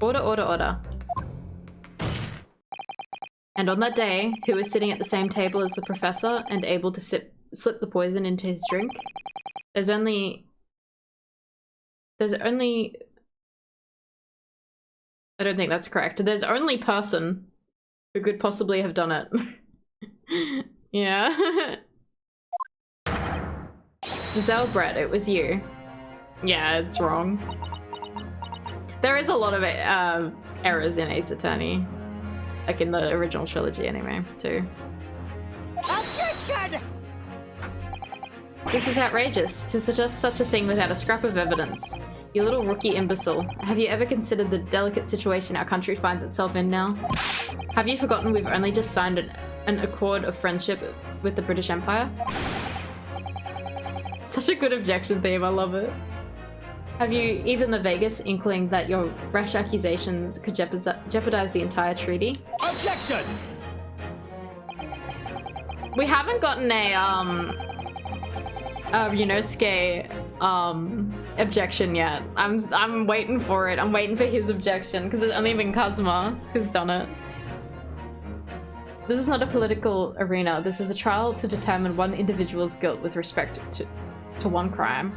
Speaker 1: Order, order, order. And on that day, who was sitting at the same table as the professor and able to slip the poison into his drink? There's only... I don't think that's correct. There's only person who could possibly have done it. Yeah. Giselle Brett, it was you. Yeah, it's wrong. There is a lot of errors in Ace Attorney. Like in the original trilogy anyway, too.
Speaker 3: Objection!
Speaker 1: This is outrageous, to suggest such a thing without a scrap of evidence. You little rookie imbecile. Have you ever considered the delicate situation our country finds itself in now? Have you forgotten we've only just signed an accord of friendship with the British Empire? Such a good objection theme, I love it. Have you even the vaguest inkling that your rash accusations could jeopardize the entire treaty?
Speaker 3: Objection!
Speaker 1: We haven't gotten a, Yunosuke, objection yet. I'm waiting for it. I'm waiting for his objection, because it's only been Kazuma who's done it. This is not a political arena. This is a trial to determine one individual's guilt with respect to one crime.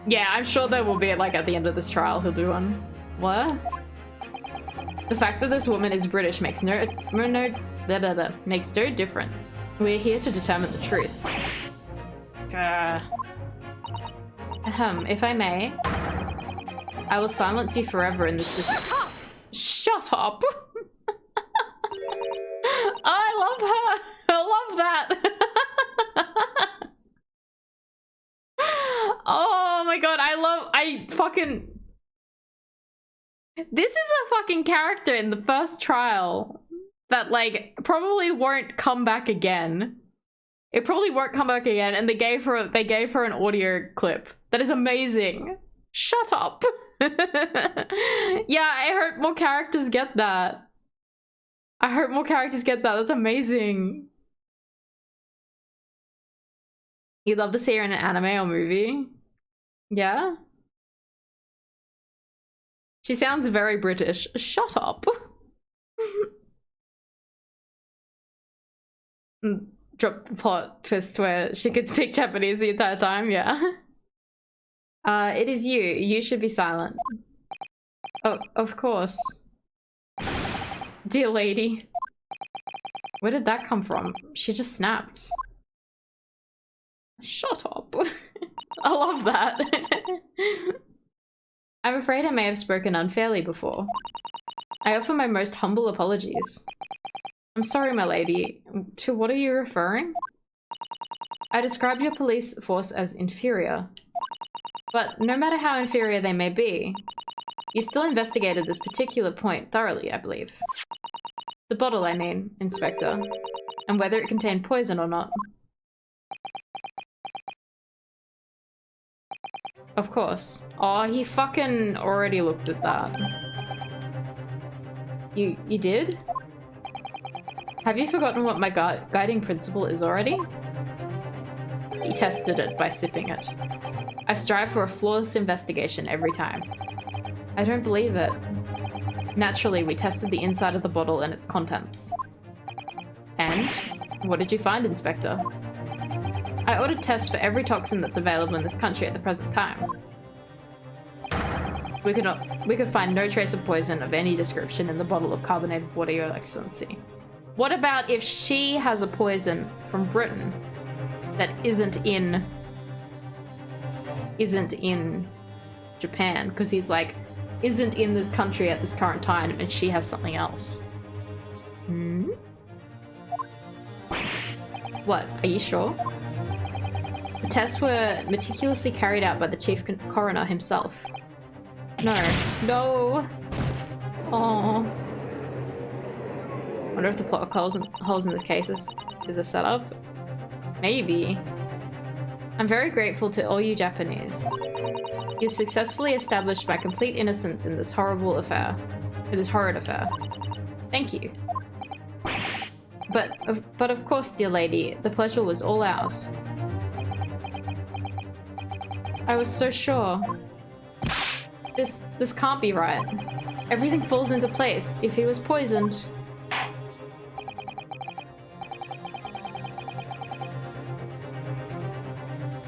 Speaker 1: Yeah, I'm sure there will be, like, at the end of this trial, he'll do one. What? The fact that this woman is British makes no difference. We're here to determine the truth. If I may, I will silence you forever in this Shut up! I love her! I love that! Oh my god, this is a fucking character in the first trial that, like, probably won't come back again. It probably won't come back again, and they gave her an audio clip. That is amazing. Shut up. Yeah, I hope more characters get that. I hope more characters get that. That's amazing. You'd love to see her in an anime or movie? Yeah? She sounds very British. Shut up. Drop the plot twist where she could speak Japanese the entire time, yeah. It is you. You should be silent. Oh, of course. Dear lady. Where did that come from? She just snapped. Shut up. I love that. I'm afraid I may have spoken unfairly before. I offer my most humble apologies. I'm sorry, my lady. To what are you referring? I described your police force as inferior. But no matter how inferior they may be, you still investigated this particular point thoroughly, I believe. The bottle, I mean, Inspector. And whether it contained poison or not. Of course. Oh, he fucking already looked at that. You did? Have you forgotten what my guiding principle is already? He tested it by sipping it. I strive for a flawless investigation every time. I don't believe it. Naturally, we tested the inside of the bottle and its contents. And? What did you find, Inspector? I ordered tests for every toxin that's available in this country at the present time. We could find no trace of poison of any description in the bottle of carbonated water, Your Excellency. What about if she has a poison from Britain that isn't in Japan? Because he's like, isn't in this country at this current time, and she has something else. Hmm? What? Are you sure? The tests were meticulously carried out by the chief coroner himself. No. Oh. Wonder if the plot holes in the case is a setup? Maybe. I'm very grateful to all you Japanese. You've successfully established my complete innocence in this horrible affair. In this horrid affair. Thank you. But of course, dear lady, the pleasure was all ours. I was so sure. This can't be right. Everything falls into place. If he was poisoned...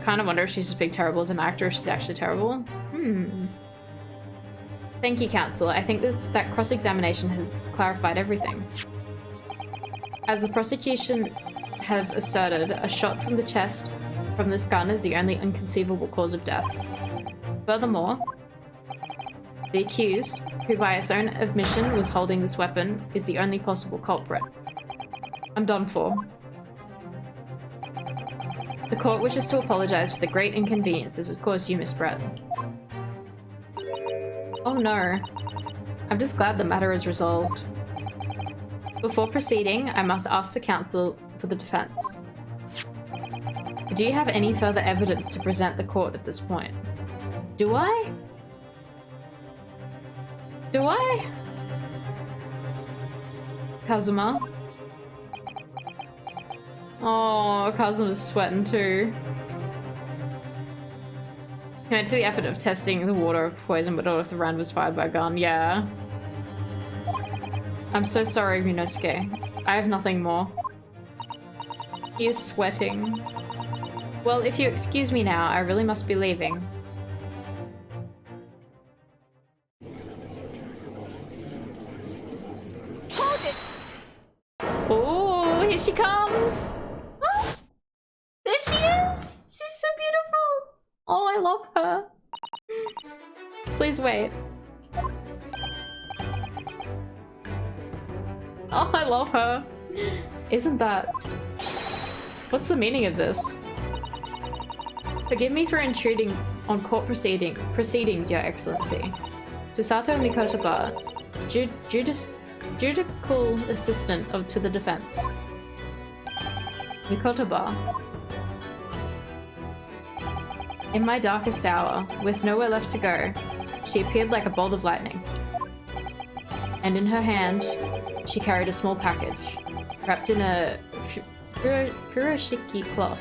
Speaker 1: Kind of wonder if she's just being terrible as an actor, if she's actually terrible. Thank you, Counselor. I think that cross-examination has clarified everything. As the prosecution have asserted, a shot from the chest from this gun is the only inconceivable cause of death. Furthermore, the accused, who by its own admission was holding this weapon, is the only possible culprit. I'm done for. The court wishes to apologize for the great inconvenience this has caused you, Miss Brett. Oh no. I'm just glad the matter is resolved. Before proceeding, I must ask the counsel for the defense. Do you have any further evidence to present the court at this point? Do I? Do I? Kazuma? Oh, Kazuma's sweating too. He went to the effort of testing the water of poison, but not if the round was fired by a gun. Yeah. I'm so sorry, Ryunosuke. I have nothing more. He is sweating. Well, if you excuse me now, I really must be leaving.
Speaker 4: Hold it!
Speaker 1: Oh, here she comes! Oh, there she is! She's so beautiful! Oh, I love her. Please wait. Oh, I love her. Isn't that... What's the meaning of this? Forgive me for intruding on court proceedings, Your Excellency. To Sato Mikotoba, judicial assistant to the defense. Mikotoba. In my darkest hour, with nowhere left to go, she appeared like a bolt of lightning. And in her hand, she carried a small package, wrapped in a furoshiki cloth.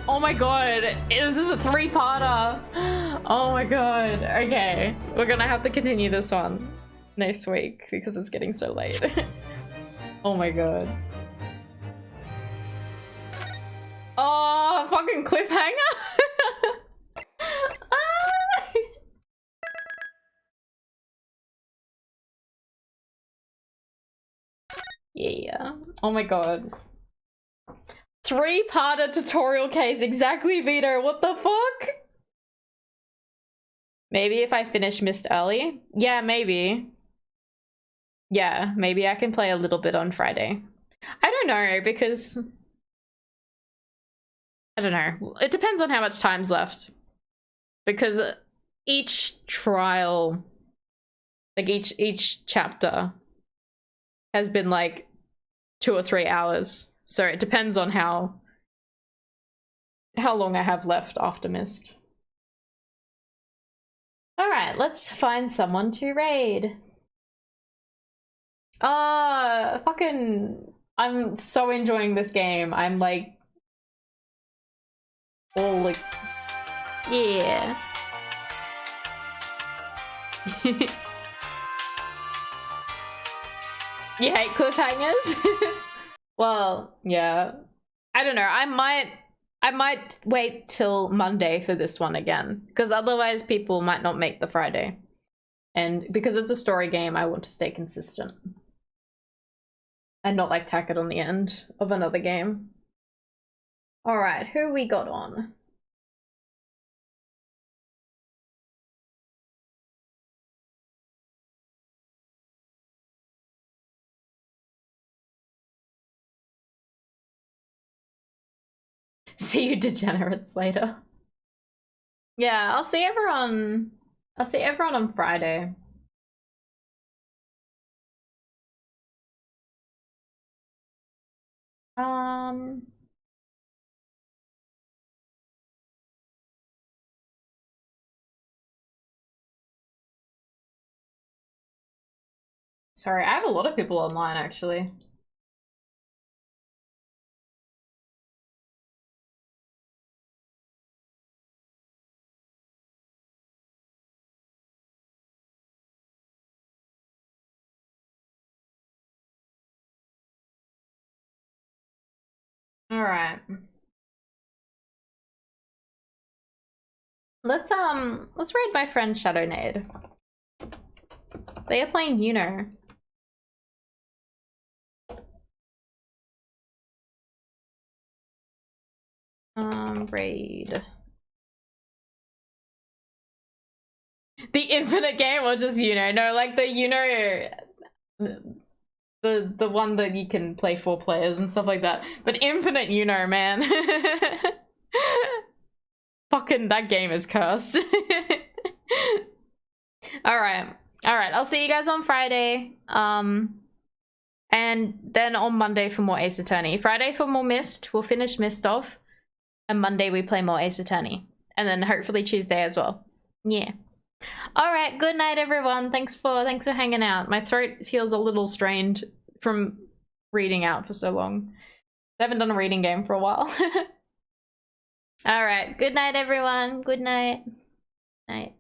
Speaker 1: Oh my god, this is a three-parter! Oh my god, okay. We're gonna have to continue this one next week because it's getting so late. Oh my god. Oh, fucking cliffhanger! Yeah. Oh my god. Three-parter tutorial case, exactly, Vito. What the fuck? Maybe if I finish Mist early? Yeah, maybe. Yeah, maybe I can play a little bit on Friday. I don't know, because... I don't know. It depends on how much time's left. Because each trial, like each chapter, has been like 2 or 3 hours. So it depends on how long I have left after Mist. Alright, let's find someone to raid. Fucking... I'm so enjoying this game. I'm like... all like... yeah. You hate cliffhangers? Well, yeah. I don't know. I might wait till Monday for this one again, because otherwise people might not make the Friday. And because it's a story game, I want to stay consistent. And not like tack it on the end of another game. Alright, who we got on? See you degenerates later. Yeah, I'll see everyone on Friday. Sorry, I have a lot of people online actually. Alright. Let's raid my friend Shadownade. They are playing Uno. Raid. The infinite game or just Uno? No, like the Uno, the one that you can play 4 players and stuff like that. But infinite Uno, man. Fucking that game is cursed. Alright. Alright, I'll see you guys on Friday. And then on Monday for more Ace Attorney. Friday for more Mist. We'll finish Mist off. And Monday we play more Ace Attorney. And then hopefully Tuesday as well. Yeah. Alright, good night everyone. Thanks for hanging out. My throat feels a little strained from reading out for so long. I haven't done a reading game for a while. Alright, good night everyone. Good night. Night.